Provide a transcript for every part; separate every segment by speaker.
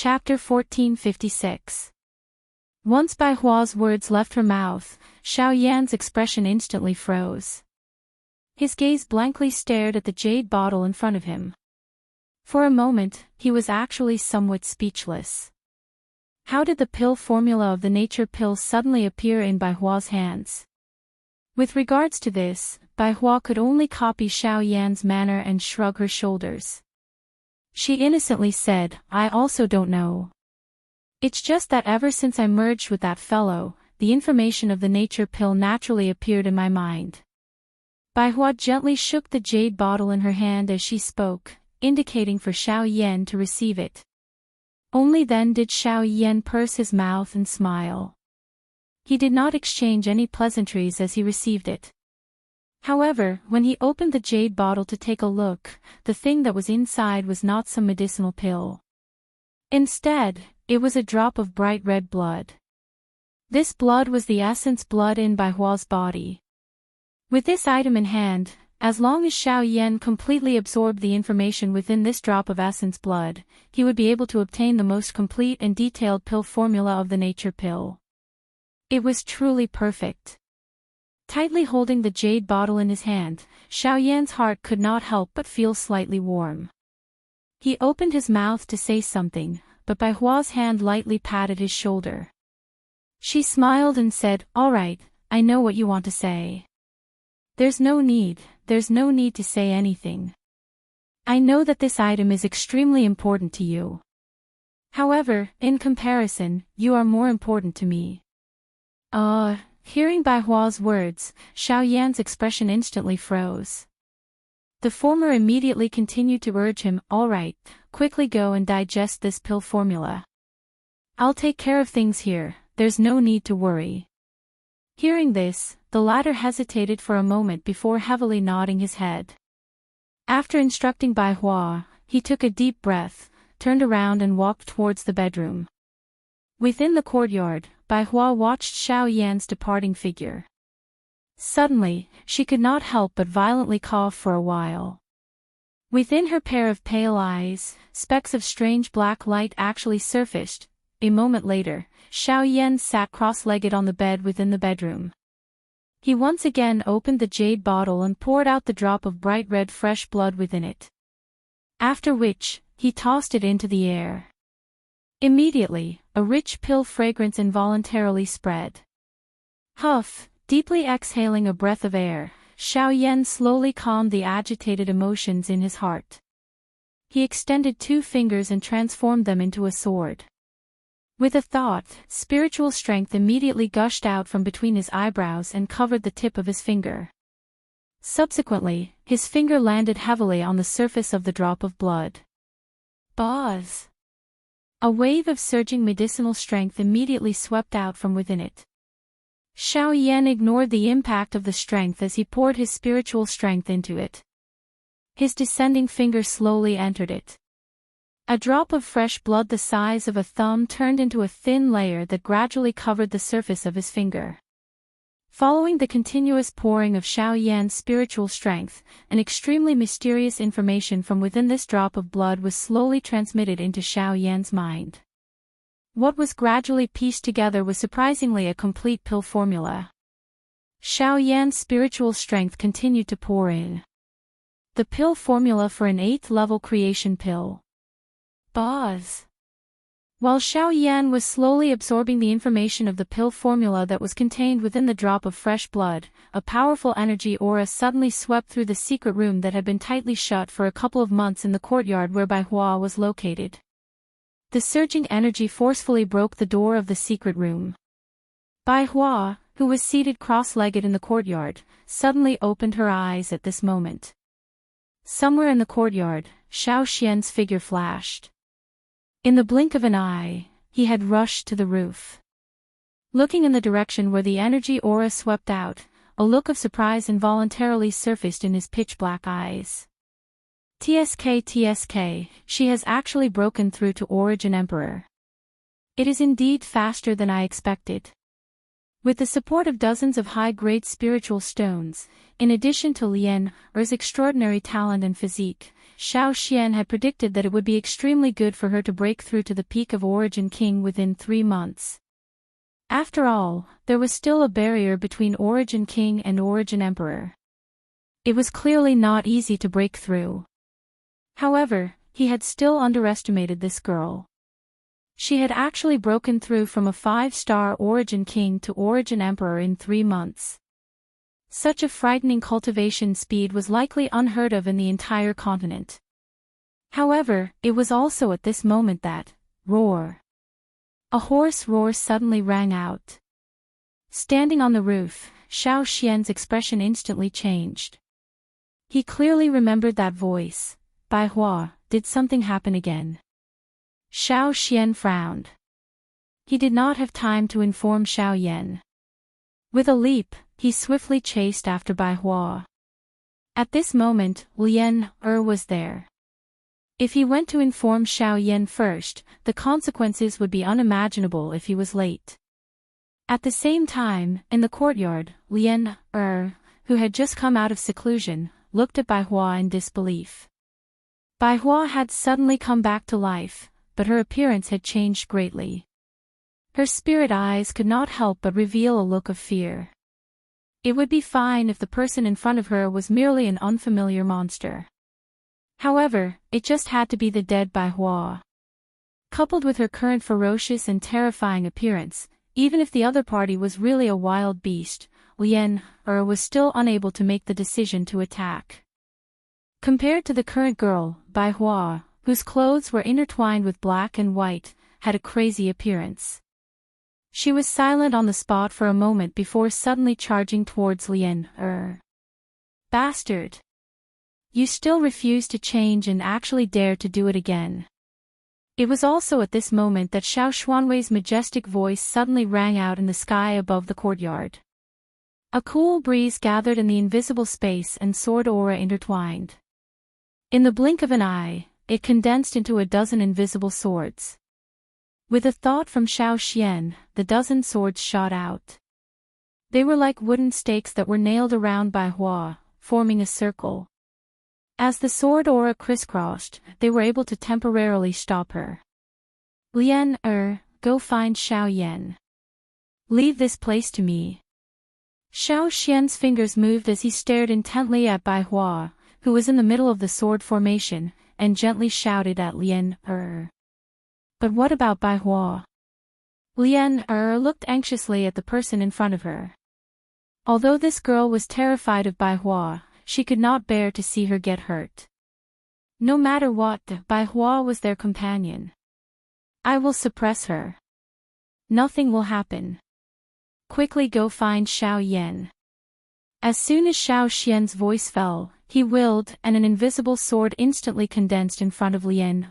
Speaker 1: Chapter 1456. Once Bai Hua's words left her mouth, Xiao Yan's expression instantly froze. His gaze blankly stared at the jade bottle in front of him. For a moment, he was actually somewhat speechless. How did the pill formula of the nature pill suddenly appear in Bai Hua's hands? With regards to this, Bai Hua could only copy Xiao Yan's manner and shrug her shoulders. She innocently said, "I also don't know. It's just that ever since I merged with that fellow, the information of the nature pill naturally appeared in my mind." Bai Hua gently shook the jade bottle in her hand as she spoke, indicating for Xiao Yan to receive it. Only then did Xiao Yan purse his mouth and smile. He did not exchange any pleasantries as he received it. However, when he opened the jade bottle to take a look, the thing that was inside was not some medicinal pill. Instead, it was a drop of bright red blood. This blood was the essence blood in Bai Hua's body. With this item in hand, as long as Xiao Yan completely absorbed the information within this drop of essence blood, he would be able to obtain the most complete and detailed pill formula of the nature pill. It was truly perfect. Tightly holding the jade bottle in his hand, Xiao Yan's heart could not help but feel slightly warm. He opened his mouth to say something, but Bai Hua's hand lightly patted his shoulder. She smiled and said, "All right, I know what you want to say. There's no need to say anything. I know that this item is extremely important to you. However, in comparison, you are more important to me." Hearing Bai Hua's words, Xiao Yan's expression instantly froze. The former immediately continued to urge him, "All right, quickly go and digest this pill formula. I'll take care of things here, there's no need to worry." Hearing this, the latter hesitated for a moment before heavily nodding his head. After instructing Bai Hua, he took a deep breath, turned around and walked towards the bedroom. Within the courtyard, Bai Hua watched Xiao Yan's departing figure. Suddenly, she could not help but violently cough for a while. Within her pair of pale eyes, specks of strange black light actually surfaced. A moment later, Xiao Yan sat cross-legged on the bed within the bedroom. He once again opened the jade bottle and poured out the drop of bright red fresh blood within it. After which, he tossed it into the air. Immediately, a rich pill fragrance involuntarily spread. Huff, deeply exhaling a breath of air, Xiao Yan slowly calmed the agitated emotions in his heart. He extended 2 fingers and transformed them into a sword. With a thought, spiritual strength immediately gushed out from between his eyebrows and covered the tip of his finger. Subsequently, his finger landed heavily on the surface of the drop of blood. Buzz! A wave of surging medicinal strength immediately swept out from within it. Xiao Yan ignored the impact of the strength as he poured his spiritual strength into it. His descending finger slowly entered it. A drop of fresh blood the size of a thumb turned into a thin layer that gradually covered the surface of his finger. Following the continuous pouring of Xiao Yan's spiritual strength, an extremely mysterious information from within this drop of blood was slowly transmitted into Xiao Yan's mind. What was gradually pieced together was surprisingly a complete pill formula. Xiao Yan's spiritual strength continued to pour in. The pill formula for an 8th level creation pill. Buzz! While Xiao Yan was slowly absorbing the information of the pill formula that was contained within the drop of fresh blood, a powerful energy aura suddenly swept through the secret room that had been tightly shut for a couple of months in the courtyard where Bai Hua was located. The surging energy forcefully broke the door of the secret room. Bai Hua, who was seated cross-legged in the courtyard, suddenly opened her eyes at this moment. Somewhere in the courtyard, Xiao Xian's figure flashed. In the blink of an eye, he had rushed to the roof. Looking in the direction where the energy aura swept out, a look of surprise involuntarily surfaced in his pitch-black eyes. TSK, she has actually broken through to Origin Emperor. It is indeed faster than I expected. With the support of dozens of high-grade spiritual stones, in addition to Lian Er's extraordinary talent and physique, Xiao Xian had predicted that it would be extremely good for her to break through to the peak of Origin King within 3 months. After all, there was still a barrier between Origin King and Origin Emperor. It was clearly not easy to break through. However, he had still underestimated this girl. She had actually broken through from a 5-star Origin King to Origin Emperor in 3 months. Such a frightening cultivation speed was likely unheard of in the entire continent. However, it was also at this moment that, roar. A hoarse roar suddenly rang out. Standing on the roof, Xiao Xian's expression instantly changed. He clearly remembered that voice. Bai Hua, did something happen again? Xiao Xian frowned. He did not have time to inform Xiao Yan. With a leap, he swiftly chased after Bai Hua. At this moment, Lian was there. If he went to inform Xiao Yan first, the consequences would be unimaginable if he was late. At the same time, in the courtyard, Lian who had just come out of seclusion, looked at Bai Hua in disbelief. Bai Hua had suddenly come back to life, but her appearance had changed greatly. Her spirit eyes could not help but reveal a look of fear. It would be fine if the person in front of her was merely an unfamiliar monster. However, it just had to be the dead Bai Hua. Coupled with her current ferocious and terrifying appearance, even if the other party was really a wild beast, Lian was still unable to make the decision to attack. Compared to the current girl, Bai Hua, whose clothes were intertwined with black and white, had a crazy appearance. She was silent on the spot for a moment before suddenly charging towards Lian. Bastard! You still refuse to change and actually dare to do it again. It was also at this moment that Xiao Xuanwei's majestic voice suddenly rang out in the sky above the courtyard. A cool breeze gathered in the invisible space and sword aura intertwined. In the blink of an eye, it condensed into a dozen invisible swords. With a thought from Xiao Xian, the dozen swords shot out. They were like wooden stakes that were nailed around Bai Hua, forming a circle. As the sword aura crisscrossed, they were able to temporarily stop her. Lian go find Xiao Yan. Leave this place to me. Xiao Xian's fingers moved as he stared intently at Bai Hua, who was in the middle of the sword formation, and gently shouted at Lian But what about Bai Hua? Lian looked anxiously at the person in front of her. Although this girl was terrified of Bai Hua, she could not bear to see her get hurt. No matter what, Bai Hua was their companion. I will suppress her. Nothing will happen. Quickly go find Xiao Yan. As soon as Xiao Xian's voice fell, he willed, and an invisible sword instantly condensed in front of Lian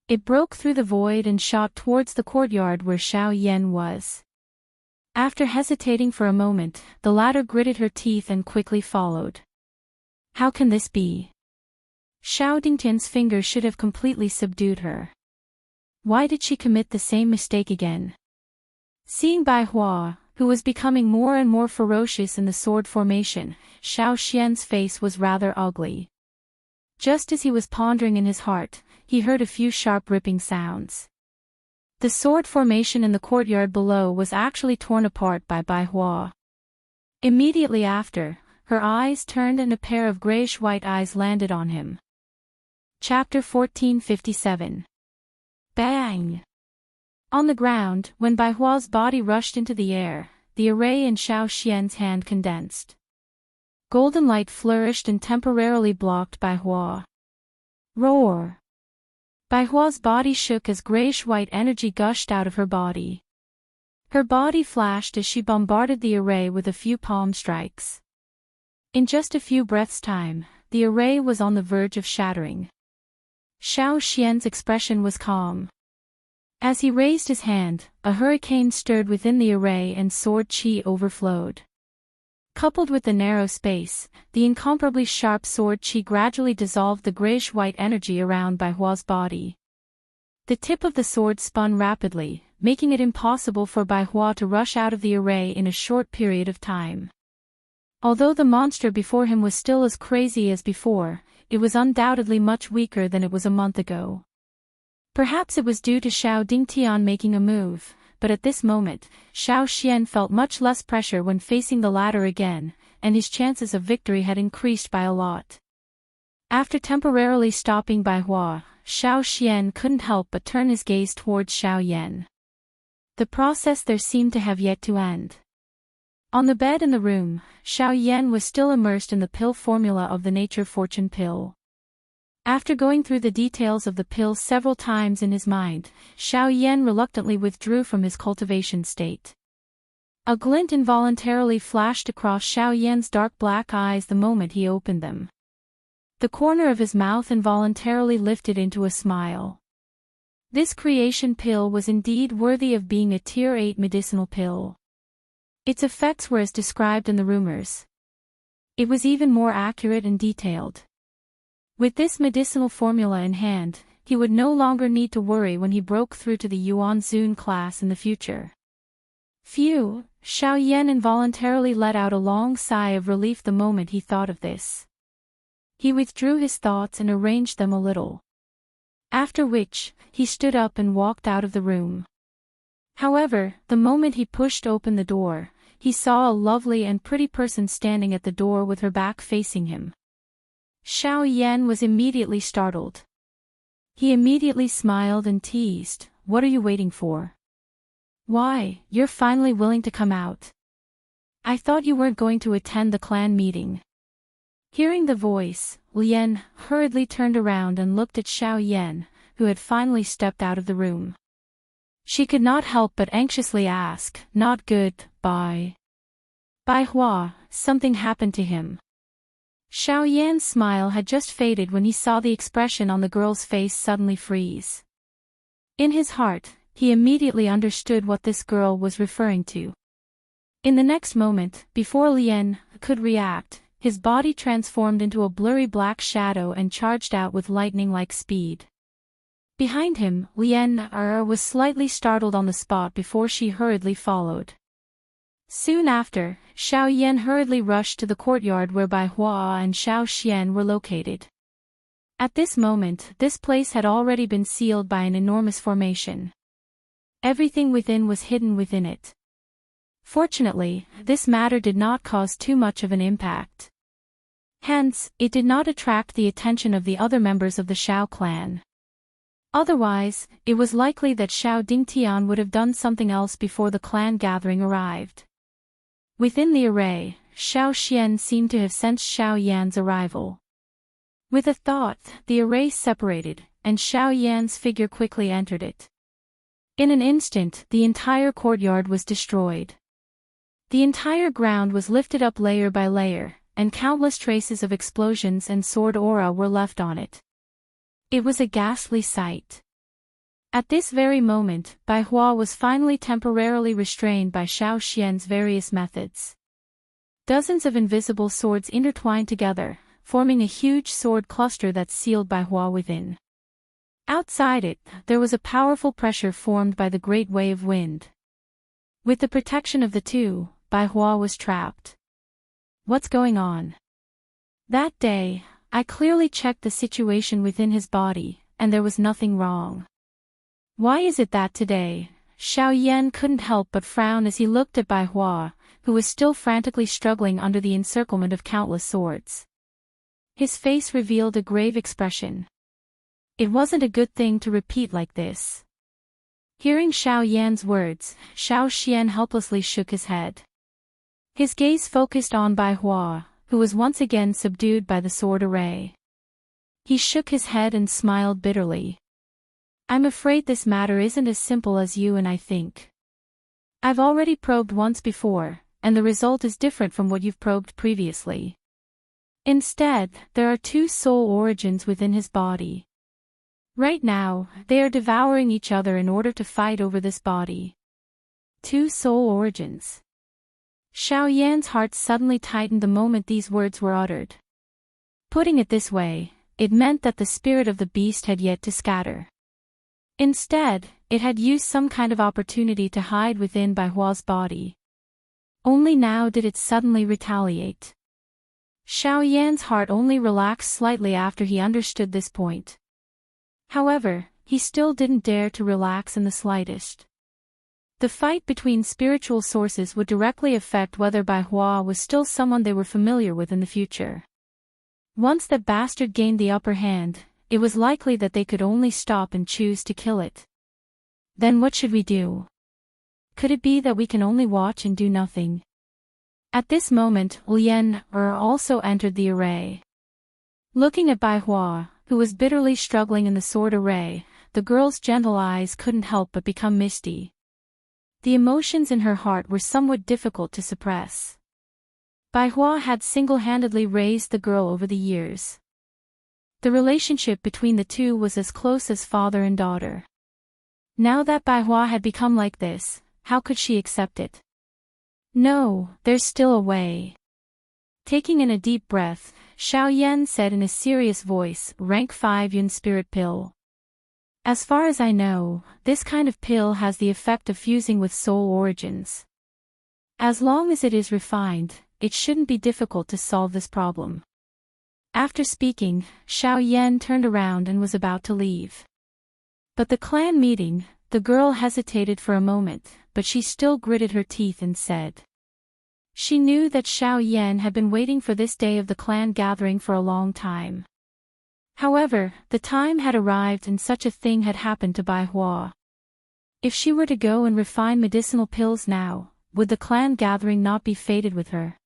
Speaker 1: It broke through the void and shot towards the courtyard where Xiao Yan was. After hesitating for a moment, the latter gritted her teeth and quickly followed. How can this be? Xiao Dingtian's fingers should have completely subdued her. Why did she commit the same mistake again? Seeing Bai Hua, who was becoming more and more ferocious in the sword formation, Xiao Xian's face was rather ugly. Just as he was pondering in his heart, he heard a few sharp ripping sounds. The sword formation in the courtyard below was actually torn apart by Bai Hua. Immediately after, her eyes turned and a pair of grayish-white eyes landed on him. Chapter 1457. Bang! On the ground, when Bai Hua's body rushed into the air, the array in Xiao Xian's hand condensed. Golden light flourished and temporarily blocked Bai Hua. Roar! Bai Hua's body shook as grayish-white energy gushed out of her body. Her body flashed as she bombarded the array with a few palm strikes. In just a few breaths' time, the array was on the verge of shattering. Xiao Xian's expression was calm. As he raised his hand, a hurricane stirred within the array and sword chi overflowed. Coupled with the narrow space, the incomparably sharp sword chi gradually dissolved the grayish-white energy around Bai Hua's body. The tip of the sword spun rapidly, making it impossible for Bai Hua to rush out of the array in a short period of time. Although the monster before him was still as crazy as before, it was undoubtedly much weaker than it was a month ago. Perhaps it was due to Xiao Dingtian making a move, but at this moment, Xiao Xian felt much less pressure when facing the latter again, and his chances of victory had increased by a lot. After temporarily stopping Bai Hua, Xiao Xian couldn't help but turn his gaze towards Xiao Yan. The process there seemed to have yet to end. On the bed in the room, Xiao Yan was still immersed in the pill formula of the Nature Fortune pill. After going through the details of the pill several times in his mind, Xiao Yan reluctantly withdrew from his cultivation state. A glint involuntarily flashed across Xiao Yan's dark black eyes the moment he opened them. The corner of his mouth involuntarily lifted into a smile. This creation pill was indeed worthy of being a Tier 8 medicinal pill. Its effects were as described in the rumors. It was even more accurate and detailed. With this medicinal formula in hand, he would no longer need to worry when he broke through to the Yuan Zun class in the future. Phew, Xiao Yan involuntarily let out a long sigh of relief the moment he thought of this. He withdrew his thoughts and arranged them a little. After which, he stood up and walked out of the room. However, the moment he pushed open the door, he saw a lovely and pretty person standing at the door with her back facing him. Xiao Yan was immediately startled. He immediately smiled and teased, "What are you waiting for? Why, you're finally willing to come out. I thought you weren't going to attend the clan meeting." Hearing the voice, Lian hurriedly turned around and looked at Xiao Yan, who had finally stepped out of the room. She could not help but anxiously ask, "Not good, Bai Hua, something happened to him?" Xiao Yan's smile had just faded when he saw the expression on the girl's face suddenly freeze. In his heart, he immediately understood what this girl was referring to. In the next moment, before Lian could react, his body transformed into a blurry black shadow and charged out with lightning-like speed. Behind him, Lian was slightly startled on the spot before she hurriedly followed. Soon after, Xiao Yan hurriedly rushed to the courtyard where Bai Hua and Xiao Xian were located. At this moment, this place had already been sealed by an enormous formation. Everything within was hidden within it. Fortunately, this matter did not cause too much of an impact. Hence, it did not attract the attention of the other members of the Xiao clan. Otherwise, it was likely that Xiao Dingtian would have done something else before the clan gathering arrived. Within the array, Xiao Xian seemed to have sensed Xiao Yan's arrival. With a thought, the array separated, and Xiao Yan's figure quickly entered it. In an instant, the entire courtyard was destroyed. The entire ground was lifted up layer by layer, and countless traces of explosions and sword aura were left on it. It was a ghastly sight. At this very moment, Bai Hua was finally temporarily restrained by Xiao Xian's various methods. Dozens of invisible swords intertwined together, forming a huge sword cluster that sealed Bai Hua within. Outside it, there was a powerful pressure formed by the great wave wind. With the protection of the two, Bai Hua was trapped. What's going on? That day, I clearly checked the situation within his body, and there was nothing wrong. Why is it that today, Xiao Yan couldn't help but frown as he looked at Bai Hua, who was still frantically struggling under the encirclement of countless swords. His face revealed a grave expression. It wasn't a good thing to repeat like this. Hearing Xiao Yan's words, Xiao Xian helplessly shook his head. His gaze focused on Bai Hua, who was once again subdued by the sword array. He shook his head and smiled bitterly. "I'm afraid this matter isn't as simple as you and I think. I've already probed once before, and the result is different from what you've probed previously. Instead, there are two soul origins within his body. Right now, they are devouring each other in order to fight over this body." Two soul origins. Xiao Yan's heart suddenly tightened the moment these words were uttered. Putting it this way, it meant that the spirit of the beast had yet to scatter. Instead, it had used some kind of opportunity to hide within Bai Hua's body. Only now did it suddenly retaliate. Xiao Yan's heart only relaxed slightly after he understood this point. However, he still didn't dare to relax in the slightest. The fight between spiritual sources would directly affect whether Bai Hua was still someone they were familiar with in the future. Once that bastard gained the upper hand, it was likely that they could only stop and choose to kill it. Then what should we do? Could it be that we can only watch and do nothing? At this moment, Lian also entered the array. Looking at Bai Hua, who was bitterly struggling in the sword array, the girl's gentle eyes couldn't help but become misty. The emotions in her heart were somewhat difficult to suppress. Bai Hua had single-handedly raised the girl over the years. The relationship between the two was as close as father and daughter. Now that Bai Hua had become like this, how could she accept it? No, there's still a way. Taking in a deep breath, Xiao Yan said in a serious voice, Rank 5 Yun Spirit Pill. As far as I know, this kind of pill has the effect of fusing with soul origins. As long as it is refined, it shouldn't be difficult to solve this problem. After speaking, Xiao Yan turned around and was about to leave. But the clan meeting, the girl hesitated for a moment, but she still gritted her teeth and said. She knew that Xiao Yan had been waiting for this day of the clan gathering for a long time. However, the time had arrived and such a thing had happened to Bai Hua. If she were to go and refine medicinal pills now, would the clan gathering not be fated with her?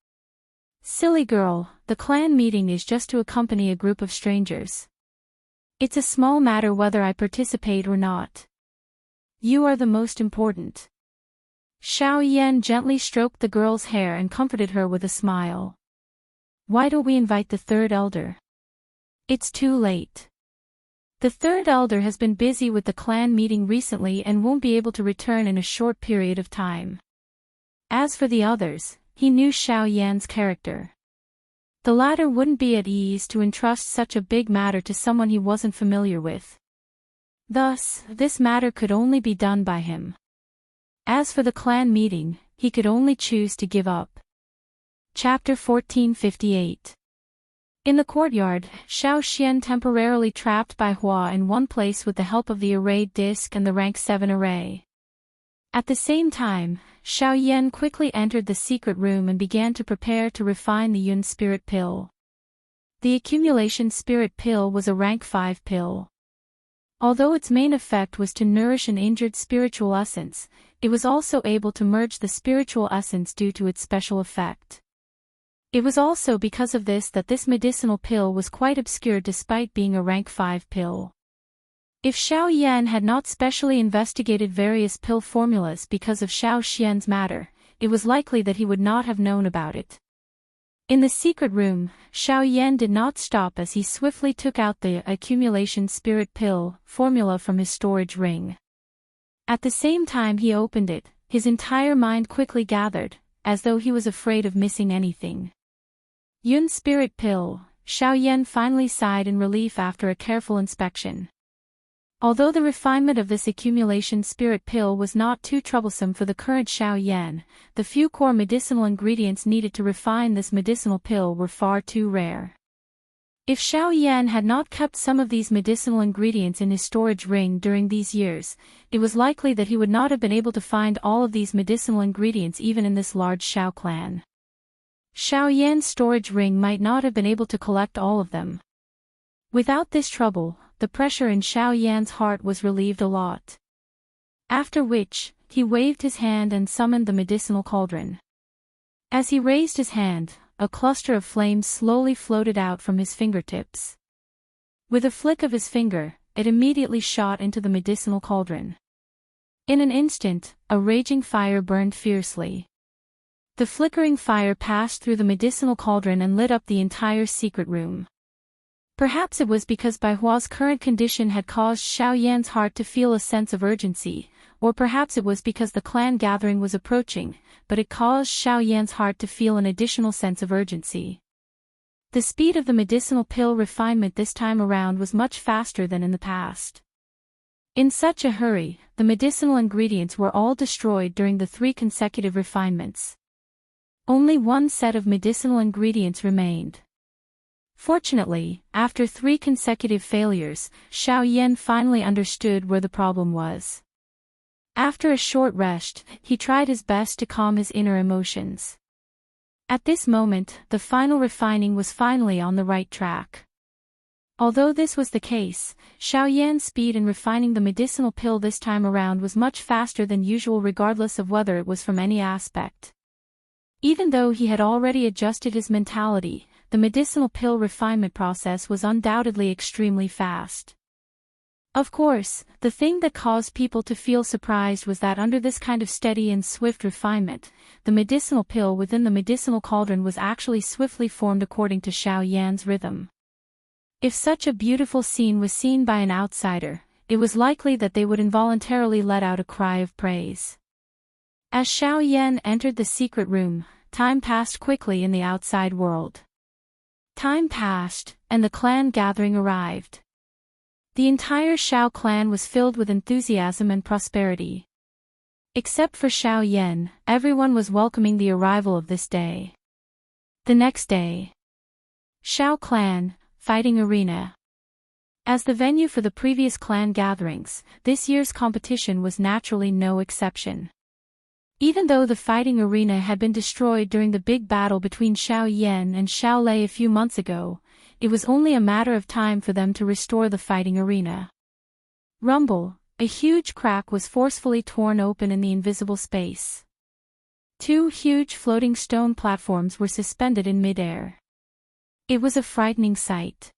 Speaker 1: Silly girl, the clan meeting is just to accompany a group of strangers. It's a small matter whether I participate or not. You are the most important. Xiao Yan gently stroked the girl's hair and comforted her with a smile. Why don't we invite the third elder? It's too late. The third elder has been busy with the clan meeting recently and won't be able to return in a short period of time. As for the others, he knew Xiao Yan's character. The latter wouldn't be at ease to entrust such a big matter to someone he wasn't familiar with. Thus, this matter could only be done by him. As for the clan meeting, he could only choose to give up. Chapter 1458. In the courtyard, Xiao Xian temporarily trapped Bai Hua in one place with the help of the arrayed disc and the rank 7 array. At the same time, Xiao Yan quickly entered the secret room and began to prepare to refine the Yun Spirit Pill. The Accumulation Spirit Pill was a rank 5 pill. Although its main effect was to nourish an injured spiritual essence, it was also able to merge the spiritual essence due to its special effect. It was also because of this that this medicinal pill was quite obscure despite being a rank 5 pill. If Xiao Yan had not specially investigated various pill formulas because of Xiao Xian's matter, it was likely that he would not have known about it. In the secret room, Xiao Yan did not stop as he swiftly took out the Accumulation Spirit Pill formula from his storage ring. At the same time he opened it, his entire mind quickly gathered, as though he was afraid of missing anything. Yun Spirit Pill, Xiao Yan finally sighed in relief after a careful inspection. Although the refinement of this Accumulation Spirit Pill was not too troublesome for the current Xiao Yan, the few core medicinal ingredients needed to refine this medicinal pill were far too rare. If Xiao Yan had not kept some of these medicinal ingredients in his storage ring during these years, it was likely that he would not have been able to find all of these medicinal ingredients even in this large Xiao clan. Xiao Yan's storage ring might not have been able to collect all of them. Without this trouble, the pressure in Xiao Yan's heart was relieved a lot. After which, he waved his hand and summoned the medicinal cauldron. As he raised his hand, a cluster of flames slowly floated out from his fingertips. With a flick of his finger, it immediately shot into the medicinal cauldron. In an instant, a raging fire burned fiercely. The flickering fire passed through the medicinal cauldron and lit up the entire secret room. Perhaps it was because Bai Hua's current condition had caused Xiao Yan's heart to feel a sense of urgency, or perhaps it was because the clan gathering was approaching, but it caused Xiao Yan's heart to feel an additional sense of urgency. The speed of the medicinal pill refinement this time around was much faster than in the past. In such a hurry, the medicinal ingredients were all destroyed during the 3 consecutive refinements. Only one set of medicinal ingredients remained. Fortunately, after 3 consecutive failures, Xiao Yan finally understood where the problem was. After a short rest, he tried his best to calm his inner emotions. At this moment, the final refining was finally on the right track. Although this was the case, Xiao Yan's speed in refining the medicinal pill this time around was much faster than usual regardless of whether it was from any aspect. Even though he had already adjusted his mentality, the medicinal pill refinement process was undoubtedly extremely fast. Of course, the thing that caused people to feel surprised was that under this kind of steady and swift refinement, the medicinal pill within the medicinal cauldron was actually swiftly formed according to Xiao Yan's rhythm. If such a beautiful scene was seen by an outsider, it was likely that they would involuntarily let out a cry of praise. As Xiao Yan entered the secret room, time passed quickly in the outside world. Time passed, and the clan gathering arrived. The entire Xiao clan was filled with enthusiasm and prosperity. Except for Xiao Yan, everyone was welcoming the arrival of this day. The next day. Xiao clan, fighting arena. As the venue for the previous clan gatherings, this year's competition was naturally no exception. Even though the fighting arena had been destroyed during the big battle between Xiao Yan and Xiao Lei a few months ago, it was only a matter of time for them to restore the fighting arena. Rumble, a huge crack was forcefully torn open in the invisible space. 2 huge floating stone platforms were suspended in midair. It was a frightening sight.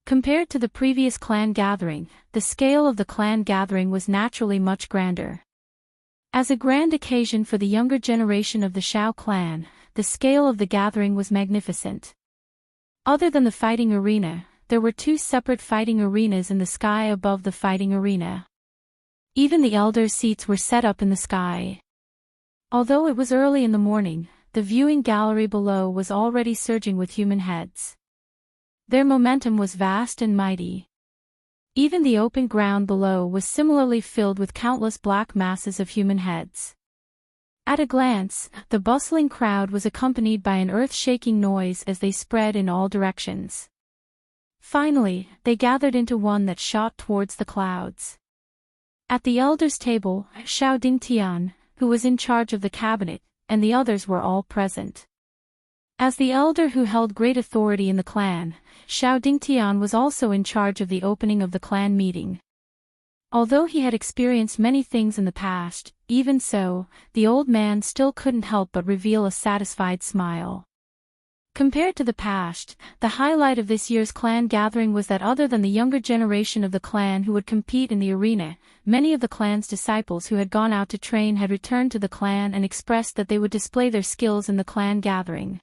Speaker 1: Compared to the previous clan gathering, the scale of the clan gathering was naturally much grander. As a grand occasion for the younger generation of the Xiao clan, the scale of the gathering was magnificent. Other than the fighting arena, there were 2 separate fighting arenas in the sky above the fighting arena. Even the elders' seats were set up in the sky. Although it was early in the morning, the viewing gallery below was already surging with human heads. Their momentum was vast and mighty. Even the open ground below was similarly filled with countless black masses of human heads. At a glance, the bustling crowd was accompanied by an earth-shaking noise as they spread in all directions. Finally, they gathered into one that shot towards the clouds. At the elders' table, Xiao Dingtian, who was in charge of the cabinet, and the others were all present. As the elder who held great authority in the clan, Xiao Dingtian was also in charge of the opening of the clan meeting. Although he had experienced many things in the past, even so, the old man still couldn't help but reveal a satisfied smile. Compared to the past, the highlight of this year's clan gathering was that other than the younger generation of the clan who would compete in the arena, many of the clan's disciples who had gone out to train had returned to the clan and expressed that they would display their skills in the clan gathering.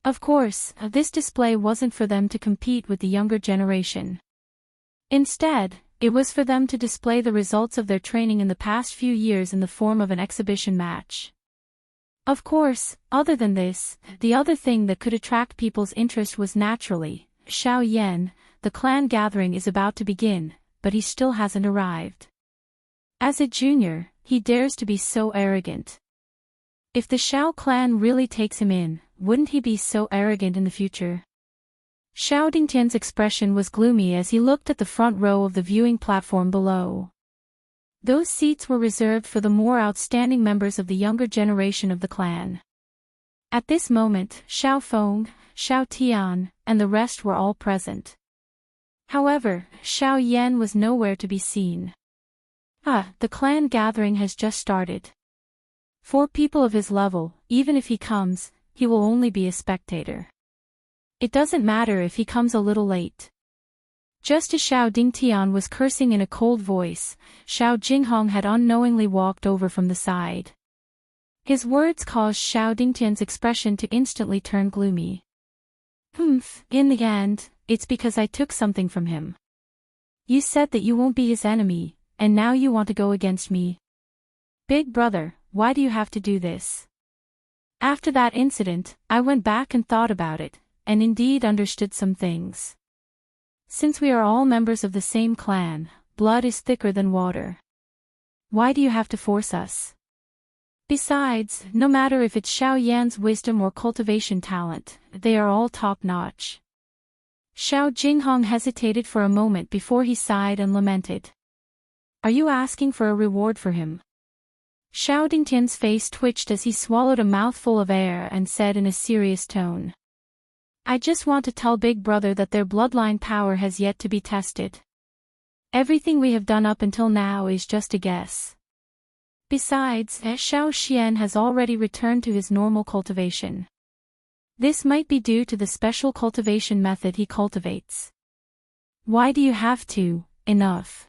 Speaker 1: Of course, this display wasn't for them to compete with the younger generation. Instead, it was for them to display the results of their training in the past few years in the form of an exhibition match. Of course, other than this, the other thing that could attract people's interest was naturally, Xiao Yan. The clan gathering is about to begin, but he still hasn't arrived. As a junior, he dares to be so arrogant. If the Xiao clan really takes him in, wouldn't he be so arrogant in the future? Xiao Dingtian's expression was gloomy as he looked at the front row of the viewing platform below. Those seats were reserved for the more outstanding members of the younger generation of the clan. At this moment, Xiao Feng, Xiao Tian, and the rest were all present. However, Xiao Yan was nowhere to be seen. The clan gathering has just started. For people of his level, even if he comes, he will only be a spectator. It doesn't matter if he comes a little late. Just as Xiao Dingtian was cursing in a cold voice, Xiao Jinghong had unknowingly walked over from the side. His words caused Xiao Dingtian's expression to instantly turn gloomy. In the end, it's because I took something from him. You said that you won't be his enemy, and now you want to go against me. Big brother, why do you have to do this? After that incident, I went back and thought about it, and indeed understood some things. Since we are all members of the same clan, blood is thicker than water. Why do you have to force us? Besides, no matter if it's Xiao Yan's wisdom or cultivation talent, they are all top-notch. Xiao Jinghong hesitated for a moment before he sighed and lamented. Are you asking for a reward for him? Xiao Dingtian's face twitched as he swallowed a mouthful of air and said in a serious tone. I just want to tell Big Brother that their bloodline power has yet to be tested. Everything we have done up until now is just a guess. Besides, Xiao Xian has already returned to his normal cultivation. This might be due to the special cultivation method he cultivates. Why do you have to? Enough.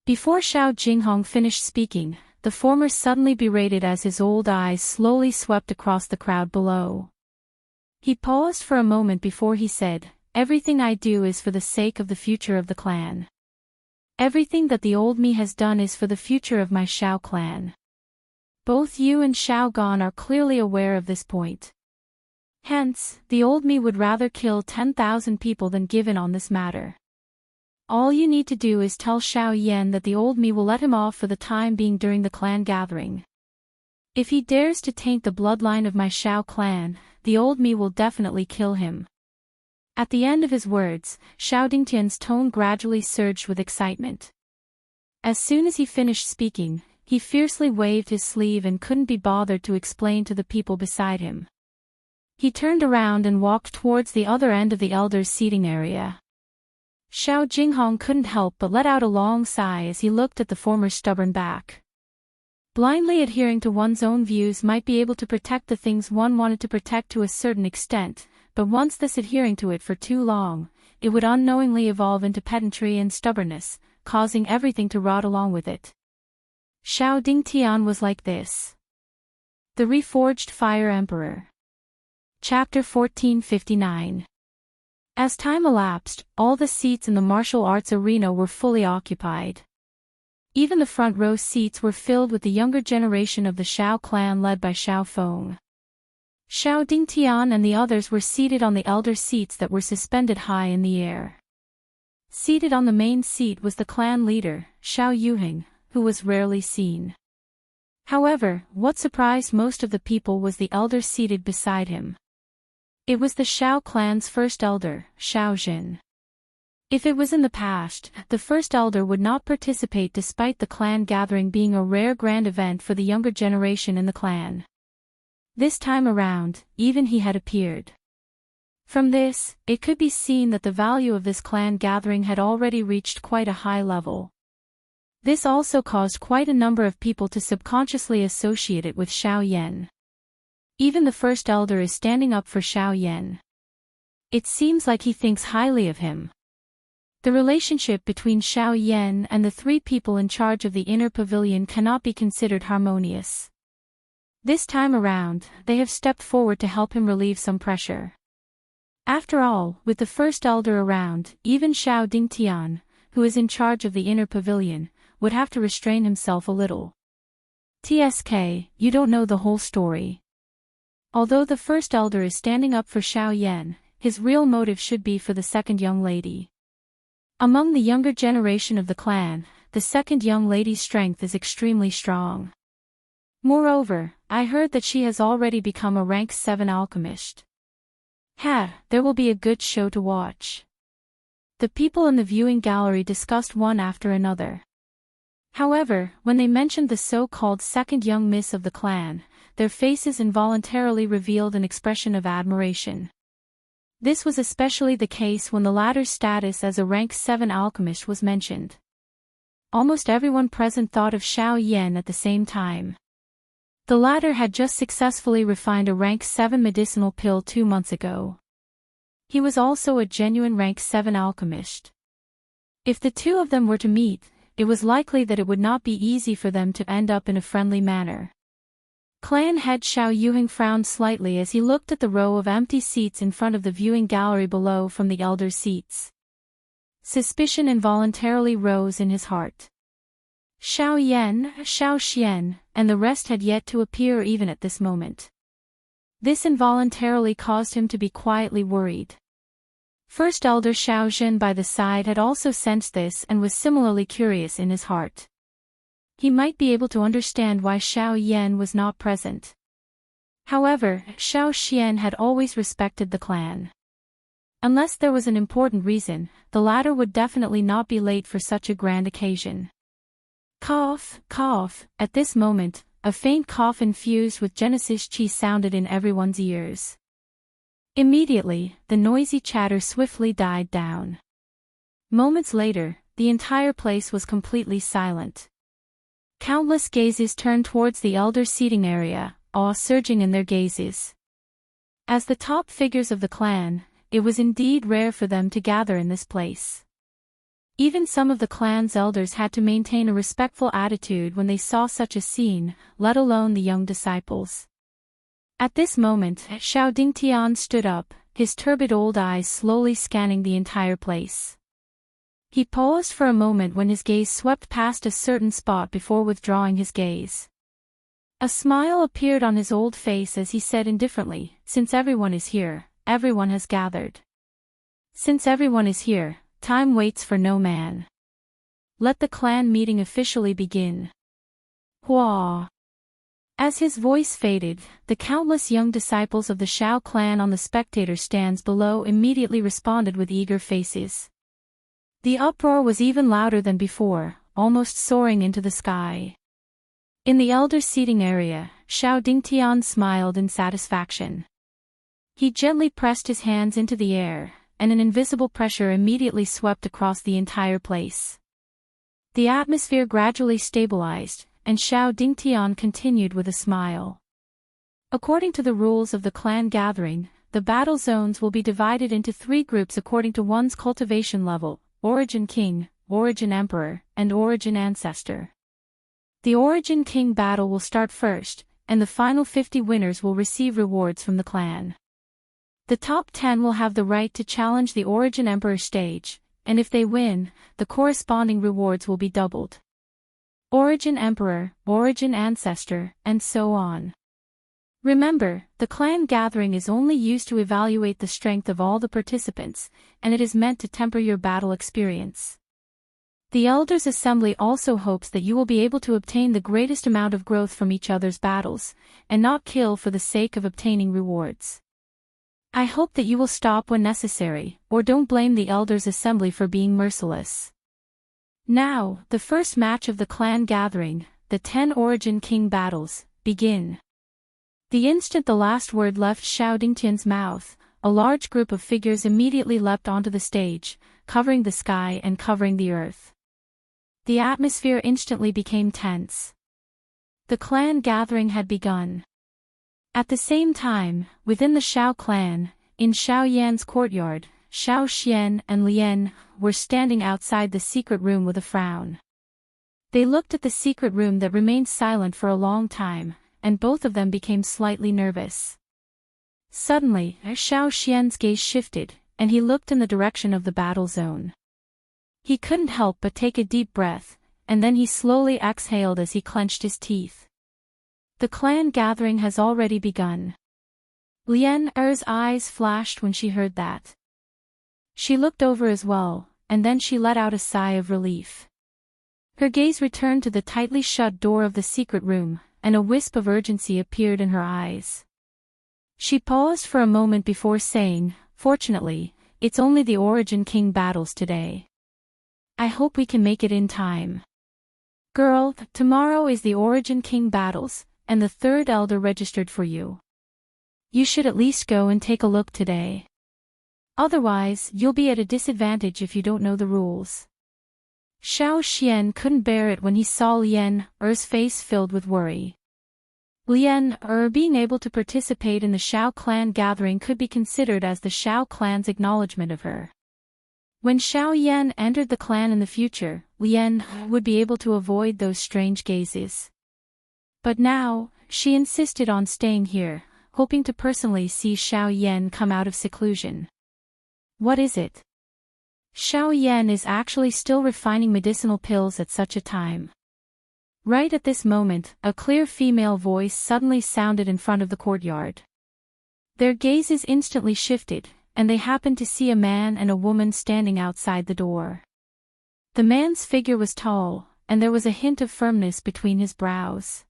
Speaker 1: Before Xiao Jinghong finished speaking, the former suddenly berated as his old eyes slowly swept across the crowd below. He paused for a moment before he said, Everything I do is for the sake of the future of the clan. Everything that the old me has done is for the future of my Xiao clan. Both you and Xiao Gan are clearly aware of this point. Hence, the old me would rather kill 10,000 people than give in on this matter. All you need to do is tell Xiao Yan that the old me will let him off for the time being during the clan gathering. If he dares to taint the bloodline of my Xiao clan, the old me will definitely kill him. At the end of his words, Xiao Dingtian's tone gradually surged with excitement. As soon as he finished speaking, he fiercely waved his sleeve and couldn't be bothered to explain to the people beside him. He turned around and walked towards the other end of the elders' seating area. Xiao Jinghong couldn't help but let out a long sigh as he looked at the former's stubborn back. Blindly adhering to one's own views might be able to protect the things one wanted to protect to a certain extent, but once thus adhering to it for too long, it would unknowingly evolve into pedantry and stubbornness, causing everything to rot along with it. Xiao Dingtian was like this. The Reforged Fire Emperor. Chapter 1459. As time elapsed, all the seats in the martial arts arena were fully occupied. Even the front row seats were filled with the younger generation of the Xiao clan led by Xiao Feng. Xiao Dingtian and the others were seated on the elder seats that were suspended high in the air. Seated on the main seat was the clan leader, Xiao Yuheng, who was rarely seen. However, what surprised most of the people was the elder seated beside him. It was the Xiao clan's first elder, Xiao Jin. If it was in the past, the first elder would not participate despite the clan gathering being a rare grand event for the younger generation in the clan. This time around, even he had appeared. From this, it could be seen that the value of this clan gathering had already reached quite a high level. This also caused quite a number of people to subconsciously associate it with Xiao Yan. Even the first elder is standing up for Xiao Yan. It seems like he thinks highly of him. The relationship between Xiao Yan and the three people in charge of the inner pavilion cannot be considered harmonious. This time around, they have stepped forward to help him relieve some pressure. After all, with the first elder around, even Xiao Dingtian, who is in charge of the inner pavilion, would have to restrain himself a little. TSK, you don't know the whole story. Although the first elder is standing up for Xiao Yan, his real motive should be for the second young lady. Among the younger generation of the clan, the second young lady's strength is extremely strong. Moreover, I heard that she has already become a rank 7 alchemist. There will be a good show to watch. The people in the viewing gallery discussed one after another. However, when they mentioned the so-called second young miss of the clan, their faces involuntarily revealed an expression of admiration. This was especially the case when the latter's status as a rank 7 alchemist was mentioned. Almost everyone present thought of Xiao Yan at the same time. The latter had just successfully refined a rank 7 medicinal pill 2 months ago. He was also a genuine rank 7 alchemist. If the two of them were to meet, it was likely that it would not be easy for them to end up in a friendly manner. Clan head Xiao Yuheng frowned slightly as he looked at the row of empty seats in front of the viewing gallery below from the elders' seats. Suspicion involuntarily rose in his heart. Xiao Yan, Xiao Xian, and the rest had yet to appear even at this moment. This involuntarily caused him to be quietly worried. First elder Xiao Zhen by the side had also sensed this and was similarly curious in his heart. He might be able to understand why Xiao Yan was not present. However, Xiao Xian had always respected the clan. Unless there was an important reason, the latter would definitely not be late for such a grand occasion. Cough, cough. At this moment, a faint cough infused with Genesis chi sounded in everyone's ears. Immediately, the noisy chatter swiftly died down. Moments later, the entire place was completely silent. Countless gazes turned towards the elder seating area, awe surging in their gazes. As the top figures of the clan, it was indeed rare for them to gather in this place. Even some of the clan's elders had to maintain a respectful attitude when they saw such a scene, let alone the young disciples. At this moment, Xiao Dingtian stood up, his turbid old eyes slowly scanning the entire place. He paused for a moment when his gaze swept past a certain spot before withdrawing his gaze. A smile appeared on his old face as he said indifferently, "Since everyone is here, everyone has gathered. Since everyone is here, time waits for no man. Let the clan meeting officially begin." Hua. As his voice faded, the countless young disciples of the Shao clan on the spectator stands below immediately responded with eager faces. The uproar was even louder than before, almost soaring into the sky. In the elder seating area, Xiao Dingtian smiled in satisfaction. He gently pressed his hands into the air, and an invisible pressure immediately swept across the entire place. The atmosphere gradually stabilized, and Xiao Dingtian continued with a smile. According to the rules of the clan gathering, the battle zones will be divided into 3 groups according to one's cultivation level: Origin King, Origin Emperor, and Origin Ancestor. The Origin King battle will start first, and the final 50 winners will receive rewards from the clan. The top 10 will have the right to challenge the Origin Emperor stage, and if they win, the corresponding rewards will be doubled. Origin Emperor, Origin Ancestor, and so on. Remember, the clan gathering is only used to evaluate the strength of all the participants, and it is meant to temper your battle experience. The Elders' Assembly also hopes that you will be able to obtain the greatest amount of growth from each other's battles, and not kill for the sake of obtaining rewards. I hope that you will stop when necessary, or don't blame the Elders' Assembly for being merciless. Now, the first match of the clan gathering, the 10 Origin King battles, begin. The instant the last word left Xiao Dingtian's mouth, a large group of figures immediately leapt onto the stage, covering the sky and covering the earth. The atmosphere instantly became tense. The clan gathering had begun. At the same time, within the Xiao clan, in Xiao Yan's courtyard, Xiao Xian and Lian were standing outside the secret room with a frown. They looked at the secret room that remained silent for a long time, and both of them became slightly nervous. Suddenly, Xiao Xian's gaze shifted, and he looked in the direction of the battle zone. He couldn't help but take a deep breath, and then he slowly exhaled as he clenched his teeth. The clan gathering has already begun. Lian Er's eyes flashed when she heard that. She looked over as well, and then she let out a sigh of relief. Her gaze returned to the tightly shut door of the secret room, and a wisp of urgency appeared in her eyes. She paused for a moment before saying, "Fortunately, it's only the Origin King battles today. I hope we can make it in time. Girl, tomorrow is the Origin King battles, and the 3rd elder registered for you. You should at least go and take a look today. Otherwise, you'll be at a disadvantage if you don't know the rules." Xiao Xian couldn't bear it when he saw Lian Er's face filled with worry. Lian Er being able to participate in the Xiao clan gathering could be considered as the Xiao clan's acknowledgement of her. When Xiao Yan entered the clan in the future, Lian would be able to avoid those strange gazes. But now, she insisted on staying here, hoping to personally see Xiao Yan come out of seclusion. What is it? Xiao Yan is actually still refining medicinal pills at such a time. Right at this moment, a clear female voice suddenly sounded in front of the courtyard. Their gazes instantly shifted, and they happened to see a man and a woman standing outside the door. The man's figure was tall, and there was a hint of firmness between his brows.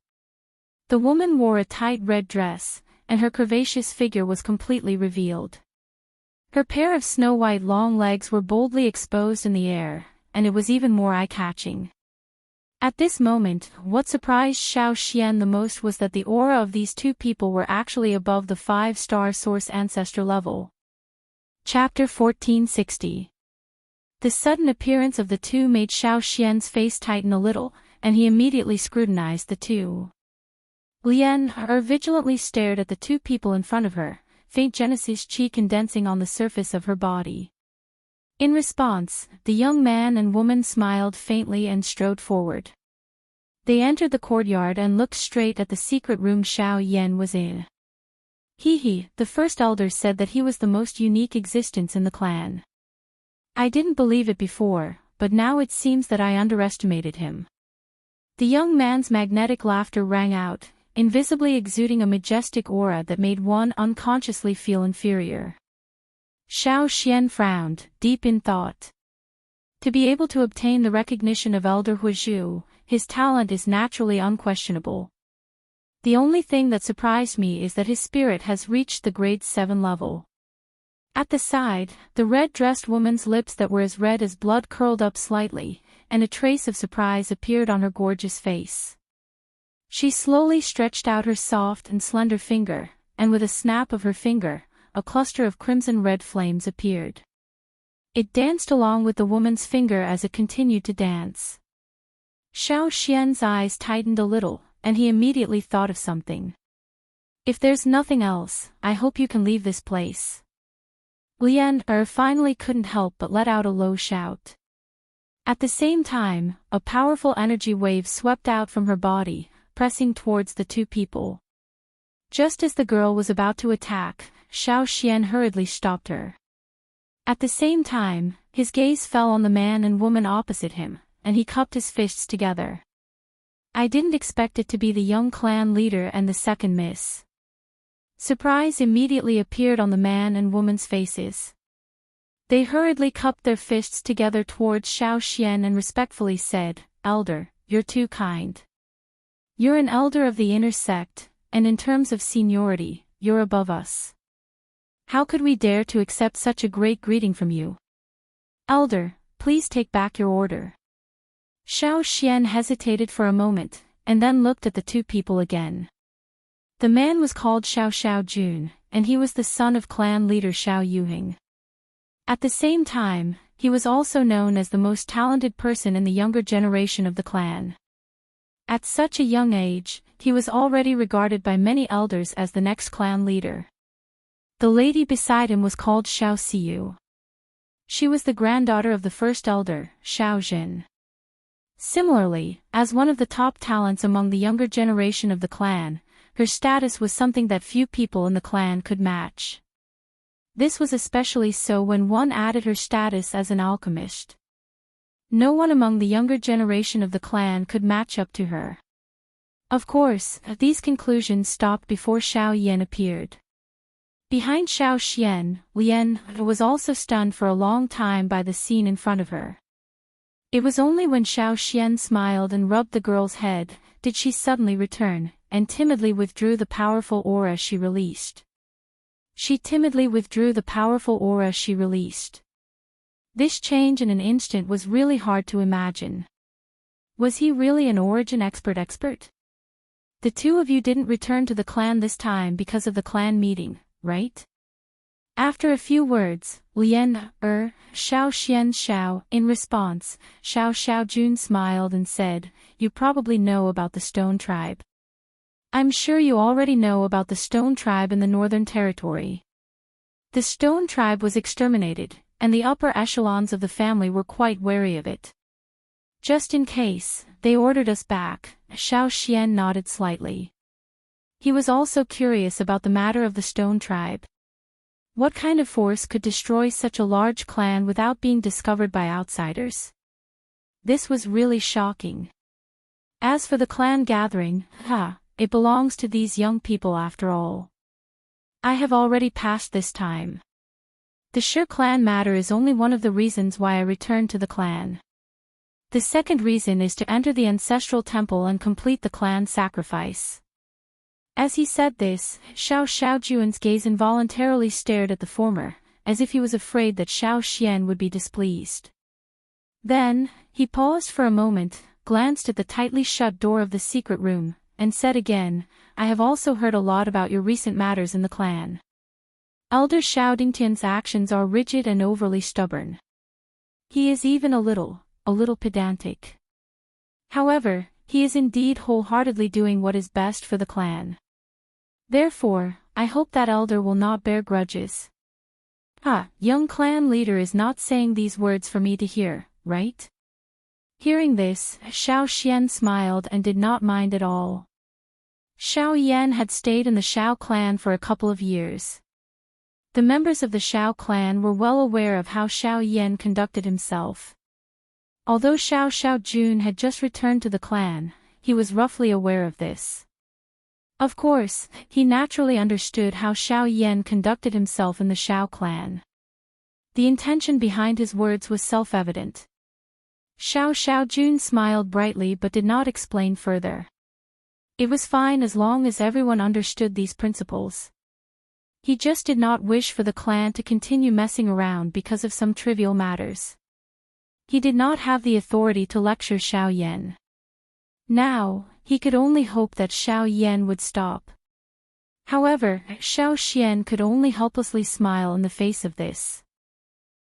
Speaker 1: The woman wore a tight red dress, and her curvaceous figure was completely revealed. Her pair of snow-white long legs were boldly exposed in the air, and it was even more eye-catching. At this moment, what surprised Xiao Xian the most was that the aura of these two people were actually above the 5-star source ancestor level. Chapter 1460. The sudden appearance of the two made Xiao Xian's face tighten a little, and he immediately scrutinized the two. Lian vigilantly stared at the two people in front of her, faint Genesis chi condensing on the surface of her body. In response, the young man and woman smiled faintly and strode forward. They entered the courtyard and looked straight at the secret room Xiao Yan was in. The first elder said that he was the most unique existence in the clan. I didn't believe it before, but now it seems that I underestimated him. The young man's magnetic laughter rang out, invisibly exuding a majestic aura that made one unconsciously feel inferior. Xiao Xian frowned, deep in thought. To be able to obtain the recognition of Elder Huizhu, his talent is naturally unquestionable. The only thing that surprised me is that his spirit has reached the grade 7 level. At the side, the red-dressed woman's lips that were as red as blood curled up slightly, and a trace of surprise appeared on her gorgeous face. She slowly stretched out her soft and slender finger, and with a snap of her finger, a cluster of crimson-red flames appeared. It danced along with the woman's finger as it continued to dance. Xiao Xian's eyes tightened a little, and he immediately thought of something. If there's nothing else, I hope you can leave this place. Lian finally couldn't help but let out a low shout. At the same time, a powerful energy wave swept out from her body, pressing towards the two people. Just as the girl was about to attack, Xiao Xian hurriedly stopped her. At the same time, his gaze fell on the man and woman opposite him, and he cupped his fists together. I didn't expect it to be the young clan leader and the second miss. Surprise immediately appeared on the man and woman's faces. They hurriedly cupped their fists together towards Xiao Xian and respectfully said, "Elder, you're too kind. You're an elder of the inner sect, and in terms of seniority, you're above us. How could we dare to accept such a great greeting from you? Elder, please take back your order." Xiao Xian hesitated for a moment, and then looked at the two people again. The man was called Xiao Xiaojun, and he was the son of clan leader Xiao Yuhing. At the same time, he was also known as the most talented person in the younger generation of the clan. At such a young age, he was already regarded by many elders as the next clan leader. The lady beside him was called Xiao Xiu. She was the granddaughter of the first elder, Xiao Jin. Similarly, as one of the top talents among the younger generation of the clan, her status was something that few people in the clan could match. This was especially so when one added her status as an alchemist. No one among the younger generation of the clan could match up to her. Of course, these conclusions stopped before Xiao Yan appeared. Behind Xiao Xian, Lian was also stunned for a long time by the scene in front of her. It was only when Xiao Xian smiled and rubbed the girl's head, did she suddenly return, and timidly withdrew the powerful aura she released. This change in an instant was really hard to imagine. Was he really an origin expert? The two of you didn't return to the clan this time because of the clan meeting, right? After a few words, Lian, Xiao Xian Xiao, in response, Xiao Xiaojun smiled and said, "You probably know about the Stone Tribe. I'm sure you already know about the Stone Tribe in the Northern Territory. The Stone Tribe was exterminated, and the upper echelons of the family were quite wary of it. Just in case, they ordered us back." Xiao Xian nodded slightly. He was also curious about the matter of the Stone Tribe. What kind of force could destroy such a large clan without being discovered by outsiders? This was really shocking. As for the clan gathering, it belongs to these young people after all. I have already passed this time. The Shi clan matter is only one of the reasons why I returned to the clan. The second reason is to enter the ancestral temple and complete the clan sacrifice. As he said this, Xiao Xiaojun's gaze involuntarily stared at the former, as if he was afraid that Xiao Xian would be displeased. Then, he paused for a moment, glanced at the tightly shut door of the secret room, and said again, "I have also heard a lot about your recent matters in the clan. Elder Xiao Dingtian's actions are rigid and overly stubborn. He is even a little pedantic. However, he is indeed wholeheartedly doing what is best for the clan. Therefore, I hope that elder will not bear grudges." Young clan leader is not saying these words for me to hear, right? Hearing this, Xiao Xian smiled and did not mind at all. Xiao Yan had stayed in the Xiao clan for a couple of years. The members of the Xiao clan were well aware of how Xiao Yan conducted himself. Although Xiao Xiaojun had just returned to the clan, he was roughly aware of this. Of course, he naturally understood how Xiao Yan conducted himself in the Xiao clan. The intention behind his words was self-evident. Xiao Xiaojun smiled brightly but did not explain further. It was fine as long as everyone understood these principles. He just did not wish for the clan to continue messing around because of some trivial matters. He did not have the authority to lecture Xiao Yan. Now, he could only hope that Xiao Yan would stop. However, Xiao Xian could only helplessly smile in the face of this.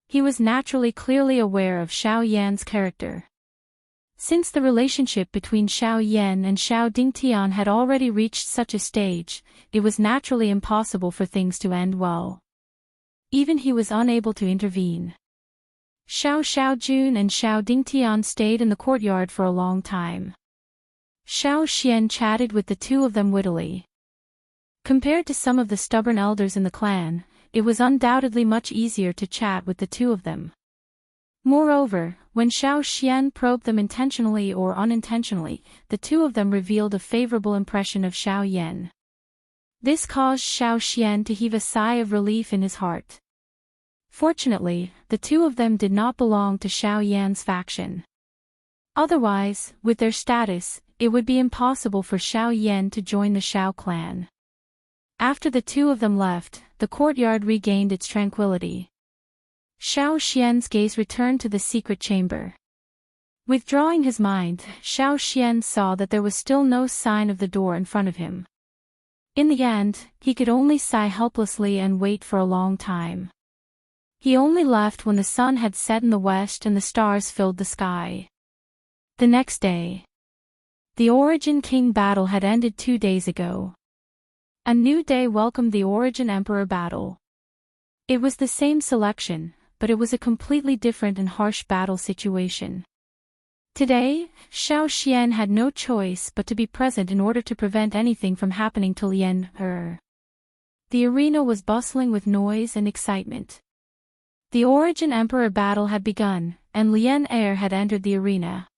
Speaker 1: He was naturally clearly aware of Xiao Yan's character. Since the relationship between Xiao Yan and Xiao Dingtian had already reached such a stage, it was naturally impossible for things to end well. Even he was unable to intervene. Xiao Xiaojun and Xiao Dingtian stayed in the courtyard for a long time. Xiao Xian chatted with the two of them wittily. Compared to some of the stubborn elders in the clan, it was undoubtedly much easier to chat with the two of them. Moreover, when Xiao Xian probed them intentionally or unintentionally, the two of them revealed a favorable impression of Xiao Yan. This caused Xiao Xian to heave a sigh of relief in his heart. Fortunately, the two of them did not belong to Xiao Yan's faction. Otherwise, with their status, it would be impossible for Xiao Yan to join the Xiao clan. After the two of them left, the courtyard regained its tranquility. Xiao Xian's gaze returned to the secret chamber. Withdrawing his mind, Xiao Xian saw that there was still no sign of the door in front of him. In the end, he could only sigh helplessly and wait for a long time. He only left when the sun had set in the west and the stars filled the sky. The next day. The Origin King battle had ended 2 days ago. A new day welcomed the Origin Emperor battle. It was the same selection, but it was a completely different and harsh battle situation. Today, Xiao Xian had no choice but to be present in order to prevent anything from happening to Lien Er. The arena was bustling with noise and excitement. The Origin Emperor battle had begun, and Lien Er had entered the arena.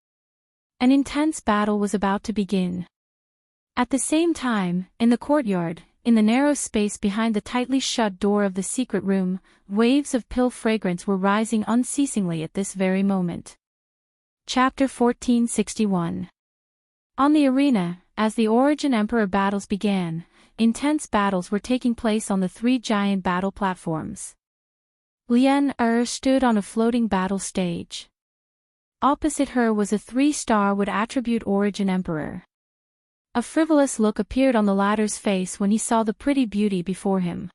Speaker 1: An intense battle was about to begin. At the same time, in the courtyard, in the narrow space behind the tightly shut door of the secret room, waves of pill fragrance were rising unceasingly at this very moment. Chapter 1461. On the arena, as the Origin Emperor battles began, intense battles were taking place on the 3 giant battle platforms. Lien Er stood on a floating battle stage. Opposite her was a 3-star wood attribute Origin Emperor. A frivolous look appeared on the latter's face when he saw the pretty beauty before him.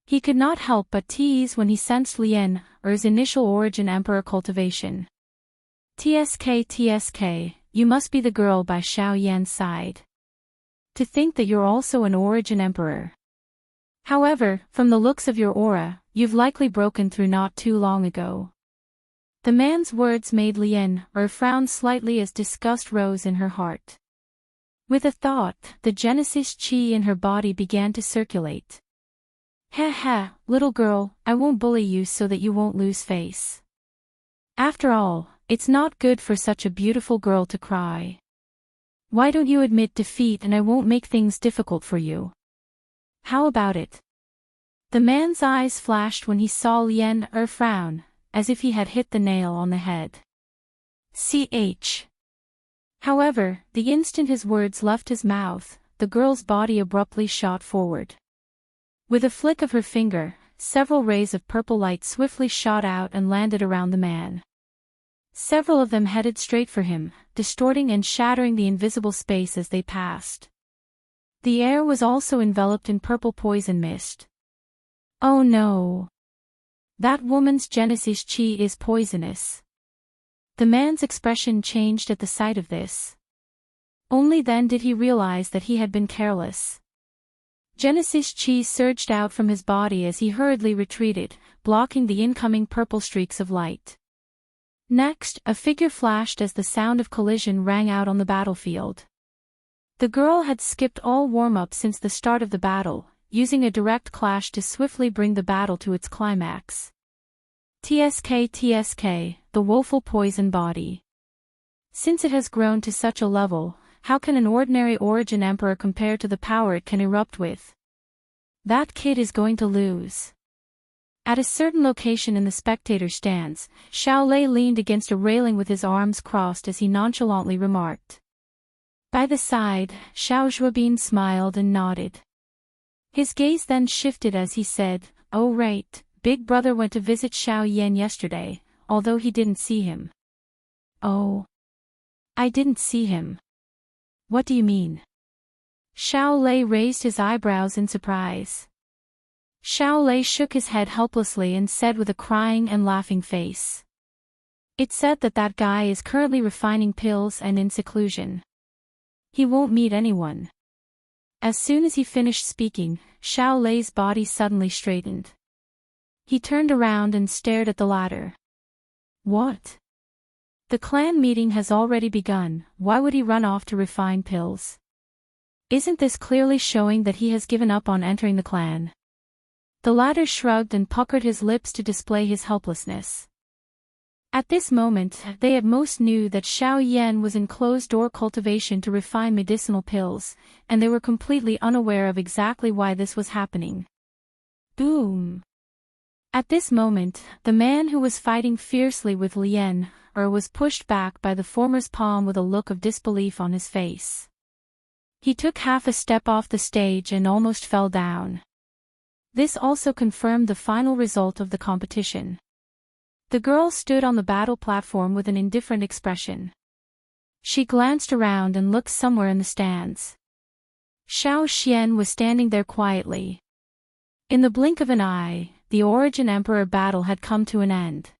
Speaker 1: He could not help but tease when he sensed Lien Er's initial Origin Emperor cultivation. TSK, you must be the girl by Xiao Yan's side. To think that you're also an Origin Emperor. However, from the looks of your aura, you've likely broken through not too long ago. The man's words made Lien Er frown slightly as disgust rose in her heart. With a thought, the Genesis chi in her body began to circulate. Ha, little girl, I won't bully you so that you won't lose face. After all, it's not good for such a beautiful girl to cry. Why don't you admit defeat and I won't make things difficult for you? How about it? The man's eyes flashed when he saw Lien Er frown, as if he had hit the nail on the head. However, the instant his words left his mouth, the girl's body abruptly shot forward. With a flick of her finger, several rays of purple light swiftly shot out and landed around the man. Several of them headed straight for him, distorting and shattering the invisible space as they passed. The air was also enveloped in purple poison mist. Oh no! That woman's Genesis chi is poisonous. The man's expression changed at the sight of this. Only then did he realize that he had been careless. Genesis chi surged out from his body as he hurriedly retreated, blocking the incoming purple streaks of light. Next, a figure flashed as the sound of collision rang out on the battlefield. The girl had skipped all warm-up since the start of the battle, using a direct clash to swiftly bring the battle to its climax. TSK, the woeful poison body. Since it has grown to such a level, how can an ordinary origin emperor compare to the power it can erupt with? That kid is going to lose. At a certain location in the spectator stands, Xiao Lei leaned against a railing with his arms crossed as he nonchalantly remarked. By the side, Xiao Zhuobin smiled and nodded. His gaze then shifted as he said, "Oh right, Big Brother went to visit Xiao Yan yesterday, although he didn't see him." "Oh. I didn't see him. What do you mean?" Xiao Lei raised his eyebrows in surprise. Xiao Lei shook his head helplessly and said with a crying and laughing face. "It's said that guy is currently refining pills and in seclusion. He won't meet anyone." As soon as he finished speaking, Xiao Lei's body suddenly straightened. He turned around and stared at the latter. "What? The clan meeting has already begun, why would he run off to refine pills? Isn't this clearly showing that he has given up on entering the clan?" The latter shrugged and puckered his lips to display his helplessness. At this moment, they at most knew that Xiao Yan was in closed-door cultivation to refine medicinal pills, and they were completely unaware of exactly why this was happening. Boom! At this moment, the man who was fighting fiercely with Lien was pushed back by the former's palm with a look of disbelief on his face. He took half a step off the stage and almost fell down. This also confirmed the final result of the competition. The girl stood on the battle platform with an indifferent expression. She glanced around and looked somewhere in the stands. Xiao Xian was standing there quietly. In the blink of an eye, the Origin Emperor battle had come to an end.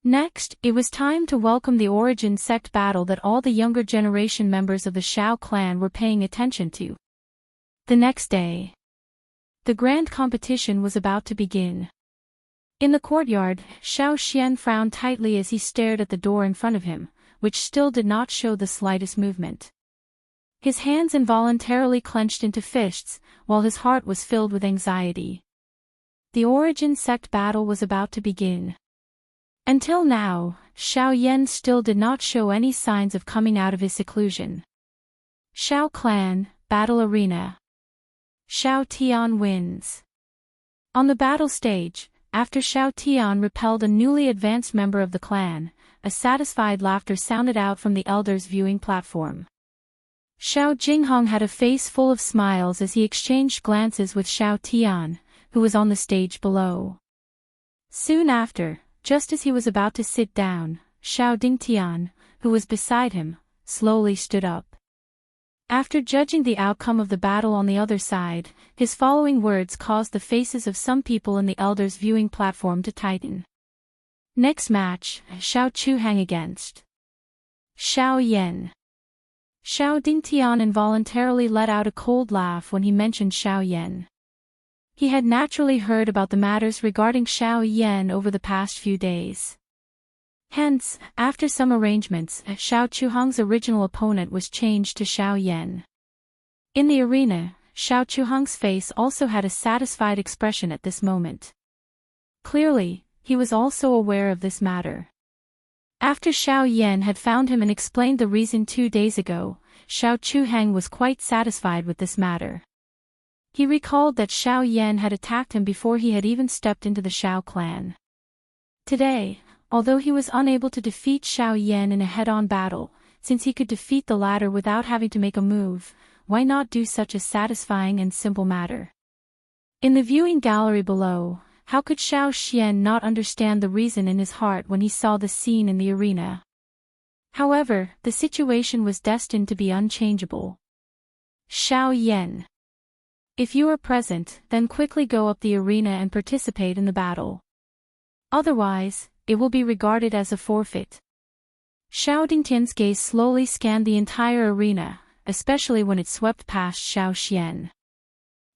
Speaker 1: Next, it was time to welcome the Origin sect battle that all the younger generation members of the Xiao clan were paying attention to. The next day, the grand competition was about to begin. In the courtyard, Xiao Xian frowned tightly as he stared at the door in front of him, which still did not show the slightest movement. His hands involuntarily clenched into fists, while his heart was filled with anxiety. The Origin sect battle was about to begin. Until now, Xiao Yan still did not show any signs of coming out of his seclusion. Xiao Clan, Battle Arena. Xiao Tian wins. On the battle stage, after Xiao Tian repelled a newly advanced member of the clan, a satisfied laughter sounded out from the elders' viewing platform. Xiao Jinghong had a face full of smiles as he exchanged glances with Xiao Tian, who was on the stage below. Soon after, just as he was about to sit down, Xiao Dingtian, who was beside him, slowly stood up. After judging the outcome of the battle on the other side, his following words caused the faces of some people in the elders' viewing platform to tighten. Next match, Xiao Chuhang against Xiao Yan. Xiao Dingtian involuntarily let out a cold laugh when he mentioned Xiao Yan. He had naturally heard about the matters regarding Xiao Yan over the past few days. Hence, after some arrangements, Xiao Chuhang's original opponent was changed to Xiao Yan. In the arena, Xiao Chuhang's face also had a satisfied expression at this moment. Clearly, he was also aware of this matter. After Xiao Yan had found him and explained the reason 2 days ago, Xiao Chuhang was quite satisfied with this matter. He recalled that Xiao Yan had attacked him before he had even stepped into the Xiao clan. Today, although he was unable to defeat Xiao Yan in a head-on battle, since he could defeat the latter without having to make a move, why not do such a satisfying and simple matter? In the viewing gallery below, How could Xiao Xian not understand the reason in his heart when he saw the scene in the arena? However, the situation was destined to be unchangeable. Xiao Yan. If you are present, then quickly go up the arena and participate in the battle. Otherwise, it will be regarded as a forfeit. Xiao Dingtian's gaze slowly scanned the entire arena, especially when it swept past Xiao Xian.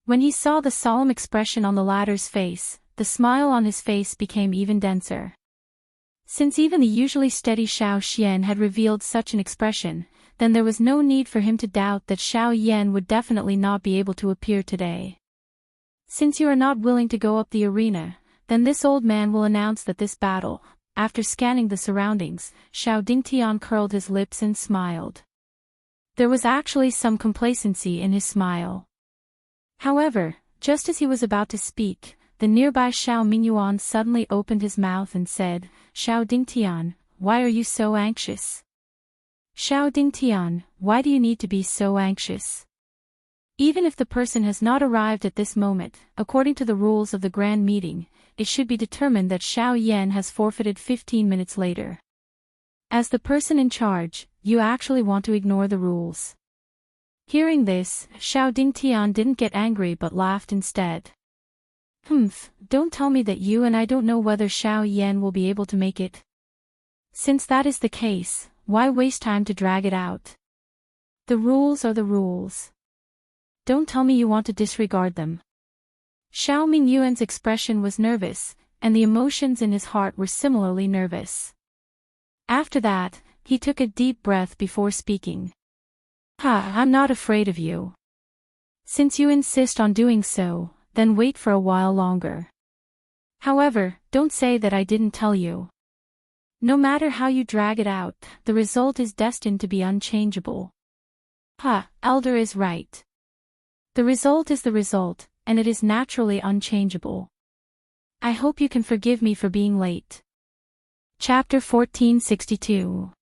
Speaker 1: When he saw the solemn expression on the latter's face, the smile on his face became even denser. Since even the usually steady Xiao Xian had revealed such an expression, then there was no need for him to doubt that Xiao Yan would definitely not be able to appear today. Since you are not willing to go up the arena, then this old man will announce that this battle. After scanning the surroundings, Xiao Dingtian curled his lips and smiled. There was actually some complacency in his smile. However, just as he was about to speak, the nearby Xiao Mingyuan suddenly opened his mouth and said, "Xiao Dingtian, why are you so anxious? Xiao Dingtian, why do you need to be so anxious?" Even if the person has not arrived at this moment, according to the rules of the grand meeting, it should be determined that Xiao Yan has forfeited 15 minutes later. As the person in charge, you actually want to ignore the rules. Hearing this, Xiao Dingtian didn't get angry but laughed instead. Don't tell me that you and I don't know whether Xiao Yan will be able to make it. Since that is the case, why waste time to drag it out? The rules are the rules. Don't tell me you want to disregard them. Xiao Mingyuan's expression was nervous, and the emotions in his heart were similarly nervous. After that, he took a deep breath before speaking. I'm not afraid of you. Since you insist on doing so, then wait for a while longer. However, don't say that I didn't tell you. No matter how you drag it out, the result is destined to be unchangeable. Elder is right. The result is the result, and it is naturally unchangeable. I hope you can forgive me for being late. Chapter 1462.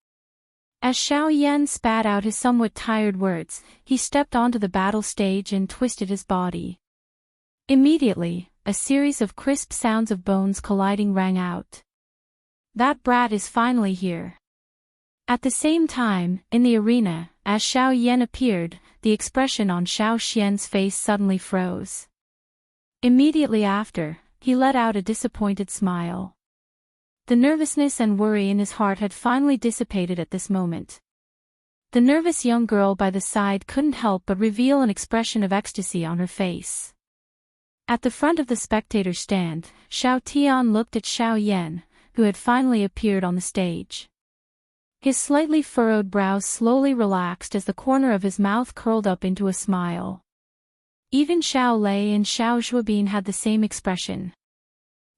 Speaker 1: As Xiao Yan spat out his somewhat tired words, he stepped onto the battle stage and twisted his body. Immediately, a series of crisp sounds of bones colliding rang out. That brat is finally here. At the same time, in the arena, as Xiao Yan appeared, the expression on Xiao Xian's face suddenly froze. Immediately after, he let out a disappointed smile. The nervousness and worry in his heart had finally dissipated at this moment. The nervous young girl by the side couldn't help but reveal an expression of ecstasy on her face. At the front of the spectator stand, Xiao Tian looked at Xiao Yan, who had finally appeared on the stage. His slightly furrowed brows slowly relaxed as the corner of his mouth curled up into a smile. Even Xiao Lei and Xiao Zhuobin had the same expression.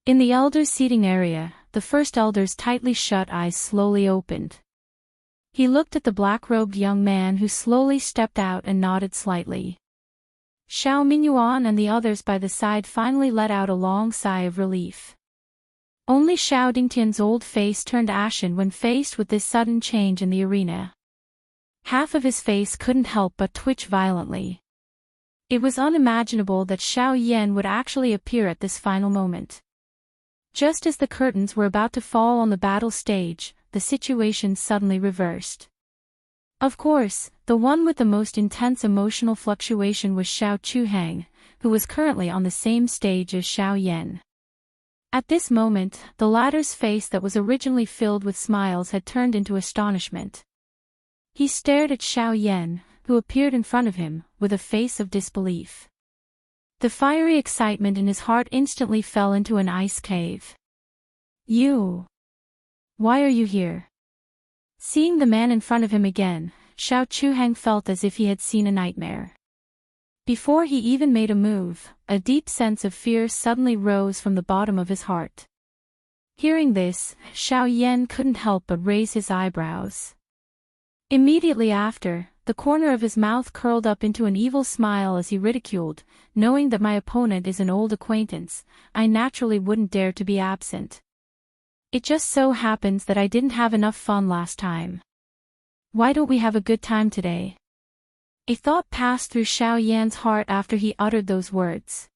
Speaker 1: In the elders' seating area, the first elder's tightly shut eyes slowly opened. He looked at the black-robed young man who slowly stepped out and nodded slightly. Xiao Mingyuan and the others by the side finally let out a long sigh of relief. Only Xiao Dingtian's old face turned ashen when faced with this sudden change in the arena. Half of his face couldn't help but twitch violently. It was unimaginable that Xiao Yan would actually appear at this final moment. Just as the curtains were about to fall on the battle stage, the situation suddenly reversed. Of course, the one with the most intense emotional fluctuation was Xiao Chuhang, who was currently on the same stage as Xiao Yan. At this moment, the latter's face that was originally filled with smiles had turned into astonishment. He stared at Xiao Yan, who appeared in front of him, with a face of disbelief. The fiery excitement in his heart instantly fell into an ice cave. You! Why are you here? Seeing the man in front of him again, Xiao Chuhang felt as if he had seen a nightmare. Before he even made a move, a deep sense of fear suddenly rose from the bottom of his heart. Hearing this, Xiao Yan couldn't help but raise his eyebrows. Immediately after, the corner of his mouth curled up into an evil smile as he ridiculed, knowing that my opponent is an old acquaintance, I naturally wouldn't dare to be absent. It just so happens that I didn't have enough fun last time. Why don't we have a good time today? A thought passed through Xiao Yan's heart after he uttered those words.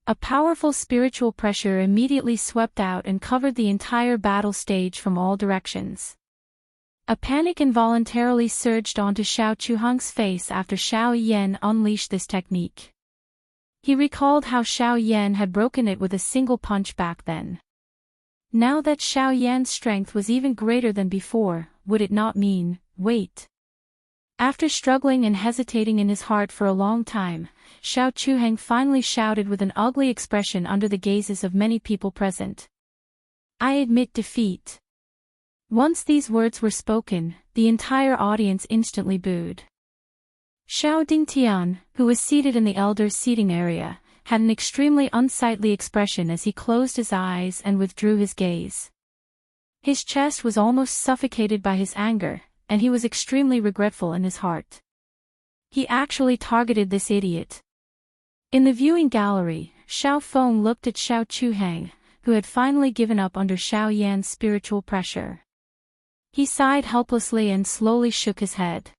Speaker 1: A powerful spiritual pressure immediately swept out and covered the entire battle stage from all directions. A panic involuntarily surged onto Xiao Chuhang's face after Xiao Yan unleashed this technique. He recalled how Xiao Yan had broken it with a single punch back then. Now that Xiao Yan's strength was even greater than before, would it not mean, wait? After struggling and hesitating in his heart for a long time, Xiao Chuhang finally shouted with an ugly expression under the gazes of many people present. I admit defeat. Once these words were spoken, the entire audience instantly booed. Xiao Dingtian, who was seated in the elders' seating area, had an extremely unsightly expression as he closed his eyes and withdrew his gaze. His chest was almost suffocated by his anger, and he was extremely regretful in his heart. He actually targeted this idiot. In the viewing gallery, Xiao Feng looked at Xiao Chuhang, who had finally given up under Xiao Yan's spiritual pressure. He sighed helplessly and slowly shook his head.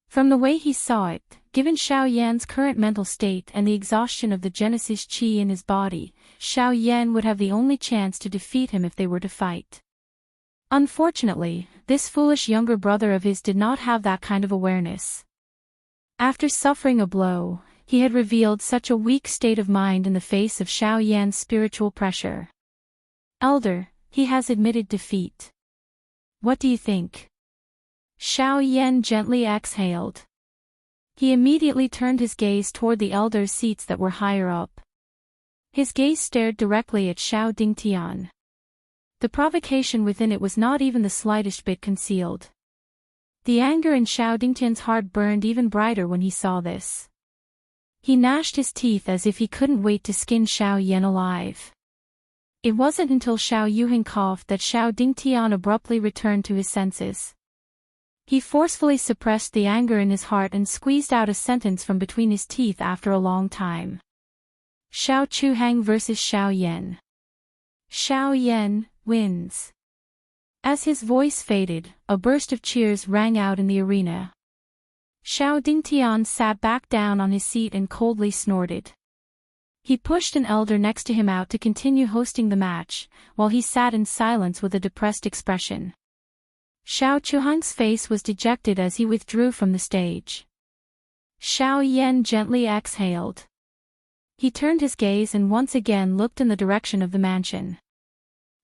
Speaker 1: From the way he saw it, given Xiao Yan's current mental state and the exhaustion of the Genesis Qi in his body, Xiao Yan would have the only chance to defeat him if they were to fight. Unfortunately, this foolish younger brother of his did not have that kind of awareness. After suffering a blow, he had revealed such a weak state of mind in the face of Xiao Yan's spiritual pressure. Elder, he has admitted defeat. What do you think? Xiao Yan gently exhaled. He immediately turned his gaze toward the elders' seats that were higher up. His gaze stared directly at Xiao Dingtian. The provocation within it was not even the slightest bit concealed. The anger in Xiao Dingtian's heart burned even brighter when he saw this. He gnashed his teeth as if he couldn't wait to skin Xiao Yan alive. It wasn't until Xiao Yuheng coughed that Xiao Dingtian abruptly returned to his senses. He forcefully suppressed the anger in his heart and squeezed out a sentence from between his teeth after a long time. Xiao Chuhang versus Xiao Yan. Xiao Yan wins. As his voice faded, a burst of cheers rang out in the arena. Xiao Dingtian sat back down on his seat and coldly snorted. He pushed an elder next to him out to continue hosting the match, while he sat in silence with a depressed expression. Xiao Chuhang's face was dejected as he withdrew from the stage. Xiao Yan gently exhaled. He turned his gaze and once again looked in the direction of the mansion.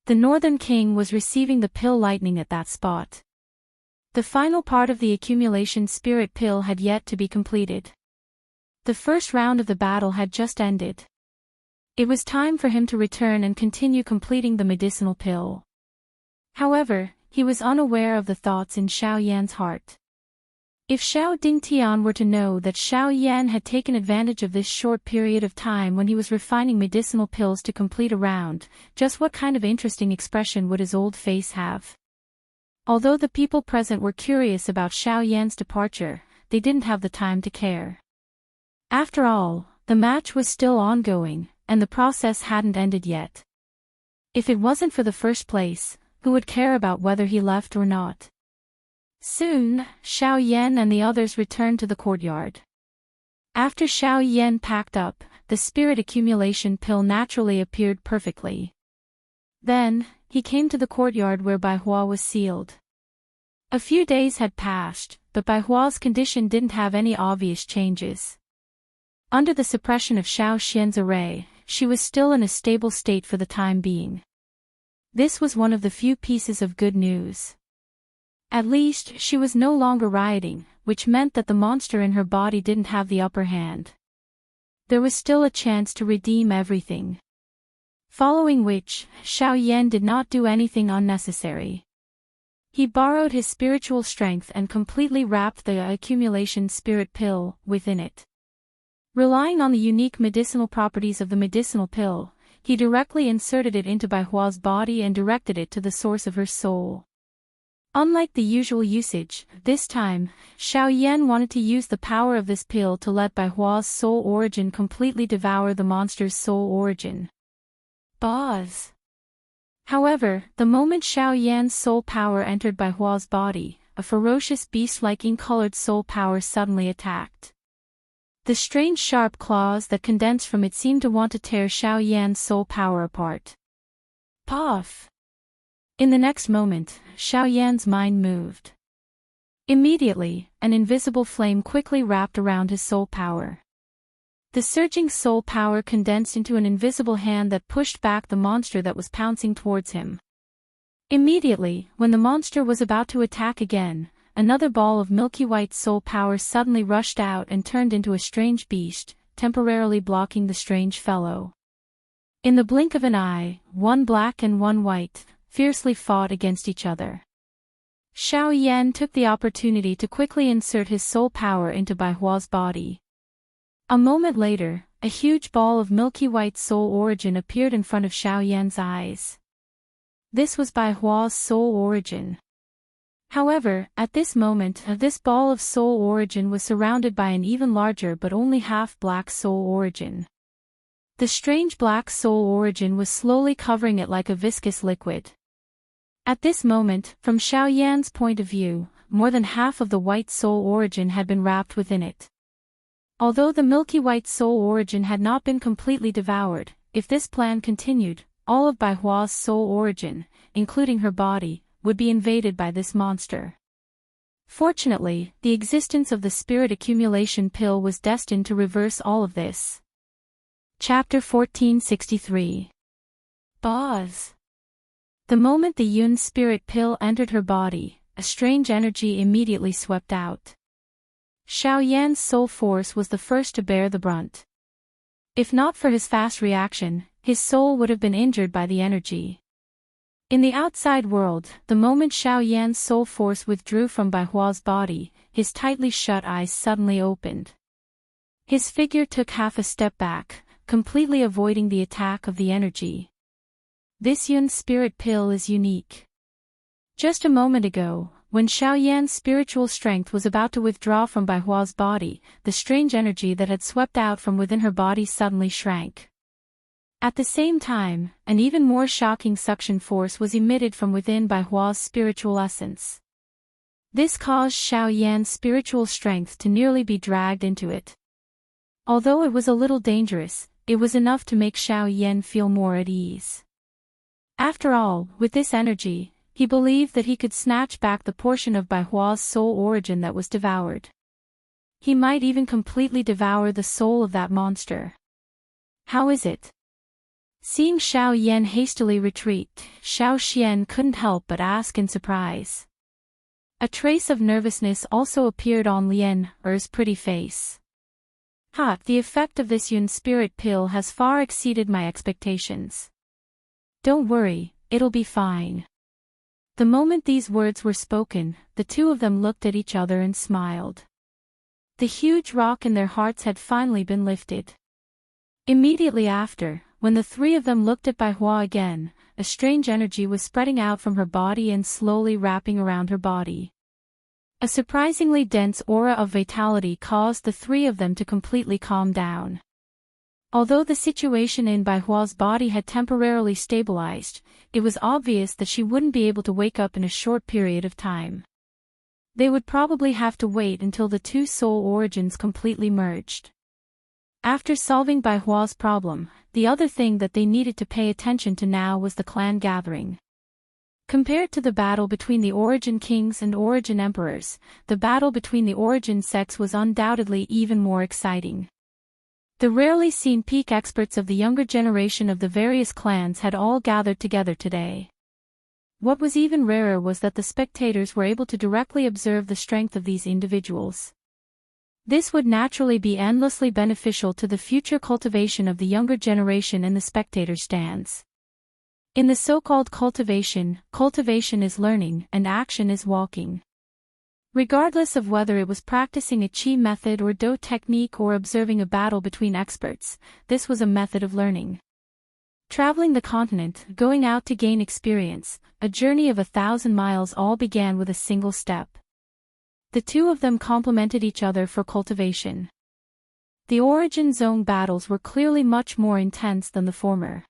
Speaker 1: The Northern King was receiving the pill lightning at that spot. The final part of the accumulation spirit pill had yet to be completed. The first round of the battle had just ended. It was time for him to return and continue completing the medicinal pill. However, he was unaware of the thoughts in Xiao Yan's heart. If Xiao Dingtian were to know that Xiao Yan had taken advantage of this short period of time when he was refining medicinal pills to complete a round, just what kind of interesting expression would his old face have? Although the people present were curious about Xiao Yan's departure, they didn't have the time to care. After all, the match was still ongoing, and the process hadn't ended yet. If it wasn't for the first place, who would care about whether he left or not? Soon, Xiao Yan and the others returned to the courtyard. After Xiao Yan packed up, the spirit accumulation pill naturally appeared perfectly. Then, he came to the courtyard where Bai Hua was sealed. A few days had passed, but Bai Hua's condition didn't have any obvious changes. Under the suppression of Xiao Xian's array, she was still in a stable state for the time being. This was one of the few pieces of good news. At least, she was no longer rioting, which meant that the monster in her body didn't have the upper hand. There was still a chance to redeem everything. Following which, Xiao Yan did not do anything unnecessary. He borrowed his spiritual strength and completely wrapped the accumulation spirit pill within it. Relying on the unique medicinal properties of the medicinal pill, he directly inserted it into Bai Hua's body and directed it to the source of her soul. Unlike the usual usage, this time, Xiao Yan wanted to use the power of this pill to let Bai Hua's soul origin completely devour the monster's soul origin. Boz. However, the moment Xiao Yan's soul power entered Bai Hua's body, a ferocious beast-like ink-colored soul power suddenly attacked. The strange sharp claws that condensed from it seemed to want to tear Xiao Yan's soul power apart. Puff! In the next moment, Xiao Yan's mind moved. Immediately, an invisible flame quickly wrapped around his soul power. The surging soul power condensed into an invisible hand that pushed back the monster that was pouncing towards him. Immediately, when the monster was about to attack again, another ball of milky white soul power suddenly rushed out and turned into a strange beast, temporarily blocking the strange fellow. In the blink of an eye, one black and one white, fiercely fought against each other. Xiao Yan took the opportunity to quickly insert his soul power into Bai Hua's body. A moment later, a huge ball of milky white soul origin appeared in front of Xiao Yan's eyes. This was Bai Hua's soul origin. However, at this moment, this ball of soul origin was surrounded by an even larger but only half-black soul origin. The strange black soul origin was slowly covering it like a viscous liquid. At this moment, from Xiao Yan's point of view, more than half of the white soul origin had been wrapped within it. Although the milky white soul origin had not been completely devoured, if this plan continued, all of Bai Hua's soul origin, including her body, would be invaded by this monster. Fortunately, the existence of the spirit accumulation pill was destined to reverse all of this. Chapter 1463. Boz. The moment the Yun spirit pill entered her body, a strange energy immediately swept out. Xiao Yan's soul force was the first to bear the brunt. If not for his fast reaction, his soul would have been injured by the energy. In the outside world, the moment Xiao Yan's soul force withdrew from Bai Hua's body, his tightly shut eyes suddenly opened. His figure took half a step back, completely avoiding the attack of the energy. This Yun spirit pill is unique. Just a moment ago, when Xiao Yan's spiritual strength was about to withdraw from Bai Hua's body, the strange energy that had swept out from within her body suddenly shrank. At the same time, an even more shocking suction force was emitted from within Bai Hua's spiritual essence. This caused Xiao Yan's spiritual strength to nearly be dragged into it. Although it was a little dangerous, it was enough to make Xiao Yan feel more at ease. After all, with this energy, he believed that he could snatch back the portion of Bai Hua's soul origin that was devoured. He might even completely devour the soul of that monster. How is it? Seeing Xiao Yan hastily retreat, Xiao Xian couldn't help but ask in surprise. A trace of nervousness also appeared on Lien Er's pretty face. The effect of this Yun spirit pill has far exceeded my expectations. Don't worry, it'll be fine. The moment these words were spoken, the two of them looked at each other and smiled. The huge rock in their hearts had finally been lifted. Immediately after, when the three of them looked at Bai Hua again, a strange energy was spreading out from her body and slowly wrapping around her body. A surprisingly dense aura of vitality caused the three of them to completely calm down. Although the situation in Bai Hua's body had temporarily stabilized, it was obvious that she wouldn't be able to wake up in a short period of time. They would probably have to wait until the two soul origins completely merged. After solving Bai Hua's problem, the other thing that they needed to pay attention to now was the clan gathering. Compared to the battle between the Origin Kings and Origin Emperors, the battle between the Origin sects was undoubtedly even more exciting. The rarely seen peak experts of the younger generation of the various clans had all gathered together today. What was even rarer was that the spectators were able to directly observe the strength of these individuals. This would naturally be endlessly beneficial to the future cultivation of the younger generation in the spectator stands. In the so-called cultivation, cultivation is learning and action is walking. Regardless of whether it was practicing a chi method or do technique or observing a battle between experts, this was a method of learning. Traveling the continent, going out to gain experience, a journey of 1,000 miles all began with a single step. The two of them complemented each other for cultivation. The Origin Zone battles were clearly much more intense than the former.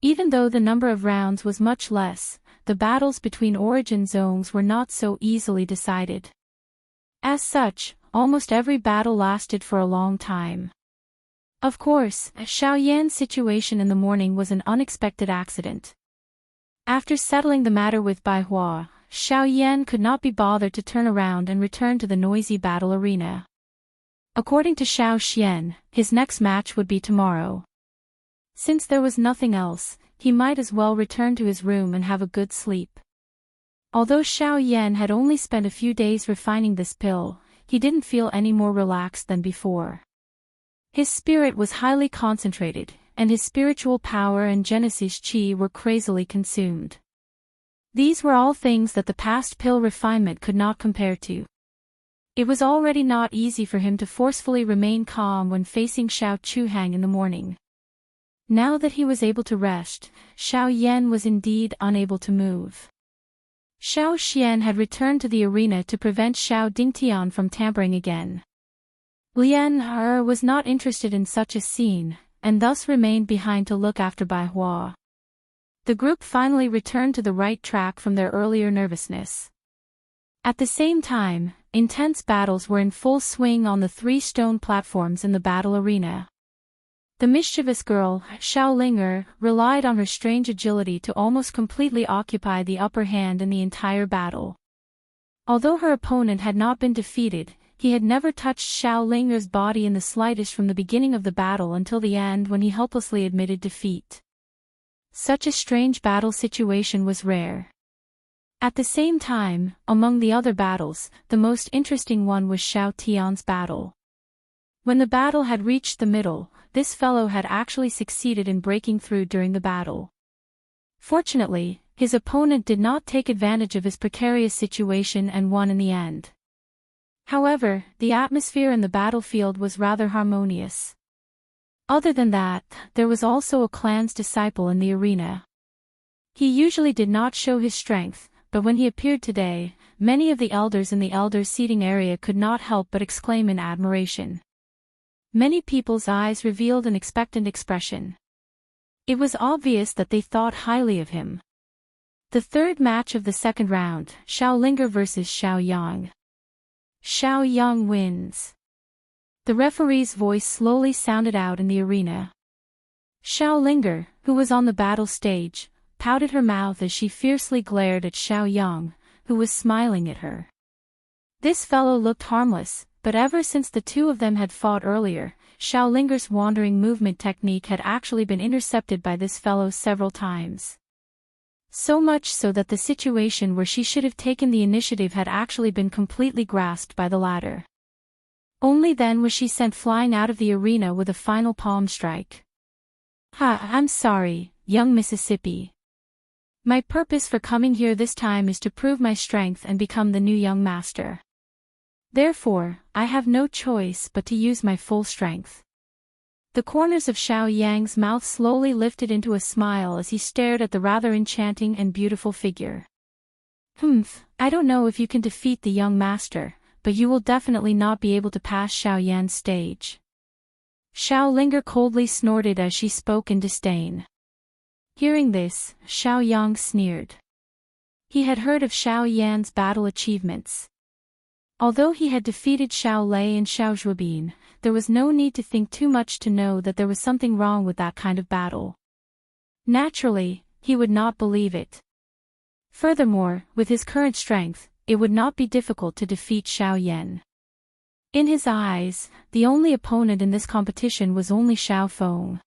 Speaker 1: Even though the number of rounds was much less, the battles between Origin Zones were not so easily decided. As such, almost every battle lasted for a long time. Of course, Xiao Yan's situation in the morning was an unexpected accident. After settling the matter with Bai Hua, Xiao Yan could not be bothered to turn around and return to the noisy battle arena. According to Xiao Xian, his next match would be tomorrow. Since there was nothing else, he might as well return to his room and have a good sleep. Although Xiao Yan had only spent a few days refining this pill, he didn't feel any more relaxed than before. His spirit was highly concentrated, and his spiritual power and Genesis Qi were crazily consumed. These were all things that the past pill refinement could not compare to. It was already not easy for him to forcefully remain calm when facing Xiao Chuhang in the morning. Now that he was able to rest, Xiao Yan was indeed unable to move. Xiao Xian had returned to the arena to prevent Xiao Dingtian from tampering again. Lian He was not interested in such a scene, and thus remained behind to look after Bai Hua. The group finally returned to the right track from their earlier nervousness. At the same time, intense battles were in full swing on the 3 stone platforms in the battle arena. The mischievous girl, Xiao Linger, relied on her strange agility to almost completely occupy the upper hand in the entire battle. Although her opponent had not been defeated, he had never touched Xiao Linger's body in the slightest from the beginning of the battle until the end when he helplessly admitted defeat. Such a strange battle situation was rare. At the same time, among the other battles, the most interesting one was Xiao Tian's battle. When the battle had reached the middle, this fellow had actually succeeded in breaking through during the battle. Fortunately, his opponent did not take advantage of his precarious situation and won in the end. However, the atmosphere in the battlefield was rather harmonious. Other than that, there was also a clan's disciple in the arena. He usually did not show his strength, but when he appeared today, many of the elders in the elders' seating area could not help but exclaim in admiration. Many people's eyes revealed an expectant expression. It was obvious that they thought highly of him. The third match of the second round, Xiao Linger vs Xiao Yang. Xiao Yang wins. The referee's voice slowly sounded out in the arena. Xiao Linger, who was on the battle stage, pouted her mouth as she fiercely glared at Xiao Yang, who was smiling at her. This fellow looked harmless, but ever since the two of them had fought earlier, Xiao Linger's wandering movement technique had actually been intercepted by this fellow several times. So much so that the situation where she should have taken the initiative had actually been completely grasped by the latter. Only then was she sent flying out of the arena with a final palm strike. I'm sorry, young Mississippi. My purpose for coming here this time is to prove my strength and become the new young master. Therefore, I have no choice but to use my full strength. The corners of Xiao Yang's mouth slowly lifted into a smile as he stared at the rather enchanting and beautiful figure. I don't know if you can defeat the young master, but you will definitely not be able to pass Xiao Yan's stage. Xiao Linger coldly snorted as she spoke in disdain. Hearing this, Xiao Yang sneered. He had heard of Xiao Yan's battle achievements. Although he had defeated Xiao Lei and Xiao Zhuobin, there was no need to think too much to know that there was something wrong with that kind of battle. Naturally, he would not believe it. Furthermore, with his current strength, it would not be difficult to defeat Xiao Yan. In his eyes, the only opponent in this competition was only Xiao Feng.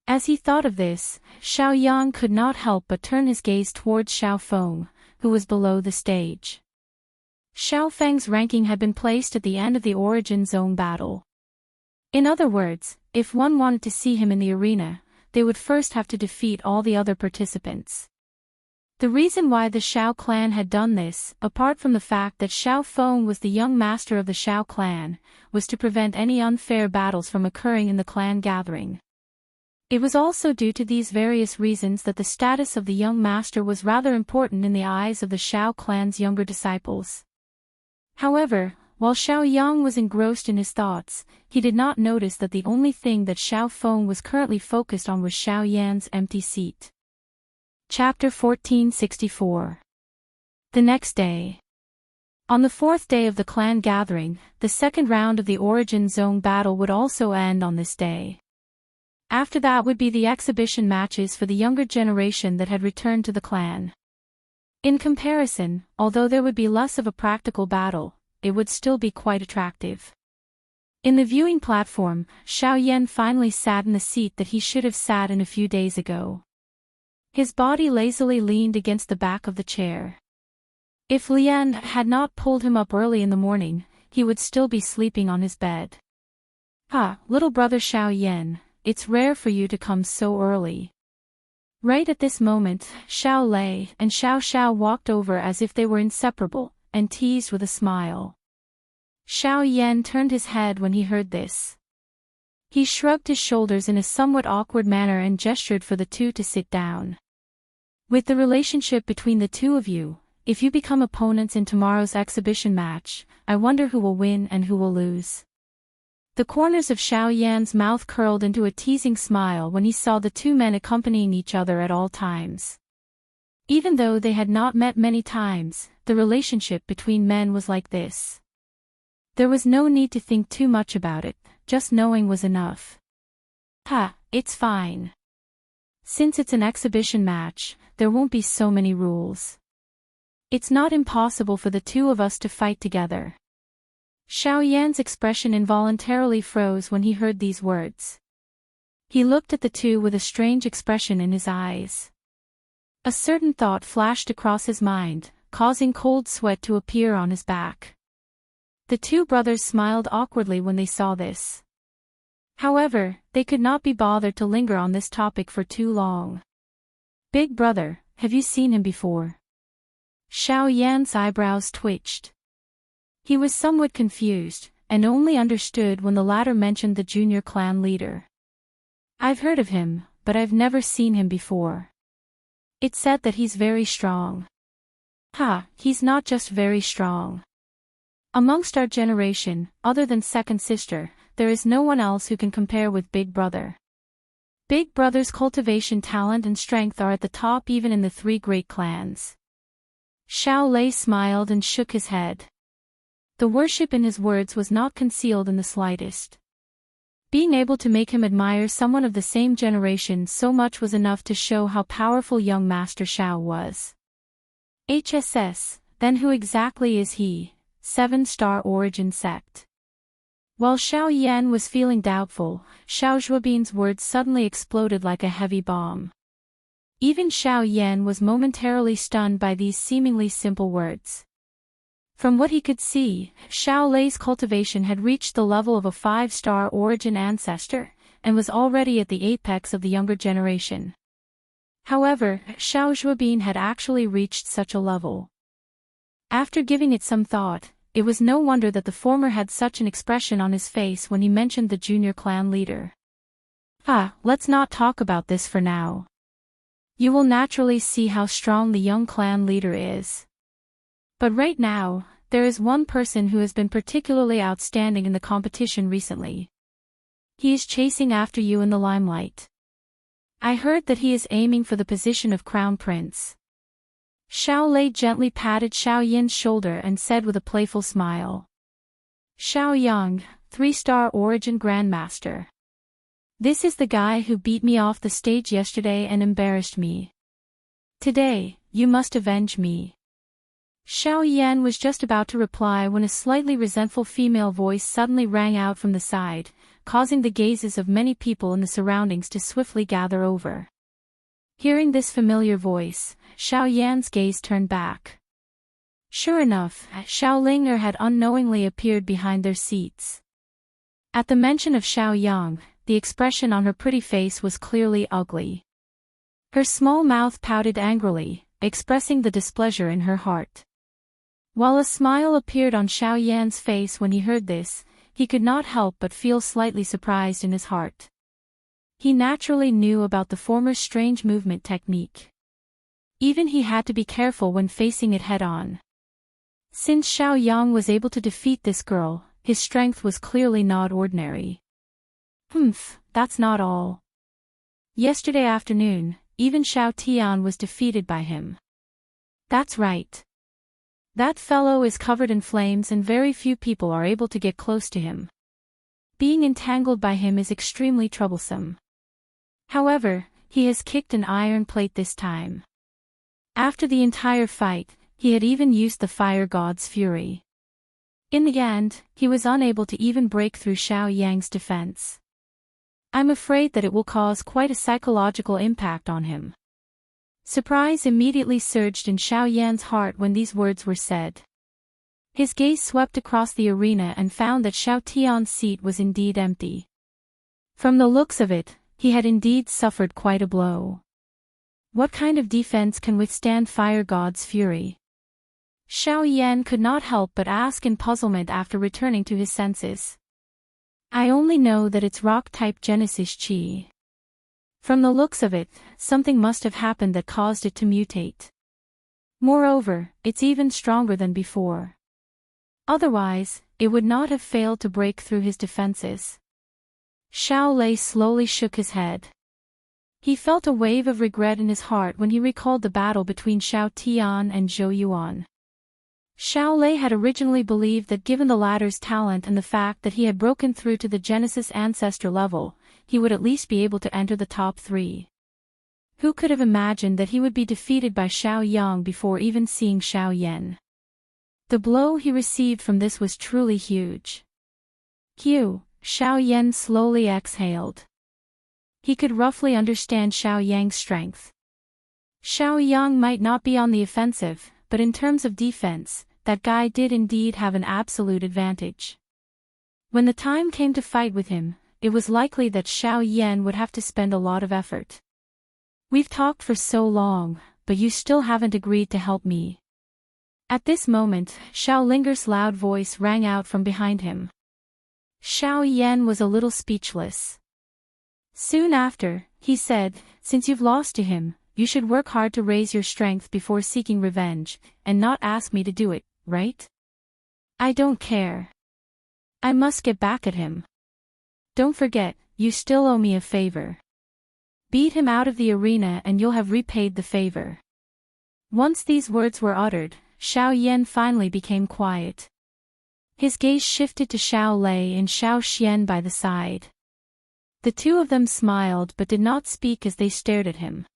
Speaker 1: As he thought of this, Xiao Yang could not help but turn his gaze towards Xiao Feng, who was below the stage. Xiao Feng's ranking had been placed at the end of the Origin Zone battle. In other words, if one wanted to see him in the arena, they would first have to defeat all the other participants. The reason why the Xiao clan had done this, apart from the fact that Xiao Feng was the young master of the Xiao clan, was to prevent any unfair battles from occurring in the clan gathering. It was also due to these various reasons that the status of the young master was rather important in the eyes of the Xiao clan's younger disciples. However, while Xiao Yang was engrossed in his thoughts, he did not notice that the only thing that Xiao Feng was currently focused on was Xiao Yan's empty seat. Chapter 1464. The next day. On the fourth day of the clan gathering, the second round of the Origin Zone battle would also end on this day. After that would be the exhibition matches for the younger generation that had returned to the clan. In comparison, although there would be less of a practical battle, it would still be quite attractive. In the viewing platform, Xiao Yan finally sat in the seat that he should have sat in a few days ago. His body lazily leaned against the back of the chair. If Lian had not pulled him up early in the morning, he would still be sleeping on his bed. Little brother Xiao Yan, it's rare for you to come so early. Right at this moment, Xiao Lei and Xiao Xiao walked over as if they were inseparable, and teased with a smile. Xiao Yan turned his head when he heard this. He shrugged his shoulders in a somewhat awkward manner and gestured for the two to sit down. With the relationship between the two of you, if you become opponents in tomorrow's exhibition match, I wonder who will win and who will lose. The corners of Xiao Yan's mouth curled into a teasing smile when he saw the two men accompanying each other at all times. Even though they had not met many times, the relationship between men was like this. There was no need to think too much about it, just knowing was enough. It's fine. Since it's an exhibition match, there won't be so many rules. It's not impossible for the two of us to fight together. Xiao Yan's expression involuntarily froze when he heard these words. He looked at the two with a strange expression in his eyes. A certain thought flashed across his mind, causing cold sweat to appear on his back. The two brothers smiled awkwardly when they saw this. However, they could not be bothered to linger on this topic for too long. Big brother, have you seen him before? Xiao Yan's eyebrows twitched. He was somewhat confused, and only understood when the latter mentioned the junior clan leader. I've heard of him, but I've never seen him before. It's said that he's very strong. He's not just very strong. Amongst our generation, other than second sister, there is no one else who can compare with Big Brother. Big Brother's cultivation talent and strength are at the top even in the three great clans. Xiao Lei smiled and shook his head. The worship in his words was not concealed in the slightest. Being able to make him admire someone of the same generation so much was enough to show how powerful young Master Xiao was. Then who exactly is he? 7-star origin sect. While Xiao Yan was feeling doubtful, Xiao Zhuobin's words suddenly exploded like a heavy bomb. Even Xiao Yan was momentarily stunned by these seemingly simple words. From what he could see, Xiao Lei's cultivation had reached the level of a 5-star origin ancestor, and was already at the apex of the younger generation. However, Xiao Zhuobin had actually reached such a level. After giving it some thought, it was no wonder that the former had such an expression on his face when he mentioned the junior clan leader. Let's not talk about this for now. You will naturally see how strong the young clan leader is. But right now, there is one person who has been particularly outstanding in the competition recently. He is chasing after you in the limelight. I heard that he is aiming for the position of crown prince. Xiao Lei gently patted Xiao Yan's shoulder and said with a playful smile. Xiao Yang, 3-star origin grandmaster. This is the guy who beat me off the stage yesterday and embarrassed me. Today, you must avenge me. Xiao Yan was just about to reply when a slightly resentful female voice suddenly rang out from the side, causing the gazes of many people in the surroundings to swiftly gather over. Hearing this familiar voice, Xiao Yan's gaze turned back. Sure enough, Xiao Ling'er had unknowingly appeared behind their seats. At the mention of Xiao Yang, the expression on her pretty face was clearly ugly. Her small mouth pouted angrily, expressing the displeasure in her heart. While a smile appeared on Xiao Yan's face when he heard this, he could not help but feel slightly surprised in his heart. He naturally knew about the former's strange movement technique. Even he had to be careful when facing it head-on. Since Xiao Yang was able to defeat this girl, his strength was clearly not ordinary. That's not all. Yesterday afternoon, even Xiao Tian was defeated by him. That's right. That fellow is covered in flames and very few people are able to get close to him. Being entangled by him is extremely troublesome. However, he has kicked an iron plate this time. After the entire fight, he had even used the fire god's fury. In the end, he was unable to even break through Xiao Yang's defense. I'm afraid that it will cause quite a psychological impact on him. Surprise immediately surged in Xiao Yan's heart when these words were said. His gaze swept across the arena and found that Xiao Tian's seat was indeed empty. From the looks of it, he had indeed suffered quite a blow. What kind of defense can withstand Fire God's fury? Xiao Yan could not help but ask in puzzlement after returning to his senses. I only know that it's rock-type Genesis Qi. From the looks of it, something must have happened that caused it to mutate. Moreover, it's even stronger than before. Otherwise, it would not have failed to break through his defenses. Xiao Lei slowly shook his head. He felt a wave of regret in his heart when he recalled the battle between Xiao Tian and Zhou Yuan. Xiao Lei had originally believed that given the latter's talent and the fact that he had broken through to the Genesis ancestor level, he would at least be able to enter the top 3. Who could have imagined that he would be defeated by Xiao Yang before even seeing Xiao Yan? The blow he received from this was truly huge. Xiao Yan slowly exhaled. He could roughly understand Xiao Yang's strength. Xiao Yang might not be on the offensive, but in terms of defense, that guy did indeed have an absolute advantage. When the time came to fight with him, it was likely that Xiao Yan would have to spend a lot of effort. We've talked for so long, but you still haven't agreed to help me. At this moment, Xiao Linger's loud voice rang out from behind him. Xiao Yan was a little speechless. Soon after, he said, since you've lost to him, you should work hard to raise your strength before seeking revenge, and not ask me to do it, right? I don't care. I must get back at him. Don't forget, you still owe me a favor. Beat him out of the arena and you'll have repaid the favor. Once these words were uttered, Xiao Yan finally became quiet. His gaze shifted to Xiao Lei and Xiao Xian by the side. The two of them smiled but did not speak as they stared at him.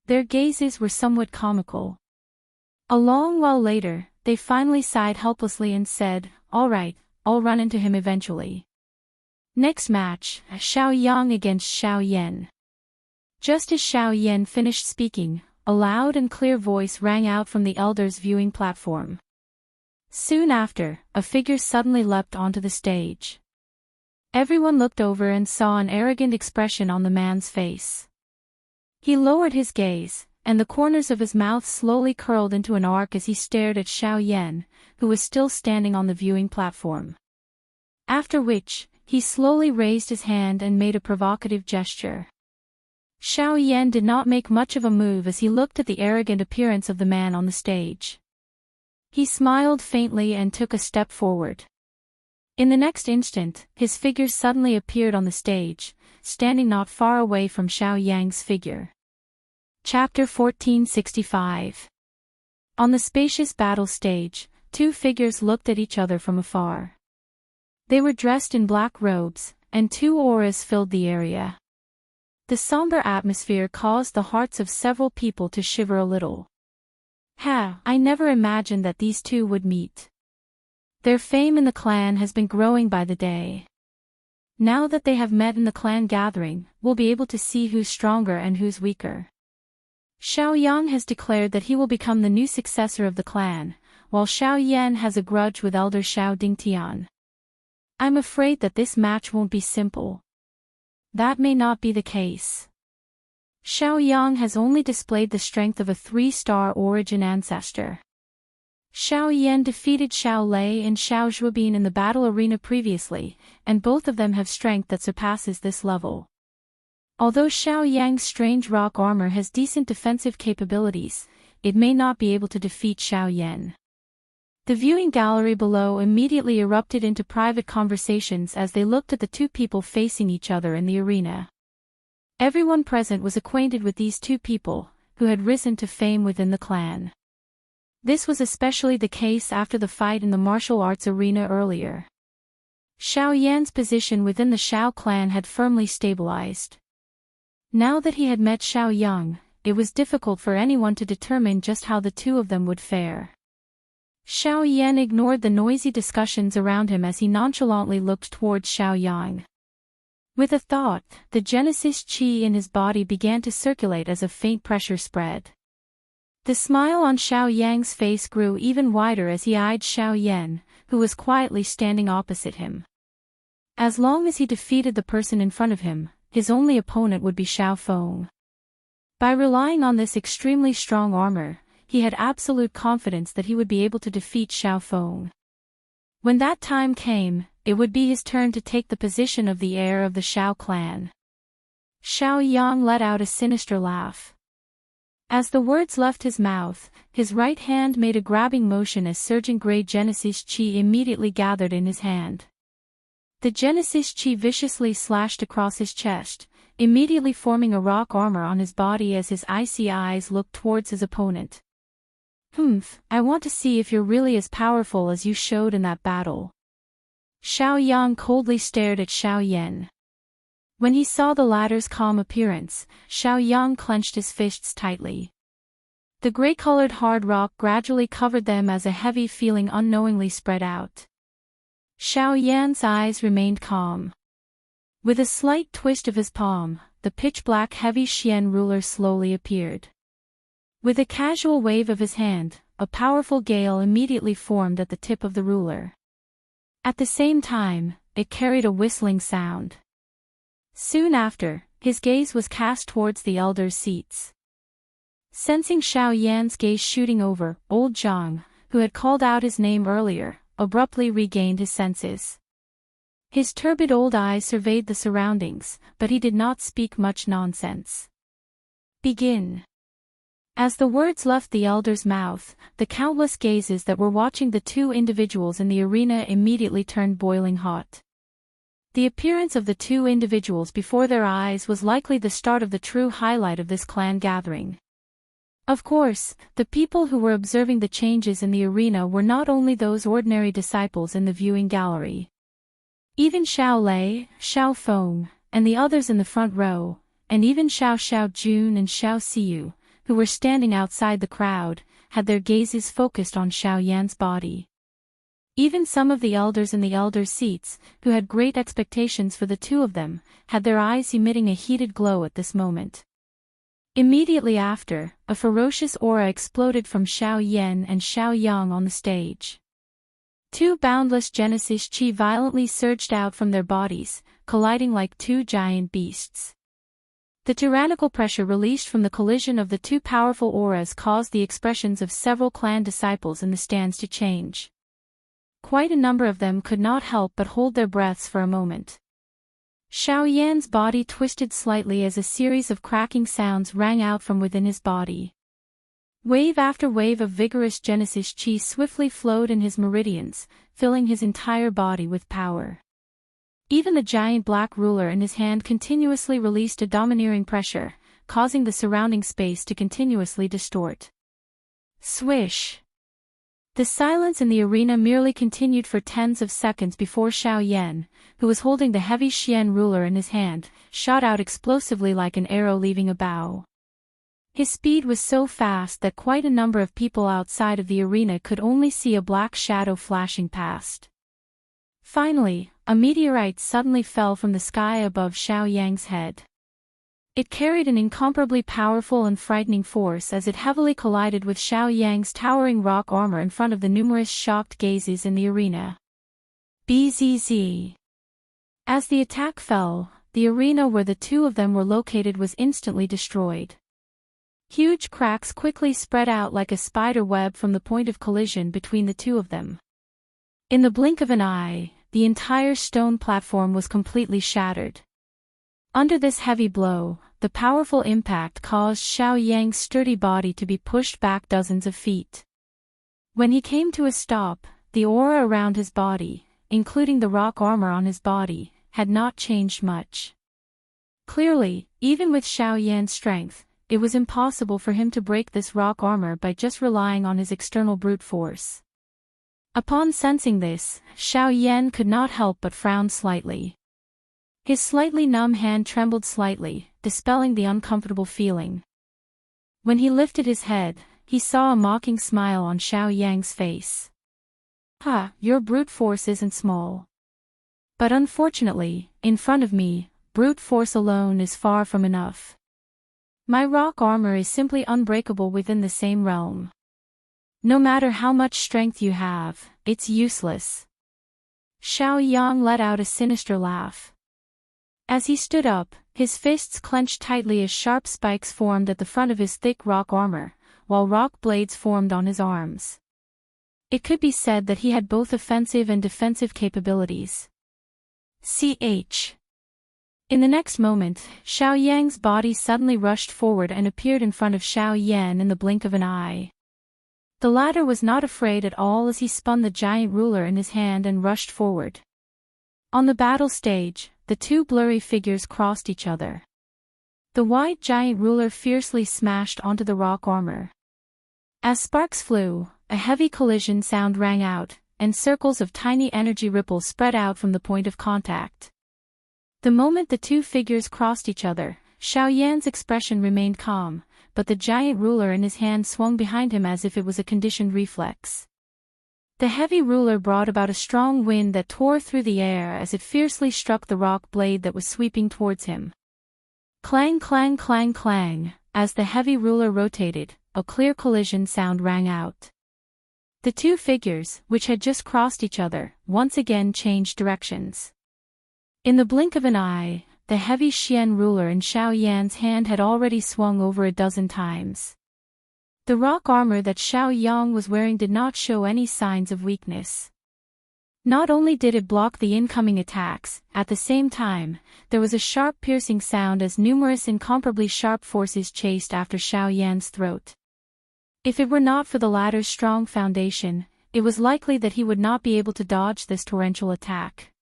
Speaker 1: Their gazes were somewhat comical. A long while later, they finally sighed helplessly and said, all right, I'll run into him eventually. Next match, Xiao Yang against Xiao Yan. Just as Xiao Yan finished speaking, a loud and clear voice rang out from the elder's viewing platform. Soon after, a figure suddenly leapt onto the stage. Everyone looked over and saw an arrogant expression on the man's face. He lowered his gaze, and the corners of his mouth slowly curled into an arc as he stared at Xiao Yan, who was still standing on the viewing platform. After which, he slowly raised his hand and made a provocative gesture. Xiao Yan did not make much of a move as he looked at the arrogant appearance of the man on the stage. He smiled faintly and took a step forward. In the next instant, his figure suddenly appeared on the stage, standing not far away from Xiao Yang's figure. Chapter 1465. On the spacious battle stage, two figures looked at each other from afar. They were dressed in black robes, and two auras filled the area. The somber atmosphere caused the hearts of several people to shiver a little. I never imagined that these two would meet. Their fame in the clan has been growing by the day. Now that they have met in the clan gathering, we'll be able to see who's stronger and who's weaker. Xiao Yang has declared that he will become the new successor of the clan, while Xiao Yan has a grudge with elder Xiao Dingtian. I'm afraid that this match won't be simple. That may not be the case. Xiao Yang has only displayed the strength of a 3-star origin ancestor. Xiao Yan defeated Xiao Lei and Xiao Zhuobin in the battle arena previously, and both of them have strength that surpasses this level. Although Xiao Yang's strange rock armor has decent defensive capabilities, it may not be able to defeat Xiao Yan. The viewing gallery below immediately erupted into private conversations as they looked at the two people facing each other in the arena. Everyone present was acquainted with these two people, who had risen to fame within the clan. This was especially the case after the fight in the martial arts arena earlier. Xiao Yan's position within the Xiao clan had firmly stabilized. Now that he had met Xiao Yang, it was difficult for anyone to determine just how the two of them would fare. Xiao Yan ignored the noisy discussions around him as he nonchalantly looked towards Xiao Yang. With a thought, the Genesis Qi in his body began to circulate as a faint pressure spread. The smile on Xiao Yang's face grew even wider as he eyed Xiao Yan, who was quietly standing opposite him. As long as he defeated the person in front of him, his only opponent would be Xiao Feng. By relying on this extremely strong armor, he had absolute confidence that he would be able to defeat Xiao Feng. When that time came, it would be his turn to take the position of the heir of the Xiao clan. Xiao Yang let out a sinister laugh. As the words left his mouth, his right hand made a grabbing motion as surging gray Genesis Qi immediately gathered in his hand. The Genesis Qi viciously slashed across his chest, immediately forming a rock armor on his body as his icy eyes looked towards his opponent. I want to see if you're really as powerful as you showed in that battle. Xiao Yang coldly stared at Xiao Yan. When he saw the latter's calm appearance, Xiao Yang clenched his fists tightly. The gray-colored hard rock gradually covered them as a heavy feeling unknowingly spread out. Xiao Yan's eyes remained calm. With a slight twist of his palm, the pitch-black heavy Xian ruler slowly appeared. With a casual wave of his hand, a powerful gale immediately formed at the tip of the ruler. At the same time, it carried a whistling sound. Soon after, his gaze was cast towards the elders' seats. Sensing Xiao Yan's gaze shooting over, old Zhang, who had called out his name earlier, abruptly regained his senses. His turbid old eyes surveyed the surroundings, but he did not speak much nonsense. Begin. As the words left the elder's mouth, the countless gazes that were watching the two individuals in the arena immediately turned boiling hot. The appearance of the two individuals before their eyes was likely the start of the true highlight of this clan gathering. Of course, the people who were observing the changes in the arena were not only those ordinary disciples in the viewing gallery. Even Xiao Lei, Xiao Feng, and the others in the front row, and even Xiao Jun and Xiao Xiu, who were standing outside the crowd, had their gazes focused on Xiao Yan's body. Even some of the elders in the elders' seats, who had great expectations for the two of them, had their eyes emitting a heated glow at this moment. Immediately after, a ferocious aura exploded from Xiao Yan and Xiao Yang on the stage. Two boundless Genesis Qi violently surged out from their bodies, colliding like two giant beasts. The tyrannical pressure released from the collision of the two powerful auras caused the expressions of several clan disciples in the stands to change. Quite a number of them could not help but hold their breaths for a moment. Xiao Yan's body twisted slightly as a series of cracking sounds rang out from within his body. Wave after wave of vigorous Genesis Qi swiftly flowed in his meridians, filling his entire body with power. Even the giant black ruler in his hand continuously released a domineering pressure, causing the surrounding space to continuously distort. Swish! The silence in the arena merely continued for tens of seconds before Xiao Yan, who was holding the heavy Xian ruler in his hand, shot out explosively like an arrow leaving a bow. His speed was so fast that quite a number of people outside of the arena could only see a black shadow flashing past. Finally, a meteorite suddenly fell from the sky above Xiao Yang's head. It carried an incomparably powerful and frightening force as it heavily collided with Xiao Yang's towering rock armor in front of the numerous shocked gazes in the arena. Bzz. As the attack fell, the arena where the two of them were located was instantly destroyed. Huge cracks quickly spread out like a spider web from the point of collision between the two of them. In the blink of an eye, the entire stone platform was completely shattered. Under this heavy blow, the powerful impact caused Xiao Yang's sturdy body to be pushed back dozens of feet. When he came to a stop, the aura around his body, including the rock armor on his body, had not changed much. Clearly, even with Xiao Yan's strength, it was impossible for him to break this rock armor by just relying on his external brute force. Upon sensing this, Xiao Yan could not help but frown slightly. His slightly numb hand trembled slightly, dispelling the uncomfortable feeling. When he lifted his head, he saw a mocking smile on Xiao Yang's face. "Ha, your brute force isn't small. But unfortunately, in front of me, brute force alone is far from enough. My rock armor is simply unbreakable within the same realm. No matter how much strength you have, it's useless." Xiao Yang let out a sinister laugh. As he stood up, his fists clenched tightly as sharp spikes formed at the front of his thick rock armor, while rock blades formed on his arms. It could be said that he had both offensive and defensive capabilities. In the next moment, Xiao Yang's body suddenly rushed forward and appeared in front of Xiao Yan in the blink of an eye. The latter was not afraid at all as he spun the giant ruler in his hand and rushed forward. On the battle stage, the two blurry figures crossed each other. The wide giant ruler fiercely smashed onto the rock armor. As sparks flew, a heavy collision sound rang out, and circles of tiny energy ripples spread out from the point of contact. The moment the two figures crossed each other, Xiao Yan's expression remained calm, but the giant ruler in his hand swung behind him as if it was a conditioned reflex. The heavy ruler brought about a strong wind that tore through the air as it fiercely struck the rock blade that was sweeping towards him. Clang clang clang clang, as the heavy ruler rotated, a clear collision sound rang out. The two figures, which had just crossed each other, once again changed directions. In the blink of an eye, the heavy Xian ruler in Xiao Yan's hand had already swung over a dozen times. The rock armor that Xiao Yang was wearing did not show any signs of weakness. Not only did it block the incoming attacks, at the same time, there was a sharp piercing sound as numerous incomparably sharp forces chased after Xiao Yan's throat. If it were not for the latter's strong foundation, it was likely that he would not be able to dodge this torrential attack.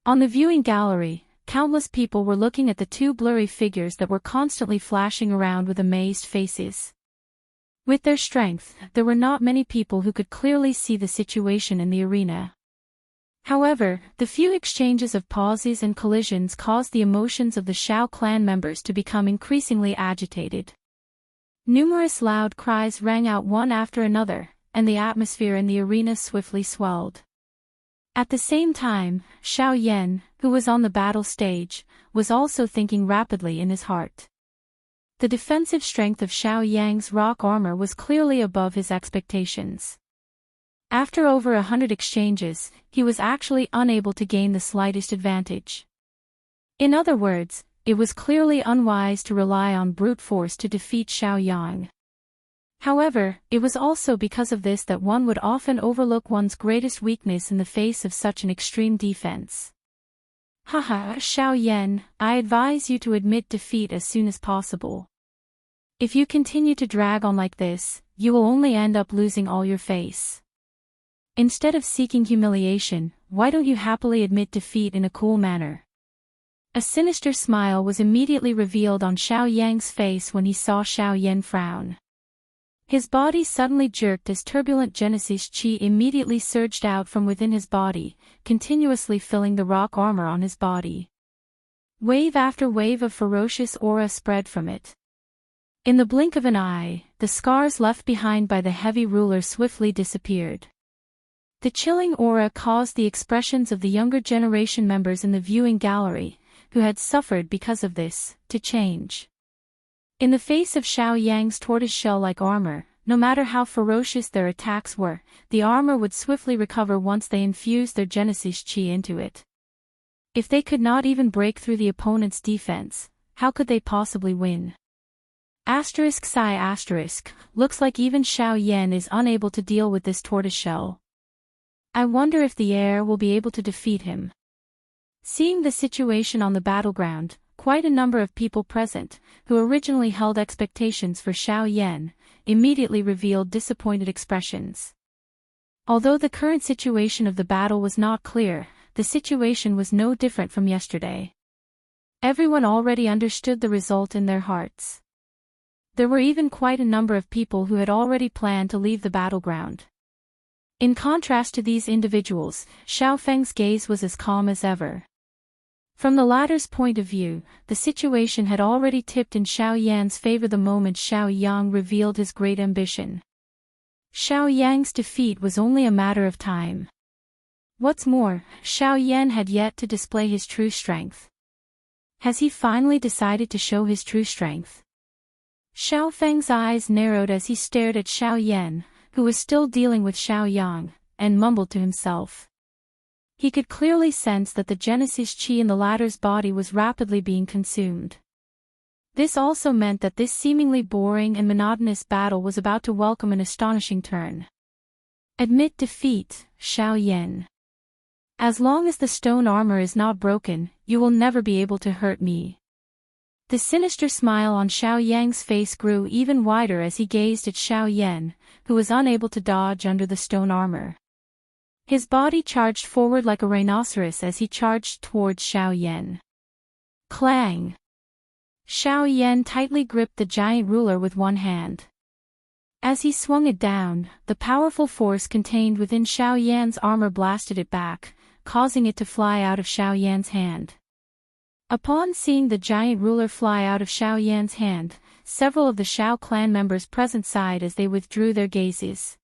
Speaker 1: On the viewing gallery, countless people were looking at the two blurry figures that were constantly flashing around with amazed faces. With their strength, there were not many people who could clearly see the situation in the arena. However, the few exchanges of pauses and collisions caused the emotions of the Shao clan members to become increasingly agitated. Numerous loud cries rang out one after another, and the atmosphere in the arena swiftly swelled. At the same time, Xiao Yan, who was on the battle stage, was also thinking rapidly in his heart. The defensive strength of Xiao Yang's rock armor was clearly above his expectations. After over 100 exchanges, he was actually unable to gain the slightest advantage. In other words, it was clearly unwise to rely on brute force to defeat Xiao Yang. However, it was also because of this that one would often overlook one's greatest weakness in the face of such an extreme defense. Haha, Xiao Yan, I advise you to admit defeat as soon as possible. If you continue to drag on like this, you will only end up losing all your face. Instead of seeking humiliation, why don't you happily admit defeat in a cool manner? A sinister smile was immediately revealed on Xiao Yang's face when he saw Xiao Yan frown. His body suddenly jerked as turbulent Genesis Qi immediately surged out from within his body, continuously filling the rock armor on his body. Wave after wave of ferocious aura spread from it. In the blink of an eye, the scars left behind by the heavy ruler swiftly disappeared. The chilling aura caused the expressions of the younger generation members in the viewing gallery, who had suffered because of this, to change. In the face of Xiao Yang's tortoise-shell-like armor, no matter how ferocious their attacks were, the armor would swiftly recover once they infused their Genesis Qi into it. If they could not even break through the opponent's defense, how could they possibly win? Looks like even Xiao Yan is unable to deal with this tortoiseshell. I wonder if the heir will be able to defeat him. Seeing the situation on the battleground, quite a number of people present, who originally held expectations for Xiao Yan, immediately revealed disappointed expressions. Although the current situation of the battle was not clear, the situation was no different from yesterday. Everyone already understood the result in their hearts. There were even quite a number of people who had already planned to leave the battleground. In contrast to these individuals, Xiao Feng's gaze was as calm as ever. From the latter's point of view, the situation had already tipped in Xiao Yan's favor the moment Xiao Yang revealed his great ambition. Xiao Yang's defeat was only a matter of time. What's more, Xiao Yan had yet to display his true strength. Has he finally decided to show his true strength? Xiao Feng's eyes narrowed as he stared at Xiao Yan, who was still dealing with Xiao Yang, and mumbled to himself. He could clearly sense that the Genesis Qi in the latter's body was rapidly being consumed. This also meant that this seemingly boring and monotonous battle was about to welcome an astonishing turn. Admit defeat, Xiao Yan. As long as the stone armor is not broken, you will never be able to hurt me. The sinister smile on Xiao Yang's face grew even wider as he gazed at Xiao Yan, who was unable to dodge under the stone armor. His body charged forward like a rhinoceros as he charged towards Xiao Yan. Clang! Xiao Yan tightly gripped the giant ruler with one hand. As he swung it down, the powerful force contained within Xiao Yan's armor blasted it back, causing it to fly out of Xiao Yan's hand. Upon seeing the giant ruler fly out of Xiao Yan's hand, several of the Xiao clan members present sighed as they withdrew their gazes.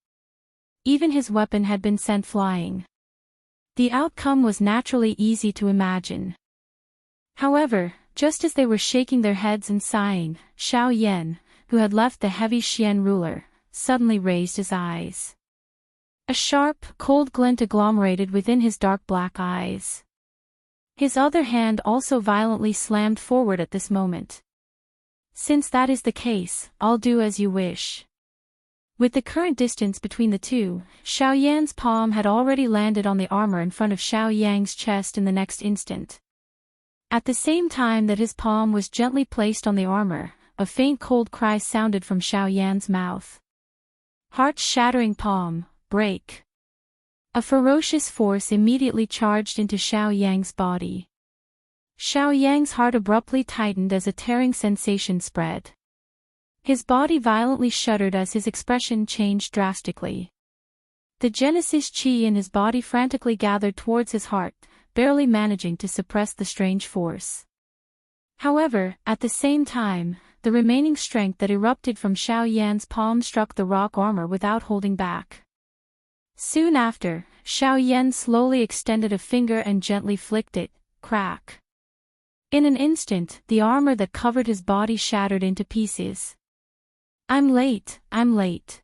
Speaker 1: Even his weapon had been sent flying. The outcome was naturally easy to imagine. However, just as they were shaking their heads and sighing, Xiao Yan, who had left the heavy Xian ruler, suddenly raised his eyes. A sharp, cold glint agglomerated within his dark black eyes. His other hand also violently slammed forward at this moment. Since that is the case, I'll do as you wish. With the current distance between the two, Xiao Yan's palm had already landed on the armor in front of Xiao Yang's chest in the next instant. At the same time that his palm was gently placed on the armor, a faint cold cry sounded from Xiao Yan's mouth. Heart-shattering palm, break. A ferocious force immediately charged into Xiao Yang's body. Xiao Yang's heart abruptly tightened as a tearing sensation spread. His body violently shuddered as his expression changed drastically. The Genesis Qi in his body frantically gathered towards his heart, barely managing to suppress the strange force. However, at the same time, the remaining strength that erupted from Xiao Yan's palm struck the rock armor without holding back. Soon after, Xiao Yan slowly extended a finger and gently flicked it, crack. In an instant, the armor that covered his body shattered into pieces. I'm late.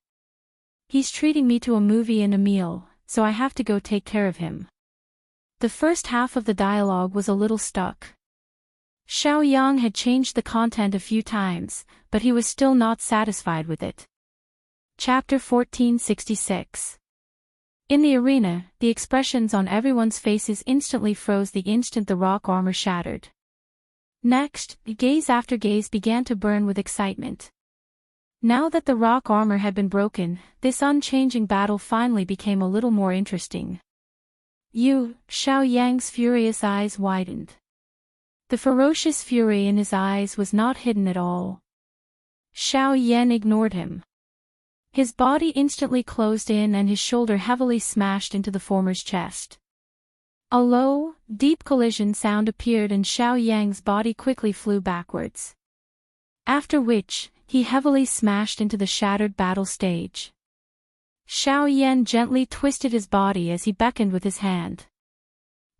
Speaker 1: He's treating me to a movie and a meal, so I have to go take care of him. The first half of the dialogue was a little stuck. Xiao Yang had changed the content a few times, but he was still not satisfied with it. Chapter 1466. In the arena, the expressions on everyone's faces instantly froze the instant the rock armor shattered. Next, gaze after gaze began to burn with excitement. Now that the rock armor had been broken, this unchanging battle finally became a little more interesting. Xiao Yang's furious eyes widened. The ferocious fury in his eyes was not hidden at all. Xiao Yan ignored him. His body instantly closed in and his shoulder heavily smashed into the former's chest. A low, deep collision sound appeared and Xiao Yang's body quickly flew backwards. After which, he heavily smashed into the shattered battle stage. Xiao Yan gently twisted his body as he beckoned with his hand.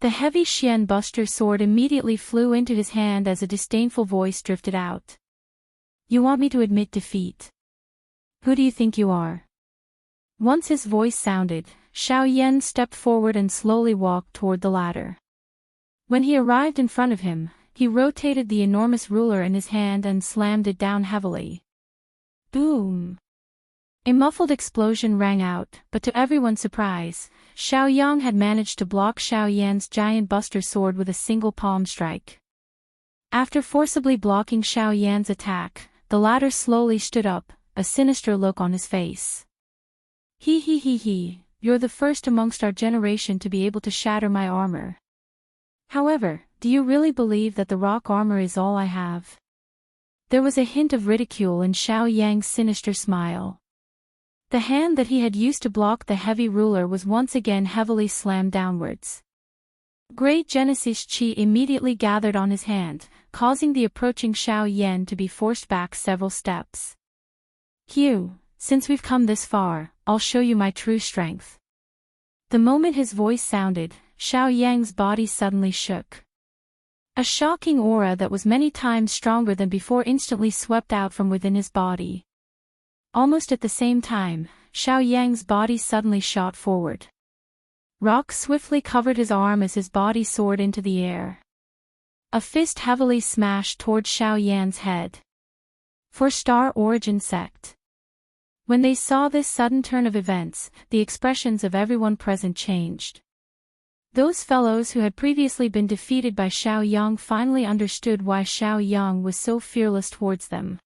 Speaker 1: The heavy Xian Buster sword immediately flew into his hand as a disdainful voice drifted out. You want me to admit defeat? Who do you think you are? Once his voice sounded, Xiao Yan stepped forward and slowly walked toward the ladder. When he arrived in front of him, he rotated the enormous ruler in his hand and slammed it down heavily. Boom! A muffled explosion rang out, but to everyone's surprise, Xiao Yang had managed to block Xiao Yan's giant buster sword with a single palm strike. After forcibly blocking Xiao Yan's attack, the latter slowly stood up, a sinister look on his face. He, you're the first amongst our generation to be able to shatter my armor. However, do you really believe that the rock armor is all I have? There was a hint of ridicule in Xiao Yang's sinister smile. The hand that he had used to block the heavy ruler was once again heavily slammed downwards. Great Genesis Chi immediately gathered on his hand, causing the approaching Xiao Yan to be forced back several steps. "Hugh, since we've come this far, I'll show you my true strength." The moment his voice sounded, Xiao Yang's body suddenly shook. A shocking aura that was many times stronger than before instantly swept out from within his body. Almost at the same time, Xiao Yang's body suddenly shot forward. Rock swiftly covered his arm as his body soared into the air. A fist heavily smashed towards Xiao Yan's head. For Star Origin Sect. When they saw this sudden turn of events, the expressions of everyone present changed. Those fellows who had previously been defeated by Xiao Yang finally understood why Xiao Yang was so fearless towards them.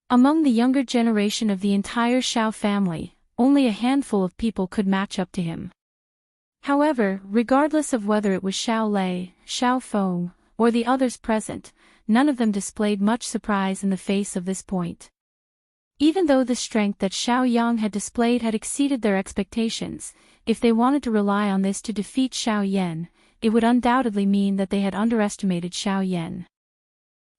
Speaker 1: Among the younger generation of the entire Xiao family, only a handful of people could match up to him. However, regardless of whether it was Xiao Lei, Xiao Feng, or the others present, none of them displayed much surprise in the face of this point. Even though the strength that Xiao Yang had displayed had exceeded their expectations, if they wanted to rely on this to defeat Xiao Yan, it would undoubtedly mean that they had underestimated Xiao Yan.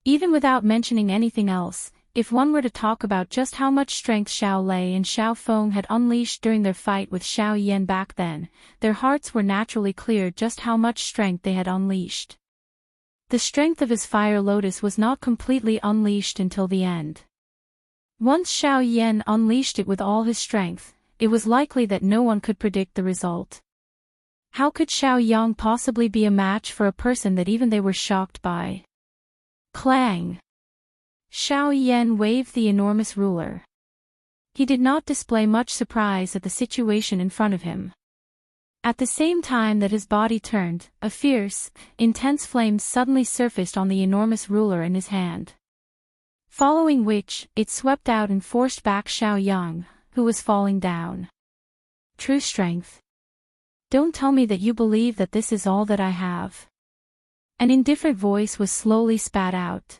Speaker 1: Even without mentioning anything else, if one were to talk about just how much strength Xiao Lei and Xiao Feng had unleashed during their fight with Xiao Yan back then, their hearts were naturally clear just how much strength they had unleashed. The strength of his fire lotus was not completely unleashed until the end. Once Xiao Yan unleashed it with all his strength, it was likely that no one could predict the result. How could Xiao Yang possibly be a match for a person that even they were shocked by? Clang! Xiao Yan waved the enormous ruler. He did not display much surprise at the situation in front of him. At the same time that his body turned, a fierce, intense flame suddenly surfaced on the enormous ruler in his hand. Following which, it swept out and forced back Xiao Yang, who was falling down. True strength. Don't tell me that you believe that this is all that I have. An indifferent voice was slowly spat out.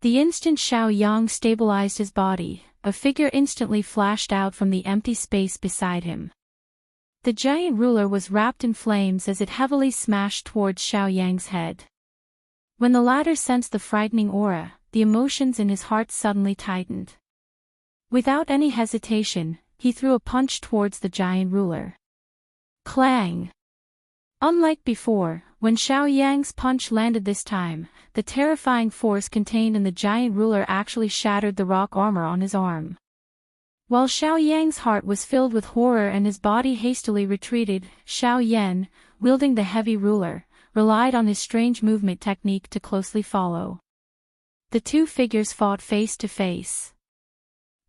Speaker 1: The instant Xiao Yang stabilized his body, a figure instantly flashed out from the empty space beside him. The giant ruler was wrapped in flames as it heavily smashed towards Xiao Yang's head. When the latter sensed the frightening aura, the emotions in his heart suddenly tightened. Without any hesitation, he threw a punch towards the giant ruler. Clang! Unlike before, when Xiao Yang's punch landed this time, the terrifying force contained in the giant ruler actually shattered the rock armor on his arm. While Xiao Yang's heart was filled with horror and his body hastily retreated, Xiao Yan, wielding the heavy ruler, relied on his strange movement technique to closely follow. The two figures fought face to face.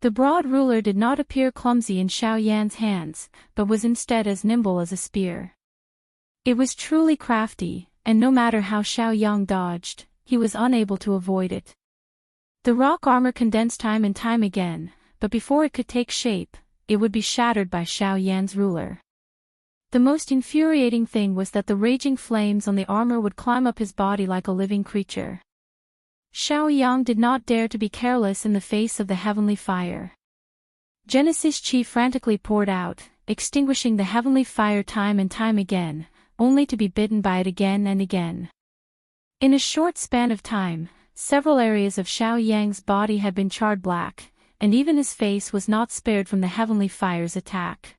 Speaker 1: The broad ruler did not appear clumsy in Xiao Yan's hands, but was instead as nimble as a spear. It was truly crafty, and no matter how Xiao Yang dodged, he was unable to avoid it. The rock armor condensed time and time again, but before it could take shape, it would be shattered by Xiao Yan's ruler. The most infuriating thing was that the raging flames on the armor would climb up his body like a living creature. Xiao Yang did not dare to be careless in the face of the heavenly fire. Genesis Chi frantically poured out, extinguishing the heavenly fire time and time again, only to be bitten by it again and again. In a short span of time, several areas of Xiao Yang's body had been charred black, and even his face was not spared from the heavenly fire's attack.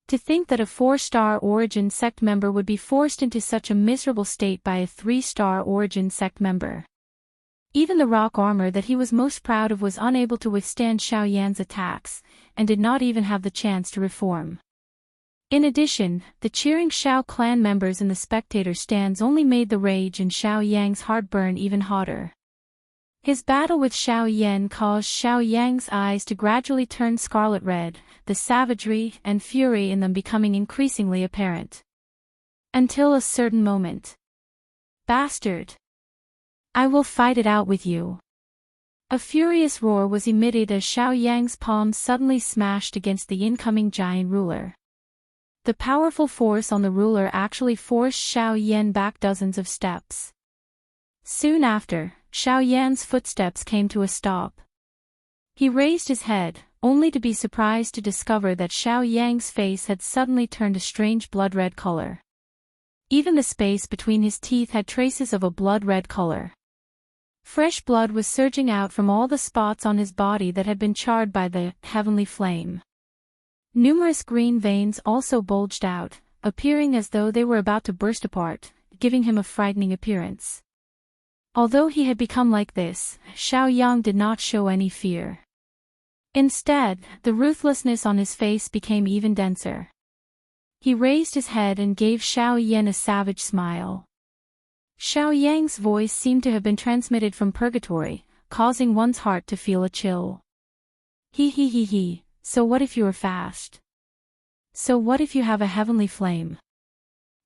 Speaker 1: To think that a 4-star Origin sect member would be forced into such a miserable state by a 3-star Origin sect member. Even the rock armor that he was most proud of was unable to withstand Xiao Yan's attacks, and did not even have the chance to reform. In addition, the cheering Xiao clan members in the spectator stands only made the rage in Xiao Yang's heart burn even hotter. His battle with Xiao Yan caused Xiao Yang's eyes to gradually turn scarlet red, the savagery and fury in them becoming increasingly apparent. Until a certain moment. Bastard! I will fight it out with you. A furious roar was emitted as Xiao Yang's palm suddenly smashed against the incoming giant ruler. The powerful force on the ruler actually forced Xiao Yan back dozens of steps. Soon after, Xiao Yan's footsteps came to a stop. He raised his head, only to be surprised to discover that Xiao Yang's face had suddenly turned a strange blood-red color. Even the space between his teeth had traces of a blood-red color. Fresh blood was surging out from all the spots on his body that had been charred by the heavenly flame. Numerous green veins also bulged out, appearing as though they were about to burst apart, giving him a frightening appearance. Although he had become like this, Xiao Yang did not show any fear. Instead, the ruthlessness on his face became even denser. He raised his head and gave Xiao Yan a savage smile. Xiao Yang's voice seemed to have been transmitted from purgatory, causing one's heart to feel a chill. He, so what if you are fast? So what if you have a heavenly flame?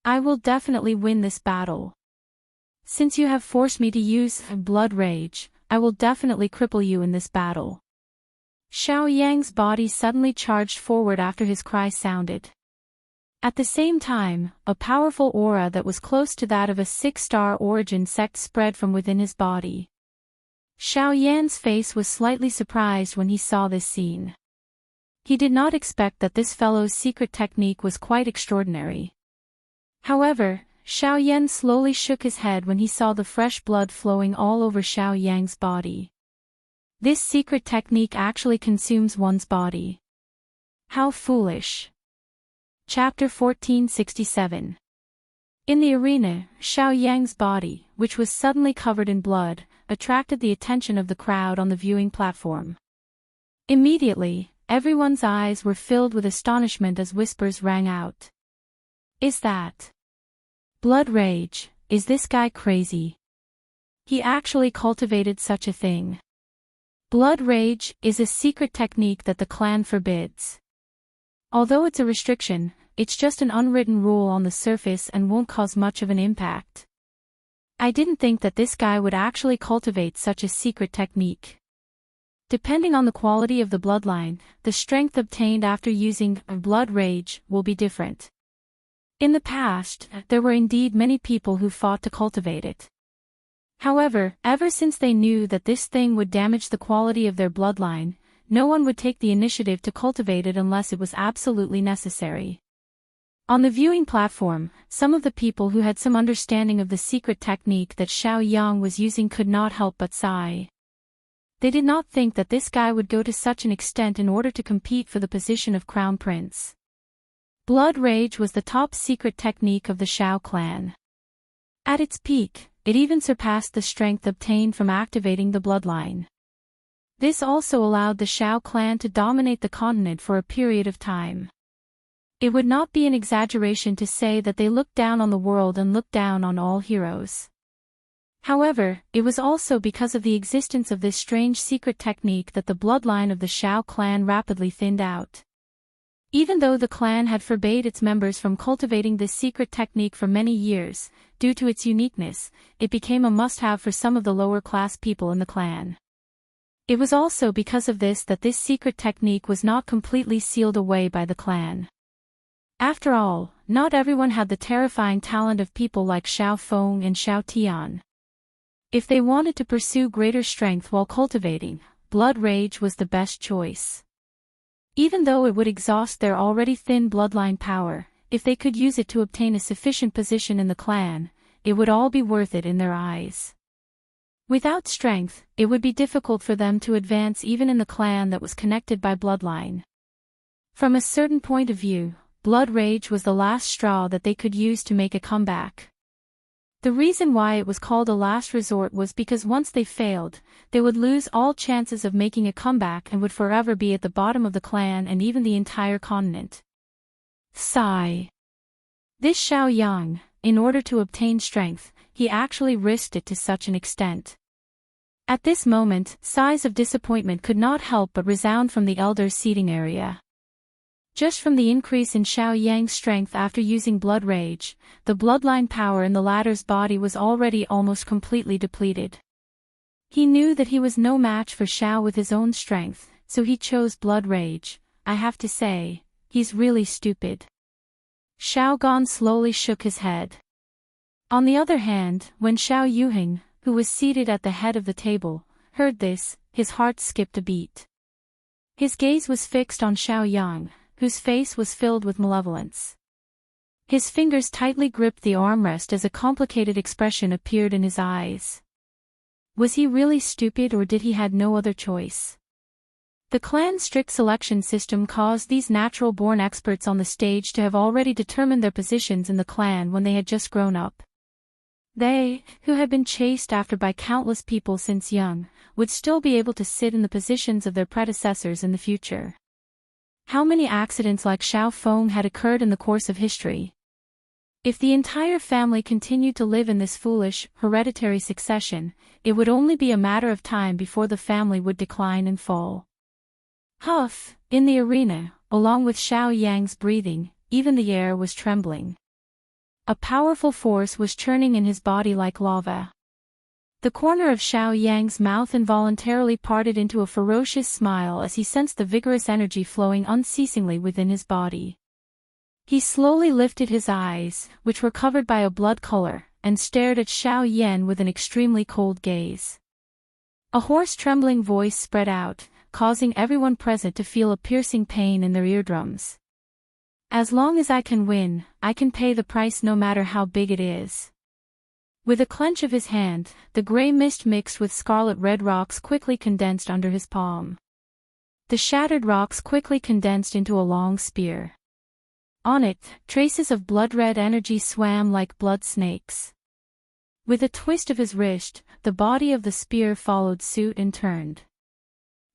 Speaker 1: I will definitely win this battle. Since you have forced me to use blood rage, I will definitely cripple you in this battle. Xiao Yang's body suddenly charged forward after his cry sounded. At the same time, a powerful aura that was close to that of a six-star origin sect spread from within his body. Xiao Yan's face was slightly surprised when he saw this scene. He did not expect that this fellow's secret technique was quite extraordinary. However, Xiao Yan slowly shook his head when he saw the fresh blood flowing all over Xiao Yang's body. This secret technique actually consumes one's body. How foolish. Chapter 1467. In the arena, Xiao Yang's body, which was suddenly covered in blood, attracted the attention of the crowd on the viewing platform. Immediately, everyone's eyes were filled with astonishment as whispers rang out. Is that blood rage? Is this guy crazy? He actually cultivated such a thing. Blood rage is a secret technique that the clan forbids. Although it's a restriction, it's just an unwritten rule on the surface and won't cause much of an impact. I didn't think that this guy would actually cultivate such a secret technique. Depending on the quality of the bloodline, the strength obtained after using blood rage will be different. In the past, there were indeed many people who fought to cultivate it. However, ever since they knew that this thing would damage the quality of their bloodline, no one would take the initiative to cultivate it unless it was absolutely necessary. On the viewing platform, some of the people who had some understanding of the secret technique that Xiao Yang was using could not help but sigh. They did not think that this guy would go to such an extent in order to compete for the position of crown prince. Blood rage was the top secret technique of the Xiao clan. At its peak, it even surpassed the strength obtained from activating the bloodline. This also allowed the Xiao clan to dominate the continent for a period of time. It would not be an exaggeration to say that they looked down on the world and looked down on all heroes. However, it was also because of the existence of this strange secret technique that the bloodline of the Xiao clan rapidly thinned out. Even though the clan had forbade its members from cultivating this secret technique for many years, due to its uniqueness, it became a must-have for some of the lower-class people in the clan. It was also because of this that this secret technique was not completely sealed away by the clan. After all, not everyone had the terrifying talent of people like Xiao Feng and Xiao Tian. If they wanted to pursue greater strength while cultivating, blood rage was the best choice. Even though it would exhaust their already thin bloodline power, if they could use it to obtain a sufficient position in the clan, it would all be worth it in their eyes. Without strength, it would be difficult for them to advance even in the clan that was connected by bloodline. From a certain point of view, blood rage was the last straw that they could use to make a comeback. The reason why it was called a last resort was because once they failed, they would lose all chances of making a comeback and would forever be at the bottom of the clan and even the entire continent. Sigh. This Xiao Yang, in order to obtain strength, he actually risked it to such an extent. At this moment, sighs of disappointment could not help but resound from the elders' seating area. Just from the increase in Xiao Yang's strength after using blood rage, the bloodline power in the latter's body was already almost completely depleted. He knew that he was no match for Xiao with his own strength, so he chose blood rage. I have to say, he's really stupid. Xiao Gan slowly shook his head. On the other hand, when Xiao Yuheng, who was seated at the head of the table, heard this, his heart skipped a beat. His gaze was fixed on Xiaoyang, whose face was filled with malevolence. His fingers tightly gripped the armrest as a complicated expression appeared in his eyes. Was he really stupid, or did he had no other choice? The clan's strict selection system caused these natural-born experts on the stage to have already determined their positions in the clan when they had just grown up. They, who had been chased after by countless people since young, would still be able to sit in the positions of their predecessors in the future. How many accidents like Xiao Feng had occurred in the course of history? If the entire family continued to live in this foolish, hereditary succession, it would only be a matter of time before the family would decline and fall. Huff, in the arena, along with Xiao Yang's breathing, even the air was trembling. A powerful force was churning in his body like lava. The corner of Xiao Yang's mouth involuntarily parted into a ferocious smile as he sensed the vigorous energy flowing unceasingly within his body. He slowly lifted his eyes, which were covered by a blood color, and stared at Xiao Yan with an extremely cold gaze. A hoarse trembling voice spread out, causing everyone present to feel a piercing pain in their eardrums. As long as I can win, I can pay the price no matter how big it is. With a clench of his hand, the gray mist mixed with scarlet-red rocks quickly condensed under his palm. The shattered rocks quickly condensed into a long spear. On it, traces of blood-red energy swam like blood snakes. With a twist of his wrist, the body of the spear followed suit and turned.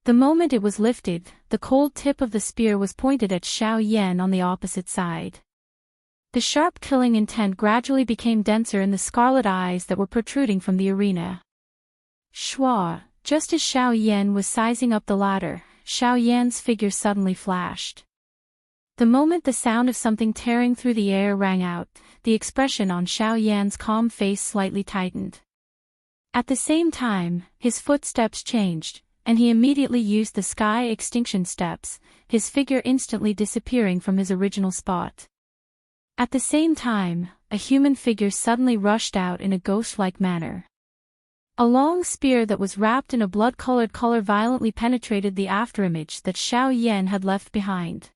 Speaker 1: The moment it was lifted, the cold tip of the spear was pointed at Xiao Yan on the opposite side. The sharp killing intent gradually became denser in the scarlet eyes that were protruding from the arena. Shua, just as Xiao Yan was sizing up the ladder, Xiao Yan's figure suddenly flashed. The moment the sound of something tearing through the air rang out, the expression on Xiao Yan's calm face slightly tightened. At the same time, his footsteps changed, and he immediately used the sky extinction steps, his figure instantly disappearing from his original spot. At the same time, a human figure suddenly rushed out in a ghost-like manner. A long spear that was wrapped in a blood-colored color violently penetrated the afterimage that Xiao Yan had left behind.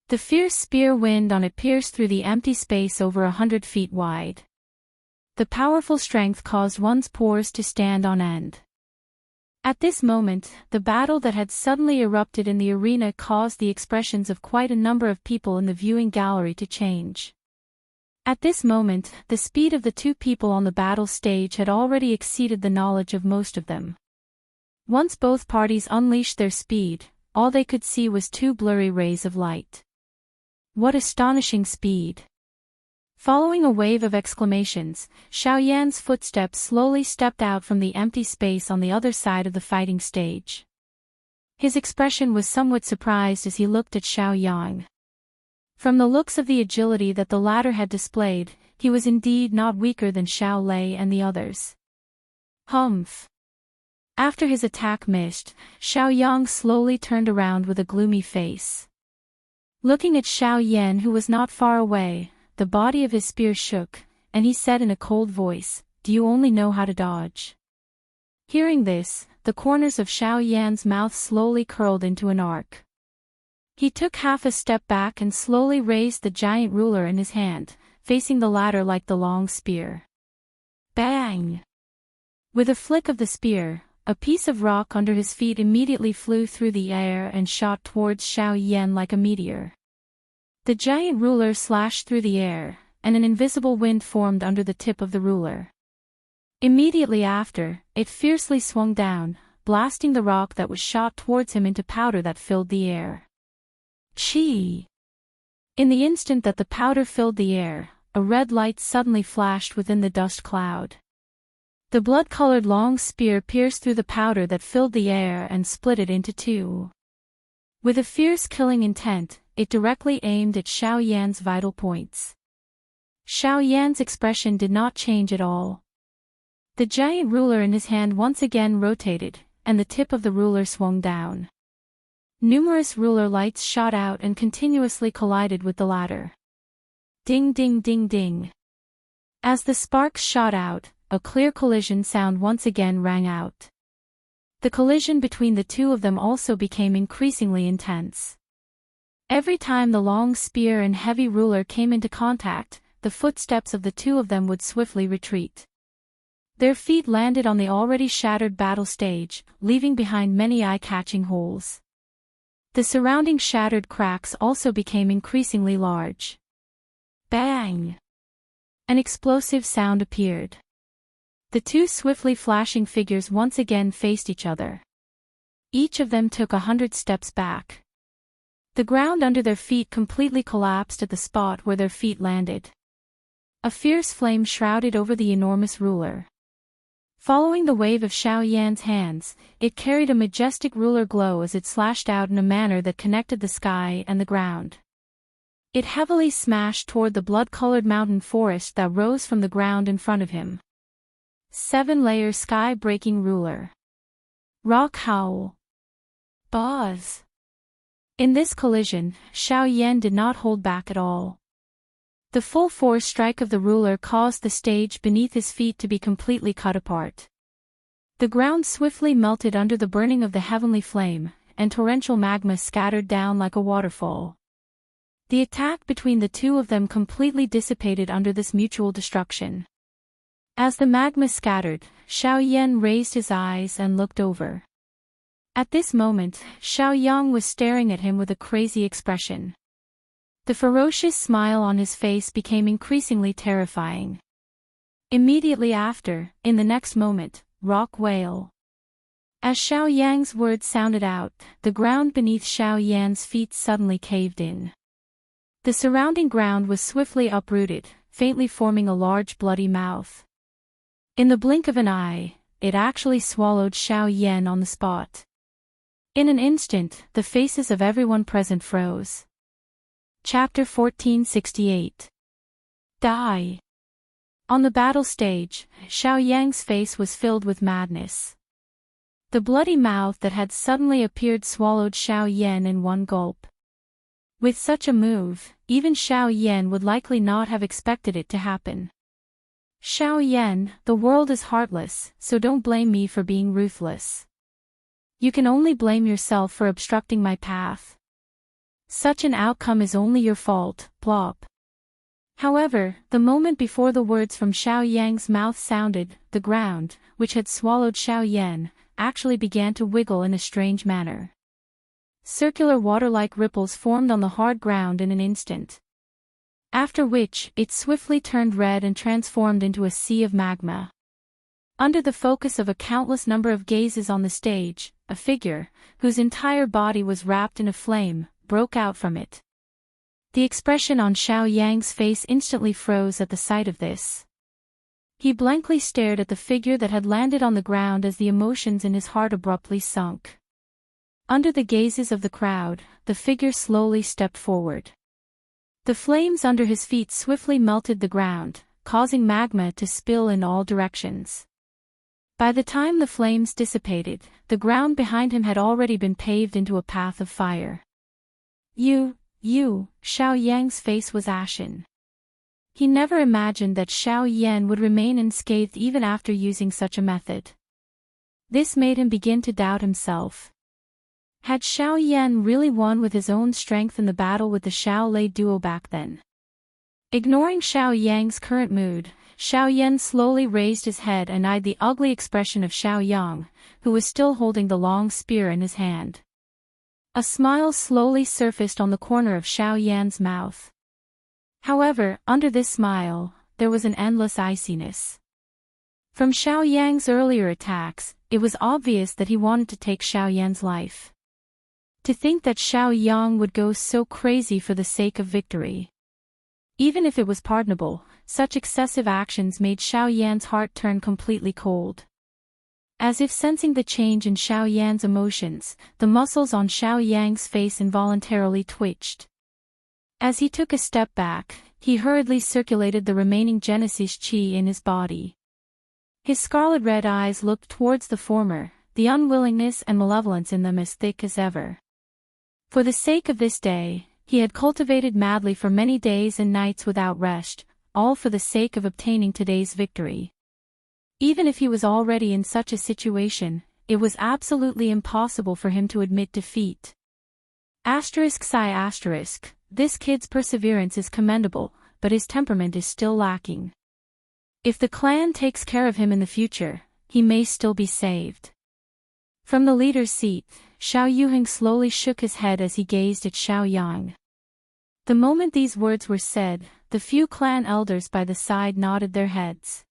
Speaker 1: The fierce spear wind on it pierced through the empty space over 100 feet wide. The powerful strength caused one's pores to stand on end. At this moment, the battle that had suddenly erupted in the arena caused the expressions of quite a number of people in the viewing gallery to change. At this moment, the speed of the two people on the battle stage had already exceeded the knowledge of most of them. Once both parties unleashed their speed, all they could see was two blurry rays of light. What astonishing speed! Following a wave of exclamations, Xiao Yan's footsteps slowly stepped out from the empty space on the other side of the fighting stage. His expression was somewhat surprised as he looked at Xiao Yang. From the looks of the agility that the latter had displayed, he was indeed not weaker than Xiao Lei and the others. Humph! After his attack missed, Xiao Yang slowly turned around with a gloomy face. Looking at Xiao Yan, who was not far away, the body of his spear shook, and he said in a cold voice, "Do you only know how to dodge?" Hearing this, the corners of Xiao Yan's mouth slowly curled into an arc. He took half a step back and slowly raised the giant ruler in his hand, facing the latter like the long spear. Bang! With a flick of the spear, a piece of rock under his feet immediately flew through the air and shot towards Xiao Yan like a meteor. The giant ruler slashed through the air, and an invisible wind formed under the tip of the ruler. Immediately after, it fiercely swung down, blasting the rock that was shot towards him into powder that filled the air. Chi! In the instant that the powder filled the air, a red light suddenly flashed within the dust cloud. The blood-colored long spear pierced through the powder that filled the air and split it into two. With a fierce killing intent, it directly aimed at Xiao Yan's vital points. Xiao Yan's expression did not change at all. The giant ruler in his hand once again rotated, and the tip of the ruler swung down. Numerous ruler lights shot out and continuously collided with the latter. Ding ding ding ding. As the sparks shot out, a clear collision sound once again rang out. The collision between the two of them also became increasingly intense. Every time the long spear and heavy ruler came into contact, the footsteps of the two of them would swiftly retreat. Their feet landed on the already shattered battle stage, leaving behind many eye-catching holes. The surrounding shattered cracks also became increasingly large. Bang! An explosive sound appeared. The two swiftly flashing figures once again faced each other. Each of them took 100 steps back. The ground under their feet completely collapsed at the spot where their feet landed. A fierce flame shrouded over the enormous ruler. Following the wave of Xiao Yan's hands, it carried a majestic ruler glow as it slashed out in a manner that connected the sky and the ground. It heavily smashed toward the blood-colored mountain forest that rose from the ground in front of him. 7-layer sky-breaking ruler. Rock howl. Buzz. In this collision, Xiao Yan did not hold back at all. The full force strike of the ruler caused the stage beneath his feet to be completely cut apart. The ground swiftly melted under the burning of the heavenly flame, and torrential magma scattered down like a waterfall. The attack between the two of them completely dissipated under this mutual destruction. As the magma scattered, Xiao Yan raised his eyes and looked over. At this moment, Xiao Yang was staring at him with a crazy expression. The ferocious smile on his face became increasingly terrifying. Immediately after, in the next moment, rock wail. As Xiao Yang's words sounded out, the ground beneath Xiao Yan's feet suddenly caved in. The surrounding ground was swiftly uprooted, faintly forming a large bloody mouth. In the blink of an eye, it actually swallowed Xiao Yan on the spot. In an instant, the faces of everyone present froze. Chapter 1468. Die. On the battle stage, Xiao Yang's face was filled with madness. The bloody mouth that had suddenly appeared swallowed Xiao Yan in one gulp. With such a move, even Xiao Yan would likely not have expected it to happen. Xiao Yan, the world is heartless, so don't blame me for being ruthless. You can only blame yourself for obstructing my path. Such an outcome is only your fault, plop. However, the moment before the words from Xiao Yang's mouth sounded, the ground, which had swallowed Xiao Yan, actually began to wiggle in a strange manner. Circular water-like ripples formed on the hard ground in an instant. After which, it swiftly turned red and transformed into a sea of magma. Under the focus of a countless number of gazes on the stage, a figure, whose entire body was wrapped in a flame, broke out from it. The expression on Xiao Yang's face instantly froze at the sight of this. He blankly stared at the figure that had landed on the ground as the emotions in his heart abruptly sunk. Under the gazes of the crowd, the figure slowly stepped forward. The flames under his feet swiftly melted the ground, causing magma to spill in all directions. By the time the flames dissipated, the ground behind him had already been paved into a path of fire. You, Xiao Yang's face was ashen. He never imagined that Xiao Yan would remain unscathed even after using such a method. This made him begin to doubt himself. Had Xiao Yan really won with his own strength in the battle with the Xiao Lei duo back then? Ignoring Xiao Yang's current mood, Xiao Yan slowly raised his head and eyed the ugly expression of Xiao Yang, who was still holding the long spear in his hand. A smile slowly surfaced on the corner of Xiao Yan's mouth. However, under this smile, there was an endless iciness. From Xiao Yang's earlier attacks, it was obvious that he wanted to take Xiao Yan's life. To think that Xiao Yang would go so crazy for the sake of victory. Even if it was pardonable, such excessive actions made Xiao Yan's heart turn completely cold. As if sensing the change in Xiao Yan's emotions, the muscles on Xiao Yang's face involuntarily twitched. As he took a step back, he hurriedly circulated the remaining Genesis chi in his body. His scarlet-red eyes looked towards the former, the unwillingness and malevolence in them as thick as ever. For the sake of this day, he had cultivated madly for many days and nights without rest, all for the sake of obtaining today's victory. Even if he was already in such a situation, it was absolutely impossible for him to admit defeat. This kid's perseverance is commendable, but his temperament is still lacking. If the clan takes care of him in the future, he may still be saved. From the leader's seat, Xiao Yuheng slowly shook his head as he gazed at Xiao Yang. The moment these words were said, the few clan elders by the side nodded their heads.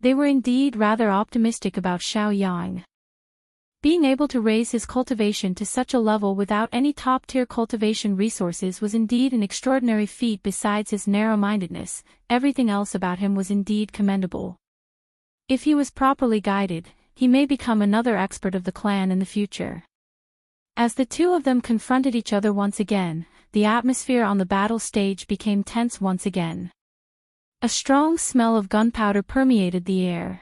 Speaker 1: They were indeed rather optimistic about Xiao Yang. Being able to raise his cultivation to such a level without any top-tier cultivation resources was indeed an extraordinary feat. Besides his narrow-mindedness, everything else about him was indeed commendable. If he was properly guided, he may become another expert of the clan in the future. As the two of them confronted each other once again, the atmosphere on the battle stage became tense once again. A strong smell of gunpowder permeated the air.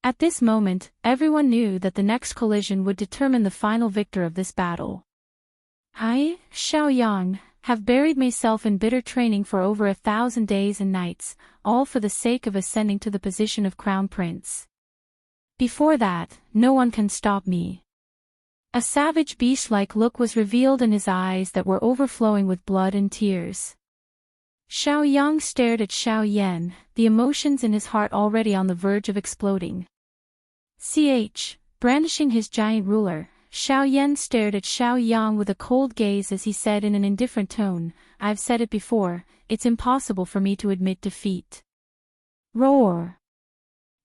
Speaker 1: At this moment, everyone knew that the next collision would determine the final victor of this battle. I, Xiao Yang, have buried myself in bitter training for over 1,000 days and nights, all for the sake of ascending to the position of Crown Prince. Before that, no one can stop me. A savage beast-like look was revealed in his eyes that were overflowing with blood and tears. Xiao Yang stared at Xiao Yan, the emotions in his heart already on the verge of exploding. Brandishing his giant ruler, Xiao Yan stared at Xiao Yang with a cold gaze as he said in an indifferent tone, "I've said it before, it's impossible for me to admit defeat." Roar!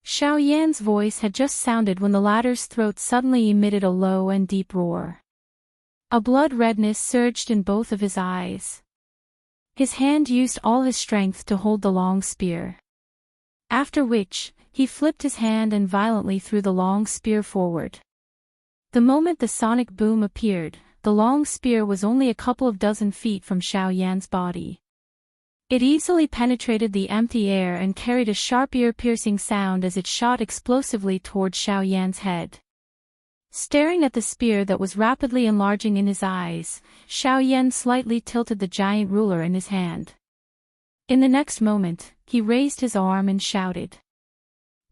Speaker 1: Xiao Yan's voice had just sounded when the latter's throat suddenly emitted a low and deep roar. A blood redness surged in both of his eyes. His hand used all his strength to hold the long spear. After which, he flipped his hand and violently threw the long spear forward. The moment the sonic boom appeared, the long spear was only a couple of dozen feet from Xiao Yan's body. It easily penetrated the empty air and carried a sharp ear-piercing sound as it shot explosively toward Xiao Yan's head. Staring at the spear that was rapidly enlarging in his eyes, Xiao Yan slightly tilted the giant ruler in his hand. In the next moment, he raised his arm and shouted.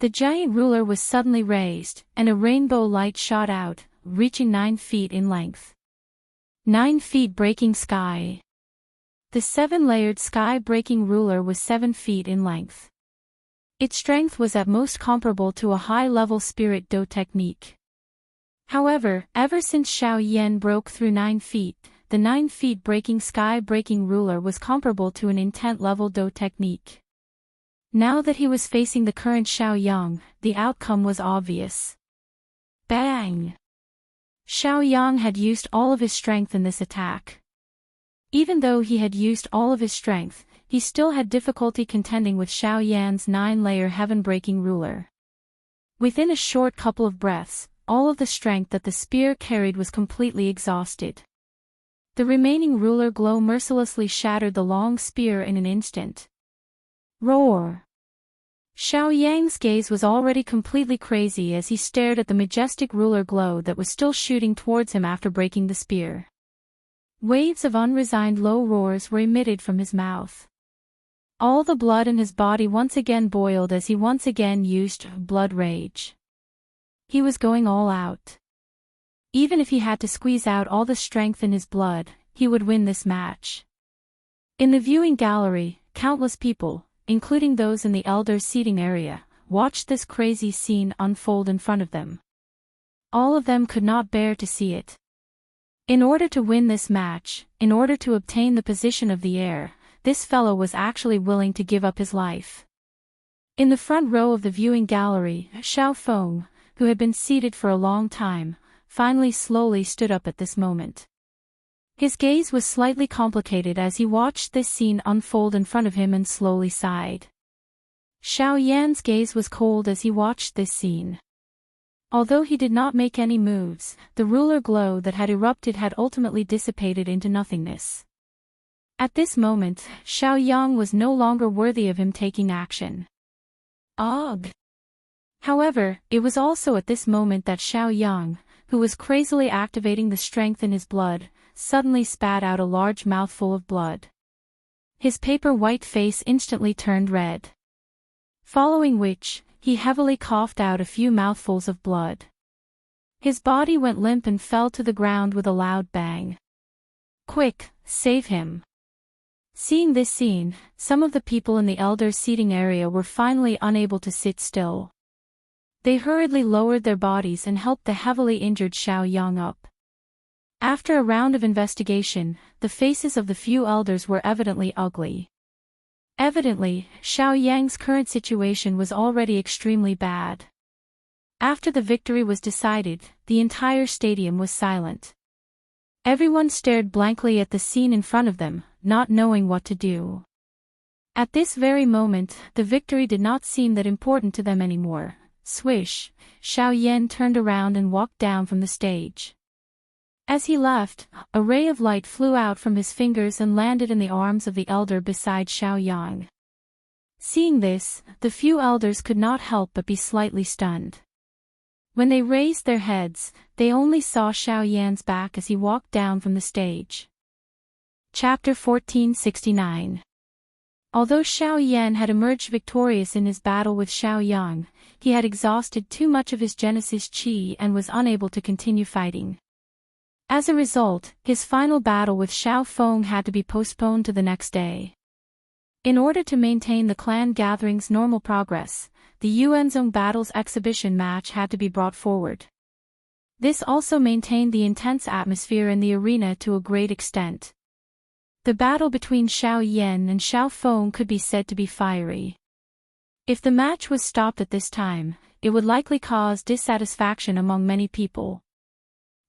Speaker 1: The giant ruler was suddenly raised, and a rainbow light shot out, reaching 9 feet in length. 9 feet breaking sky. The 7-layered sky-breaking ruler was 7 feet in length. Its strength was at most comparable to a high-level spirit do technique. However, ever since Xiao Yan broke through 9 feet, the 9 feet breaking sky-breaking ruler was comparable to an intent-level do technique. Now that he was facing the current Xiao Yang, the outcome was obvious. Bang! Xiao Yang had used all of his strength in this attack. Even though he had used all of his strength, he still had difficulty contending with Xiao Yan's 9-layer heaven-breaking ruler. Within a short couple of breaths, all of the strength that the spear carried was completely exhausted. The remaining ruler glow mercilessly shattered the long spear in an instant. Roar! Xiao Yang's gaze was already completely crazy as he stared at the majestic ruler glow that was still shooting towards him after breaking the spear. Waves of unresigned low roars were emitted from his mouth. All the blood in his body once again boiled as he once again used blood rage. He was going all out. Even if he had to squeeze out all the strength in his blood, he would win this match. In the viewing gallery, countless people, including those in the elders' seating area, watched this crazy scene unfold in front of them. All of them could not bear to see it. In order to win this match, in order to obtain the position of the heir, this fellow was actually willing to give up his life. In the front row of the viewing gallery, Xiao Feng, who had been seated for a long time, finally slowly stood up at this moment. His gaze was slightly complicated as he watched this scene unfold in front of him and slowly sighed. Xiao Yan's gaze was cold as he watched this scene. Although he did not make any moves, the ruler glow that had erupted had ultimately dissipated into nothingness. At this moment, Xiao Yang was no longer worthy of him taking action. Ugh! However, it was also at this moment that Xiao Yang, who was crazily activating the strength in his blood, suddenly spat out a large mouthful of blood. His paper-white face instantly turned red. Following which, he heavily coughed out a few mouthfuls of blood. His body went limp and fell to the ground with a loud bang. "Quick, save him!" Seeing this scene, some of the people in the elders' seating area were finally unable to sit still. They hurriedly lowered their bodies and helped the heavily injured Xiao Yang up. After a round of investigation, the faces of the few elders were evidently ugly. Evidently, Xiao Yang's current situation was already extremely bad. After the victory was decided, the entire stadium was silent. Everyone stared blankly at the scene in front of them, not knowing what to do. At this very moment, the victory did not seem that important to them anymore. Swish, Xiao Yan turned around and walked down from the stage. As he left, a ray of light flew out from his fingers and landed in the arms of the elder beside Xiao Yang. Seeing this, the few elders could not help but be slightly stunned. When they raised their heads, they only saw Xiao Yan's back as he walked down from the stage. Chapter 1469. Although Xiao Yan had emerged victorious in his battle with Xiao Yang, he had exhausted too much of his Genesis Qi and was unable to continue fighting. As a result, his final battle with Xiao Feng had to be postponed to the next day. In order to maintain the clan gathering's normal progress, the Yuanzhong Battles exhibition match had to be brought forward. This also maintained the intense atmosphere in the arena to a great extent. The battle between Xiao Yan and Xiao Feng could be said to be fiery. If the match was stopped at this time, it would likely cause dissatisfaction among many people.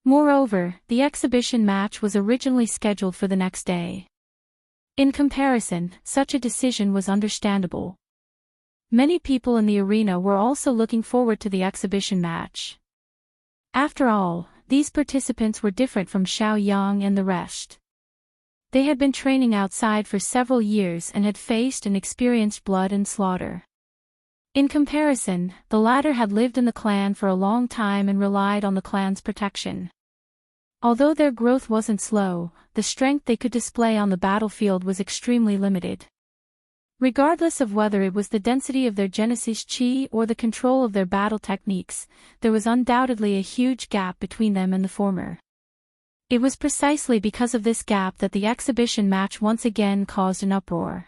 Speaker 1: Moreover, the exhibition match was originally scheduled for the next day. In comparison, such a decision was understandable. Many people in the arena were also looking forward to the exhibition match. After all, these participants were different from Xiao Yang and the rest. They had been training outside for several years and had faced and experienced blood and slaughter. In comparison, the latter had lived in the clan for a long time and relied on the clan's protection. Although their growth wasn't slow, the strength they could display on the battlefield was extremely limited. Regardless of whether it was the density of their Genesis Qi or the control of their battle techniques, there was undoubtedly a huge gap between them and the former. It was precisely because of this gap that the exhibition match once again caused an uproar.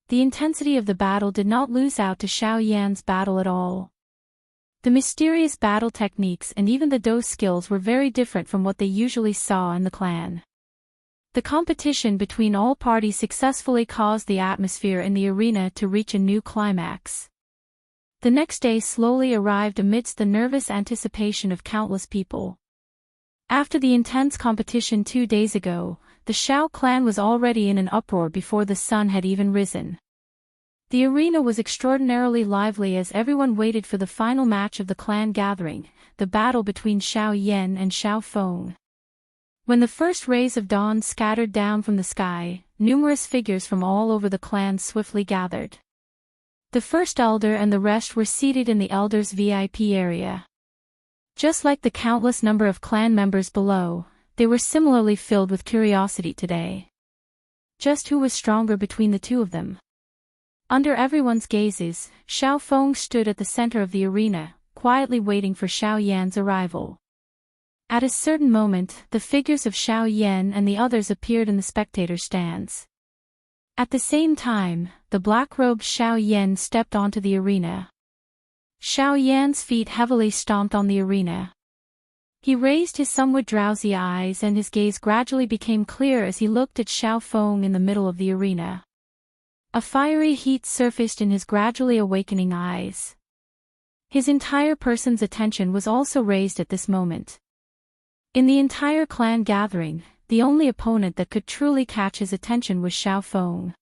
Speaker 1: The intensity of the battle did not lose out to Xiao Yan's battle at all. The mysterious battle techniques and even the dose skills were very different from what they usually saw in the clan. The competition between all parties successfully caused the atmosphere in the arena to reach a new climax. The next day slowly arrived amidst the nervous anticipation of countless people. After the intense competition 2 days ago, the Xiao clan was already in an uproar before the sun had even risen. The arena was extraordinarily lively as everyone waited for the final match of the clan gathering, the battle between Xiao Yan and Xiao Feng. When the first rays of dawn scattered down from the sky, numerous figures from all over the clan swiftly gathered. The first elder and the rest were seated in the elders' VIP area. Just like the countless number of clan members below, they were similarly filled with curiosity today. Just who was stronger between the two of them? Under everyone's gazes, Xiao Feng stood at the center of the arena, quietly waiting for Xiao Yan's arrival. At a certain moment, the figures of Xiao Yan and the others appeared in the spectator stands. At the same time, the black-robed Xiao Yan stepped onto the arena. Xiao Yan's feet heavily stomped on the arena. He raised his somewhat drowsy eyes and his gaze gradually became clear as he looked at Xiao Feng in the middle of the arena. A fiery heat surfaced in his gradually awakening eyes. His entire person's attention was also raised at this moment. In the entire clan gathering, the only opponent that could truly catch his attention was Xiao Feng.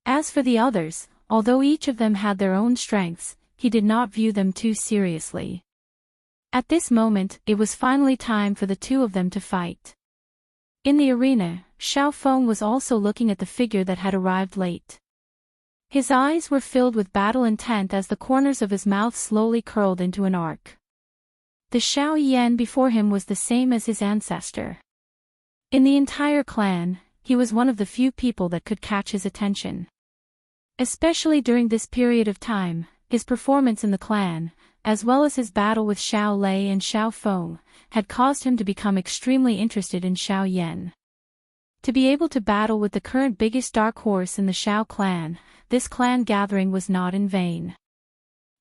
Speaker 1: As for the others, although each of them had their own strengths, he did not view them too seriously. At this moment, it was finally time for the two of them to fight. In the arena, Xiao Feng was also looking at the figure that had arrived late. His eyes were filled with battle intent as the corners of his mouth slowly curled into an arc. The Xiao Yan before him was the same as his ancestor. In the entire clan, he was one of the few people that could catch his attention. Especially during this period of time, his performance in the clan, as well as his battle with Xiao Lei and Xiao Feng, had caused him to become extremely interested in Xiao Yan. To be able to battle with the current biggest dark horse in the Xiao clan, this clan gathering was not in vain.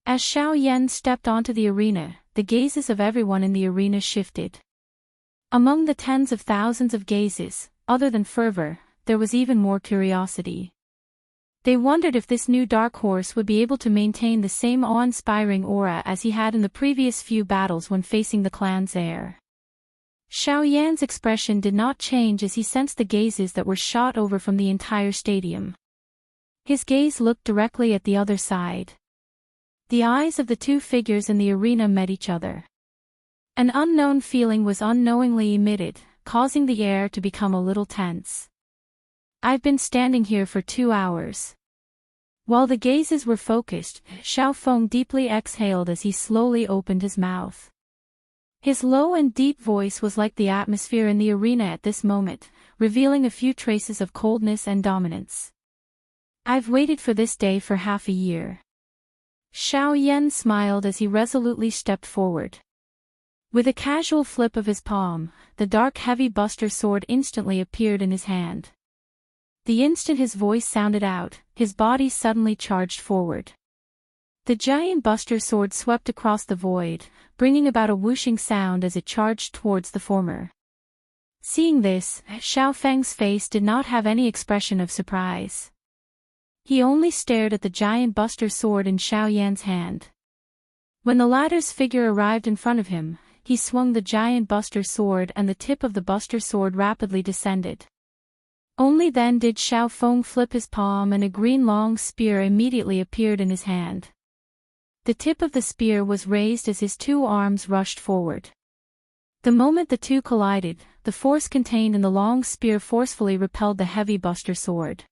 Speaker 1: As Xiao Yan stepped onto the arena, the gazes of everyone in the arena shifted. Among the tens of thousands of gazes, other than fervor, there was even more curiosity. They wondered if this new dark horse would be able to maintain the same awe-inspiring aura as he had in the previous few battles when facing the clan's heir. Xiao Yan's expression did not change as he sensed the gazes that were shot over from the entire stadium. His gaze looked directly at the other side. The eyes of the two figures in the arena met each other. An unknown feeling was unknowingly emitted, causing the air to become a little tense. I've been standing here for 2 hours. While the gazes were focused, Xiao Feng deeply exhaled as he slowly opened his mouth. His low and deep voice was like the atmosphere in the arena at this moment, revealing a few traces of coldness and dominance. I've waited for this day for half a year. Xiao Yan smiled as he resolutely stepped forward. With a casual flip of his palm, the dark heavy buster sword instantly appeared in his hand. The instant his voice sounded out, his body suddenly charged forward. The giant buster sword swept across the void, bringing about a whooshing sound as it charged towards the former. Seeing this, Xiao Feng's face did not have any expression of surprise. He only stared at the giant buster sword in Xiao Yan's hand. When the latter's figure arrived in front of him, he swung the giant buster sword and the tip of the buster sword rapidly descended. Only then did Xiao Feng flip his palm and a green long spear immediately appeared in his hand. The tip of the spear was raised as his two arms rushed forward. The moment the two collided, the force contained in the long spear forcefully repelled the heavy buster sword.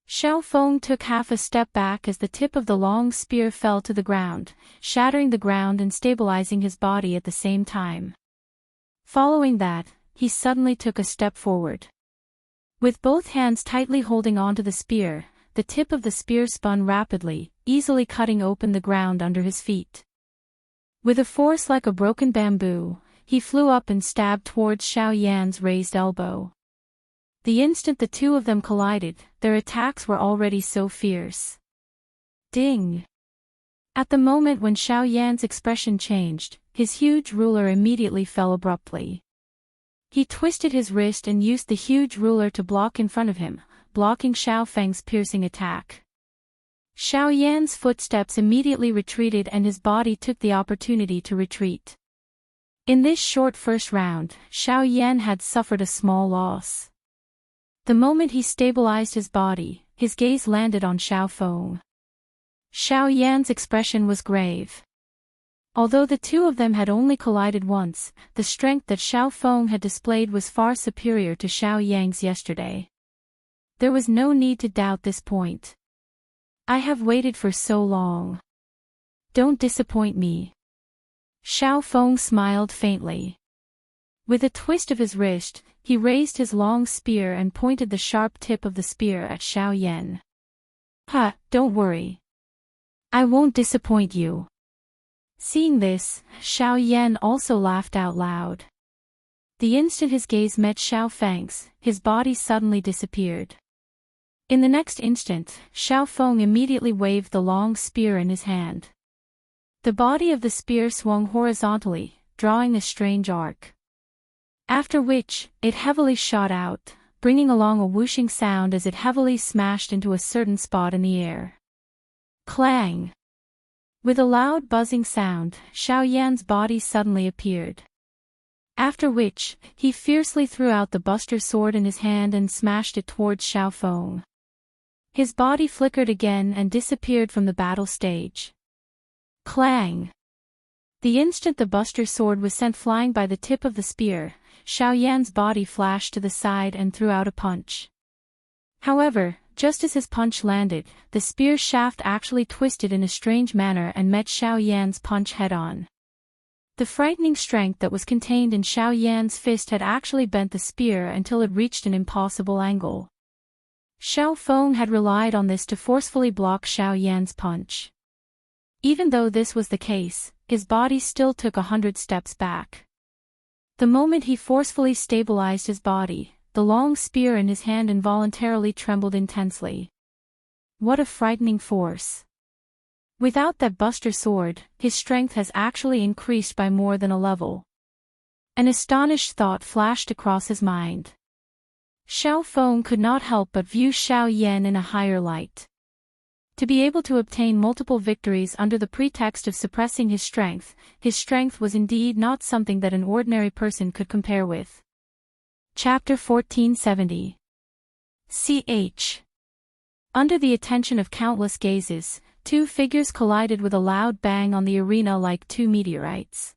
Speaker 1: Xiao Feng took half a step back as the tip of the long spear fell to the ground, shattering the ground and stabilizing his body at the same time. Following that, he suddenly took a step forward. With both hands tightly holding onto the spear, the tip of the spear spun rapidly, easily cutting open the ground under his feet. With a force like a broken bamboo, he flew up and stabbed towards Xiao Yan's raised elbow. The instant the two of them collided, their attacks were already so fierce. Ding! At the moment when Xiao Yan's expression changed, his huge ruler immediately fell abruptly. He twisted his wrist and used the huge ruler to block in front of him, blocking Xiao Feng's piercing attack. Xiao Yan's footsteps immediately retreated and his body took the opportunity to retreat. In this short first round, Xiao Yan had suffered a small loss. The moment he stabilized his body, his gaze landed on Xiao Feng. Xiao Yan's expression was grave. Although the two of them had only collided once, the strength that Xiao Feng had displayed was far superior to Xiao Yan's yesterday. There was no need to doubt this point. I have waited for so long. Don't disappoint me. Xiao Feng smiled faintly. With a twist of his wrist, he raised his long spear and pointed the sharp tip of the spear at Xiao Yan. Don't worry. I won't disappoint you. Seeing this, Xiao Yan also laughed out loud. The instant his gaze met Xiao Feng's, his body suddenly disappeared. In the next instant, Xiao Feng immediately waved the long spear in his hand. The body of the spear swung horizontally, drawing a strange arc. After which, it heavily shot out, bringing along a whooshing sound as it heavily smashed into a certain spot in the air. Clang! With a loud buzzing sound, Xiao Yan's body suddenly appeared. After which, he fiercely threw out the buster sword in his hand and smashed it towards Xiao Feng. His body flickered again and disappeared from the battle stage. Clang! The instant the buster sword was sent flying by the tip of the spear, Xiao Yan's body flashed to the side and threw out a punch. However, just as his punch landed, the spear shaft actually twisted in a strange manner and met Xiao Yan's punch head-on. The frightening strength that was contained in Xiao Yan's fist had actually bent the spear until it reached an impossible angle. Xiao Feng had relied on this to forcefully block Xiao Yan's punch. Even though this was the case, his body still took 100 steps back. The moment he forcefully stabilized his body, the long spear in his hand involuntarily trembled intensely. What a frightening force. Without that buster sword, his strength has actually increased by more than a level. An astonished thought flashed across his mind. Xiao Feng could not help but view Xiao Yan in a higher light. To be able to obtain multiple victories under the pretext of suppressing his strength was indeed not something that an ordinary person could compare with. Chapter 1470. Ch. Under the attention of countless gazes, two figures collided with a loud bang on the arena like two meteorites.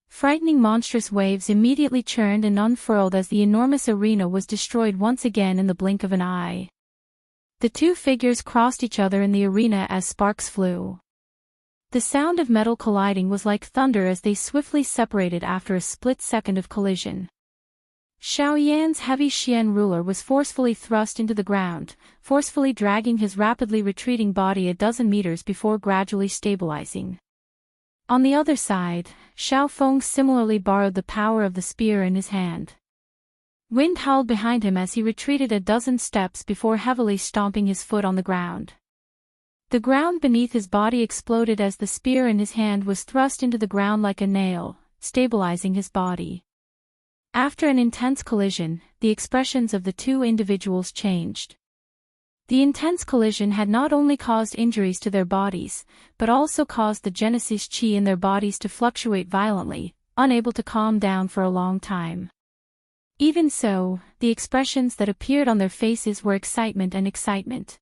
Speaker 1: Frightening monstrous waves immediately churned and unfurled as the enormous arena was destroyed once again in the blink of an eye. The two figures crossed each other in the arena as sparks flew. The sound of metal colliding was like thunder as they swiftly separated after a split second of collision. Xiao Yan's heavy Xian ruler was forcefully thrust into the ground, forcefully dragging his rapidly retreating body a dozen meters before gradually stabilizing. On the other side, Xiao Feng similarly borrowed the power of the spear in his hand. Wind howled behind him as he retreated a dozen steps before heavily stomping his foot on the ground. The ground beneath his body exploded as the spear in his hand was thrust into the ground like a nail, stabilizing his body. After an intense collision, the expressions of the two individuals changed. The intense collision had not only caused injuries to their bodies, but also caused the Genesis Qi in their bodies to fluctuate violently, unable to calm down for a long time. Even so, the expressions that appeared on their faces were excitement and excitement.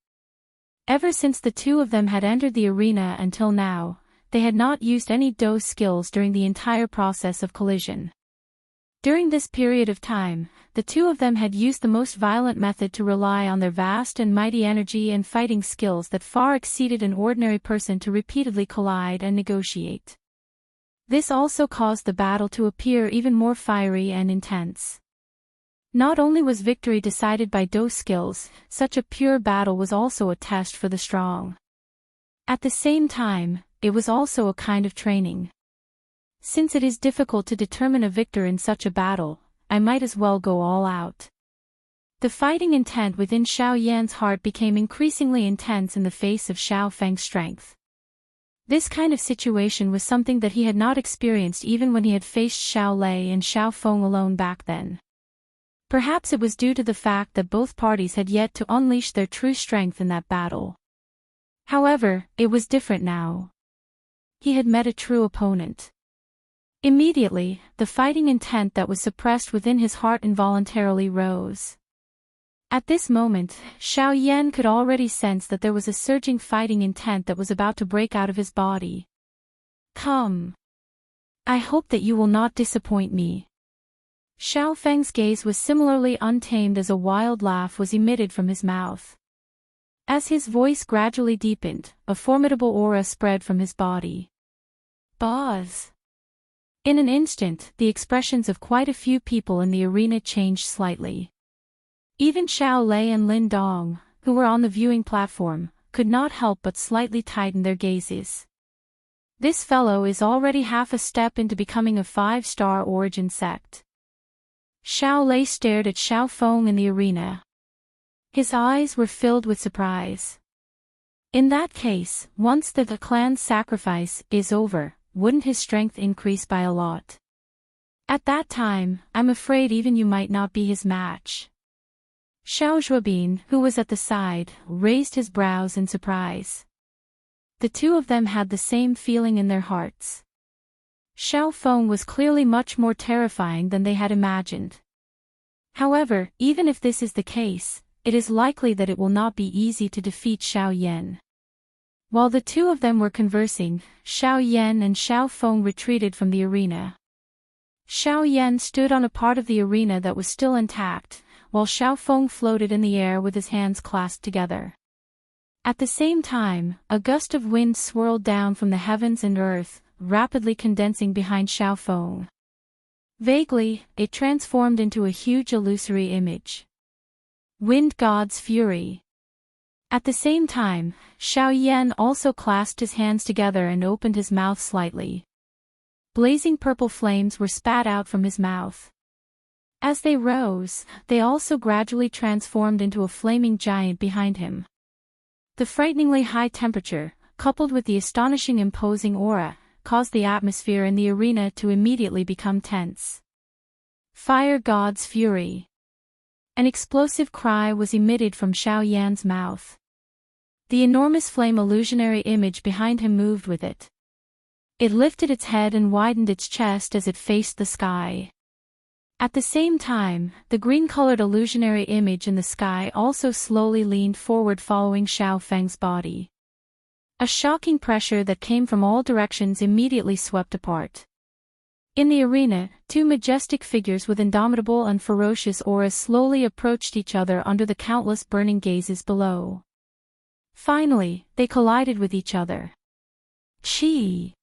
Speaker 1: Ever since the two of them had entered the arena until now, they had not used any Do skills during the entire process of collision. During this period of time, the two of them had used the most violent method to rely on their vast and mighty energy and fighting skills that far exceeded an ordinary person to repeatedly collide and negotiate. This also caused the battle to appear even more fiery and intense. Not only was victory decided by Do skills, such a pure battle was also a test for the strong. At the same time, it was also a kind of training. Since it is difficult to determine a victor in such a battle, I might as well go all out. The fighting intent within Xiao Yan's heart became increasingly intense in the face of Xiao Feng's strength. This kind of situation was something that he had not experienced even when he had faced Xiao Lei and Xiao Feng alone back then. Perhaps it was due to the fact that both parties had yet to unleash their true strength in that battle. However, it was different now. He had met a true opponent. Immediately, the fighting intent that was suppressed within his heart involuntarily rose. At this moment, Xiao Yan could already sense that there was a surging fighting intent that was about to break out of his body. Come. I hope that you will not disappoint me. Xiao Feng's gaze was similarly untamed as a wild laugh was emitted from his mouth. As his voice gradually deepened, a formidable aura spread from his body. Buzz! In an instant, the expressions of quite a few people in the arena changed slightly. Even Xiao Lei and Lin Dong, who were on the viewing platform, could not help but slightly tighten their gazes. This fellow is already half a step into becoming a 5-star origin sect. Xiao Lei stared at Xiao Feng in the arena. His eyes were filled with surprise. In that case, once the clan's sacrifice is over, wouldn't his strength increase by a lot? At that time, I'm afraid even you might not be his match. Xiao Zhuobin, who was at the side, raised his brows in surprise. The two of them had the same feeling in their hearts. Xiao Feng was clearly much more terrifying than they had imagined. However, even if this is the case, it is likely that it will not be easy to defeat Xiao Yan. While the two of them were conversing, Xiao Yan and Xiao Feng retreated from the arena. Xiao Yan stood on a part of the arena that was still intact, while Xiao Feng floated in the air with his hands clasped together. At the same time, a gust of wind swirled down from the heavens and earth, rapidly condensing behind Xiao Feng. Vaguely, it transformed into a huge illusory image. Wind God's Fury. At the same time, Xiao Yan also clasped his hands together and opened his mouth slightly. Blazing purple flames were spat out from his mouth. As they rose, they also gradually transformed into a flaming giant behind him. The frighteningly high temperature, coupled with the astonishing imposing aura, caused the atmosphere in the arena to immediately become tense. Fire God's fury. An explosive cry was emitted from Xiao Yan's mouth. The enormous flame illusionary image behind him moved with it. It lifted its head and widened its chest as it faced the sky. At the same time, the green-colored illusionary image in the sky also slowly leaned forward following Xiao Feng's body. A shocking pressure that came from all directions immediately swept apart. In the arena, two majestic figures with indomitable and ferocious auras slowly approached each other under the countless burning gazes below. Finally, they collided with each other. Chi!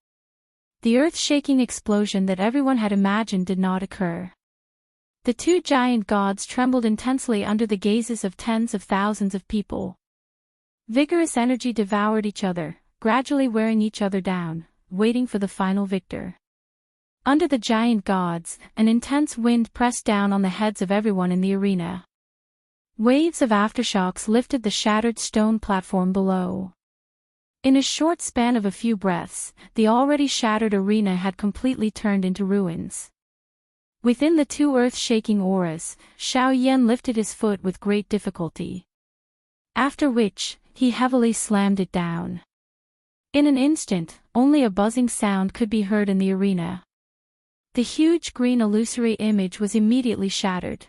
Speaker 1: The earth-shaking explosion that everyone had imagined did not occur. The two giant gods trembled intensely under the gazes of tens of thousands of people. Vigorous energy devoured each other, gradually wearing each other down, waiting for the final victor. Under the giant gods, an intense wind pressed down on the heads of everyone in the arena. Waves of aftershocks lifted the shattered stone platform below. In a short span of a few breaths, the already shattered arena had completely turned into ruins. Within the two earth-shaking auras, Xiao Yan lifted his foot with great difficulty. After which, he heavily slammed it down. In an instant, only a buzzing sound could be heard in the arena. The huge green illusory image was immediately shattered.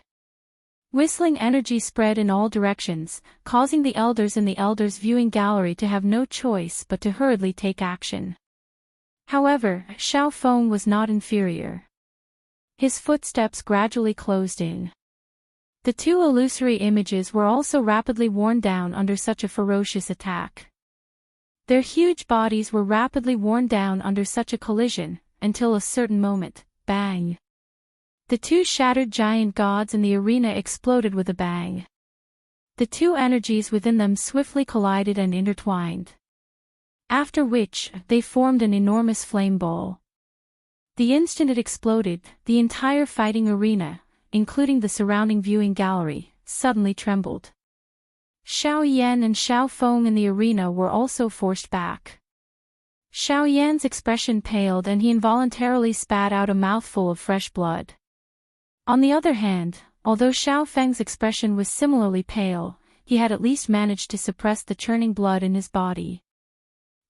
Speaker 1: Whistling energy spread in all directions, causing the elders in the elders' viewing gallery to have no choice but to hurriedly take action. However, Xiao Feng was not inferior. His footsteps gradually closed in. The two illusory images were also rapidly worn down under such a ferocious attack. Their huge bodies were rapidly worn down under such a collision, until a certain moment, bang! The two shattered giant gods in the arena exploded with a bang. The two energies within them swiftly collided and intertwined. After which, they formed an enormous flame ball. The instant it exploded, the entire fighting arena, including the surrounding viewing gallery, suddenly trembled. Xiao Yan and Xiao Feng in the arena were also forced back. Xiao Yan's expression paled and he involuntarily spat out a mouthful of fresh blood. On the other hand, although Xiao Feng's expression was similarly pale, he had at least managed to suppress the churning blood in his body.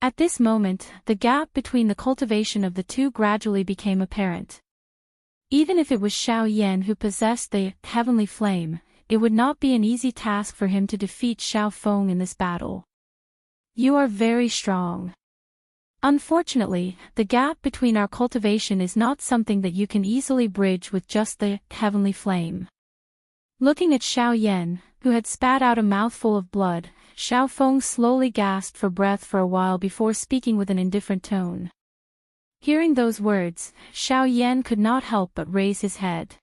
Speaker 1: At this moment, the gap between the cultivation of the two gradually became apparent. Even if it was Xiao Yan who possessed the heavenly flame, it would not be an easy task for him to defeat Xiao Feng in this battle. You are very strong. Unfortunately, the gap between our cultivation is not something that you can easily bridge with just the heavenly flame. Looking at Xiao Yan, who had spat out a mouthful of blood, Xiao Feng slowly gasped for breath for a while before speaking with an indifferent tone. Hearing those words, Xiao Yan could not help but raise his head.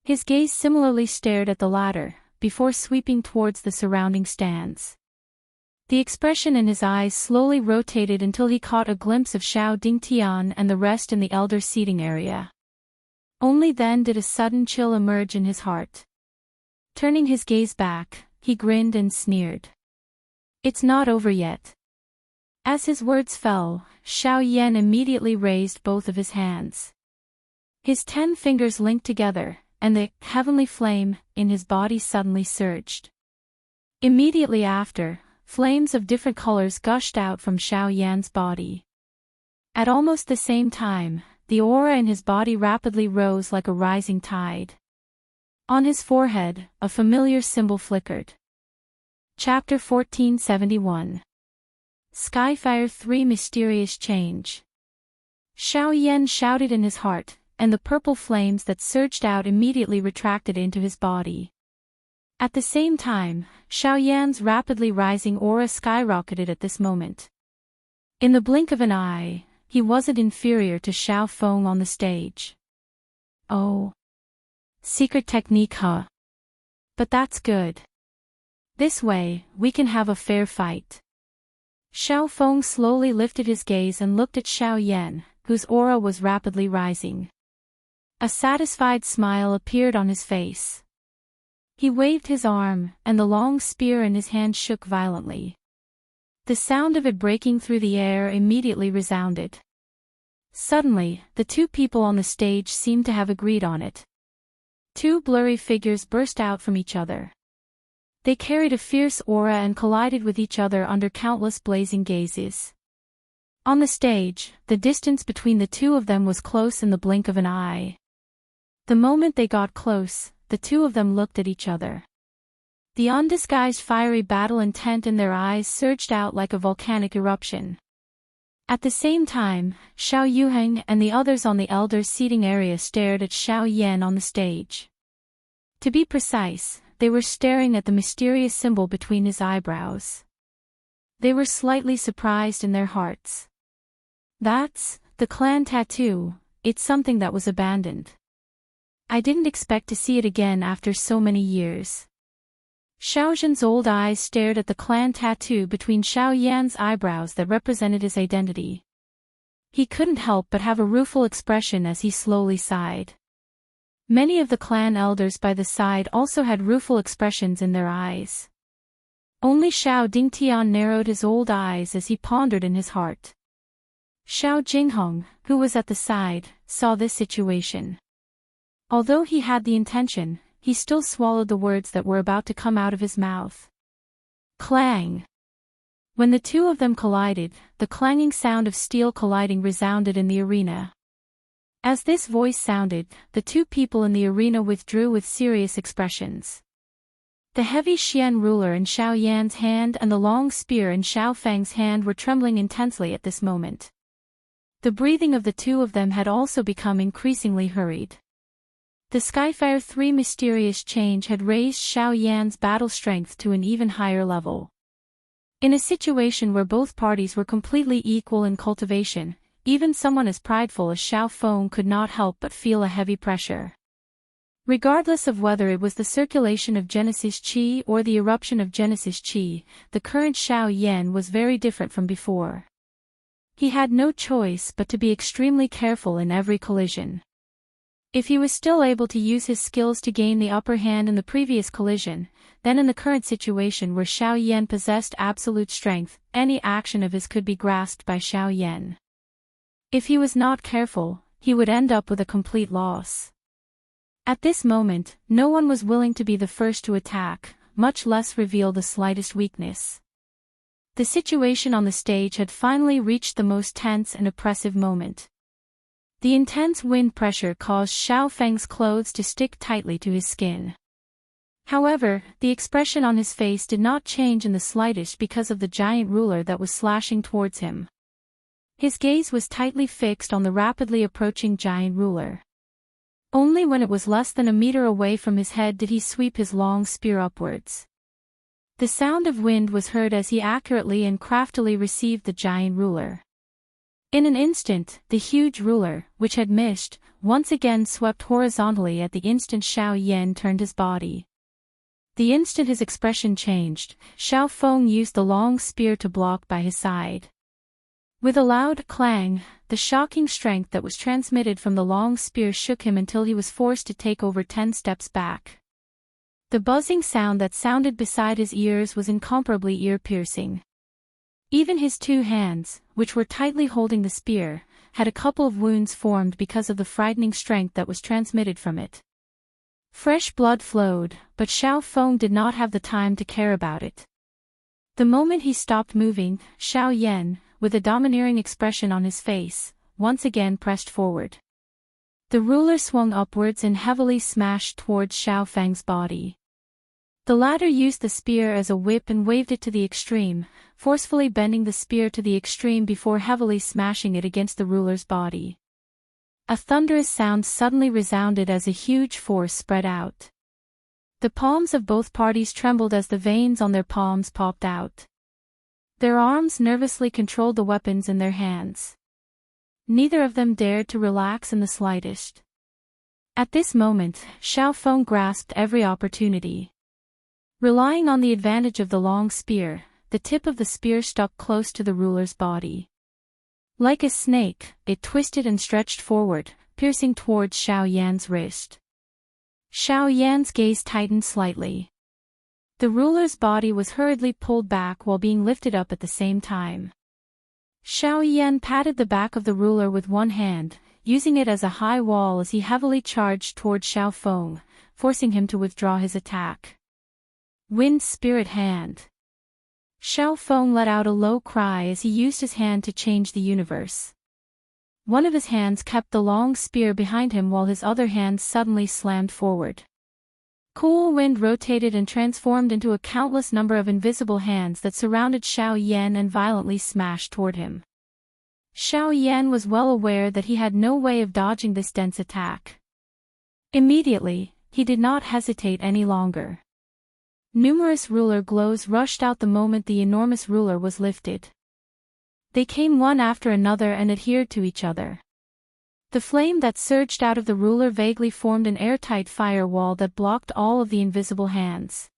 Speaker 1: His gaze similarly stared at the latter, before sweeping towards the surrounding stands. The expression in his eyes slowly rotated until he caught a glimpse of Xiao Dingtian and the rest in the elder seating area. Only then did a sudden chill emerge in his heart. Turning his gaze back, he grinned and sneered. It's not over yet. As his words fell, Xiao Yan immediately raised both of his hands. His 10 fingers linked together, and the heavenly flame in his body suddenly surged. Immediately after, flames of different colors gushed out from Xiao Yan's body. At almost the same time, the aura in his body rapidly rose like a rising tide. On his forehead, a familiar symbol flickered. Chapter 1471. Skyfire 3 Mysterious Change. Xiao Yan shouted in his heart, and the purple flames that surged out immediately retracted into his body. At the same time, Xiao Yan's rapidly rising aura skyrocketed at this moment. In the blink of an eye, he wasn't inferior to Xiao Feng on the stage. Oh. Secret technique, huh? But that's good. This way, we can have a fair fight. Xiao Feng slowly lifted his gaze and looked at Xiao Yan, whose aura was rapidly rising. A satisfied smile appeared on his face. He waved his arm, and the long spear in his hand shook violently. The sound of it breaking through the air immediately resounded. Suddenly, the two people on the stage seemed to have agreed on it. Two blurry figures burst out from each other. They carried a fierce aura and collided with each other under countless blazing gazes. On the stage, the distance between the two of them was close in the blink of an eye. The moment they got close, the two of them looked at each other. The undisguised fiery battle intent in their eyes surged out like a volcanic eruption. At the same time, Xiao Yuheng and the others on the elders' seating area stared at Xiao Yan on the stage. To be precise, they were staring at the mysterious symbol between his eyebrows. They were slightly surprised in their hearts. That's the clan tattoo. It's something that was abandoned. I didn't expect to see it again after so many years. Xiao Zhen's old eyes stared at the clan tattoo between Xiao Yan's eyebrows that represented his identity. He couldn't help but have a rueful expression as he slowly sighed. Many of the clan elders by the side also had rueful expressions in their eyes. Only Xiao Dingtian narrowed his old eyes as he pondered in his heart. Xiao Jinghong, who was at the side, saw this situation. Although he had the intention, he still swallowed the words that were about to come out of his mouth. Clang! When the two of them collided, the clanging sound of steel colliding resounded in the arena. As this voice sounded, the two people in the arena withdrew with serious expressions. The heavy Xian ruler in Xiao Yan's hand and the long spear in Xiao Feng's hand were trembling intensely at this moment. The breathing of the two of them had also become increasingly hurried. The Skyfire 3 mysterious change had raised Xiao Yan's battle strength to an even higher level. In a situation where both parties were completely equal in cultivation, even someone as prideful as Xiao Feng could not help but feel a heavy pressure. Regardless of whether it was the circulation of Genesis Qi or the eruption of Genesis Qi, the current Xiao Yan was very different from before. He had no choice but to be extremely careful in every collision. If he was still able to use his skills to gain the upper hand in the previous collision, then in the current situation where Xiao Yan possessed absolute strength, any action of his could be grasped by Xiao Yan. If he was not careful, he would end up with a complete loss. At this moment, no one was willing to be the first to attack, much less reveal the slightest weakness. The situation on the stage had finally reached the most tense and oppressive moment. The intense wind pressure caused Xiao Feng's clothes to stick tightly to his skin. However, the expression on his face did not change in the slightest because of the giant ruler that was slashing towards him. His gaze was tightly fixed on the rapidly approaching giant ruler. Only when it was less than a meter away from his head did he sweep his long spear upwards. The sound of wind was heard as he accurately and craftily received the giant ruler. In an instant, the huge ruler, which had missed, once again swept horizontally at the instant Xiao Yan turned his body. The instant his expression changed, Xiao Feng used the long spear to block by his side. With a loud clang, the shocking strength that was transmitted from the long spear shook him until he was forced to take over 10 steps back. The buzzing sound that sounded beside his ears was incomparably ear-piercing. Even his two hands, which were tightly holding the spear, had a couple of wounds formed because of the frightening strength that was transmitted from it. Fresh blood flowed, but Xiao Feng did not have the time to care about it. The moment he stopped moving, Xiao Yan, with a domineering expression on his face, once again pressed forward. The ruler swung upwards and heavily smashed towards Xiao Feng's body. The latter used the spear as a whip and waved it to the extreme, forcefully bending the spear to the extreme before heavily smashing it against the ruler's body. A thunderous sound suddenly resounded as a huge force spread out. The palms of both parties trembled as the veins on their palms popped out. Their arms nervously controlled the weapons in their hands. Neither of them dared to relax in the slightest. At this moment, Xiao Feng grasped every opportunity. Relying on the advantage of the long spear, the tip of the spear stuck close to the ruler's body. Like a snake, it twisted and stretched forward, piercing towards Xiao Yan's wrist. Xiao Yan's gaze tightened slightly. The ruler's body was hurriedly pulled back while being lifted up at the same time. Xiao Yan patted the back of the ruler with one hand, using it as a high wall as he heavily charged toward Xiao Feng, forcing him to withdraw his attack. Wind Spirit Hand. Xiao Feng let out a low cry as he used his hand to change the universe. One of his hands kept the long spear behind him while his other hand suddenly slammed forward. Cool wind rotated and transformed into a countless number of invisible hands that surrounded Xiao Yan and violently smashed toward him. Xiao Yan was well aware that he had no way of dodging this dense attack. Immediately, he did not hesitate any longer. Numerous ruler glows rushed out the moment the enormous ruler was lifted. They came one after another and adhered to each other. The flame that surged out of the ruler vaguely formed an airtight firewall that blocked all of the invisible hands.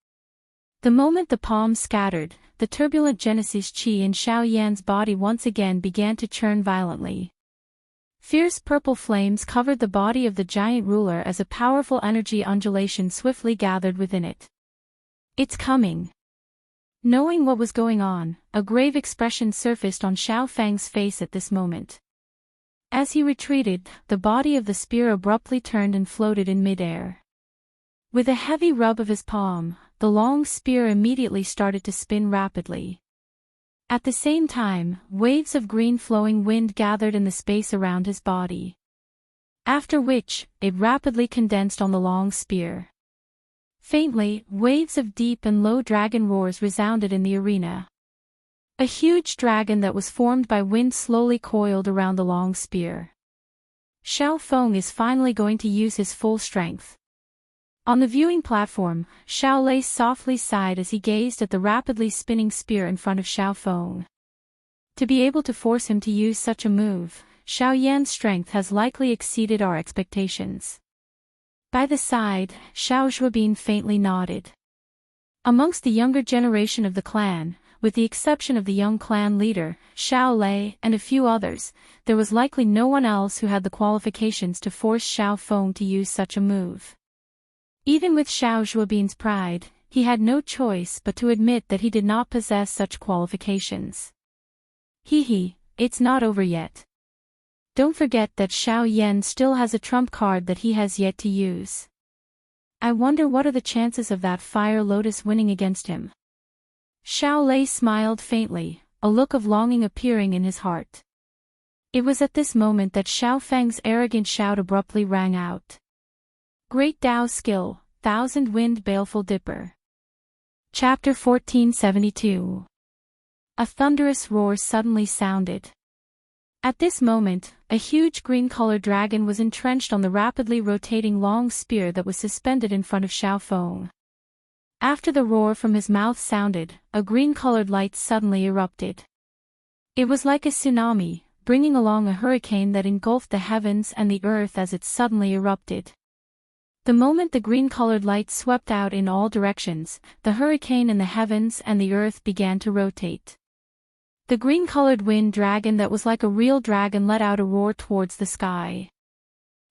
Speaker 1: The moment the palms scattered, the turbulent Genesis chi in Xiao Yan's body once again began to churn violently. Fierce purple flames covered the body of the giant ruler as a powerful energy undulation swiftly gathered within it. It's coming. Knowing what was going on, a grave expression surfaced on Xiao Feng's face at this moment. As he retreated, the body of the spear abruptly turned and floated in midair. With a heavy rub of his palm, the long spear immediately started to spin rapidly. At the same time, waves of green flowing wind gathered in the space around his body. After which, it rapidly condensed on the long spear. Faintly, waves of deep and low dragon roars resounded in the arena. A huge dragon that was formed by wind slowly coiled around the long spear. Xiao Feng is finally going to use his full strength. On the viewing platform, Xiao Lei softly sighed as he gazed at the rapidly spinning spear in front of Xiao Feng. To be able to force him to use such a move, Xiao Yan's strength has likely exceeded our expectations. By the side, Xiao Zhuobin faintly nodded. Amongst the younger generation of the clan, with the exception of the young clan leader, Xiao Lei, and a few others, there was likely no one else who had the qualifications to force Xiao Feng to use such a move. Even with Xiao Zhuobin's pride, he had no choice but to admit that he did not possess such qualifications. It's not over yet. Don't forget that Xiao Yan still has a trump card that he has yet to use. I wonder what are the chances of that Fire Lotus winning against him. Xiao Lei smiled faintly, a look of longing appearing in his heart. It was at this moment that Xiao Feng's arrogant shout abruptly rang out. Great Tao Skill, Thousand Wind Baleful Dipper. Chapter 1472. A thunderous roar suddenly sounded. At this moment, a huge green-colored dragon was entrenched on the rapidly rotating long spear that was suspended in front of Xiao Feng. After the roar from his mouth sounded, a green-colored light suddenly erupted. It was like a tsunami, bringing along a hurricane that engulfed the heavens and the earth as it suddenly erupted. The moment the green-colored light swept out in all directions, the hurricane in the heavens and the earth began to rotate. The green-colored wind dragon that was like a real dragon let out a roar towards the sky.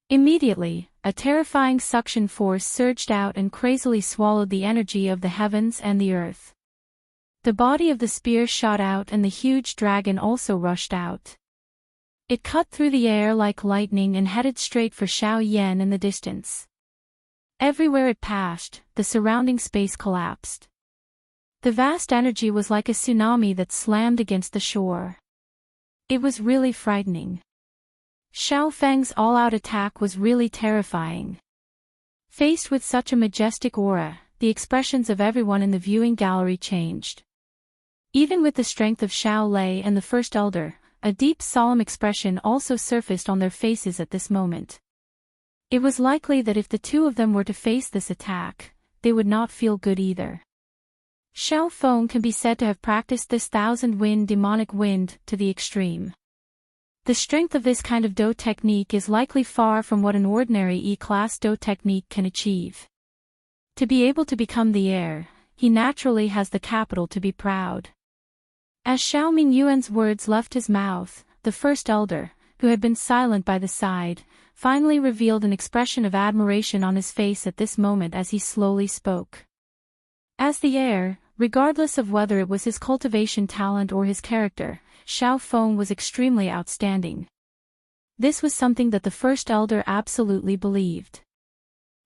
Speaker 1: Immediately, a terrifying suction force surged out and crazily swallowed the energy of the heavens and the earth. The body of the spear shot out and the huge dragon also rushed out. It cut through the air like lightning and headed straight for Xiao Yan in the distance. Everywhere it passed, the surrounding space collapsed. The vast energy was like a tsunami that slammed against the shore. It was really frightening. Xiao Feng's all-out attack was really terrifying. Faced with such a majestic aura, the expressions of everyone in the viewing gallery changed. Even with the strength of Xiao Lei and the First Elder, a deep solemn expression also surfaced on their faces at this moment. It was likely that if the two of them were to face this attack, they would not feel good either. Xiao Feng can be said to have practiced this thousand-wind demonic wind to the extreme. The strength of this kind of Do technique is likely far from what an ordinary E-class Do technique can achieve. To be able to become the heir, he naturally has the capital to be proud. As Xiao Mingyuan's words left his mouth, the first elder, who had been silent by the side, finally revealed an expression of admiration on his face at this moment as he slowly spoke. As the heir, regardless of whether it was his cultivation talent or his character, Xiao Feng was extremely outstanding. This was something that the first elder absolutely believed.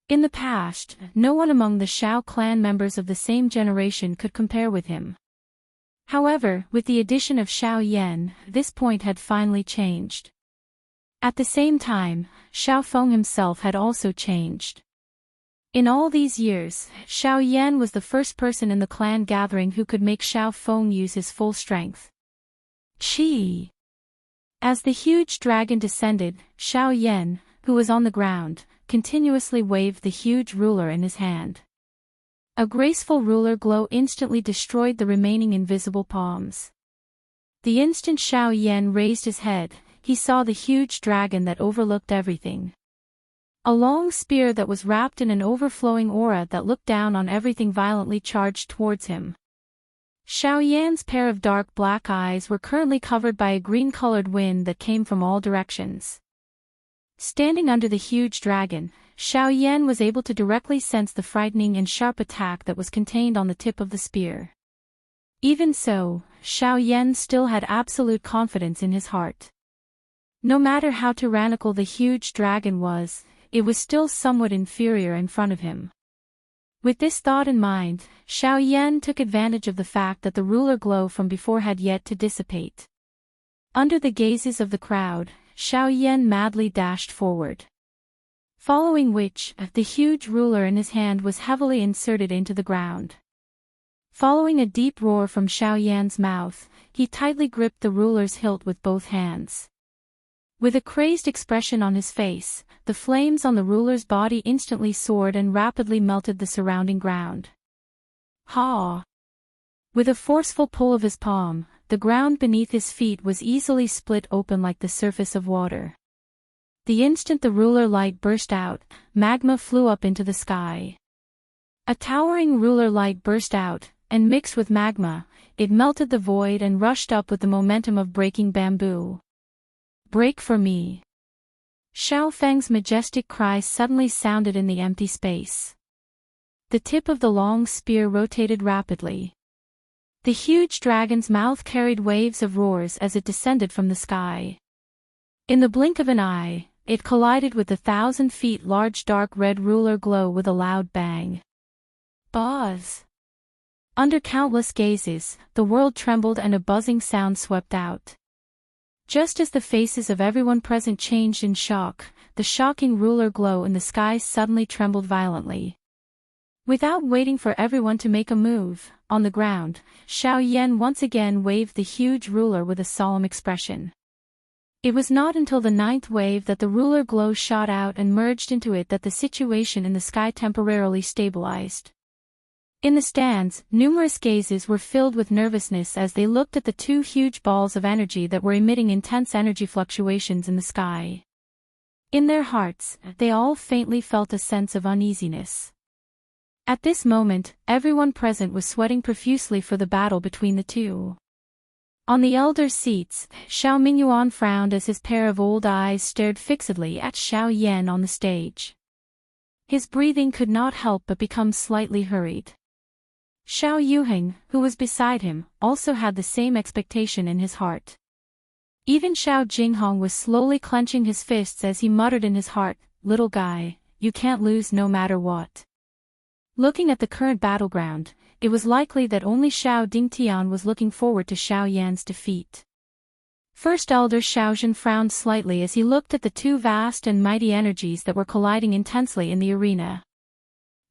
Speaker 1: In the past, no one among the Xiao clan members of the same generation could compare with him. However, with the addition of Xiao Yan, this point had finally changed. At the same time, Xiao Feng himself had also changed. In all these years, Xiao Yan was the first person in the clan gathering who could make Xiao Feng use his full strength. Chi! As the huge dragon descended, Xiao Yan, who was on the ground, continuously waved the huge ruler in his hand. A graceful ruler glow instantly destroyed the remaining invisible palms. The instant Xiao Yan raised his head, he saw the huge dragon that overlooked everything. A long spear that was wrapped in an overflowing aura that looked down on everything violently charged towards him. Xiao Yan's pair of dark black eyes were currently covered by a green-colored wind that came from all directions. Standing under the huge dragon, Xiao Yan was able to directly sense the frightening and sharp attack that was contained on the tip of the spear. Even so, Xiao Yan still had absolute confidence in his heart. No matter how tyrannical the huge dragon was, it was still somewhat inferior in front of him. With this thought in mind, Xiao Yan took advantage of the fact that the ruler glow from before had yet to dissipate. Under the gazes of the crowd, Xiao Yan madly dashed forward. Following which, the huge ruler in his hand was heavily inserted into the ground. Following a deep roar from Xiao Yan's mouth, he tightly gripped the ruler's hilt with both hands. With a crazed expression on his face, the flames on the ruler's body instantly soared and rapidly melted the surrounding ground. Ha! With a forceful pull of his palm, the ground beneath his feet was easily split open like the surface of water. The instant the ruler light burst out, magma flew up into the sky. A towering ruler light burst out, and mixed with magma, it melted the void and rushed up with the momentum of breaking bamboo. Break for me! Xiao Feng's majestic cry suddenly sounded in the empty space. The tip of the long spear rotated rapidly. The huge dragon's mouth carried waves of roars as it descended from the sky. In the blink of an eye, it collided with the 1,000 feet large dark red ruler glow with a loud bang. Buzz! Under countless gazes, the world trembled and a buzzing sound swept out. Just as the faces of everyone present changed in shock, the shocking ruler glow in the sky suddenly trembled violently. Without waiting for everyone to make a move, on the ground, Xiao Yan once again waved the huge ruler with a solemn expression. It was not until the 9th wave that the ruler glow shot out and merged into it that the situation in the sky temporarily stabilized. In the stands, numerous gazes were filled with nervousness as they looked at the two huge balls of energy that were emitting intense energy fluctuations in the sky. In their hearts, they all faintly felt a sense of uneasiness. At this moment, everyone present was sweating profusely for the battle between the two. On the elders' seats, Xiao Mingyuan frowned as his pair of old eyes stared fixedly at Xiao Yan on the stage. His breathing could not help but become slightly hurried. Xiao Yuheng, who was beside him, also had the same expectation in his heart. Even Xiao Jinghong was slowly clenching his fists as he muttered in his heart, "Little guy, you can't lose no matter what." Looking at the current battleground, it was likely that only Xiao Dingtian was looking forward to Xiao Yan's defeat. First Elder Xiaozhen frowned slightly as he looked at the two vast and mighty energies that were colliding intensely in the arena.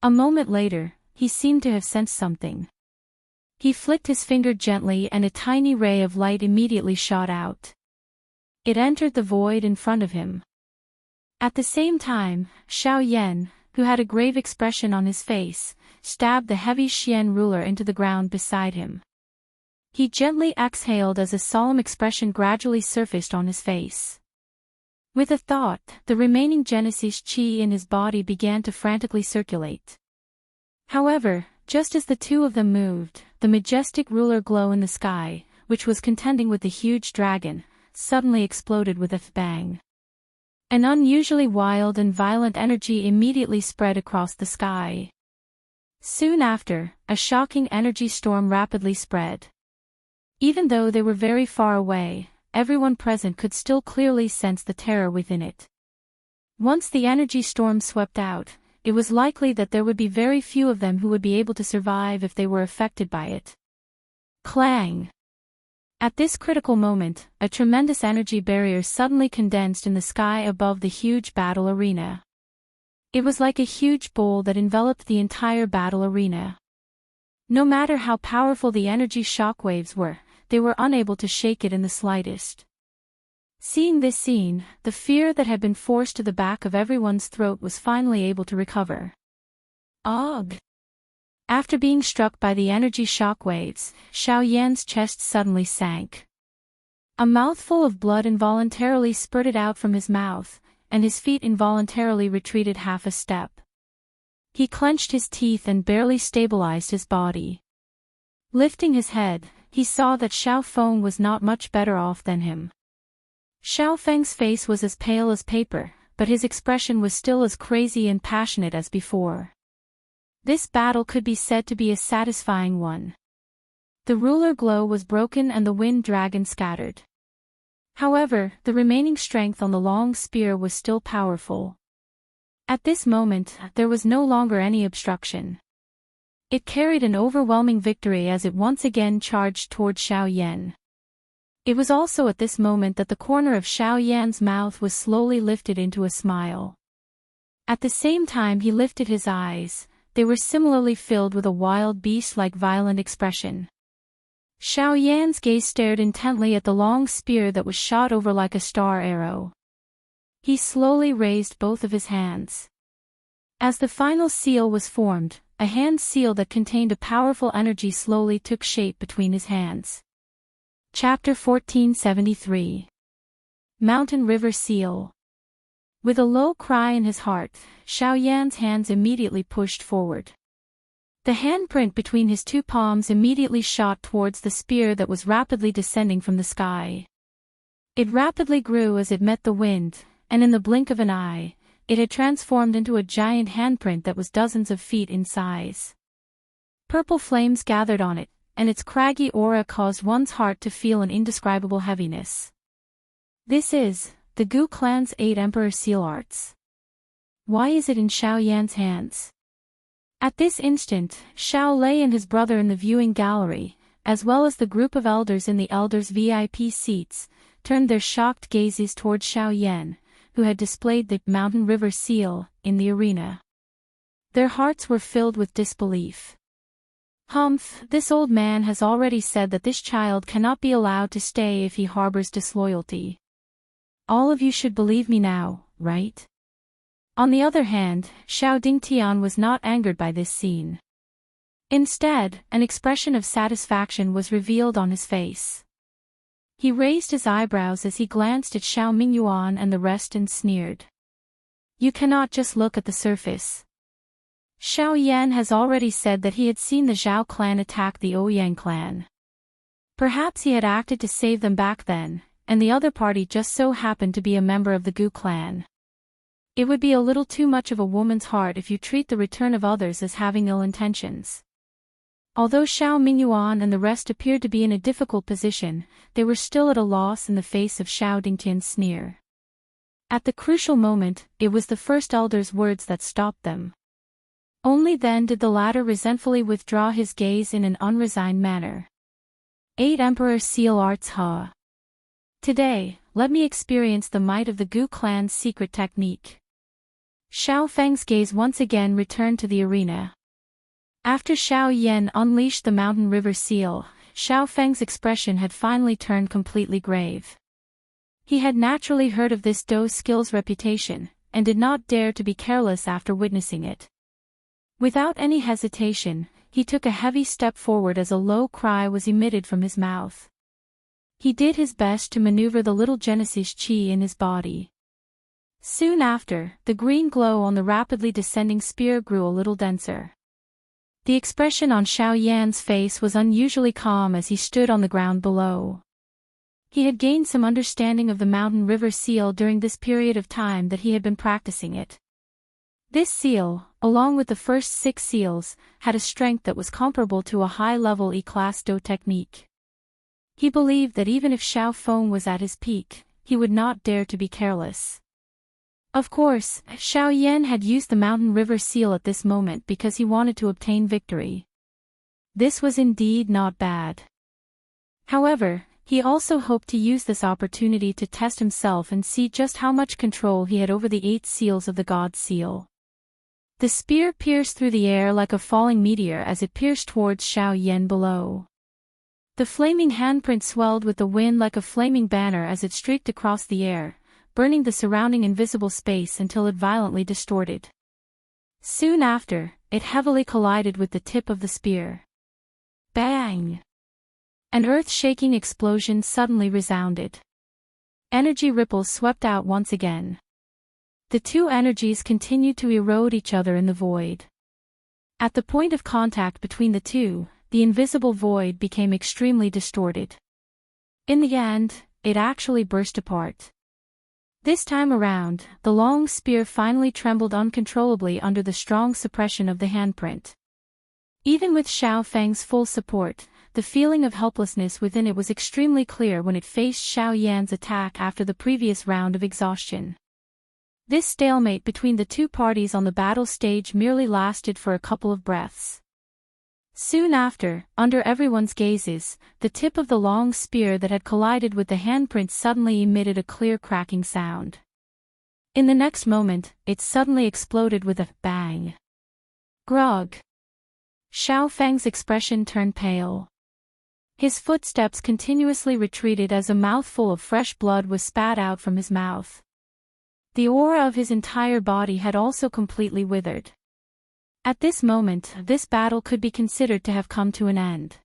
Speaker 1: A moment later, he seemed to have sensed something. He flicked his finger gently and a tiny ray of light immediately shot out. It entered the void in front of him. At the same time, Xiao Yan, who had a grave expression on his face, stabbed the heavy Xian ruler into the ground beside him. He gently exhaled as a solemn expression gradually surfaced on his face. With a thought, the remaining Genesis chi in his body began to frantically circulate. However, Just as the two of them moved, the majestic ruler glow in the sky, which was contending with the huge dragon, suddenly exploded with a bang. An unusually wild and violent energy immediately spread across the sky. Soon after, a shocking energy storm rapidly spread. Even though they were very far away, everyone present could still clearly sense the terror within it. Once the energy storm swept out, it was likely that there would be very few of them who would be able to survive if they were affected by it. Clang! At this critical moment, a tremendous energy barrier suddenly condensed in the sky above the huge battle arena. It was like a huge bowl that enveloped the entire battle arena. No matter how powerful the energy shockwaves were, they were unable to shake it in the slightest. Seeing this scene, the fear that had been forced to the back of everyone's throat was finally able to recover. Ugh! After being struck by the energy shockwaves, Xiao Yan's chest suddenly sank. A mouthful of blood involuntarily spurted out from his mouth, and his feet involuntarily retreated half a step. He clenched his teeth and barely stabilized his body. Lifting his head, he saw that Xiao Feng was not much better off than him. Xiao Feng's face was as pale as paper, but his expression was still as crazy and passionate as before. This battle could be said to be a satisfying one. The ruler glow was broken and the wind dragon scattered. However, the remaining strength on the long spear was still powerful. At this moment, there was no longer any obstruction. It carried an overwhelming victory as it once again charged toward Xiao Yan. It was also at this moment that the corner of Xiao Yan's mouth was slowly lifted into a smile. At the same time he lifted his eyes, they were similarly filled with a wild beast-like violent expression. Xiao Yan's gaze stared intently at the long spear that was shot over like a star arrow. He slowly raised both of his hands. As the final seal was formed, a hand seal that contained a powerful energy slowly took shape between his hands. Chapter 1473. Mountain River Seal. With a low cry in his heart, Xiao Yan's hands immediately pushed forward. The handprint between his two palms immediately shot towards the spear that was rapidly descending from the sky. It rapidly grew as it met the wind, and in the blink of an eye, it had transformed into a giant handprint that was dozens of feet in size. Purple flames gathered on it, and its craggy aura caused one's heart to feel an indescribable heaviness. This is the Gu clan's 8 Emperor Seal Arts. Why is it in Xiao Yan's hands? At this instant, Xiao Lei and his brother in the viewing gallery, as well as the group of elders in the elders' VIP seats, turned their shocked gazes toward Xiao Yan, who had displayed the Mountain River Seal in the arena. Their hearts were filled with disbelief. Humph, this old man has already said that this child cannot be allowed to stay if he harbors disloyalty. All of you should believe me now, right? On the other hand, Xiao Dingtian was not angered by this scene. Instead, an expression of satisfaction was revealed on his face. He raised his eyebrows as he glanced at Xiao Mingyuan and the rest and sneered. You cannot just look at the surface. Xiao Yan has already said that he had seen the Zhao clan attack the Ouyang clan. Perhaps he had acted to save them back then, and the other party just so happened to be a member of the Gu clan. It would be a little too much of a woman's heart if you treat the return of others as having ill intentions. Although Xiao Mingyuan and the rest appeared to be in a difficult position, they were still at a loss in the face of Xiao Dingtian's sneer. At the crucial moment, it was the first elder's words that stopped them. Only then did the latter resentfully withdraw his gaze in an unresigned manner. 8 Emperor Seal Arts Ha. Today, let me experience the might of the Gu clan's secret technique. Xiao Feng's gaze once again returned to the arena. After Xiao Yan unleashed the Mountain River Seal, Xiao Feng's expression had finally turned completely grave. He had naturally heard of this Do's skill's reputation, and did not dare to be careless after witnessing it. Without any hesitation, he took a heavy step forward as a low cry was emitted from his mouth. He did his best to maneuver the little Genesis chi in his body. Soon after, the green glow on the rapidly descending spear grew a little denser. The expression on Xiao Yan's face was unusually calm as he stood on the ground below. He had gained some understanding of the mountain river seal during this period of time that he had been practicing it. This seal, along with the first 6 seals, had a strength that was comparable to a high-level E-class Do technique. He believed that even if Xiao Feng was at his peak, he would not dare to be careless. Of course, Xiao Yan had used the mountain river seal at this moment because he wanted to obtain victory. This was indeed not bad. However, he also hoped to use this opportunity to test himself and see just how much control he had over the 8 seals of the God Seal. The spear pierced through the air like a falling meteor as it pierced towards Xiao Yan below. The flaming handprint swelled with the wind like a flaming banner as it streaked across the air, burning the surrounding invisible space until it violently distorted. Soon after, it heavily collided with the tip of the spear. Bang! An earth-shaking explosion suddenly resounded. Energy ripples swept out once again. The 2 energies continued to erode each other in the void. At the point of contact between the 2, the invisible void became extremely distorted. In the end, it actually burst apart. This time around, the long spear finally trembled uncontrollably under the strong suppression of the handprint. Even with Xiao Feng's full support, the feeling of helplessness within it was extremely clear when it faced Xiao Yan's attack after the previous round of exhaustion. This stalemate between the 2 parties on the battle stage merely lasted for a couple of breaths. Soon after, under everyone's gazes, the tip of the long spear that had collided with the handprint suddenly emitted a clear cracking sound. In the next moment, it suddenly exploded with a bang. Grog! Xiao Feng's expression turned pale. His footsteps continuously retreated as a mouthful of fresh blood was spat out from his mouth. The aura of his entire body had also completely withered. At this moment, this battle could be considered to have come to an end.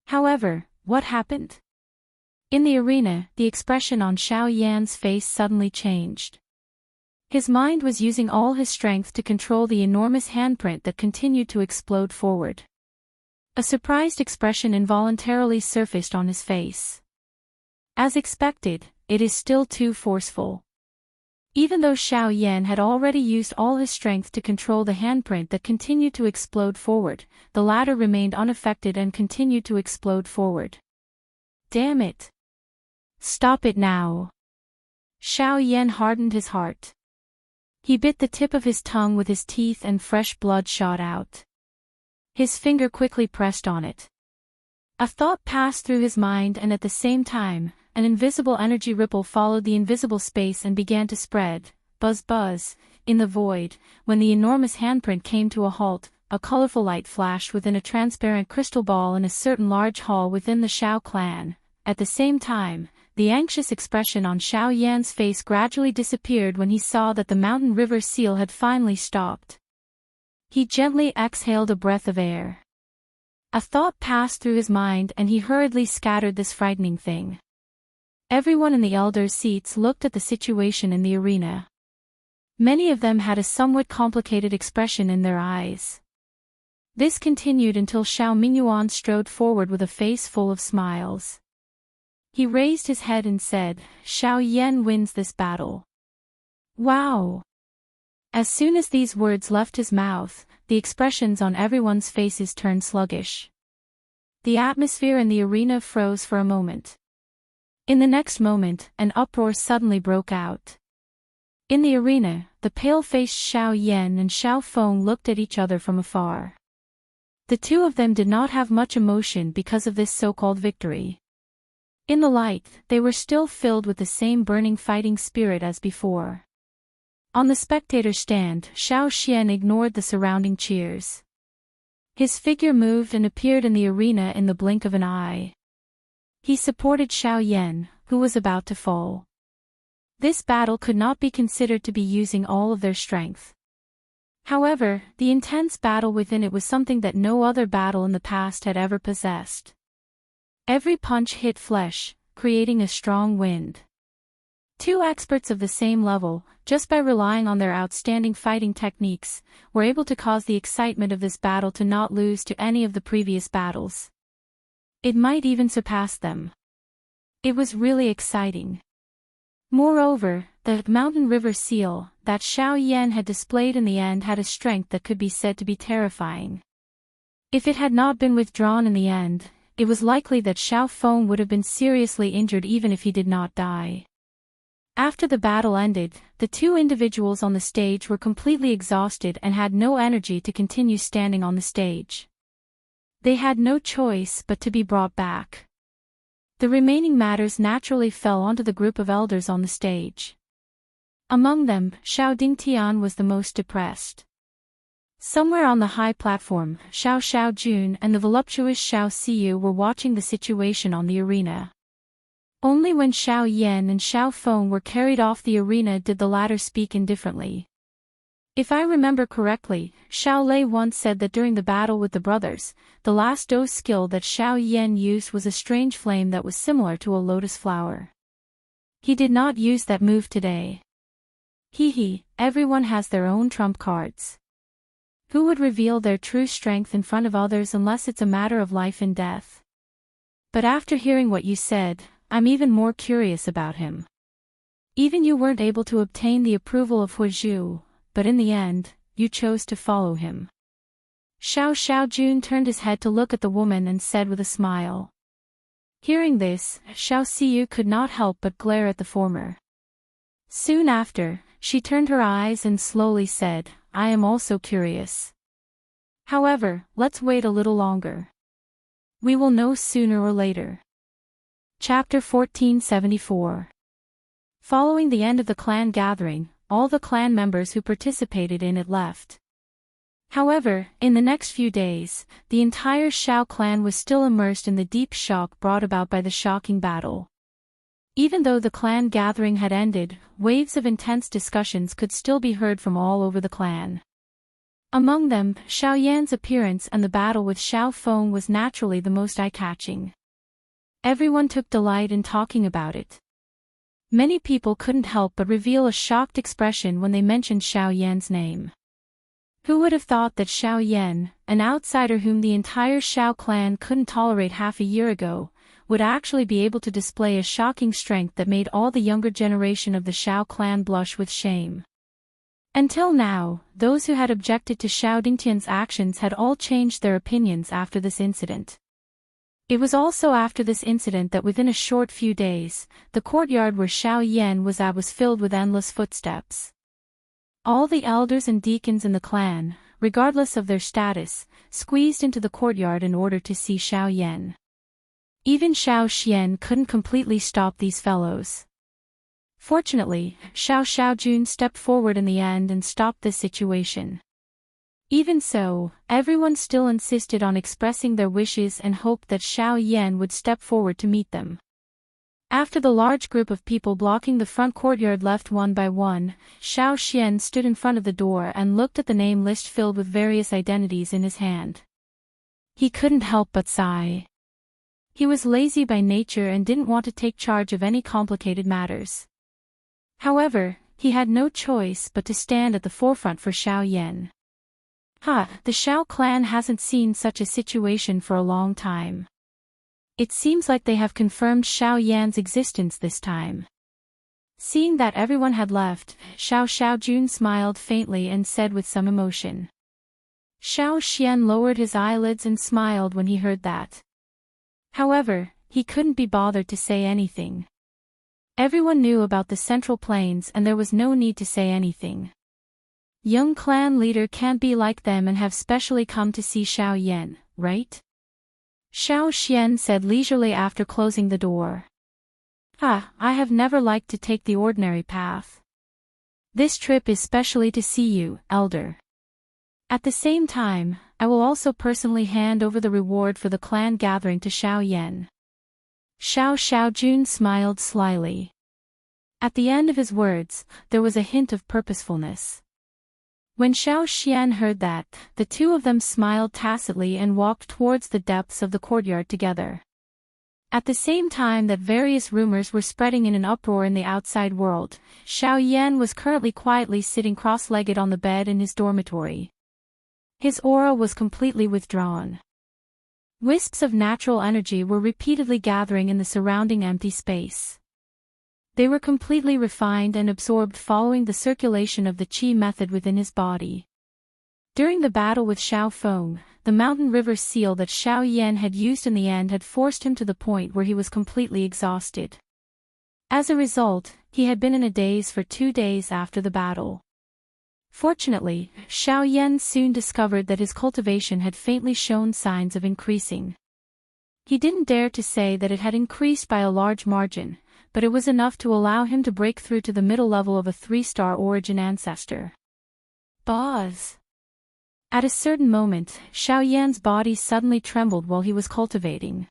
Speaker 1: However, what happened? In the arena, the expression on Xiao Yan's face suddenly changed. His mind was using all his strength to control the enormous handprint that continued to explode forward. A surprised expression involuntarily surfaced on his face. As expected, it is still too forceful. Even though Xiao Yan had already used all his strength to control the handprint that continued to explode forward, the latter remained unaffected and continued to explode forward. Damn it! Stop it now! Xiao Yan hardened his heart. He bit the tip of his tongue with his teeth and fresh blood shot out. His finger quickly pressed on it. A thought passed through his mind and at the same time, an invisible energy ripple followed the invisible space and began to spread, buzz, in the void. When the enormous handprint came to a halt, a colorful light flashed within a transparent crystal ball in a certain large hall within the Xiao clan. At the same time, the anxious expression on Xiao Yan's face gradually disappeared when he saw that the mountain river seal had finally stopped. He gently exhaled a breath of air. A thought passed through his mind and he hurriedly scattered this frightening thing. Everyone in the elders' seats looked at the situation in the arena. Many of them had a somewhat complicated expression in their eyes. This continued until Xiao Mingyuan strode forward with a face full of smiles. He raised his head and said, "Xiao Yan wins this battle." Wow! As soon as these words left his mouth, the expressions on everyone's faces turned sluggish. The atmosphere in the arena froze for a moment. In the next moment, an uproar suddenly broke out. In the arena, the pale-faced Xiao Yan and Xiao Feng looked at each other from afar. The 2 of them did not have much emotion because of this so-called victory. In the light, they were still filled with the same burning fighting spirit as before. On the spectator stand, Xiao Xian ignored the surrounding cheers. His figure moved and appeared in the arena in the blink of an eye. He supported Xiao Yan, who was about to fall. This battle could not be considered to be using all of their strength. However, the intense battle within it was something that no other battle in the past had ever possessed. Every punch hit flesh, creating a strong wind. Two experts of the same level, just by relying on their outstanding fighting techniques, were able to cause the excitement of this battle to not lose to any of the previous battles. It might even surpass them. It was really exciting. Moreover, the mountain river seal that Xiao Yan had displayed in the end had a strength that could be said to be terrifying. If it had not been withdrawn in the end, it was likely that Xiao Feng would have been seriously injured even if he did not die. After the battle ended, the two individuals on the stage were completely exhausted and had no energy to continue standing on the stage. They had no choice but to be brought back. The remaining matters naturally fell onto the group of elders on the stage. Among them, Xiao Dingtian was the most depressed. Somewhere on the high platform, Xiao Xiaojun and the voluptuous Xiao Siyu were watching the situation on the arena. Only when Xiao Yan and Xiao Feng were carried off the arena did the latter speak indifferently. If I remember correctly, Xiao Lei once said that during the battle with the brothers, the last dose skill that Xiao Yan used was a strange flame that was similar to a lotus flower. He did not use that move today. Everyone has their own trump cards. Who would reveal their true strength in front of others unless it's a matter of life and death? But after hearing what you said, I'm even more curious about him. Even you weren't able to obtain the approval of Huizhu, but in the end, you chose to follow him. Xiao Xiaojun turned his head to look at the woman and said with a smile. Hearing this, Xiao Siyu could not help but glare at the former. Soon after, she turned her eyes and slowly said, I am also curious. However, let's wait a little longer. We will know sooner or later. Chapter 1474. Following the end of the clan gathering, all the clan members who participated in it left. However, in the next few days, the entire Xiao clan was still immersed in the deep shock brought about by the shocking battle. Even though the clan gathering had ended, waves of intense discussions could still be heard from all over the clan. Among them, Xiao Yan's appearance and the battle with Xiao Feng was naturally the most eye-catching. Everyone took delight in talking about it. Many people couldn't help but reveal a shocked expression when they mentioned Xiao Yan's name. Who would have thought that Xiao Yan, an outsider whom the entire Xiao clan couldn't tolerate half a year ago, would actually be able to display a shocking strength that made all the younger generation of the Xiao clan blush with shame. Until now, those who had objected to Xiao Dingtian's actions had all changed their opinions after this incident. It was also after this incident that within a short few days, the courtyard where Xiao Yan was at was filled with endless footsteps. All the elders and deacons in the clan, regardless of their status, squeezed into the courtyard in order to see Xiao Yan. Even Xiao Xian couldn't completely stop these fellows. Fortunately, Xiao Xiaojun stepped forward in the end and stopped this situation. Even so, everyone still insisted on expressing their wishes and hoped that Xiao Yan would step forward to meet them. After the large group of people blocking the front courtyard left one by one, Xiao Xian stood in front of the door and looked at the name list filled with various identities in his hand. He couldn't help but sigh. He was lazy by nature and didn't want to take charge of any complicated matters. However, he had no choice but to stand at the forefront for Xiao Yan. The Xiao clan hasn't seen such a situation for a long time. It seems like they have confirmed Xiao Yan's existence this time. Seeing that everyone had left, Xiao Xiaojun smiled faintly and said with some emotion. Xiao Xian lowered his eyelids and smiled when he heard that. However, he couldn't be bothered to say anything. Everyone knew about the Central Plains and there was no need to say anything. Young clan leader can't be like them and have specially come to see Xiao Yan, right? Xiao Xian said leisurely after closing the door. I have never liked to take the ordinary path. This trip is specially to see you, elder. At the same time, I will also personally hand over the reward for the clan gathering to Xiao Yan. Xiao Xiaojun smiled slyly. At the end of his words, there was a hint of purposefulness. When Xiao Xian heard that, the two of them smiled tacitly and walked towards the depths of the courtyard together. At the same time that various rumors were spreading in an uproar in the outside world, Xiao Yan was currently quietly sitting cross-legged on the bed in his dormitory. His aura was completely withdrawn. Wisps of natural energy were repeatedly gathering in the surrounding empty space. They were completely refined and absorbed following the circulation of the qi method within his body. During the battle with Xiao Feng, the mountain river seal that Xiao Yan had used in the end had forced him to the point where he was completely exhausted. As a result, he had been in a daze for 2 days after the battle. Fortunately, Xiao Yan soon discovered that his cultivation had faintly shown signs of increasing. He didn't dare to say that it had increased by a large margin, but it was enough to allow him to break through to the middle level of a 3-star origin ancestor. Buzz! At a certain moment, Xiao Yan's body suddenly trembled while he was cultivating.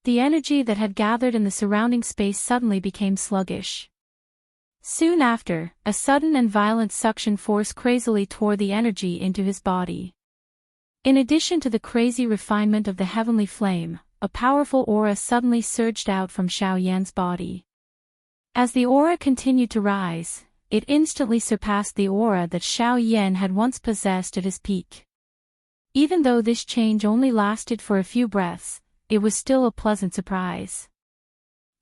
Speaker 1: The energy that had gathered in the surrounding space suddenly became sluggish. Soon after, a sudden and violent suction force crazily tore the energy into his body. In addition to the crazy refinement of the heavenly flame, a powerful aura suddenly surged out from Xiao Yan's body. As the aura continued to rise, it instantly surpassed the aura that Xiao Yan had once possessed at his peak. Even though this change only lasted for a few breaths, it was still a pleasant surprise.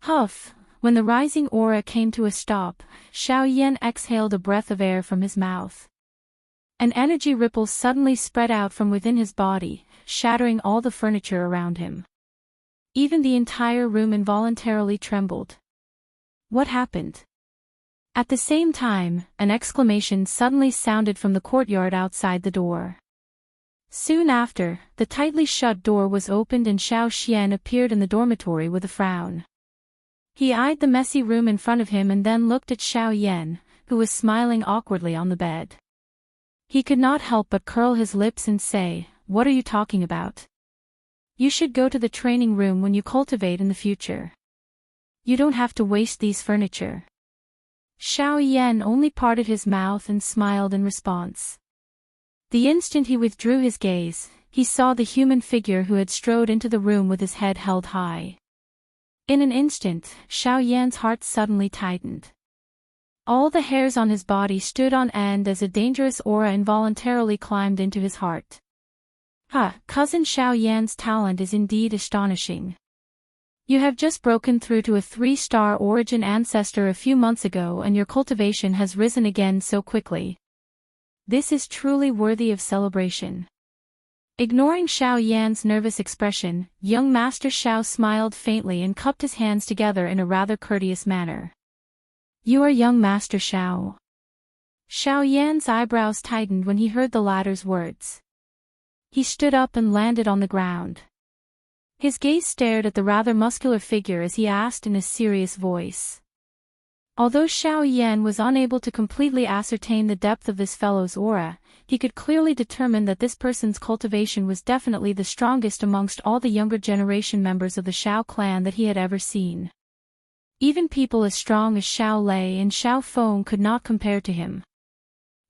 Speaker 1: Huff! When the rising aura came to a stop, Xiao Yan exhaled a breath of air from his mouth. An energy ripple suddenly spread out from within his body, shattering all the furniture around him. Even the entire room involuntarily trembled. What happened? At the same time, an exclamation suddenly sounded from the courtyard outside the door. Soon after, the tightly shut door was opened and Xiao Xian appeared in the dormitory with a frown. He eyed the messy room in front of him and then looked at Xiao Yan, who was smiling awkwardly on the bed. He could not help but curl his lips and say, "What are you talking about? You should go to the training room when you cultivate in the future. You don't have to waste these furniture." Xiao Yan only parted his mouth and smiled in response. The instant he withdrew his gaze, he saw the human figure who had strode into the room with his head held high. In an instant, Xiao Yan's heart suddenly tightened. All the hairs on his body stood on end as a dangerous aura involuntarily climbed into his heart. Cousin Xiao Yan's talent is indeed astonishing. You have just broken through to a 3-star origin ancestor a few months ago and your cultivation has risen again so quickly. This is truly worthy of celebration. Ignoring Xiao Yan's nervous expression, young Master Xiao smiled faintly and cupped his hands together in a rather courteous manner. You are young Master Xiao. Xiao Yan's eyebrows tightened when he heard the latter's words. He stood up and landed on the ground. His gaze stared at the rather muscular figure as he asked in a serious voice. Although Xiao Yan was unable to completely ascertain the depth of this fellow's aura, he could clearly determine that this person's cultivation was definitely the strongest amongst all the younger generation members of the Xiao clan that he had ever seen. Even people as strong as Xiao Lei and Xiao Feng could not compare to him.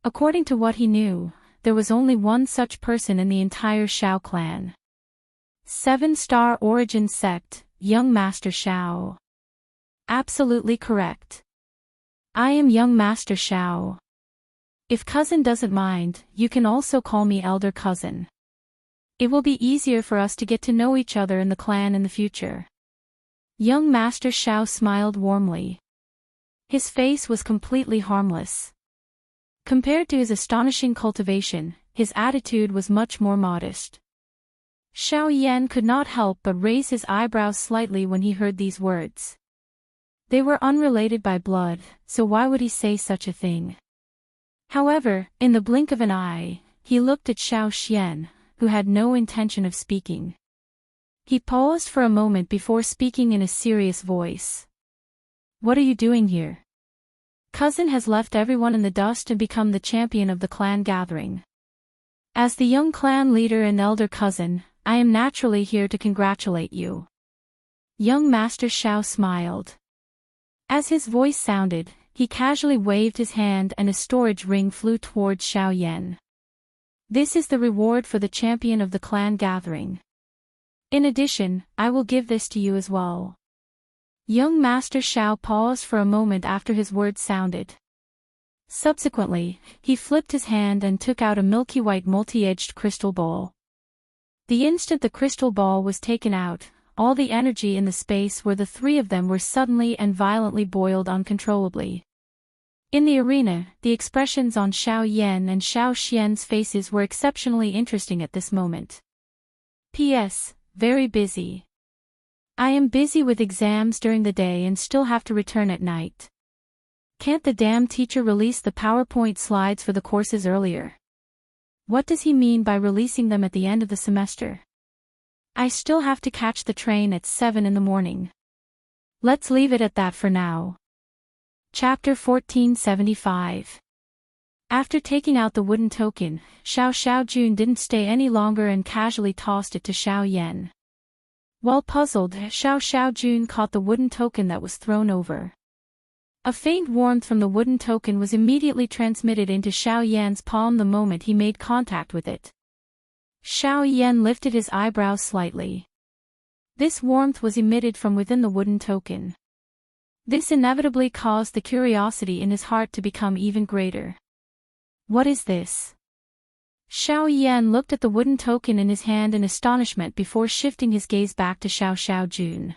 Speaker 1: According to what he knew, there was only one such person in the entire Xiao clan. 7-star origin sect, young Master Xiao. Absolutely correct. I am young Master Xiao. If cousin doesn't mind, you can also call me elder cousin. It will be easier for us to get to know each other in the clan in the future. Young Master Xiao smiled warmly. His face was completely harmless. Compared to his astonishing cultivation, his attitude was much more modest. Xiao Yan could not help but raise his eyebrows slightly when he heard these words. They were unrelated by blood, so why would he say such a thing? However, in the blink of an eye, he looked at Xiao Xian, who had no intention of speaking. He paused for a moment before speaking in a serious voice. What are you doing here? Cousin has left everyone in the dust and become the champion of the clan gathering. As the young clan leader and elder cousin, I am naturally here to congratulate you. Young Master Xiao smiled. As his voice sounded, he casually waved his hand and a storage ring flew towards Xiao Yan. This is the reward for the champion of the clan gathering. In addition, I will give this to you as well. Young Master Xiao paused for a moment after his words sounded. Subsequently, he flipped his hand and took out a milky white multi-edged crystal ball. The instant the crystal ball was taken out, all the energy in the space where the three of them were suddenly and violently boiled uncontrollably. In the arena, the expressions on Xiao Yan and Xiao Xian's faces were exceptionally interesting at this moment. P.S. Very busy. I am busy with exams during the day and still have to return at night. Can't the damn teacher release the PowerPoint slides for the courses earlier? What does he mean by releasing them at the end of the semester? I still have to catch the train at 7 in the morning. Let's leave it at that for now. Chapter 1475. After taking out the wooden token, Xiaojun didn't stay any longer and casually tossed it to Xiao Yan. While puzzled, Xiaojun caught the wooden token that was thrown over. A faint warmth from the wooden token was immediately transmitted into Xiao Yan's palm the moment he made contact with it. Xiao Yan lifted his eyebrows slightly. This warmth was emitted from within the wooden token. This inevitably caused the curiosity in his heart to become even greater. What is this? Xiao Yan looked at the wooden token in his hand in astonishment before shifting his gaze back to Xiaojun.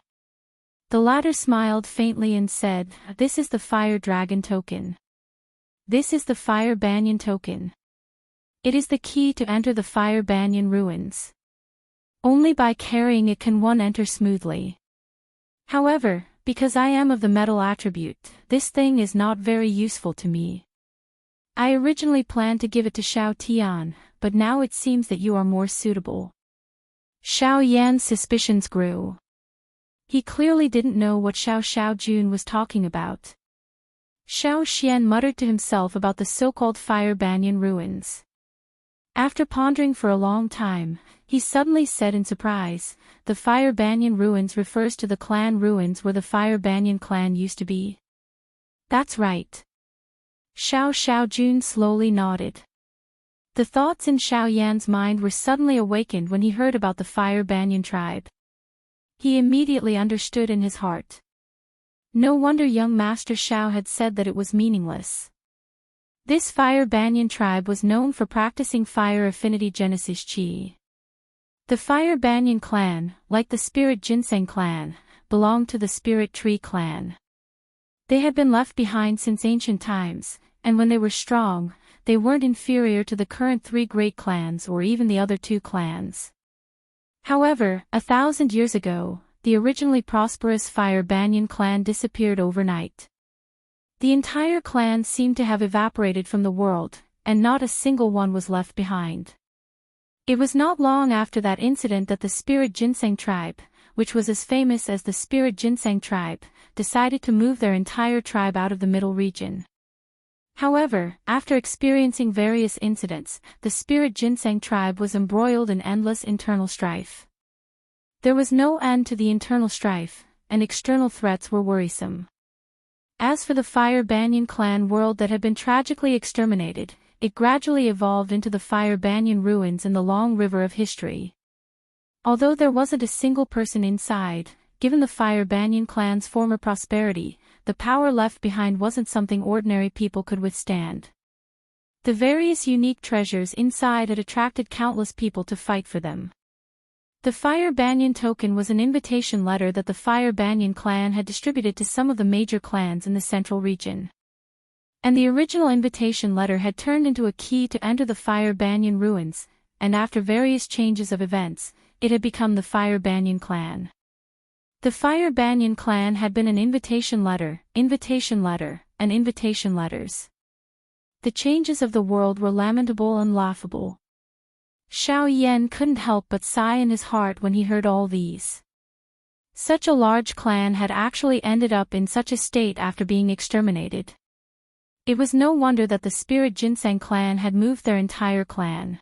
Speaker 1: The latter smiled faintly and said, "This is the Fire Dragon token. This is the Fire Banyan token. It is the key to enter the Fire Banyan ruins. Only by carrying it can one enter smoothly. However, because I am of the metal attribute, this thing is not very useful to me. I originally planned to give it to Xiao Tian, but now it seems that you are more suitable." Xiao Yan's suspicions grew. He clearly didn't know what Xiaojun was talking about. Xiao Xian muttered to himself about the so-called Fire Banyan ruins. After pondering for a long time, he suddenly said in surprise, "The Fire Banyan ruins refers to the clan ruins where the Fire Banyan clan used to be?" "That's right." Xiaojun slowly nodded. The thoughts in Xiao Yan's mind were suddenly awakened when he heard about the Fire Banyan tribe. He immediately understood in his heart. No wonder young Master Xiao had said that it was meaningless. This Fire Banyan tribe was known for practicing fire affinity Genesis Qi. The Fire Banyan clan, like the Spirit Ginseng clan, belonged to the Spirit Tree clan. They had been left behind since ancient times, and when they were strong, they weren't inferior to the current three great clans or even the other two clans. However, 1,000 years ago, the originally prosperous Fire Banyan clan disappeared overnight. The entire clan seemed to have evaporated from the world, and not a single one was left behind. It was not long after that incident that the Spirit Ginseng tribe, which was as famous as the Spirit Ginseng tribe, decided to move their entire tribe out of the middle region. However, after experiencing various incidents, the Spirit Ginseng tribe was embroiled in endless internal strife. There was no end to the internal strife, and external threats were worrisome. As for the Fire Banyan clan world that had been tragically exterminated, it gradually evolved into the Fire Banyan ruins in the long river of history. Although there wasn't a single person inside, given the Fire Banyan clan's former prosperity, the power left behind wasn't something ordinary people could withstand. The various unique treasures inside had attracted countless people to fight for them. The Fire Banyan token was an invitation letter that the Fire Banyan clan had distributed to some of the major clans in the central region. And the original invitation letter had turned into a key to enter the Fire Banyan ruins, and after various changes of events, it had become the Fire Banyan clan. The Fire Banyan clan had been an invitation letter, and invitation letters. The changes of the world were lamentable and laughable. Xiao Yan couldn't help but sigh in his heart when he heard all these. Such a large clan had actually ended up in such a state after being exterminated. It was no wonder that the Spirit Ginseng clan had moved their entire clan.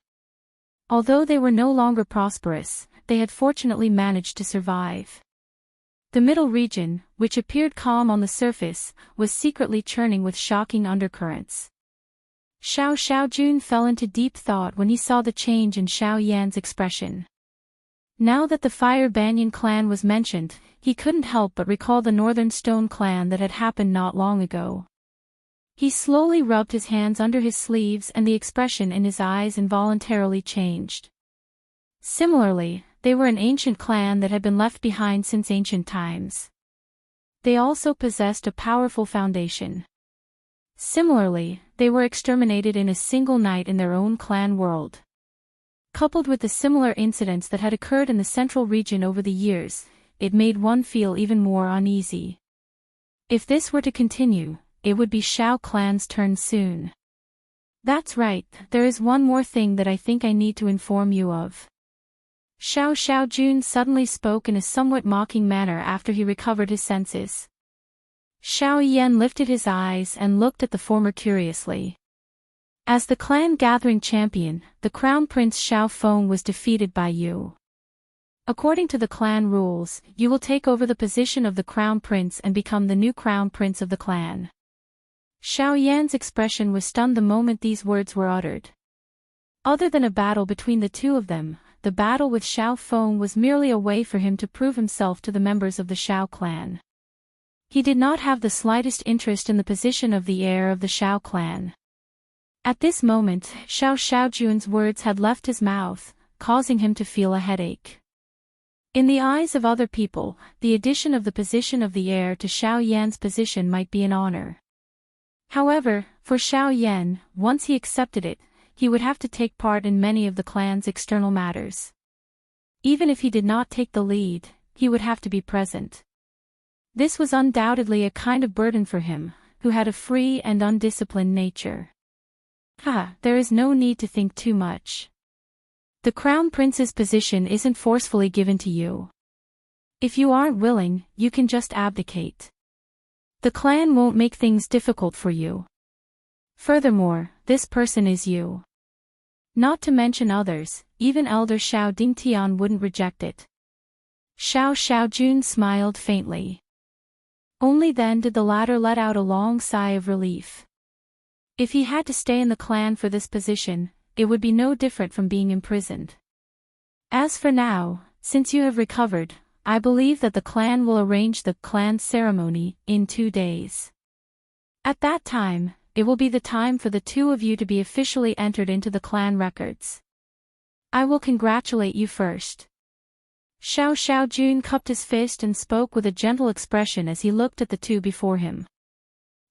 Speaker 1: Although they were no longer prosperous, they had fortunately managed to survive. The middle region, which appeared calm on the surface, was secretly churning with shocking undercurrents. Xiaojun fell into deep thought when he saw the change in Xiao Yan's expression. Now that the Fire Banyan clan was mentioned, he couldn't help but recall the Northern Stone clan that had happened not long ago. He slowly rubbed his hands under his sleeves and the expression in his eyes involuntarily changed. Similarly, they were an ancient clan that had been left behind since ancient times. They also possessed a powerful foundation. Similarly, they were exterminated in a single night in their own clan world. Coupled with the similar incidents that had occurred in the central region over the years, it made one feel even more uneasy. If this were to continue, it would be Shao clan's turn soon. That's right, there is one more thing that I think I need to inform you of. Xiaojun suddenly spoke in a somewhat mocking manner after he recovered his senses. Xiao Yan lifted his eyes and looked at the former curiously. As the clan gathering champion, the Crown Prince Xiao Feng was defeated by you. According to the clan rules, you will take over the position of the Crown Prince and become the new Crown Prince of the clan. Xiao Yan's expression was stunned the moment these words were uttered. Other than a battle between the two of them, the battle with Xiao Feng was merely a way for him to prove himself to the members of the Xiao clan. He did not have the slightest interest in the position of the heir of the Xiao clan. At this moment, Xiaojun's words had left his mouth, causing him to feel a headache. In the eyes of other people, the addition of the position of the heir to Xiao Yan's position might be an honor. However, for Xiao Yan, once he accepted it, he would have to take part in many of the clan's external matters. Even if he did not take the lead, he would have to be present. This was undoubtedly a kind of burden for him, who had a free and undisciplined nature. There is no need to think too much. The Crown Prince's position isn't forcefully given to you. If you aren't willing, you can just abdicate. The clan won't make things difficult for you. Furthermore, this person is you. Not to mention others, even Elder Xiao Dingtian wouldn't reject it. Xiaojun smiled faintly. Only then did the latter let out a long sigh of relief. If he had to stay in the clan for this position, it would be no different from being imprisoned. As for now, since you have recovered, I believe that the clan will arrange the clan ceremony in 2 days. At that time, it will be the time for the two of you to be officially entered into the clan records. I will congratulate you first. Xiaojun cupped his fist and spoke with a gentle expression as he looked at the two before him.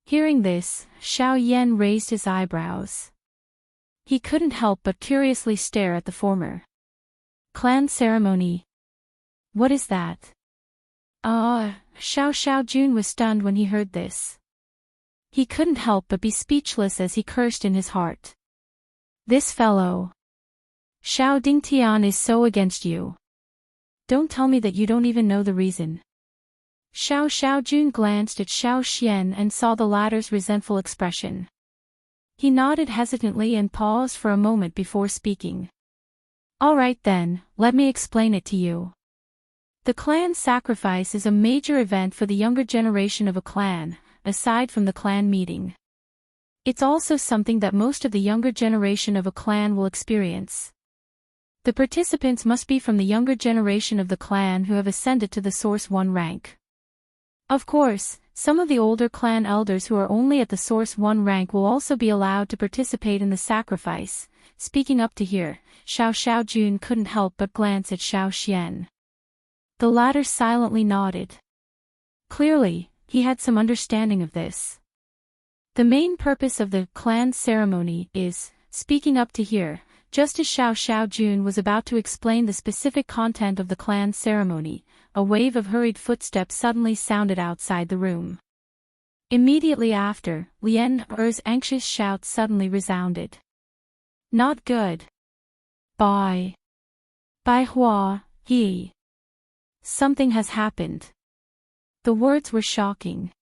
Speaker 1: Hearing this, Xiao Yan raised his eyebrows. He couldn't help but curiously stare at the former. Clan ceremony? What is that? Xiaojun was stunned when he heard this. He couldn't help but be speechless as he cursed in his heart. This fellow. Xiao Dingtian is so against you. Don't tell me that you don't even know the reason. Xiaojun glanced at Xiao Xian and saw the latter's resentful expression. He nodded hesitantly and paused for a moment before speaking. All right then, let me explain it to you. The clan sacrifice is a major event for the younger generation of a clan, aside from the clan meeting. It's also something that most of the younger generation of a clan will experience. The participants must be from the younger generation of the clan who have ascended to the Source 1 rank. Of course, some of the older clan elders who are only at the Source 1 rank will also be allowed to participate in the sacrifice. Speaking up to here, Xiaojun couldn't help but glance at Xiao Xian. The latter silently nodded. Clearly, he had some understanding of this. The main purpose of the clan ceremony is, speaking up to here, just as Xiaojun was about to explain the specific content of the clan ceremony, a wave of hurried footsteps suddenly sounded outside the room. Immediately after, Lian Er's anxious shout suddenly resounded. Not good. Bai Hua, he. Something has happened. The words were shocking.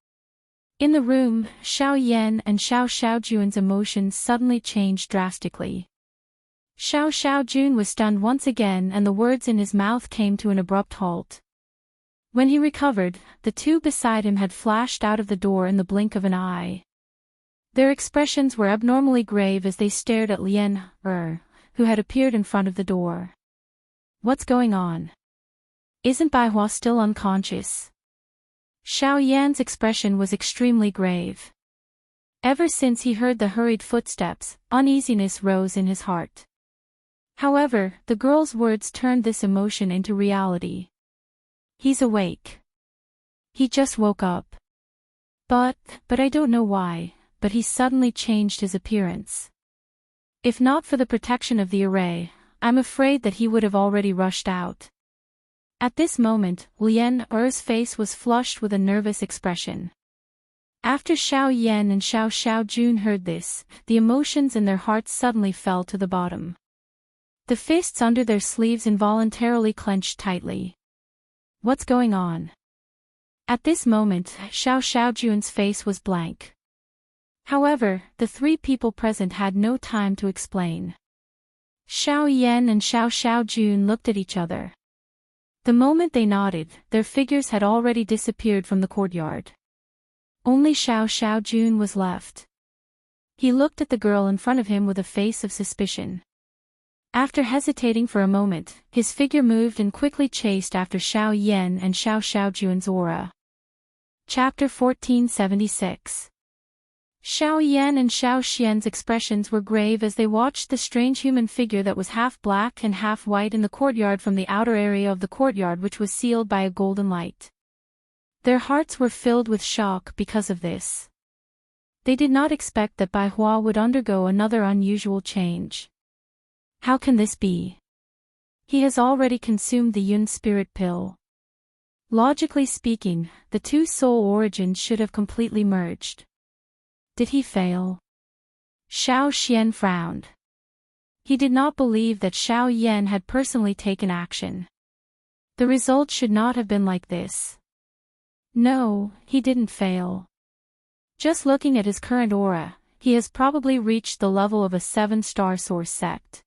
Speaker 1: In the room, Xiao Yan and Xiaojun's emotions suddenly changed drastically. Xiaojun was stunned once again and the words in his mouth came to an abrupt halt. When he recovered, the two beside him had flashed out of the door in the blink of an eye. Their expressions were abnormally grave as they stared at Lian who had appeared in front of the door. What's going on? Isn't Bai Hua still unconscious? Xiao Yan's expression was extremely grave. Ever since he heard the hurried footsteps, uneasiness rose in his heart. However, the girl's words turned this emotion into reality. He's awake. He just woke up. But I don't know why, but he suddenly changed his appearance. If not for the protection of the array, I'm afraid that he would have already rushed out. At this moment, Lian Er's face was flushed with a nervous expression. After Xiao Yan and Xiao Xiaojun heard this, the emotions in their hearts suddenly fell to the bottom. The fists under their sleeves involuntarily clenched tightly. What's going on? At this moment, Xiao Xiaojun's face was blank. However, the three people present had no time to explain. Xiao Yan and Xiao Xiaojun looked at each other. The moment they nodded, their figures had already disappeared from the courtyard. Only Xiao Xiaojun was left. He looked at the girl in front of him with a face of suspicion. After hesitating for a moment, his figure moved and quickly chased after Xiao Yan and Xiao Xiaojun's aura. Chapter 1476. Xiao Yan and Xiao Xian's expressions were grave as they watched the strange human figure that was half black and half white in the courtyard from the outer area of the courtyard, which was sealed by a golden light. Their hearts were filled with shock because of this. They did not expect that Bai Hua would undergo another unusual change. How can this be? He has already consumed the Yun spirit pill. Logically speaking, the two soul origins should have completely merged. Did he fail? Xiao Xian frowned. He did not believe that Xiao Yan had personally taken action. The result should not have been like this. No, he didn't fail. Just looking at his current aura, he has probably reached the level of a 7-star source sect.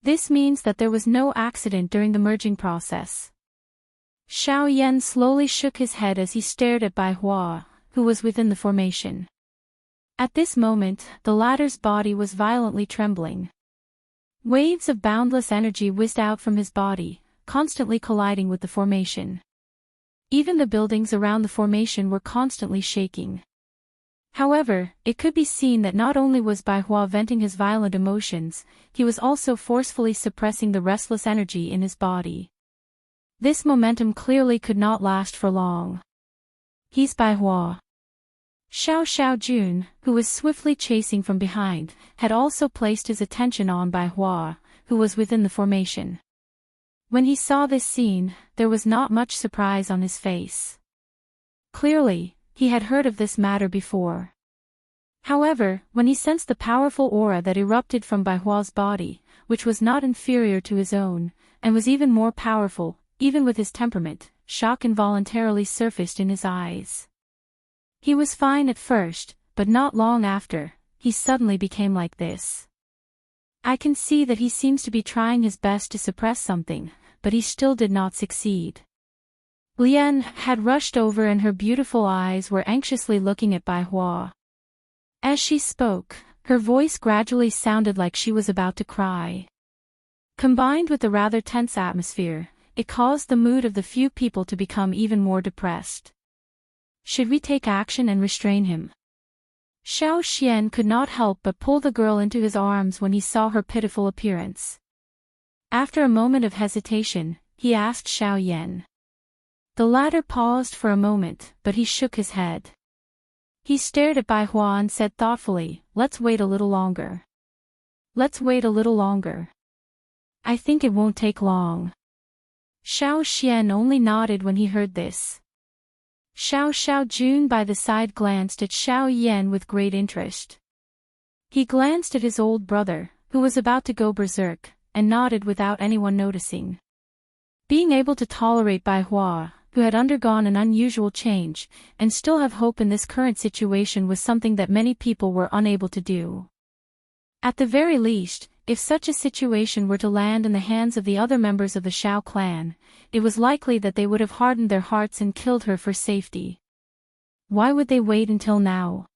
Speaker 1: This means that there was no accident during the merging process. Xiao Yan slowly shook his head as he stared at Bai Hua, who was within the formation. At this moment, the latter's body was violently trembling. Waves of boundless energy whizzed out from his body, constantly colliding with the formation. Even the buildings around the formation were constantly shaking. However, it could be seen that not only was Bai Hua venting his violent emotions, he was also forcefully suppressing the restless energy in his body. This momentum clearly could not last for long. He's Bai Hua. Xiao Xiaojun, who was swiftly chasing from behind, had also placed his attention on Bai Hua, who was within the formation. When he saw this scene, there was not much surprise on his face. Clearly, he had heard of this matter before. However, when he sensed the powerful aura that erupted from Bai Hua's body, which was not inferior to his own, and was even more powerful, even with his temperament, shock involuntarily surfaced in his eyes. He was fine at first, but not long after, he suddenly became like this. I can see that he seems to be trying his best to suppress something, but he still did not succeed. Lian had rushed over and her beautiful eyes were anxiously looking at Bai Hua. As she spoke, her voice gradually sounded like she was about to cry. Combined with the rather tense atmosphere, it caused the mood of the few people to become even more depressed. Should we take action and restrain him? Xiao Xian could not help but pull the girl into his arms when he saw her pitiful appearance. After a moment of hesitation, he asked Xiao Yan. The latter paused for a moment, but he shook his head. He stared at Bai Hua and said thoughtfully, "Let's wait a little longer. Let's wait a little longer. I think it won't take long." Xiao Xian only nodded when he heard this. Xiao Xiaojun by the side glanced at Xiao Yan with great interest. He glanced at his old brother, who was about to go berserk, and nodded without anyone noticing. Being able to tolerate Bai Hua, who had undergone an unusual change, and still have hope in this current situation was something that many people were unable to do. At the very least, if such a situation were to land in the hands of the other members of the Xiao clan, it was likely that they would have hardened their hearts and killed her for safety. Why would they wait until now?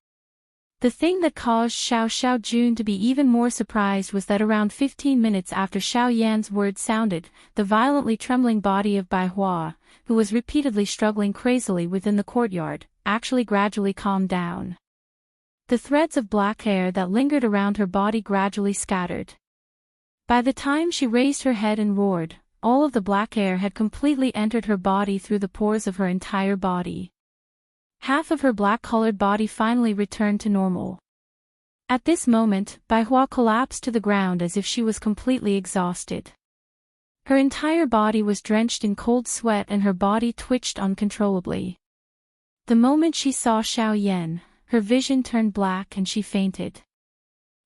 Speaker 1: The thing that caused Xiao Jun to be even more surprised was that around 15 minutes after Xiao Yan's words sounded, the violently trembling body of Bai Hua, who was repeatedly struggling crazily within the courtyard, actually gradually calmed down. The threads of black hair that lingered around her body gradually scattered. By the time she raised her head and roared, all of the black hair had completely entered her body through the pores of her entire body. Half of her black-colored body finally returned to normal. At this moment, Bai Hua collapsed to the ground as if she was completely exhausted. Her entire body was drenched in cold sweat and her body twitched uncontrollably. The moment she saw Xiao Yan, her vision turned black and she fainted.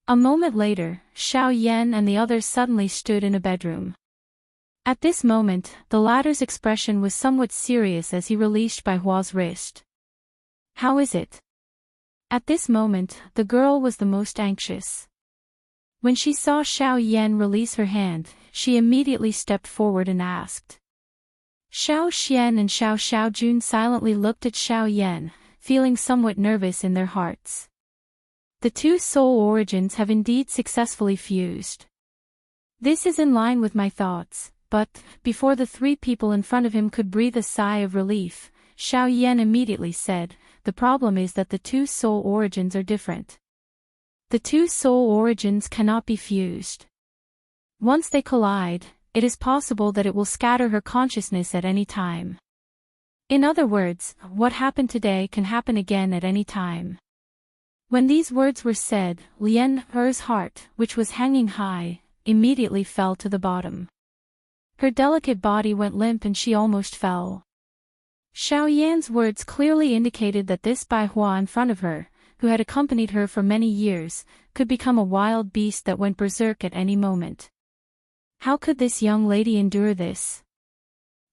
Speaker 1: A moment later, Xiao Yan and the others suddenly stood in a bedroom. At this moment, the latter's expression was somewhat serious as he released Bai Hua's wrist. "How is it?" At this moment, the girl was the most anxious. When she saw Xiao Yan release her hand, she immediately stepped forward and asked. Xiao Xian and Xiao Jun silently looked at Xiao Yan, feeling somewhat nervous in their hearts. The two soul origins have indeed successfully fused. This is in line with my thoughts, but, before the three people in front of him could breathe a sigh of relief, Xiao Yan immediately said, "The problem is that the two soul origins are different. The two soul origins cannot be fused. Once they collide, it is possible that it will scatter her consciousness at any time. In other words, what happened today can happen again at any time." When these words were said, Lian Er's heart, which was hanging high, immediately fell to the bottom. Her delicate body went limp and she almost fell. Xiao Yan's words clearly indicated that this Bai Hua in front of her, who had accompanied her for many years, could become a wild beast that went berserk at any moment. How could this young lady endure this?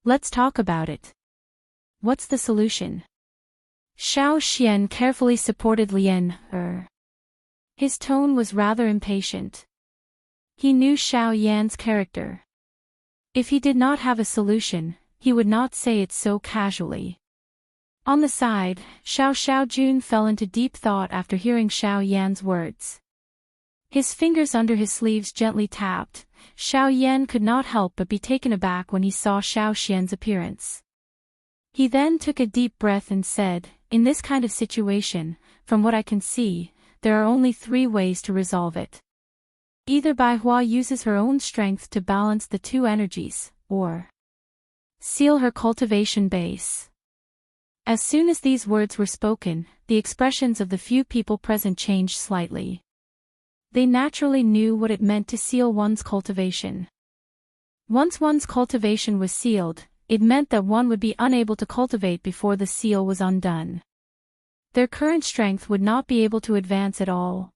Speaker 1: Let's talk about it. What's the solution? Xiao Xian carefully supported Lian Er. His tone was rather impatient. He knew Xiao Yan's character. If he did not have a solution, he would not say it so casually. On the side, Xiao Jun fell into deep thought after hearing Xiao Yan's words. His fingers under his sleeves gently tapped. Xiao Yan could not help but be taken aback when he saw Xiao Xian's appearance. He then took a deep breath and said, "In this kind of situation, from what I can see, there are only 3 ways to resolve it. Either Bai Hua uses her own strength to balance the two energies, or seal her cultivation base." As soon as these words were spoken, the expressions of the few people present changed slightly. They naturally knew what it meant to seal one's cultivation. Once one's cultivation was sealed, it meant that one would be unable to cultivate before the seal was undone. Their current strength would not be able to advance at all.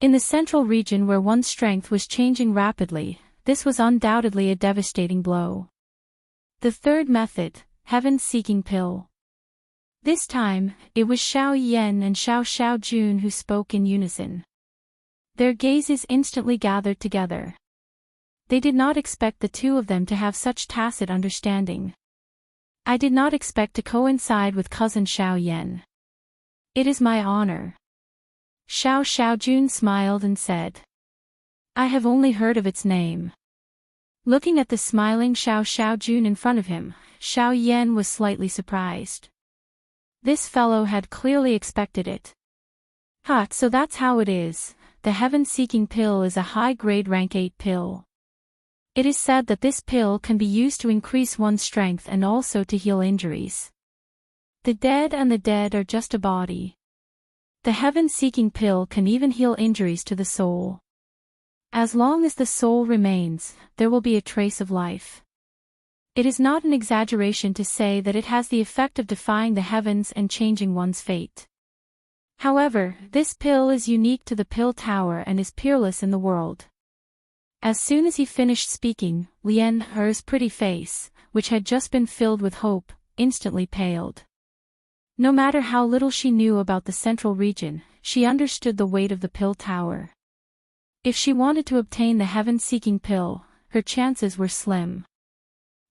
Speaker 1: In the central region where one's strength was changing rapidly, this was undoubtedly a devastating blow. The third method, heaven-seeking pill. This time, it was Xiao Yan and Xiao Jun who spoke in unison. Their gazes instantly gathered together. They did not expect the two of them to have such tacit understanding. "I did not expect to coincide with cousin Xiao Yan. It is my honor." Xiao Jun smiled and said, "I have only heard of its name." Looking at the smiling Xiao Jun in front of him, Xiao Yan was slightly surprised. This fellow had clearly expected it. "Ha, so that's how it is. The heaven-seeking pill is a high-grade rank 8 pill. It is said that this pill can be used to increase one's strength and also to heal injuries. The dead and the dead are just a body. The heaven-seeking pill can even heal injuries to the soul. As long as the soul remains, there will be a trace of life. It is not an exaggeration to say that it has the effect of defying the heavens and changing one's fate. However, this pill is unique to the pill tower and is peerless in the world." As soon as he finished speaking, Lian Er's pretty face, which had just been filled with hope, instantly paled. No matter how little she knew about the central region, she understood the weight of the pill tower. If she wanted to obtain the heaven-seeking pill, her chances were slim.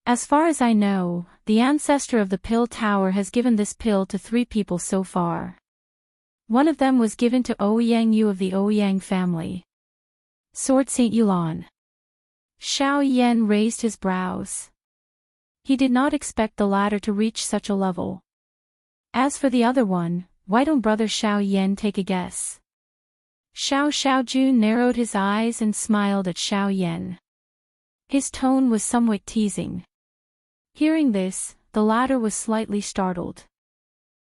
Speaker 1: "As far as I know, the ancestor of the pill tower has given this pill to 3 people so far. One of them was given to Ouyang Yu of the Ouyang family. Sword Saint Yulan. Xiao Yan raised his brows. He did not expect the latter to reach such a level. As for the other one, why don't brother Xiao Yan take a guess? Xiaojun narrowed his eyes and smiled at Xiao Yan. His tone was somewhat teasing. Hearing this, the latter was slightly startled.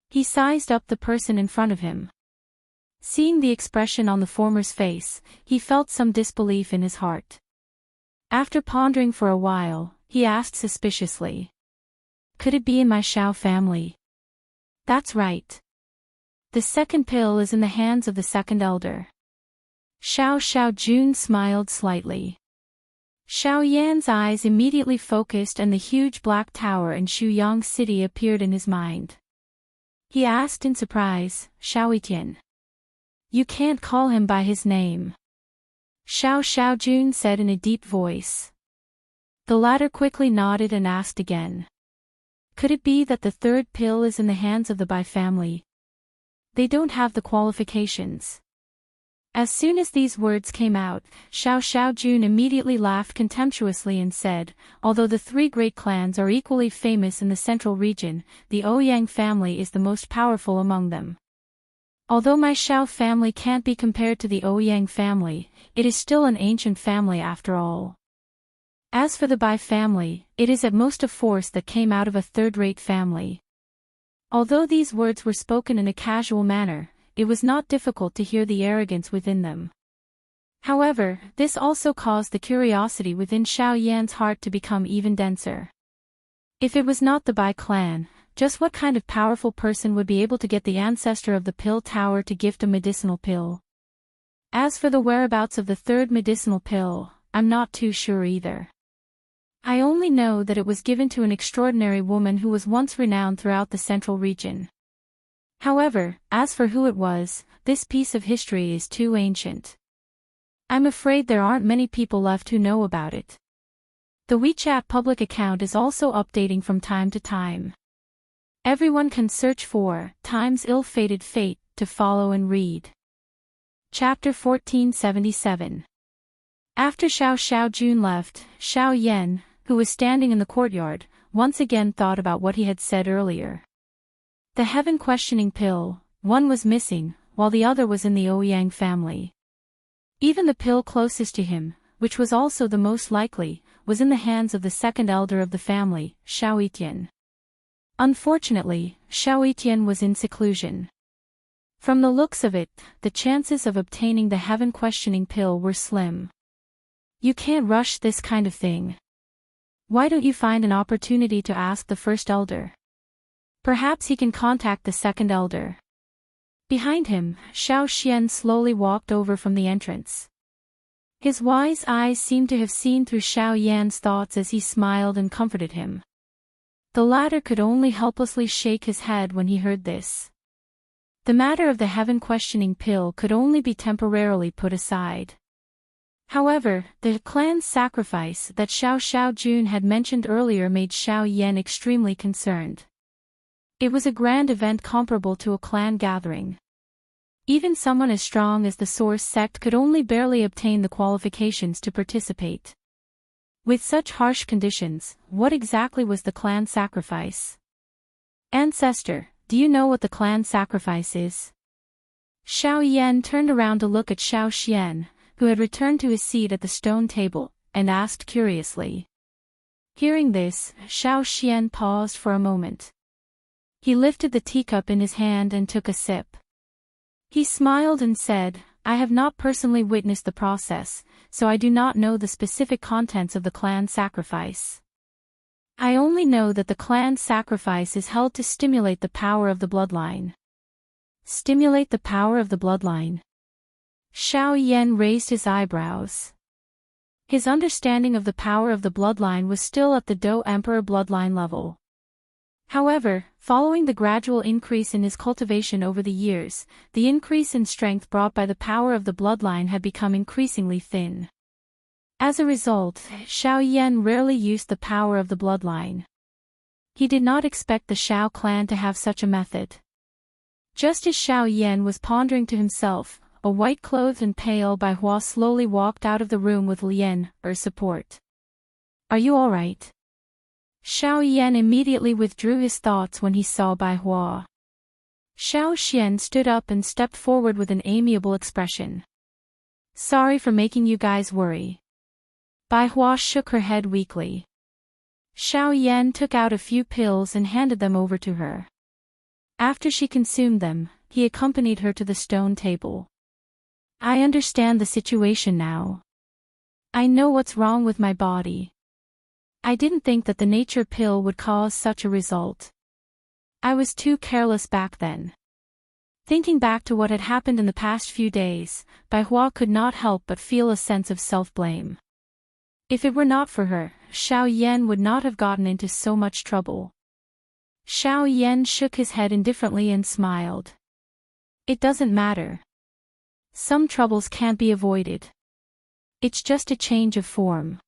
Speaker 1: He sized up the person in front of him. Seeing the expression on the former's face, he felt some disbelief in his heart. After pondering for a while, he asked suspiciously. Could it be in my Xiao family? That's right. The second pill is in the hands of the second elder. Xiaojun smiled slightly. Xiao Yan's eyes immediately focused and the huge black tower in Shuyang City appeared in his mind. He asked in surprise, Xiaoitian. You can't call him by his name. Xiaojun said in a deep voice. The latter quickly nodded and asked again. Could it be that the third pill is in the hands of the Bai family? They don't have the qualifications. As soon as these words came out, Xiaojun immediately laughed contemptuously and said, although the three great clans are equally famous in the central region, the Ouyang family is the most powerful among them. Although my Xiao family can't be compared to the Ouyang family, it is still an ancient family after all. As for the Bai family, it is at most a force that came out of a third-rate family. Although these words were spoken in a casual manner, it was not difficult to hear the arrogance within them. However, this also caused the curiosity within Xiao Yan's heart to become even denser. If it was not the Bai clan, just what kind of powerful person would be able to get the ancestor of the pill tower to gift a medicinal pill? As for the whereabouts of the third medicinal pill, I'm not too sure either. I only know that it was given to an extraordinary woman who was once renowned throughout the central region. However, as for who it was, this piece of history is too ancient. I'm afraid there aren't many people left who know about it. The WeChat public account is also updating from time to time. Everyone can search for Time's Ill-Fated Fate to follow and read. Chapter 1477. After Xiaojun left, Xiao Yan, who was standing in the courtyard, once again thought about what he had said earlier. The heaven-questioning pill, one was missing, while the other was in the Ouyang family. Even the pill closest to him, which was also the most likely, was in the hands of the second elder of the family, Xiaoitian. Unfortunately, Xiaoitian was in seclusion. From the looks of it, the chances of obtaining the heaven-questioning pill were slim. You can't rush this kind of thing. Why don't you find an opportunity to ask the first elder? Perhaps he can contact the second elder. Behind him, Xiao Xian slowly walked over from the entrance. His wise eyes seemed to have seen through Xiao Yan's thoughts as he smiled and comforted him. The latter could only helplessly shake his head when he heard this. The matter of the heaven-questioning pill could only be temporarily put aside. However, the clan's sacrifice that Xiaojun had mentioned earlier made Xiao Yan extremely concerned. It was a grand event comparable to a clan gathering. Even someone as strong as the Source sect could only barely obtain the qualifications to participate. With such harsh conditions, what exactly was the clan sacrifice? Ancestor, do you know what the clan sacrifice is? Xiao Yan turned around to look at Xiao Xian, who had returned to his seat at the stone table, and asked curiously. Hearing this, Xiao Xian paused for a moment. He lifted the teacup in his hand and took a sip. He smiled and said, I have not personally witnessed the process, so I do not know the specific contents of the clan sacrifice. I only know that the clan sacrifice is held to stimulate the power of the bloodline. Stimulate the power of the bloodline? Xiao Yan raised his eyebrows. His understanding of the power of the bloodline was still at the Dou Emperor bloodline level. However, following the gradual increase in his cultivation over the years, the increase in strength brought by the power of the bloodline had become increasingly thin. As a result, Xiao Yan rarely used the power of the bloodline. He did not expect the Xiao clan to have such a method. Just as Xiao Yan was pondering to himself, a white-clothed and pale Bai Hua slowly walked out of the room with Lian, support. "Are you all right?" Xiao Yan immediately withdrew his thoughts when he saw Bai Hua. Xiao Xian stood up and stepped forward with an amiable expression. "Sorry for making you guys worry." Bai Hua shook her head weakly. Xiao Yan took out a few pills and handed them over to her. After she consumed them, he accompanied her to the stone table. "I understand the situation now. I know what's wrong with my body. I didn't think that the nature pill would cause such a result. I was too careless back then." Thinking back to what had happened in the past few days, Bai Hua could not help but feel a sense of self-blame. If it were not for her, Xiao Yan would not have gotten into so much trouble. Xiao Yan shook his head indifferently and smiled. "It doesn't matter. Some troubles can't be avoided. It's just a change of form.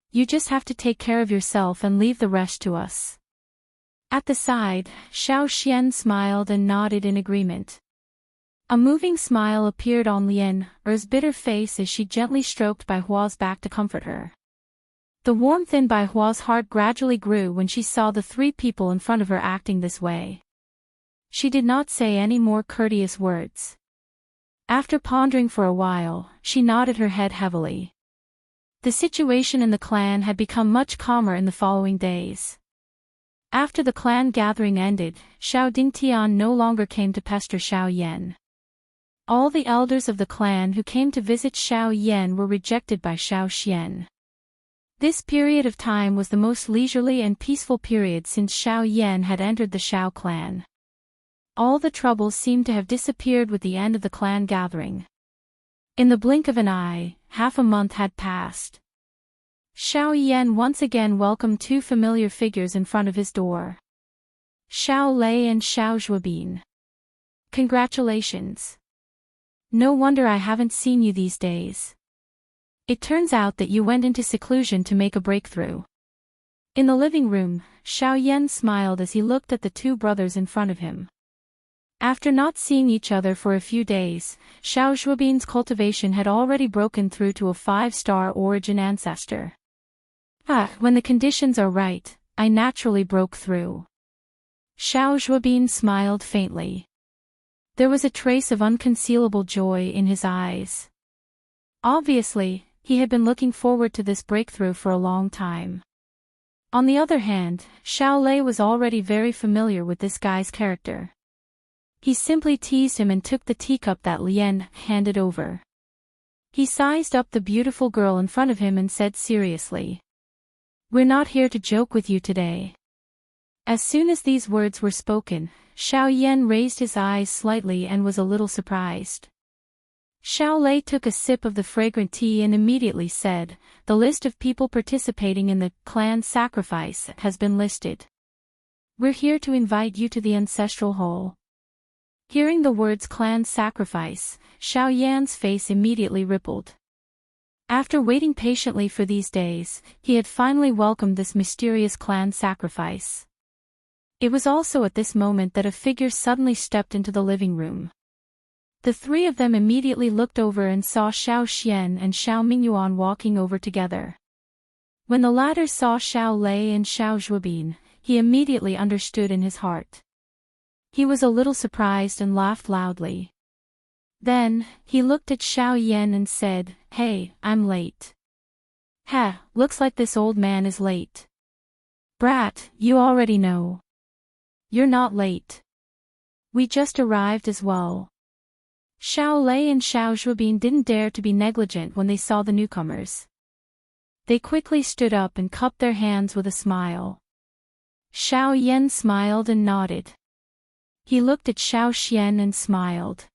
Speaker 1: You just have to take care of yourself and leave the rest to us." At the side, Xiao Xian smiled and nodded in agreement. A moving smile appeared on Lian's bitter face as she gently stroked Bai Hua's back to comfort her. The warmth in Bai Hua's heart gradually grew when she saw the three people in front of her acting this way. She did not say any more courteous words. After pondering for a while, she nodded her head heavily. The situation in the clan had become much calmer in the following days. After the clan gathering ended, Xiao Dingtian no longer came to pester Xiao Yan. All the elders of the clan who came to visit Xiao Yan were rejected by Xiao Xian. This period of time was the most leisurely and peaceful period since Xiao Yan had entered the Xiao clan. All the troubles seemed to have disappeared with the end of the clan gathering. In the blink of an eye, half a month had passed. Xiao Yan once again welcomed two familiar figures in front of his door. Xiao Lei and Xiao Zhuobin. "Congratulations. No wonder I haven't seen you these days. It turns out that you went into seclusion to make a breakthrough." In the living room, Xiao Yan smiled as he looked at the two brothers in front of him. After not seeing each other for a few days, Xiao Zhuobin's cultivation had already broken through to a 5-star origin ancestor. When the conditions are right, I naturally broke through." Xiao Zhuobin smiled faintly. There was a trace of unconcealable joy in his eyes. Obviously, he had been looking forward to this breakthrough for a long time. On the other hand, Xiao Lei was already very familiar with this guy's character. He simply teased him and took the teacup that Lian handed over. He sized up the beautiful girl in front of him and said seriously, "We're not here to joke with you today." As soon as these words were spoken, Xiao Yan raised his eyes slightly and was a little surprised. Xiao Lei took a sip of the fragrant tea and immediately said, "The list of people participating in the clan sacrifice has been listed. We're here to invite you to the ancestral hall." Hearing the words clan sacrifice, Xiao Yan's face immediately rippled. After waiting patiently for these days, he had finally welcomed this mysterious clan sacrifice. It was also at this moment that a figure suddenly stepped into the living room. The three of them immediately looked over and saw Xiao Xian and Xiao Mingyuan walking over together. When the latter saw Xiao Lei and Xiao Zhuobin, he immediately understood in his heart. He was a little surprised and laughed loudly. Then, he looked at Xiao Yan and said, "Hey, I'm late." Looks like this old man is late." "Brat, you already know. You're not late. We just arrived as well." Xiao Lei and Xiao Zhuobin didn't dare to be negligent when they saw the newcomers. They quickly stood up and cupped their hands with a smile. Xiao Yan smiled and nodded. He looked at Xiao Xian and smiled.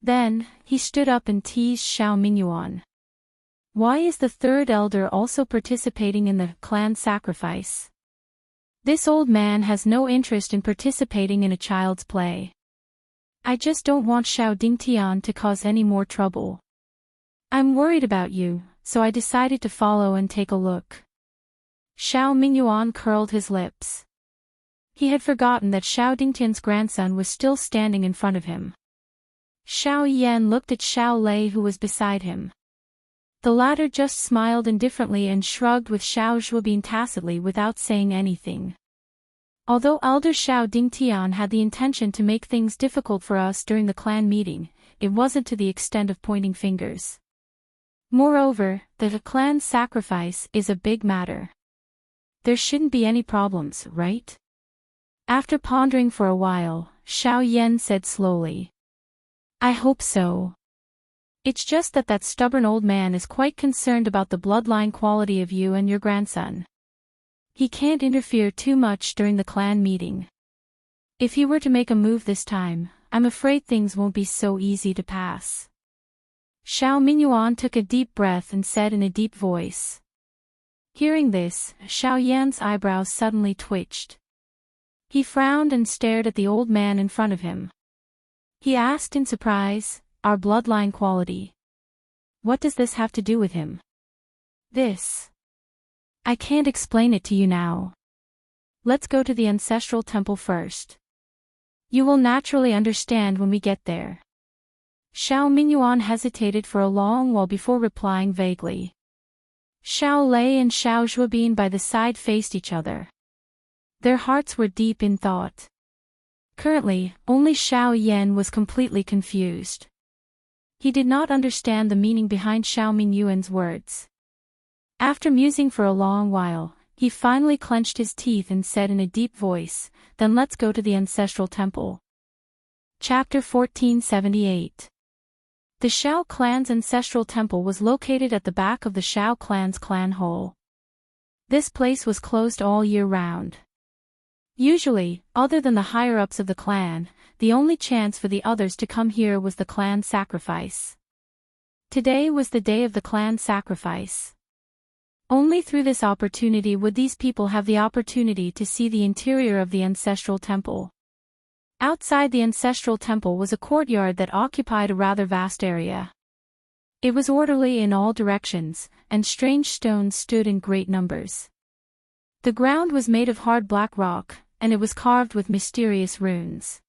Speaker 1: Then, he stood up and teased Xiao Mingyuan. "Why is the third elder also participating in the clan sacrifice? This old man has no interest in participating in a child's play. I just don't want Xiao Dingtian to cause any more trouble. I'm worried about you, so I decided to follow and take a look." Xiao Mingyuan curled his lips. He had forgotten that Xiao Dingtian's grandson was still standing in front of him. Xiao Yan looked at Xiao Lei who was beside him. The latter just smiled indifferently and shrugged with Xiao Zhuobin tacitly without saying anything. Although Elder Xiao Dingtian had the intention to make things difficult for us during the clan meeting, it wasn't to the extent of pointing fingers. Moreover, the clan sacrifice is a big matter. There shouldn't be any problems, right? After pondering for a while, Xiao Yan said slowly. I hope so. It's just that stubborn old man is quite concerned about the bloodline quality of you and your grandson. He can't interfere too much during the clan meeting. If he were to make a move this time, I'm afraid things won't be so easy to pass. Xiao Minyuan took a deep breath and said in a deep voice. Hearing this, Xiao Yan's eyebrows suddenly twitched. He frowned and stared at the old man in front of him. He asked in surprise, our bloodline quality. What does this have to do with him? This. I can't explain it to you now. Let's go to the ancestral temple first. You will naturally understand when we get there. Xiao Minyuan hesitated for a long while before replying vaguely. Xiao Lei and Xiao Zhuobin by the side faced each other. Their hearts were deep in thought. Currently, only Xiao Yan was completely confused. He did not understand the meaning behind Xiao Minyuan's words. After musing for a long while, he finally clenched his teeth and said in a deep voice, then let's go to the ancestral temple. Chapter 1478. The Xiao clan's ancestral temple was located at the back of the Xiao clan's clan hall. This place was closed all year round. Usually, other than the higher-ups of the clan, the only chance for the others to come here was the clan sacrifice. Today was the day of the clan sacrifice. Only through this opportunity would these people have the opportunity to see the interior of the ancestral temple. Outside the ancestral temple was a courtyard that occupied a rather vast area. It was orderly in all directions, and strange stones stood in great numbers. The ground was made of hard black rock, and it was carved with mysterious runes.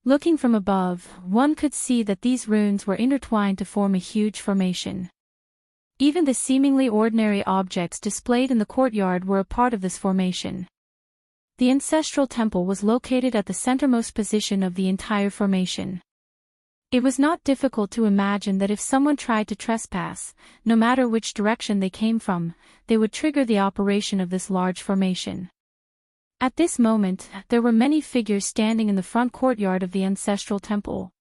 Speaker 1: Looking from above, one could see that these runes were intertwined to form a huge formation. Even the seemingly ordinary objects displayed in the courtyard were a part of this formation. The ancestral temple was located at the centermost position of the entire formation. It was not difficult to imagine that if someone tried to trespass, no matter which direction they came from, they would trigger the operation of this large formation. At this moment, there were many figures standing in the front courtyard of the ancestral temple.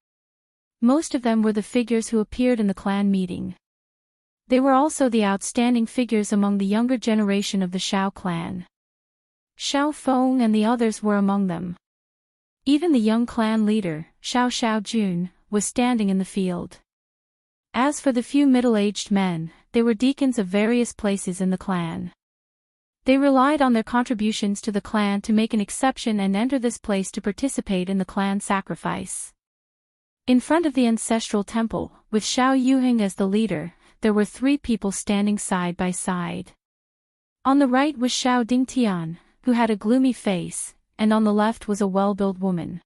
Speaker 1: Most of them were the figures who appeared in the clan meeting. They were also the outstanding figures among the younger generation of the Xiao clan. Xiao Feng and the others were among them. Even the young clan leader, Xiao Xiaojun, was standing in the field. As for the few middle-aged men, they were deacons of various places in the clan. They relied on their contributions to the clan to make an exception and enter this place to participate in the clan sacrifice. In front of the ancestral temple, with Xiao Yuheng as the leader, there were 3 people standing side by side. On the right was Xiao Dingtian, who had a gloomy face, and on the left was a well-built woman.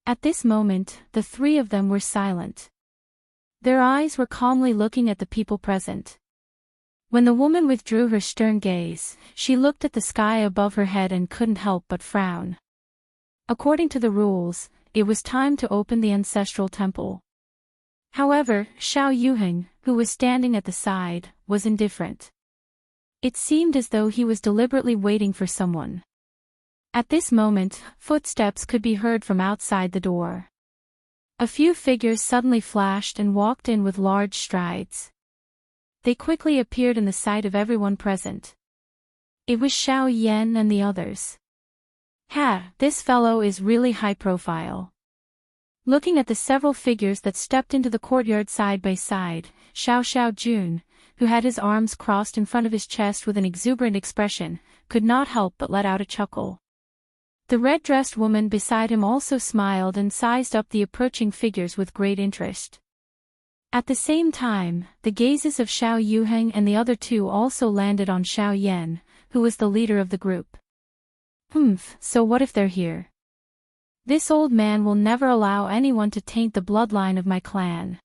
Speaker 1: At this moment, the 3 of them were silent. Their eyes were calmly looking at the people present. When the woman withdrew her stern gaze, she looked at the sky above her head and couldn't help but frown. According to the rules, it was time to open the ancestral temple. However, Xiao Yuheng, who was standing at the side, was indifferent. It seemed as though he was deliberately waiting for someone. At this moment, footsteps could be heard from outside the door. A few figures suddenly flashed and walked in with large strides. They quickly appeared in the sight of everyone present. It was Xiao Yan and the others. This fellow is really high profile. Looking at the several figures that stepped into the courtyard side by side, Xiao Xiaojun, who had his arms crossed in front of his chest with an exuberant expression, could not help but let out a chuckle. The red-dressed woman beside him also smiled and sized up the approaching figures with great interest. At the same time, the gazes of Xiao Yuheng and the other 2 also landed on Xiao Yan, who was the leader of the group. So what if they're here? This old man will never allow anyone to taint the bloodline of my clan.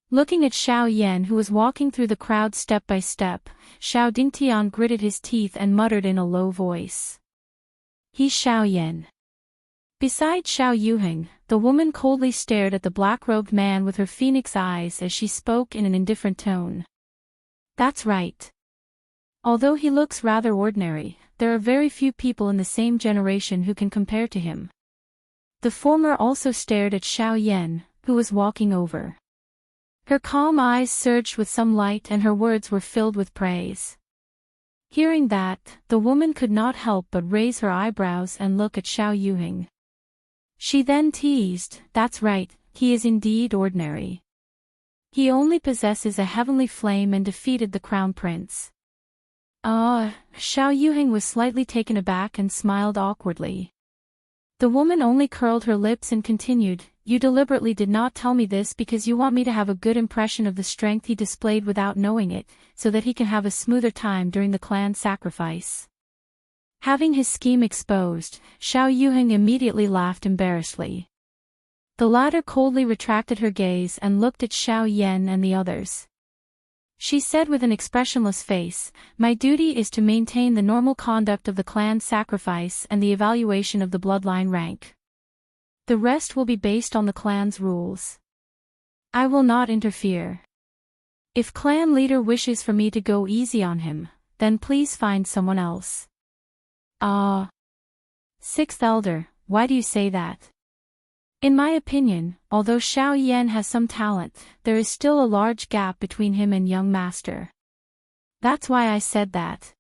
Speaker 1: Looking at Xiao Yan who was walking through the crowd step by step, Xiao Dingtian gritted his teeth and muttered in a low voice. He's Xiao Yan. Beside Xiao Yuheng, the woman coldly stared at the black-robed man with her phoenix eyes as she spoke in an indifferent tone. That's right. Although he looks rather ordinary, there are very few people in the same generation who can compare to him. The former also stared at Xiao Yan, who was walking over. Her calm eyes surged with some light and her words were filled with praise. Hearing that, the woman could not help but raise her eyebrows and look at Xiao Yuheng. She then teased, that's right, he is indeed ordinary. He only possesses a heavenly flame and defeated the crown prince. Xiao Yuheng was slightly taken aback and smiled awkwardly. The woman only curled her lips and continued, you deliberately did not tell me this because you want me to have a good impression of the strength he displayed without knowing it, so that he can have a smoother time during the clan sacrifice. Having his scheme exposed, Xiao Yuheng immediately laughed embarrassedly. The latter coldly retracted her gaze and looked at Xiao Yan and the others. She said with an expressionless face, my duty is to maintain the normal conduct of the clan sacrifice and the evaluation of the bloodline rank. The rest will be based on the clan's rules. I will not interfere. If clan leader wishes for me to go easy on him, then please find someone else. Sixth Elder, why do you say that? In my opinion, although Xiao Yan has some talent, there is still a large gap between him and young master. That's why I said that.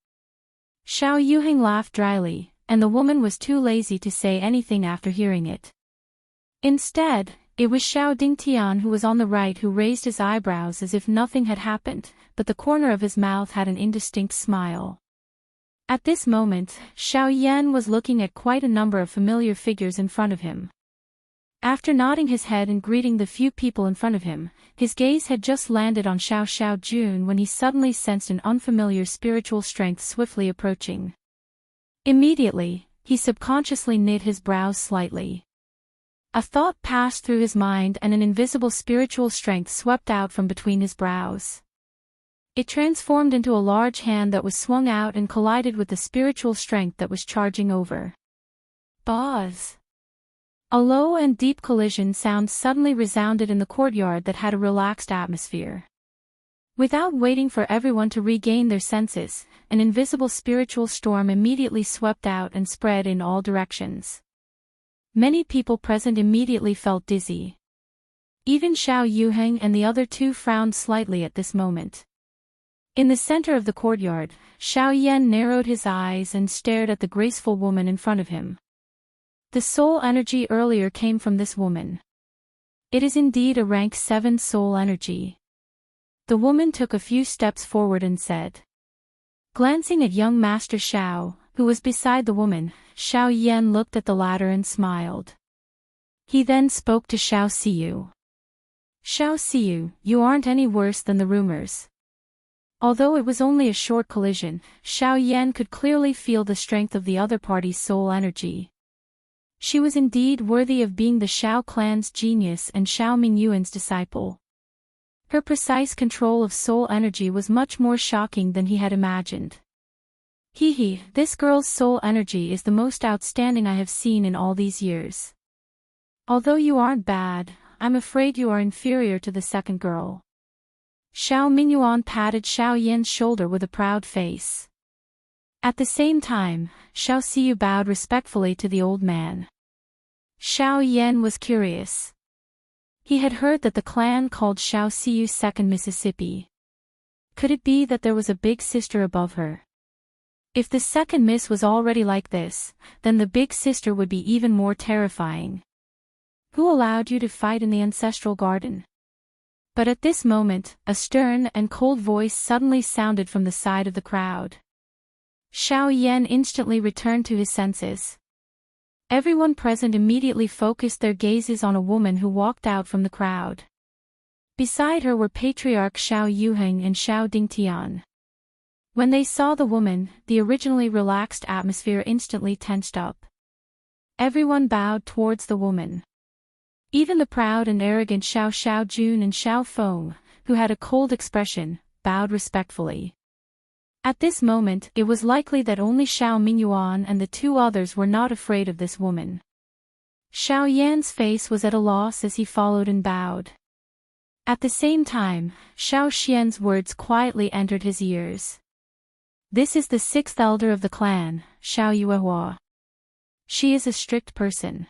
Speaker 1: Xiao Yuheng laughed dryly, and the woman was too lazy to say anything after hearing it. Instead, it was Xiao Dingtian who was on the right who raised his eyebrows as if nothing had happened, but the corner of his mouth had an indistinct smile. At this moment, Xiao Yan was looking at quite a number of familiar figures in front of him. After nodding his head and greeting the few people in front of him, his gaze had just landed on Xiao Jun when he suddenly sensed an unfamiliar spiritual strength swiftly approaching. Immediately, he subconsciously knit his brows slightly. A thought passed through his mind and an invisible spiritual strength swept out from between his brows. It transformed into a large hand that was swung out and collided with the spiritual strength that was charging over. Buzz! A low and deep collision sound suddenly resounded in the courtyard that had a relaxed atmosphere. Without waiting for everyone to regain their senses, an invisible spiritual storm immediately swept out and spread in all directions. Many people present immediately felt dizzy. Even Xiao Yuheng and the other two frowned slightly at this moment. In the center of the courtyard, Xiao Yan narrowed his eyes and stared at the graceful woman in front of him. The soul energy earlier came from this woman. It is indeed a rank 7 soul energy. The woman took a few steps forward and said. Glancing at young Master Xiao, who was beside the woman, Xiao Yan looked at the latter and smiled. He then spoke to Xiao Siyu. Xiao Siyu, you aren't any worse than the rumors. Although it was only a short collision, Xiao Yan could clearly feel the strength of the other party's soul energy. She was indeed worthy of being the Xiao clan's genius and Xiao Mingyuan's disciple. Her precise control of soul energy was much more shocking than he had imagined. This girl's soul energy is the most outstanding I have seen in all these years. Although you aren't bad, I'm afraid you are inferior to the second girl. Xiao Mingyuan patted Xiao Yan's shoulder with a proud face. At the same time, Xiao Siyu bowed respectfully to the old man. Xiao Yan was curious. He had heard that the clan called Xiao Siyu Second Mississippi. Could it be that there was a big sister above her? If the second miss was already like this, then the big sister would be even more terrifying. Who allowed you to fight in the ancestral garden? But at this moment, a stern and cold voice suddenly sounded from the side of the crowd. Xiao Yan instantly returned to his senses. Everyone present immediately focused their gazes on a woman who walked out from the crowd. Beside her were Patriarch Xiao Yuheng and Xiao Dingtian. When they saw the woman, the originally relaxed atmosphere instantly tensed up. Everyone bowed towards the woman. Even the proud and arrogant Xiao Xiaojun and Xiao Feng, who had a cold expression, bowed respectfully. At this moment, it was likely that only Xiao Mingyuan and the two others were not afraid of this woman. Xiao Yan's face was at a loss as he followed and bowed. At the same time, Xiao Xian's words quietly entered his ears. This is the sixth elder of the clan, Xiao Yuehua. She is a strict person.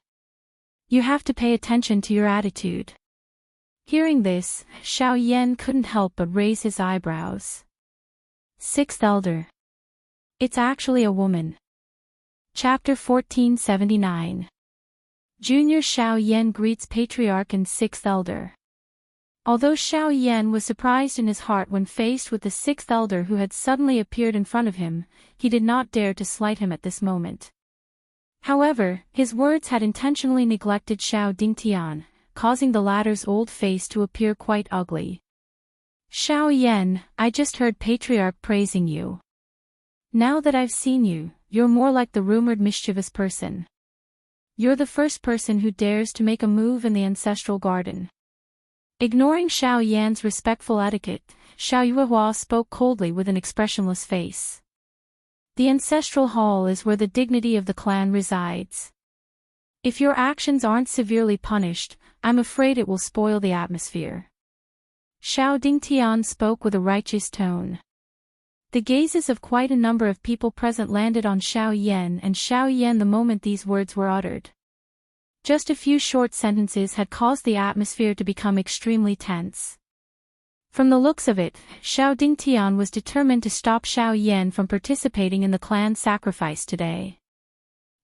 Speaker 1: You have to pay attention to your attitude. Hearing this, Xiao Yan couldn't help but raise his eyebrows. Sixth elder. It's actually a woman. Chapter 1479. Junior Xiao Yan greets Patriarch and Sixth Elder. Although Xiao Yan was surprised in his heart when faced with the Sixth Elder who had suddenly appeared in front of him, he did not dare to slight him at this moment. However, his words had intentionally neglected Xiao Dingtian, causing the latter's old face to appear quite ugly. Xiao Yan, I just heard Patriarch praising you. Now that I've seen you, you're more like the rumored mischievous person. You're the first person who dares to make a move in the ancestral garden. Ignoring Xiao Yan's respectful etiquette, Xiao Yuehua spoke coldly with an expressionless face. The ancestral hall is where the dignity of the clan resides. If your actions aren't severely punished, I'm afraid it will spoil the atmosphere. Xiao Dingtian spoke with a righteous tone. The gazes of quite a number of people present landed on Xiao Yan and Xiao Yan the moment these words were uttered. Just a few short sentences had caused the atmosphere to become extremely tense. From the looks of it, Xiao Dingtian was determined to stop Xiao Yan from participating in the clan sacrifice today.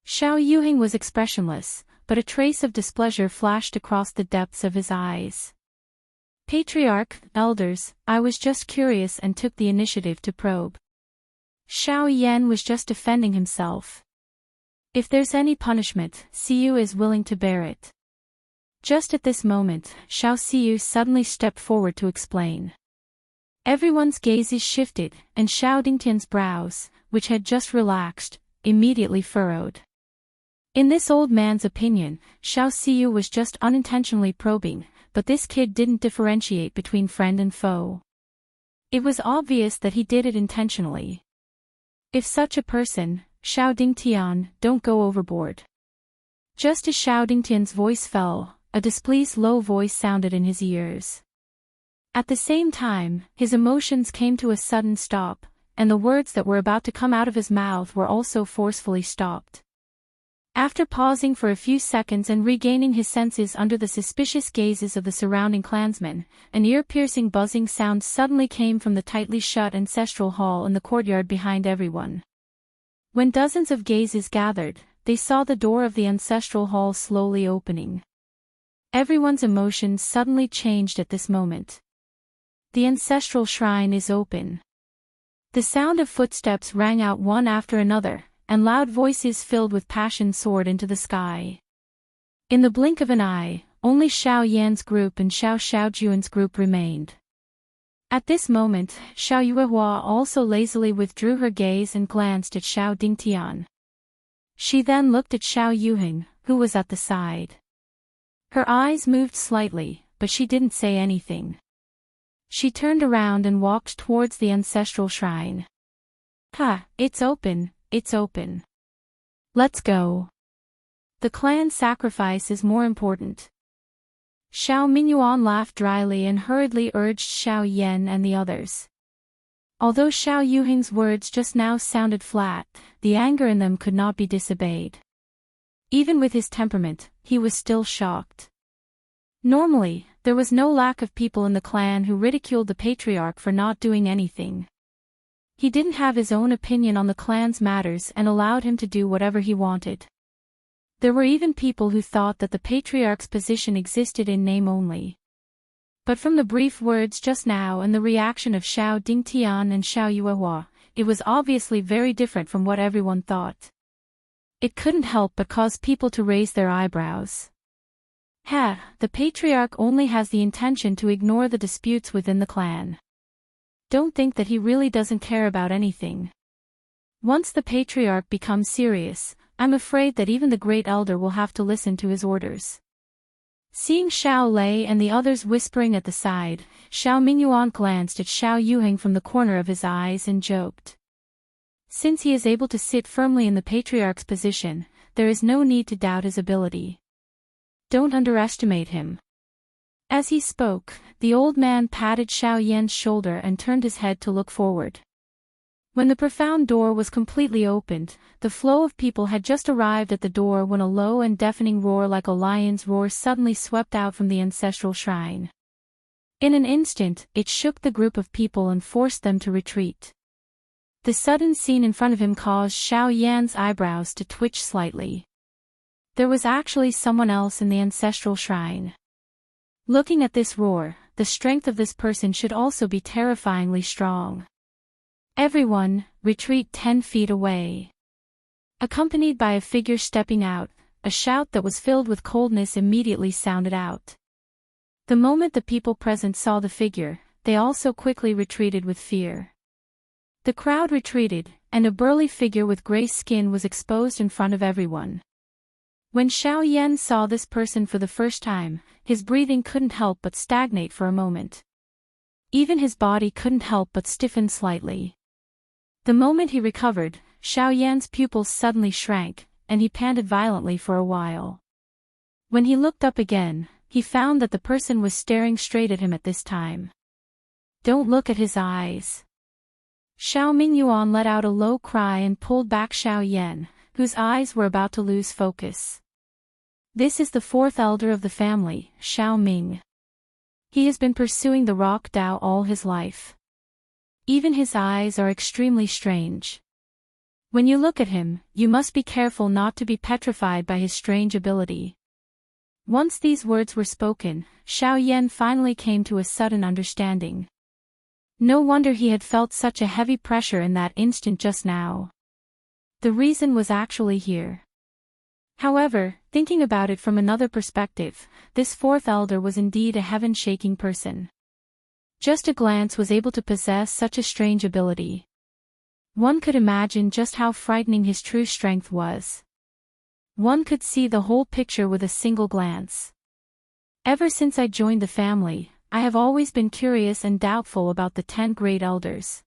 Speaker 1: Xiao Yuhing was expressionless, but a trace of displeasure flashed across the depths of his eyes. Patriarch, elders, I was just curious and took the initiative to probe. Xiao Yan was just defending himself. If there's any punishment, Siyu is willing to bear it. Just at this moment, Xiao Siyu suddenly stepped forward to explain. Everyone's gazes shifted, and Xiao Dingtian's brows, which had just relaxed, immediately furrowed. In this old man's opinion, Xiao Siyu was just unintentionally probing, but this kid didn't differentiate between friend and foe. It was obvious that he did it intentionally. If such a person, Xiao Dingtian, don't go overboard. Just as Xiao Dingtian's voice fell, a displeased low voice sounded in his ears. At the same time, his emotions came to a sudden stop, and the words that were about to come out of his mouth were also forcefully stopped. After pausing for a few seconds and regaining his senses under the suspicious gazes of the surrounding clansmen, an ear-piercing buzzing sound suddenly came from the tightly shut ancestral hall in the courtyard behind everyone. When dozens of gazes gathered, they saw the door of the ancestral hall slowly opening. Everyone's emotions suddenly changed at this moment. The ancestral shrine is open. The sound of footsteps rang out one after another, and loud voices filled with passion soared into the sky. In the blink of an eye, only Xiao Yan's group and Xiao Xiaojuan's group remained. At this moment, Xiao Yuehua also lazily withdrew her gaze and glanced at Xiao Dingtian. She then looked at Xiao Yuhing, who was at the side. Her eyes moved slightly, but she didn't say anything. She turned around and walked towards the ancestral shrine. "Ha, it's open, it's open. Let's go. The clan sacrifice is more important." Xiao Mingyuan laughed dryly and hurriedly urged Xiao Yan and the others. Although Xiao Yuhing's words just now sounded flat, the anger in them could not be disobeyed. Even with his temperament, he was still shocked. Normally, there was no lack of people in the clan who ridiculed the patriarch for not doing anything. He didn't have his own opinion on the clan's matters and allowed him to do whatever he wanted. There were even people who thought that the patriarch's position existed in name only. But from the brief words just now and the reaction of Xiao Dingtian and Xiao Yuehua, it was obviously very different from what everyone thought. It couldn't help but cause people to raise their eyebrows. The patriarch only has the intention to ignore the disputes within the clan. don't think that he really doesn't care about anything. Once the patriarch becomes serious, I'm afraid that even the great elder will have to listen to his orders. Seeing Xiao Lei and the others whispering at the side, Xiao Mingyuan glanced at Xiao Yuheng from the corner of his eyes and joked. Since he is able to sit firmly in the patriarch's position, there is no need to doubt his ability. Don't underestimate him. As he spoke, the old man patted Xiao Yan's shoulder and turned his head to look forward. When the profound door was completely opened, the flow of people had just arrived at the door when a low and deafening roar like a lion's roar suddenly swept out from the ancestral shrine. In an instant, it shook the group of people and forced them to retreat. The sudden scene in front of him caused Xiao Yan's eyebrows to twitch slightly. There was actually someone else in the ancestral shrine. Looking at this roar, the strength of this person should also be terrifyingly strong. Everyone, retreat 10 feet away. Accompanied by a figure stepping out, a shout that was filled with coldness immediately sounded out. The moment the people present saw the figure, they also quickly retreated with fear. The crowd retreated, and a burly figure with gray skin was exposed in front of everyone. When Xiao Yan saw this person for the first time, his breathing couldn't help but stagnate for a moment. Even his body couldn't help but stiffen slightly. The moment he recovered, Xiao Yan's pupils suddenly shrank, and he panted violently for a while. When he looked up again, he found that the person was staring straight at him at this time. Don't look at his eyes. Xiao Mingyuan let out a low cry and pulled back Xiao Yan, whose eyes were about to lose focus. This is the fourth elder of the family, Xiao Ming. He has been pursuing the rock Dao all his life. Even his eyes are extremely strange. When you look at him, you must be careful not to be petrified by his strange ability. Once these words were spoken, Xiao Yan finally came to a sudden understanding. No wonder he had felt such a heavy pressure in that instant just now. The reason was actually here. However, thinking about it from another perspective, this fourth elder was indeed a heaven-shaking person. Just a glance was able to possess such a strange ability. One could imagine just how frightening his true strength was. One could see the whole picture with a single glance. Ever since I joined the family, I have always been curious and doubtful about the 10 great elders.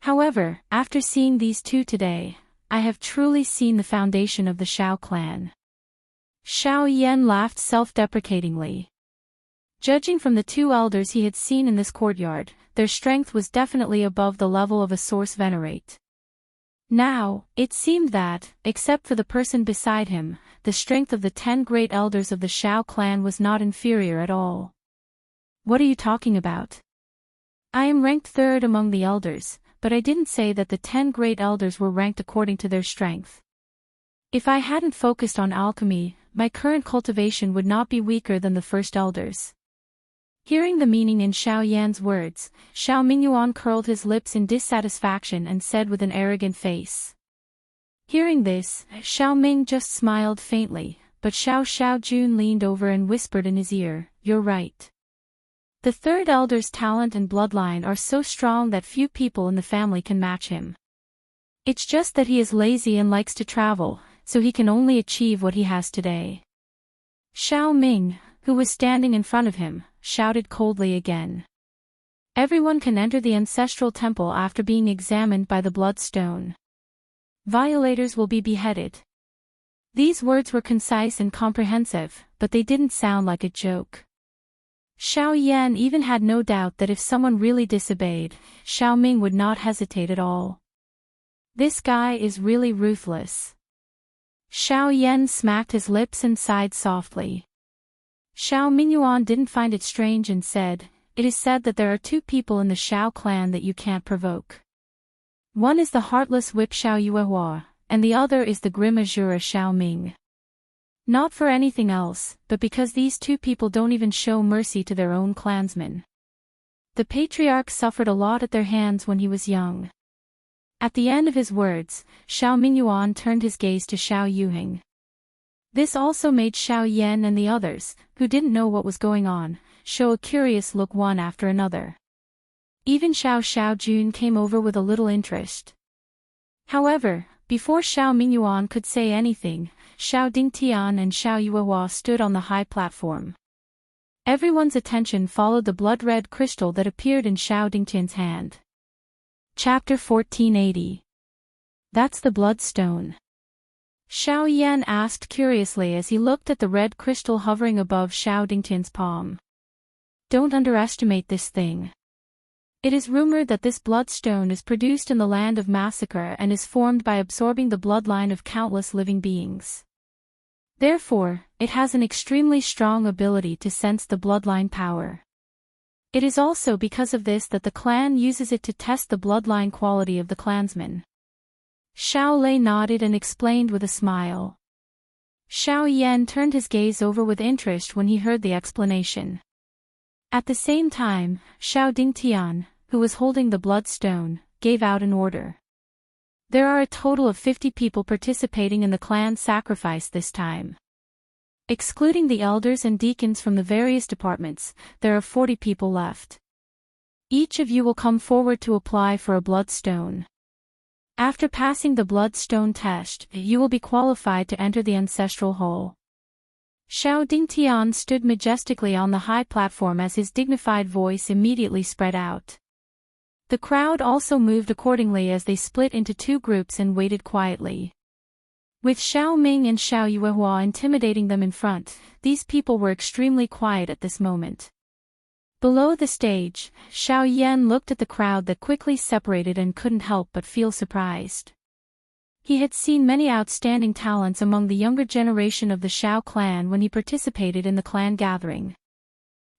Speaker 1: However, after seeing these two today, I have truly seen the foundation of the Xiao clan. Xiao Yan laughed self-deprecatingly. Judging from the 2 elders he had seen in this courtyard, their strength was definitely above the level of a source venerate. Now, it seemed that, except for the person beside him, the strength of the 10 great elders of the Xiao clan was not inferior at all. What are you talking about? I am ranked 3rd among the elders, but I didn't say that the 10 great elders were ranked according to their strength. If I hadn't focused on alchemy, my current cultivation would not be weaker than the first elders. Hearing the meaning in Xiao Yan's words, Xiao Mingyuan curled his lips in dissatisfaction and said with an arrogant face. Hearing this, Xiao Ming just smiled faintly, but Xiao Jun leaned over and whispered in his ear, "You're right. The 3rd elder's talent and bloodline are so strong that few people in the family can match him. It's just that he is lazy and likes to travel, so he can only achieve what he has today." Xiao Ming, who was standing in front of him, shouted coldly again. Everyone can enter the ancestral temple after being examined by the bloodstone. Violators will be beheaded. These words were concise and comprehensive, but they didn't sound like a joke. Xiao Yan even had no doubt that if someone really disobeyed, Xiao Ming would not hesitate at all. This guy is really ruthless. Xiao Yan smacked his lips and sighed softly. Xiao Mingyuan didn't find it strange and said, "It is said that there are 2 people in the Xiao clan that you can't provoke. One is the heartless whip Xiao Yuehua, and the other is the grim Azura Xiao Ming. Not for anything else, but because these 2 people don't even show mercy to their own clansmen. The patriarch suffered a lot at their hands when he was young." At the end of his words, Xiao Mingyuan turned his gaze to Xiao Yuheng. This also made Xiao Yan and the others, who didn't know what was going on, show a curious look one after another. Even Xiao Jun came over with a little interest. However, before Xiao Mingyuan could say anything, Xiao Dingtian and Xiao Yuehua stood on the high platform. Everyone's attention followed the blood-red crystal that appeared in Xiao Dingtian's hand. Chapter 1480. That's the bloodstone. Xiao Yan asked curiously as he looked at the red crystal hovering above Xiao Dingtian's palm. Don't underestimate this thing. It is rumored that this bloodstone is produced in the land of massacre and is formed by absorbing the bloodline of countless living beings. Therefore, it has an extremely strong ability to sense the bloodline power. It is also because of this that the clan uses it to test the bloodline quality of the clansmen. Xiao Lei nodded and explained with a smile. Xiao Yan turned his gaze over with interest when he heard the explanation. At the same time, Xiao Dingtian, who was holding the bloodstone, gave out an order. There are a total of 50 people participating in the clan sacrifice this time. Excluding the elders and deacons from the various departments, there are 40 people left. Each of you will come forward to apply for a bloodstone. After passing the bloodstone test, you will be qualified to enter the ancestral hall. Xiao Dingtian stood majestically on the high platform as his dignified voice immediately spread out. The crowd also moved accordingly as they split into two groups and waited quietly. With Xiao Ming and Xiao Yuehua intimidating them in front, these people were extremely quiet at this moment. Below the stage, Xiao Yan looked at the crowd that quickly separated and couldn't help but feel surprised. He had seen many outstanding talents among the younger generation of the Xiao clan when he participated in the clan gathering.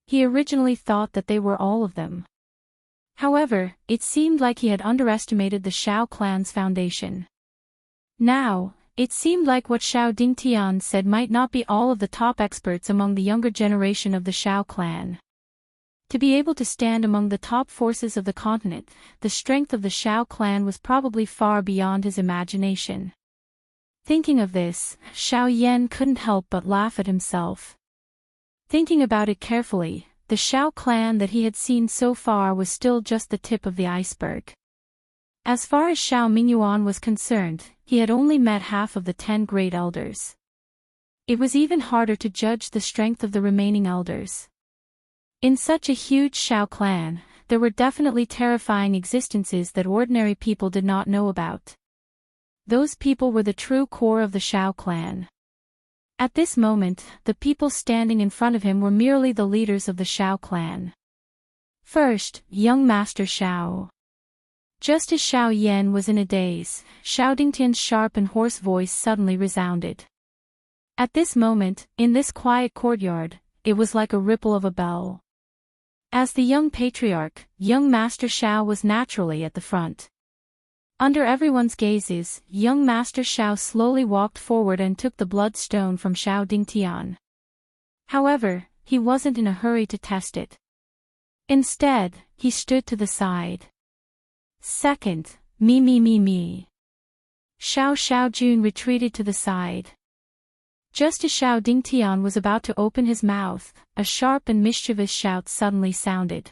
Speaker 1: He originally thought that they were all of them. However, it seemed like he had underestimated the Xiao clan's foundation. Now, it seemed like what Xiao Dingtian said might not be all of the top experts among the younger generation of the Xiao clan. To be able to stand among the top forces of the continent, the strength of the Xiao clan was probably far beyond his imagination. Thinking of this, Xiao Yan couldn't help but laugh at himself. Thinking about it carefully, the Xiao clan that he had seen so far was still just the tip of the iceberg. As far as Xiao Mingyuan was concerned, he had only met half of the 10 great elders. It was even harder to judge the strength of the remaining elders. In such a huge Xiao clan, there were definitely terrifying existences that ordinary people did not know about. Those people were the true core of the Xiao clan. At this moment, the people standing in front of him were merely the leaders of the Xiao clan. First, young Master Xiao. Just as Xiao Yan was in a daze, Xiao Dingtian's sharp and hoarse voice suddenly resounded. At this moment, in this quiet courtyard, it was like a ripple of a bell. As the young patriarch, young Master Xiao was naturally at the front. Under everyone's gazes, young Master Xiao slowly walked forward and took the bloodstone from Xiao Dingtian. However, he wasn't in a hurry to test it. Instead, he stood to the side. Second, me. Xiao Jun retreated to the side. Just as Xiao Dingtian was about to open his mouth, a sharp and mischievous shout suddenly sounded.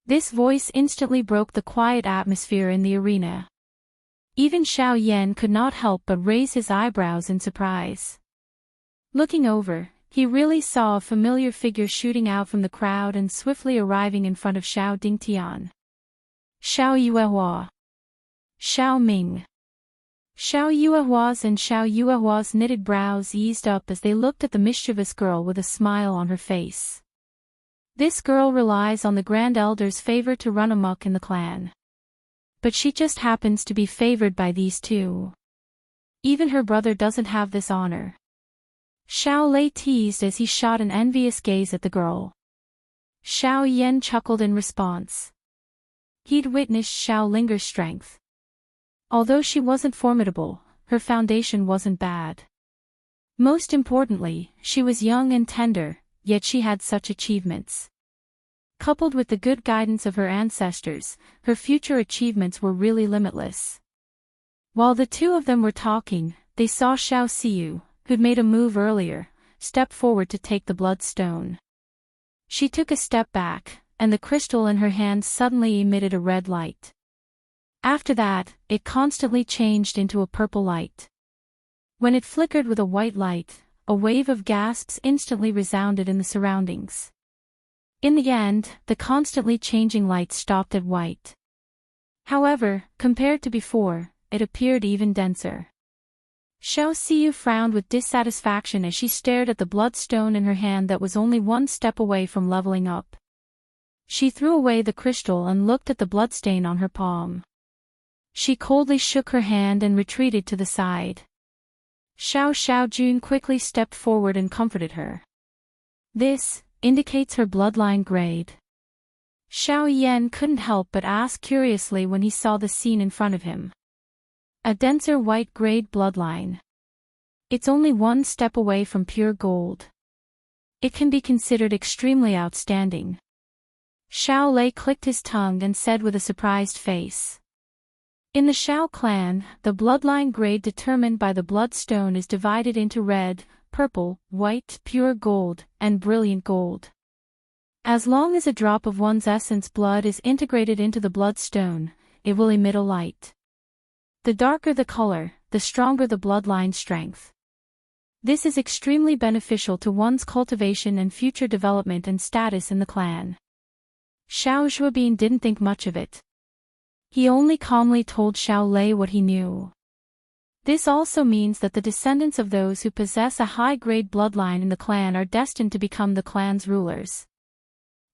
Speaker 1: This voice instantly broke the quiet atmosphere in the arena. Even Xiao Yan could not help but raise his eyebrows in surprise. Looking over, he really saw a familiar figure shooting out from the crowd and swiftly arriving in front of Xiao Dingtian. Xiao Yuehua. Xiao Ming. Xiao Yuehua's knitted brows eased up as they looked at the mischievous girl with a smile on her face. This girl relies on the Grand Elder's favor to run amok in the clan. But she just happens to be favored by these two. Even her brother doesn't have this honor. Xiao Lei teased as he shot an envious gaze at the girl. Xiao Yan chuckled in response. He'd witnessed Xiao Linger's strength. Although she wasn't formidable, her foundation wasn't bad. Most importantly, she was young and tender, yet she had such achievements. Coupled with the good guidance of her ancestors, her future achievements were really limitless. While the two of them were talking, they saw Xiao Xiu, who'd made a move earlier, step forward to take the bloodstone. She took a step back, and the crystal in her hand suddenly emitted a red light. After that, it constantly changed into a purple light. When it flickered with a white light, a wave of gasps instantly resounded in the surroundings. In the end, the constantly changing light stopped at white. However, compared to before, it appeared even denser. Xiao Xiu frowned with dissatisfaction as she stared at the bloodstone in her hand that was only one step away from leveling up. She threw away the crystal and looked at the bloodstain on her palm. She coldly shook her hand and retreated to the side. Xiaojun quickly stepped forward and comforted her. This indicates her bloodline grade. Xiao Yan couldn't help but ask curiously when he saw the scene in front of him. A denser white grade bloodline. It's only one step away from pure gold. It can be considered extremely outstanding. Xiao Lei clicked his tongue and said with a surprised face. In the Xiao clan, the bloodline grade determined by the bloodstone is divided into red, purple, white, pure gold, and brilliant gold. As long as a drop of one's essence blood is integrated into the bloodstone, it will emit a light. The darker the color, the stronger the bloodline strength. This is extremely beneficial to one's cultivation and future development and status in the clan. Xiao Zhuobin didn't think much of it. He only calmly told Xiao Lei what he knew. This also means that the descendants of those who possess a high-grade bloodline in the clan are destined to become the clan's rulers.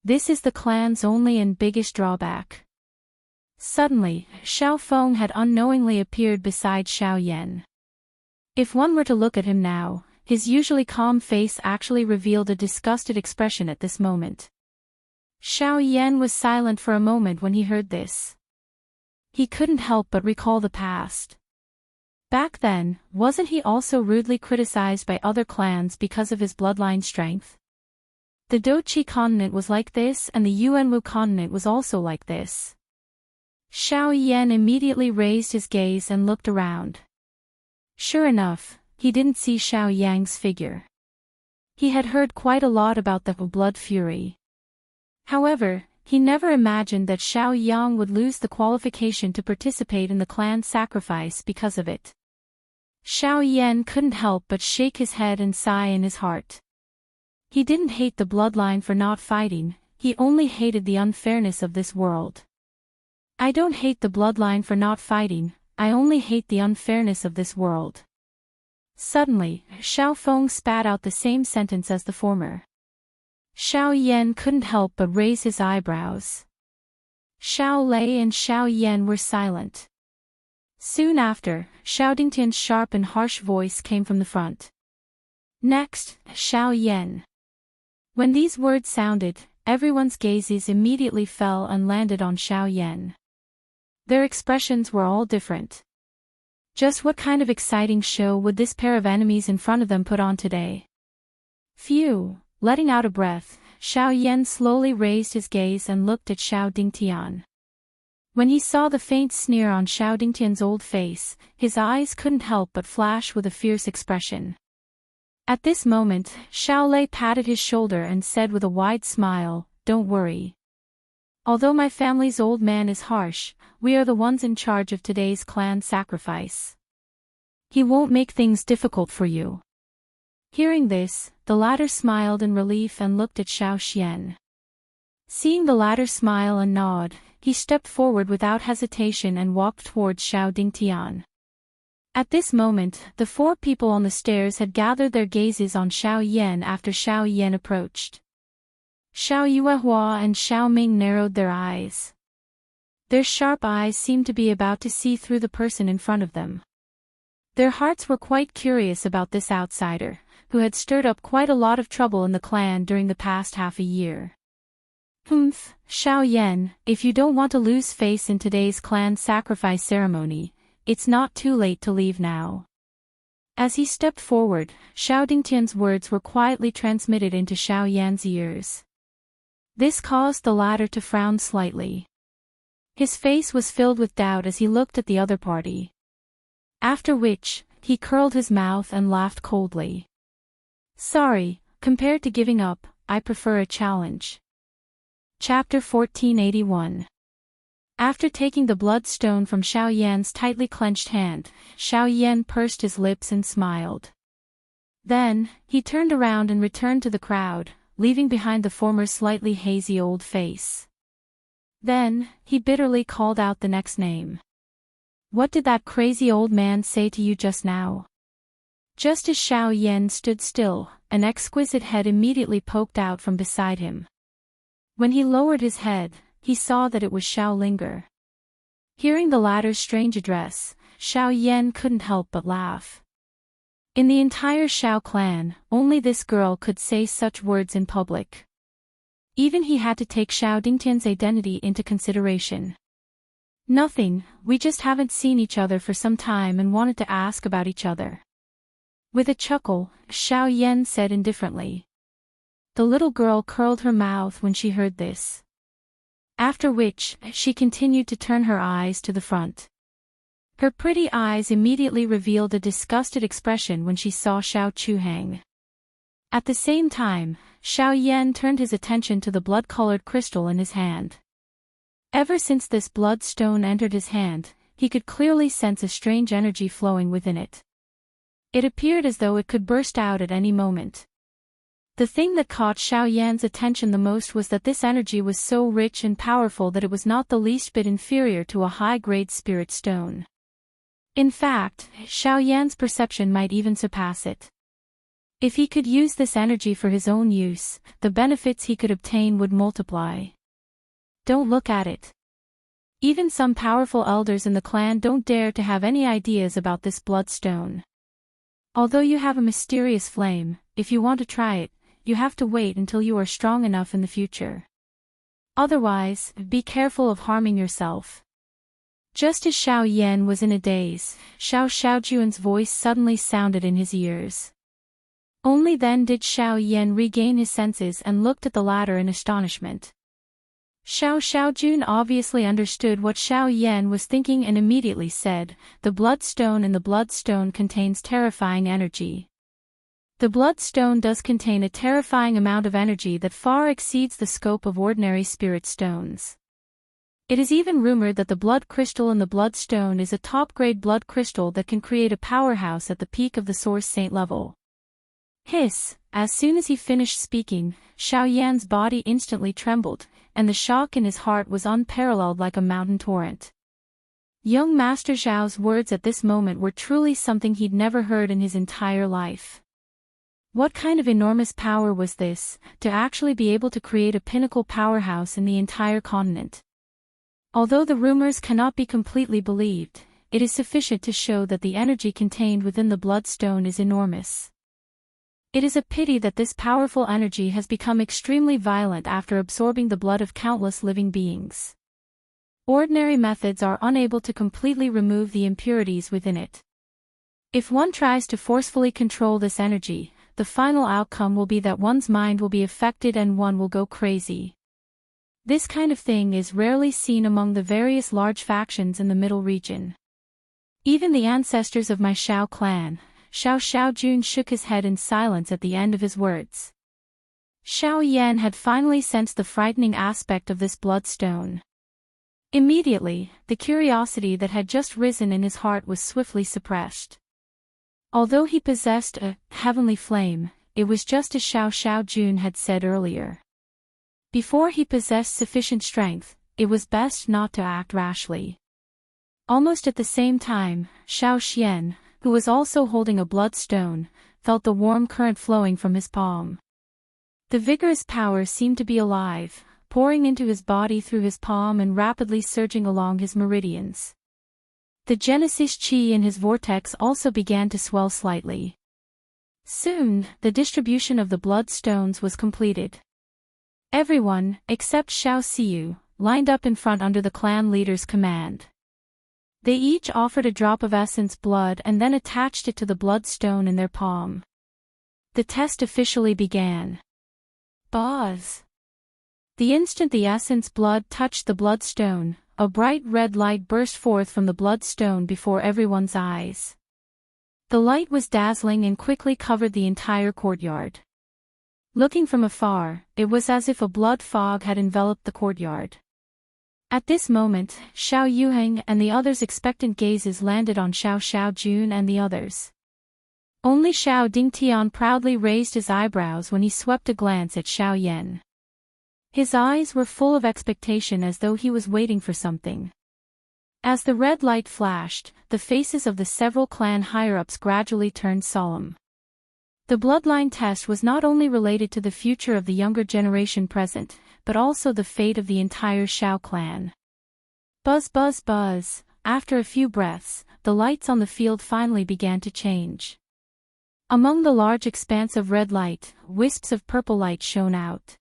Speaker 1: This is the clan's only and biggest drawback. Suddenly, Xiao Feng had unknowingly appeared beside Xiao Yan. If one were to look at him now, his usually calm face actually revealed a disgusted expression at this moment. Xiao Yan was silent for a moment when he heard this. He couldn't help but recall the past. Back then, wasn't he also rudely criticized by other clans because of his bloodline strength? The Doqi continent was like this and the Yuanwu continent was also like this. Xiao Yan immediately raised his gaze and looked around. Sure enough, he didn't see Xiao Yang's figure. He had heard quite a lot about the blood fury. However, he never imagined that Xiao Yang would lose the qualification to participate in the clan sacrifice because of it. Xiao Yan couldn't help but shake his head and sigh in his heart. He didn't hate the bloodline for not fighting, he only hated the unfairness of this world. I don't hate the bloodline for not fighting, I only hate the unfairness of this world. Suddenly, Xiao Feng spat out the same sentence as the former. Xiao Yan couldn't help but raise his eyebrows. Xiao Lei and Xiao Yan were silent. Soon after, Xiao Dingtian's sharp and harsh voice came from the front. Next, Xiao Yan. When these words sounded, everyone's gazes immediately fell and landed on Xiao Yan. Their expressions were all different. Just what kind of exciting show would this pair of enemies in front of them put on today? Phew, letting out a breath, Xiao Yan slowly raised his gaze and looked at Xiao Dingtian. When he saw the faint sneer on Xiao Dingtian's old face, his eyes couldn't help but flash with a fierce expression. At this moment, Xiao Lei patted his shoulder and said with a wide smile, "Don't worry. Although my family's old man is harsh, we are the ones in charge of today's clan sacrifice. He won't make things difficult for you." Hearing this, the latter smiled in relief and looked at Xiao Xian. Seeing the latter smile and nod, he stepped forward without hesitation and walked towards Xiao Dingtian. At this moment, the four people on the stairs had gathered their gazes on Xiao Yan after Xiao Yan approached. Xiao Yuehua and Xiao Ming narrowed their eyes. Their sharp eyes seemed to be about to see through the person in front of them. Their hearts were quite curious about this outsider, who had stirred up quite a lot of trouble in the clan during the past half a year. Humph, Xiao Yan, if you don't want to lose face in today's clan sacrifice ceremony, it's not too late to leave now. As he stepped forward, Xiao Dingtian's words were quietly transmitted into Xiao Yan's ears. This caused the latter to frown slightly. His face was filled with doubt as he looked at the other party. After which, he curled his mouth and laughed coldly. Sorry, compared to giving up, I prefer a challenge. Chapter 1481. After taking the bloodstone from Xiao Yan's tightly clenched hand, Xiao Yan pursed his lips and smiled. Then, he turned around and returned to the crowd, leaving behind the former slightly hazy old face. Then, he bitterly called out the next name. "What did that crazy old man say to you just now?" Just as Xiao Yan stood still, an exquisite head immediately poked out from beside him. When he lowered his head, he saw that it was Xiao Linger. Hearing the latter's strange address, Xiao Yan couldn't help but laugh. In the entire Xiao clan, only this girl could say such words in public. Even he had to take Xiao Dingtian's identity into consideration. "Nothing, we just haven't seen each other for some time and wanted to ask about each other." With a chuckle, Xiao Yan said indifferently. The little girl curled her mouth when she heard this. After which, she continued to turn her eyes to the front. Her pretty eyes immediately revealed a disgusted expression when she saw Xiao Chuhang. At the same time, Xiao Yan turned his attention to the blood-colored crystal in his hand. Ever since this bloodstone entered his hand, he could clearly sense a strange energy flowing within it. It appeared as though it could burst out at any moment. The thing that caught Xiao Yan's attention the most was that this energy was so rich and powerful that it was not the least bit inferior to a high-grade spirit stone. In fact, Xiao Yan's perception might even surpass it. If he could use this energy for his own use, the benefits he could obtain would multiply. Don't look at it. Even some powerful elders in the clan don't dare to have any ideas about this bloodstone. Although you have a mysterious flame, if you want to try it, you have to wait until you are strong enough in the future. Otherwise, be careful of harming yourself. Just as Xiao Yan was in a daze, Xiao Xiaojuan's voice suddenly sounded in his ears. Only then did Xiao Yan regain his senses and looked at the latter in astonishment. Xiao Xiaojun obviously understood what Xiao Yan was thinking and immediately said, "The bloodstone in the bloodstone contains terrifying energy." The bloodstone does contain a terrifying amount of energy that far exceeds the scope of ordinary spirit stones. It is even rumored that the blood crystal in the bloodstone is a top-grade blood crystal that can create a powerhouse at the peak of the source saint level. Hiss! As soon as he finished speaking, Xiao Yan's body instantly trembled, and the shock in his heart was unparalleled like a mountain torrent. Young Master Zhao's words at this moment were truly something he'd never heard in his entire life. What kind of enormous power was this, to actually be able to create a pinnacle powerhouse in the entire continent? Although the rumors cannot be completely believed, it is sufficient to show that the energy contained within the bloodstone is enormous. It is a pity that this powerful energy has become extremely violent after absorbing the blood of countless living beings. Ordinary methods are unable to completely remove the impurities within it. If one tries to forcefully control this energy, the final outcome will be that one's mind will be affected and one will go crazy. This kind of thing is rarely seen among the various large factions in the middle region. Even the ancestors of my Xiao clan, Xiao Xiaojun, shook his head in silence at the end of his words. Xiao Yan had finally sensed the frightening aspect of this bloodstone. Immediately, the curiosity that had just risen in his heart was swiftly suppressed. Although he possessed a heavenly flame, it was just as Xiao Xiaojun had said earlier. Before he possessed sufficient strength, it was best not to act rashly. Almost at the same time, Xiao Xian, who was also holding a bloodstone, felt the warm current flowing from his palm. The vigorous power seemed to be alive, pouring into his body through his palm and rapidly surging along his meridians. The Genesis chi in his vortex also began to swell slightly. Soon, the distribution of the bloodstones was completed. Everyone, except Xiao Xiu, lined up in front under the clan leader's command. They each offered a drop of essence blood and then attached it to the bloodstone in their palm. The test officially began. Buzz! The instant the essence blood touched the bloodstone, a bright red light burst forth from the bloodstone before everyone's eyes. The light was dazzling and quickly covered the entire courtyard. Looking from afar, it was as if a blood fog had enveloped the courtyard. At this moment, Xiao Yuheng and the others' expectant gazes landed on Xiao Xiaojun and the others. Only Xiao Dingtian proudly raised his eyebrows when he swept a glance at Xiao Yan. His eyes were full of expectation as though he was waiting for something. As the red light flashed, the faces of the several clan higher-ups gradually turned solemn. The bloodline test was not only related to the future of the younger generation present, but also the fate of the entire Xiao clan. Buzz buzz buzz, after a few breaths, the lights on the field finally began to change. Among the large expanse of red light, wisps of purple light shone out.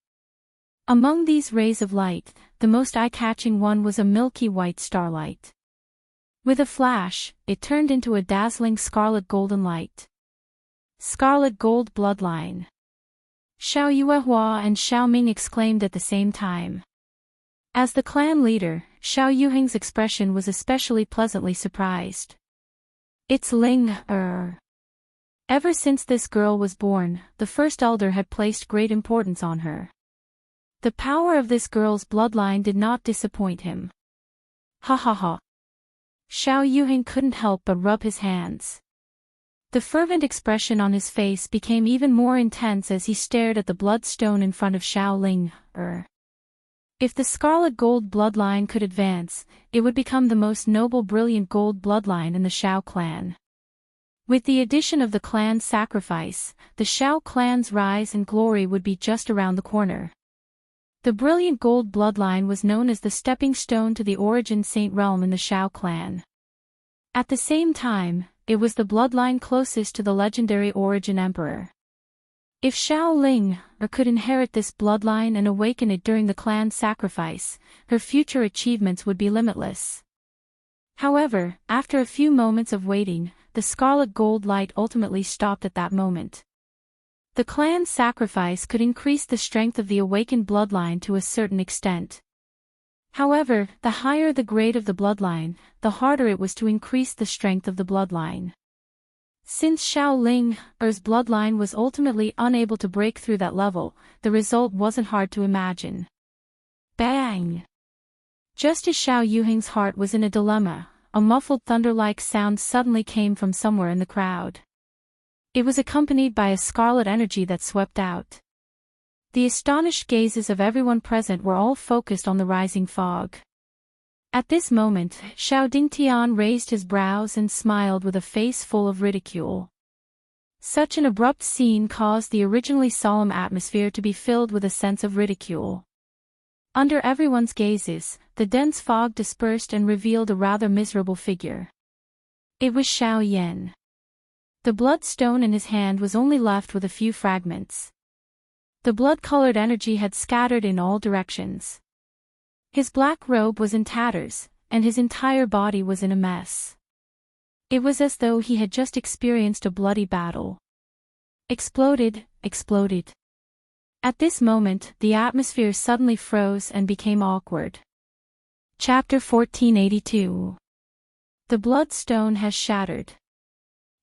Speaker 1: Among these rays of light, the most eye-catching one was a milky white starlight. With a flash, it turned into a dazzling scarlet golden light. Scarlet Gold Bloodline. Xiao Yuehua and Xiao Ming exclaimed at the same time. As the clan leader, Xiao Yuheng's expression was especially pleasantly surprised. It's Ling. Ever since this girl was born, the first elder had placed great importance on her. The power of this girl's bloodline did not disappoint him. Ha ha ha. Xiao Yuheng couldn't help but rub his hands. The fervent expression on his face became even more intense as he stared at the bloodstone in front of Xiao Ling. If the scarlet gold bloodline could advance, it would become the most noble brilliant gold bloodline in the Xiao clan. With the addition of the clan sacrifice, the Xiao clan's rise and glory would be just around the corner. The brilliant gold bloodline was known as the stepping stone to the origin saint realm in the Xiao clan. At the same time, it was the bloodline closest to the legendary origin emperor. If Xiao Ling could inherit this bloodline and awaken it during the clan sacrifice, her future achievements would be limitless. However, after a few moments of waiting, the scarlet gold light ultimately stopped at that moment. The clan sacrifice could increase the strength of the awakened bloodline to a certain extent. However, the higher the grade of the bloodline, the harder it was to increase the strength of the bloodline. Since Xiao Ling's bloodline was ultimately unable to break through that level, the result wasn't hard to imagine. Bang! Just as Xiao Yuheng's heart was in a dilemma, a muffled thunder-like sound suddenly came from somewhere in the crowd. It was accompanied by a scarlet energy that swept out. The astonished gazes of everyone present were all focused on the rising fog. At this moment, Xiao Dingtian raised his brows and smiled with a face full of ridicule. Such an abrupt scene caused the originally solemn atmosphere to be filled with a sense of ridicule. Under everyone's gazes, the dense fog dispersed and revealed a rather miserable figure. It was Xiao Yan. The bloodstone in his hand was only left with a few fragments. The blood-colored energy had scattered in all directions. His black robe was in tatters, and his entire body was in a mess. It was as though he had just experienced a bloody battle. Exploded. At this moment, the atmosphere suddenly froze and became awkward. Chapter 1482. The bloodstone has shattered.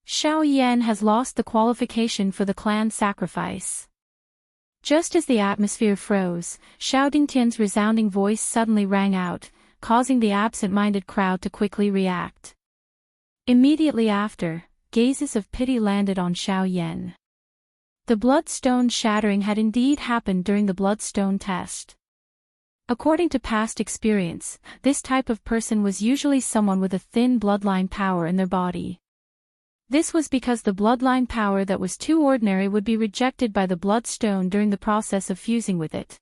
Speaker 1: Xiao Yan has lost the qualification for the clan sacrifice. Just as the atmosphere froze, Xiao Dingtian's resounding voice suddenly rang out, causing the absent-minded crowd to quickly react. Immediately after, gazes of pity landed on Xiao Yan. The bloodstone shattering had indeed happened during the bloodstone test. According to past experience, this type of person was usually someone with a thin bloodline power in their body. This was because the bloodline power that was too ordinary would be rejected by the bloodstone during the process of fusing with it.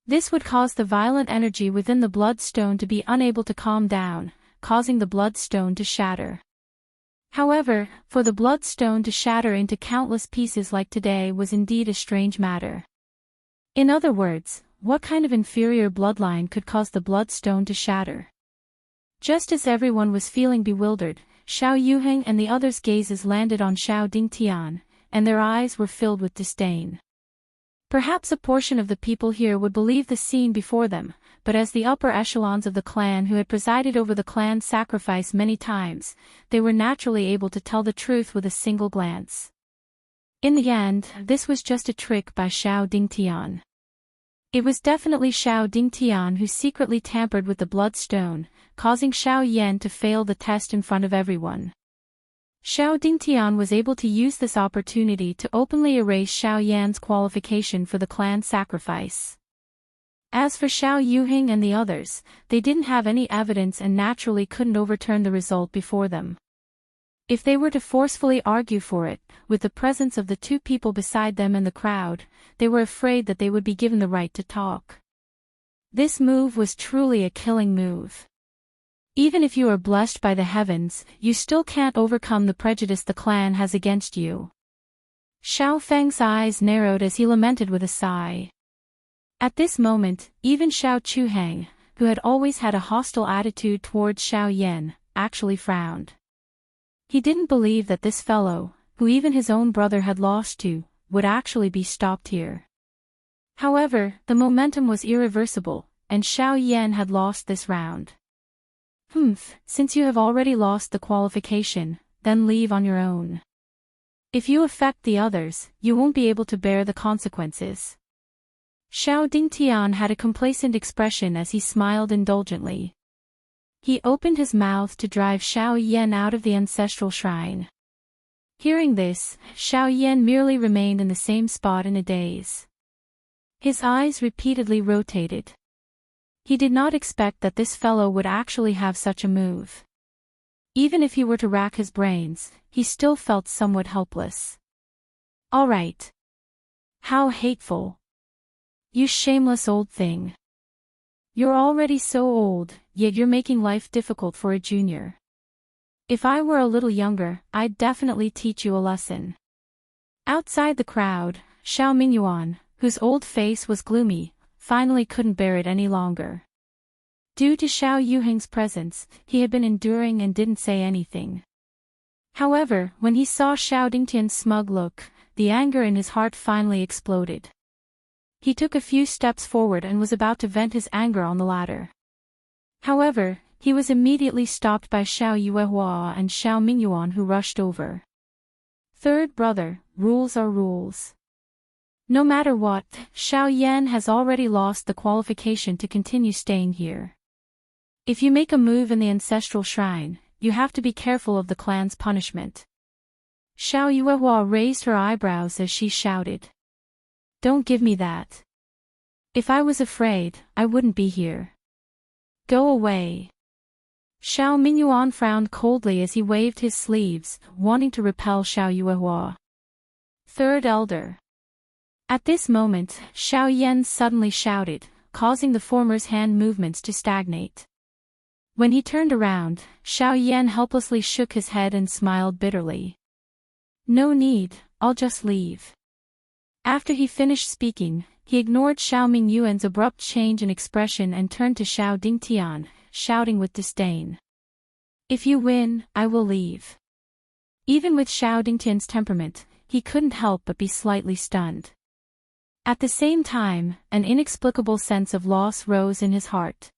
Speaker 1: This would cause the violent energy within the bloodstone to be unable to calm down, causing the bloodstone to shatter. However, for the bloodstone to shatter into countless pieces like today was indeed a strange matter. In other words, what kind of inferior bloodline could cause the bloodstone to shatter? Just as everyone was feeling bewildered, Xiao Yuheng and the others' gazes landed on Xiao Dingtian, and their eyes were filled with disdain. Perhaps a portion of the people here would believe the scene before them, but as the upper echelons of the clan who had presided over the clan sacrifice many times, they were naturally able to tell the truth with a single glance. In the end, this was just a trick by Xiao Dingtian. It was definitely Xiao Dingtian who secretly tampered with the bloodstone, causing Xiao Yan to fail the test in front of everyone. Xiao Dingtian was able to use this opportunity to openly erase Xiao Yan's qualification for the clan sacrifice. As for Xiao Yuhing and the others, they didn't have any evidence and naturally couldn't overturn the result before them. If they were to forcefully argue for it, with the presence of the two people beside them and the crowd, they were afraid that they would be given the right to talk. This move was truly a killing move. Even if you are blessed by the heavens, you still can't overcome the prejudice the clan has against you. Xiao Feng's eyes narrowed as he lamented with a sigh. At this moment, even Xiao Chuhang, who had always had a hostile attitude towards Xiao Yan, actually frowned. He didn't believe that this fellow, who even his own brother had lost to, would actually be stopped here. However, the momentum was irreversible, and Xiao Yan had lost this round. Since you have already lost the qualification, then leave on your own. If you affect the others, you won't be able to bear the consequences. Xiao Dingtian had a complacent expression as he smiled indulgently. He opened his mouth to drive Xiao Yan out of the ancestral shrine. Hearing this, Xiao Yan merely remained in the same spot in a daze. His eyes repeatedly rotated. He did not expect that this fellow would actually have such a move. Even if he were to rack his brains, he still felt somewhat helpless. All right. How hateful. You shameless old thing. You're already so old, yet you're making life difficult for a junior. If I were a little younger, I'd definitely teach you a lesson. Outside the crowd, Xiao Mingyuan, whose old face was gloomy, finally couldn't bear it any longer. Due to Xiao Yuheng's presence, he had been enduring and didn't say anything. However, when he saw Xiao Dingtian's smug look, the anger in his heart finally exploded. He took a few steps forward and was about to vent his anger on the latter. However, he was immediately stopped by Xiao Yuehua and Xiao Mingyuan, who rushed over. Third brother, rules are rules. No matter what, Xiao Yan has already lost the qualification to continue staying here. If you make a move in the ancestral shrine, you have to be careful of the clan's punishment. Xiao Yuehua raised her eyebrows as she shouted. Don't give me that. If I was afraid, I wouldn't be here. Go away. Xiao Mingyuan frowned coldly as he waved his sleeves, wanting to repel Xiao Yuehua. Third elder. At this moment, Xiao Yan suddenly shouted, causing the former's hand movements to stagnate. When he turned around, Xiao Yan helplessly shook his head and smiled bitterly. No need, I'll just leave. After he finished speaking, he ignored Xiao Mingyuan's abrupt change in expression and turned to Xiao Dingtian, shouting with disdain. If you win, I will leave. Even with Xiao Dingtian's temperament, he couldn't help but be slightly stunned. At the same time, an inexplicable sense of loss rose in his heart.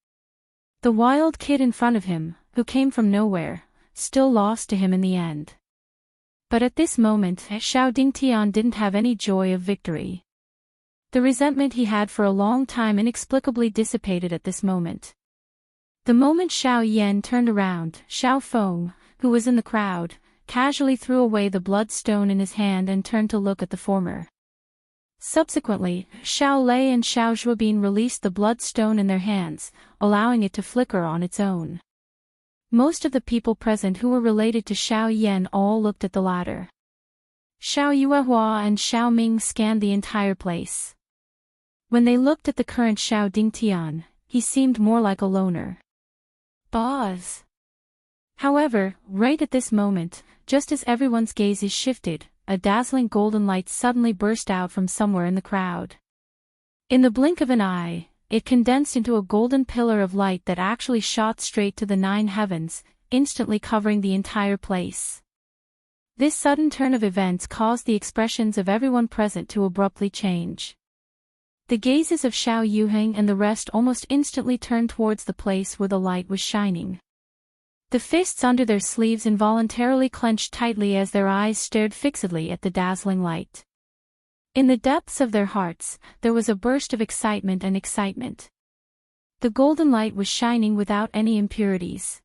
Speaker 1: The wild kid in front of him, who came from nowhere, still lost to him in the end. But at this moment, Xiao Dingtian didn't have any joy of victory. The resentment he had for a long time inexplicably dissipated at this moment. The moment Xiao Yan turned around, Xiao Feng, who was in the crowd, casually threw away the bloodstone in his hand and turned to look at the former. Subsequently, Xiao Lei and Xiao Zhuobin released the bloodstone in their hands, allowing it to flicker on its own. Most of the people present who were related to Xiao Yan all looked at the latter. Xiao Yuehua and Xiao Ming scanned the entire place. When they looked at the current Xiao Dingtian, he seemed more like a loner. Boss. However, right at this moment, just as everyone's gazes shifted, a dazzling golden light suddenly burst out from somewhere in the crowd. In the blink of an eye, it condensed into a golden pillar of light that actually shot straight to the 9 heavens, instantly covering the entire place. This sudden turn of events caused the expressions of everyone present to abruptly change. The gazes of Xiao Yuheng and the rest almost instantly turned towards the place where the light was shining. The fists under their sleeves involuntarily clenched tightly as their eyes stared fixedly at the dazzling light. In the depths of their hearts, there was a burst of excitement. The golden light was shining without any impurities.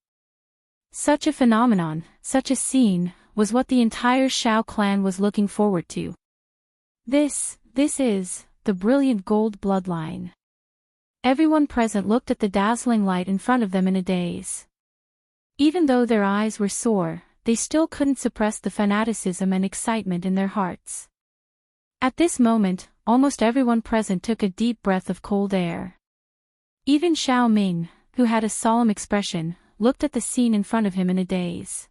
Speaker 1: Such a phenomenon, such a scene, was what the entire Shao clan was looking forward to. This is the brilliant gold bloodline. Everyone present looked at the dazzling light in front of them in a daze. Even though their eyes were sore, they still couldn't suppress the fanaticism and excitement in their hearts. At this moment, almost everyone present took a deep breath of cold air. Even Xiao Ming, who had a solemn expression, looked at the scene in front of him in a daze.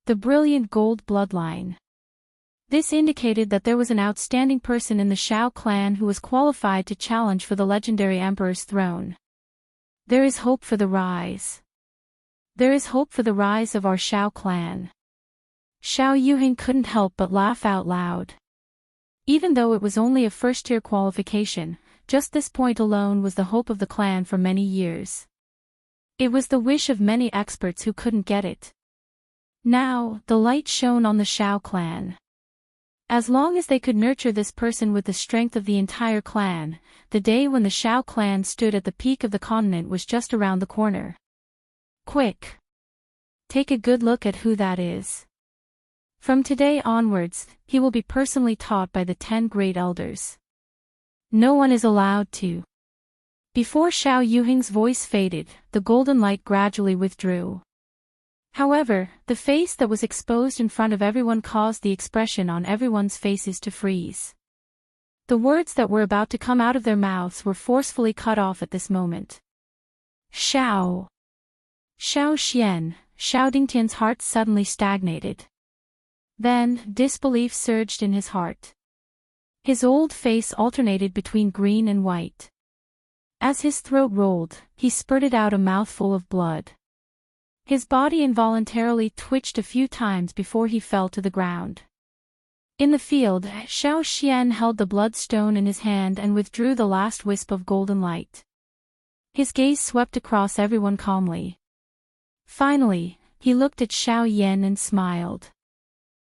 Speaker 1: The brilliant gold bloodline. This indicated that there was an outstanding person in the Shao clan who was qualified to challenge for the legendary emperor's throne. There is hope for the rise. There is hope for the rise of our Shao clan. Xiao Yuhing couldn't help but laugh out loud. Even though it was only a first-tier qualification, just this point alone was the hope of the clan for many years. It was the wish of many experts who couldn't get it. Now, the light shone on the Shao clan. As long as they could nurture this person with the strength of the entire clan, the day when the Shao clan stood at the peak of the continent was just around the corner. Quick! Take a good look at who that is. From today onwards, he will be personally taught by the 10 great elders. No one is allowed to. Before Xiao Yuhing's voice faded, the golden light gradually withdrew. However, the face that was exposed in front of everyone caused the expression on everyone's faces to freeze. The words that were about to come out of their mouths were forcefully cut off at this moment. Xiao Xian, Xiao Dingtian's heart suddenly stagnated. Then, disbelief surged in his heart. His old face alternated between green and white. As his throat rolled, he spurted out a mouthful of blood. His body involuntarily twitched a few times before he fell to the ground. In the field, Xiao Xian held the bloodstone in his hand and withdrew the last wisp of golden light. His gaze swept across everyone calmly. Finally, he looked at Xiao Yan and smiled.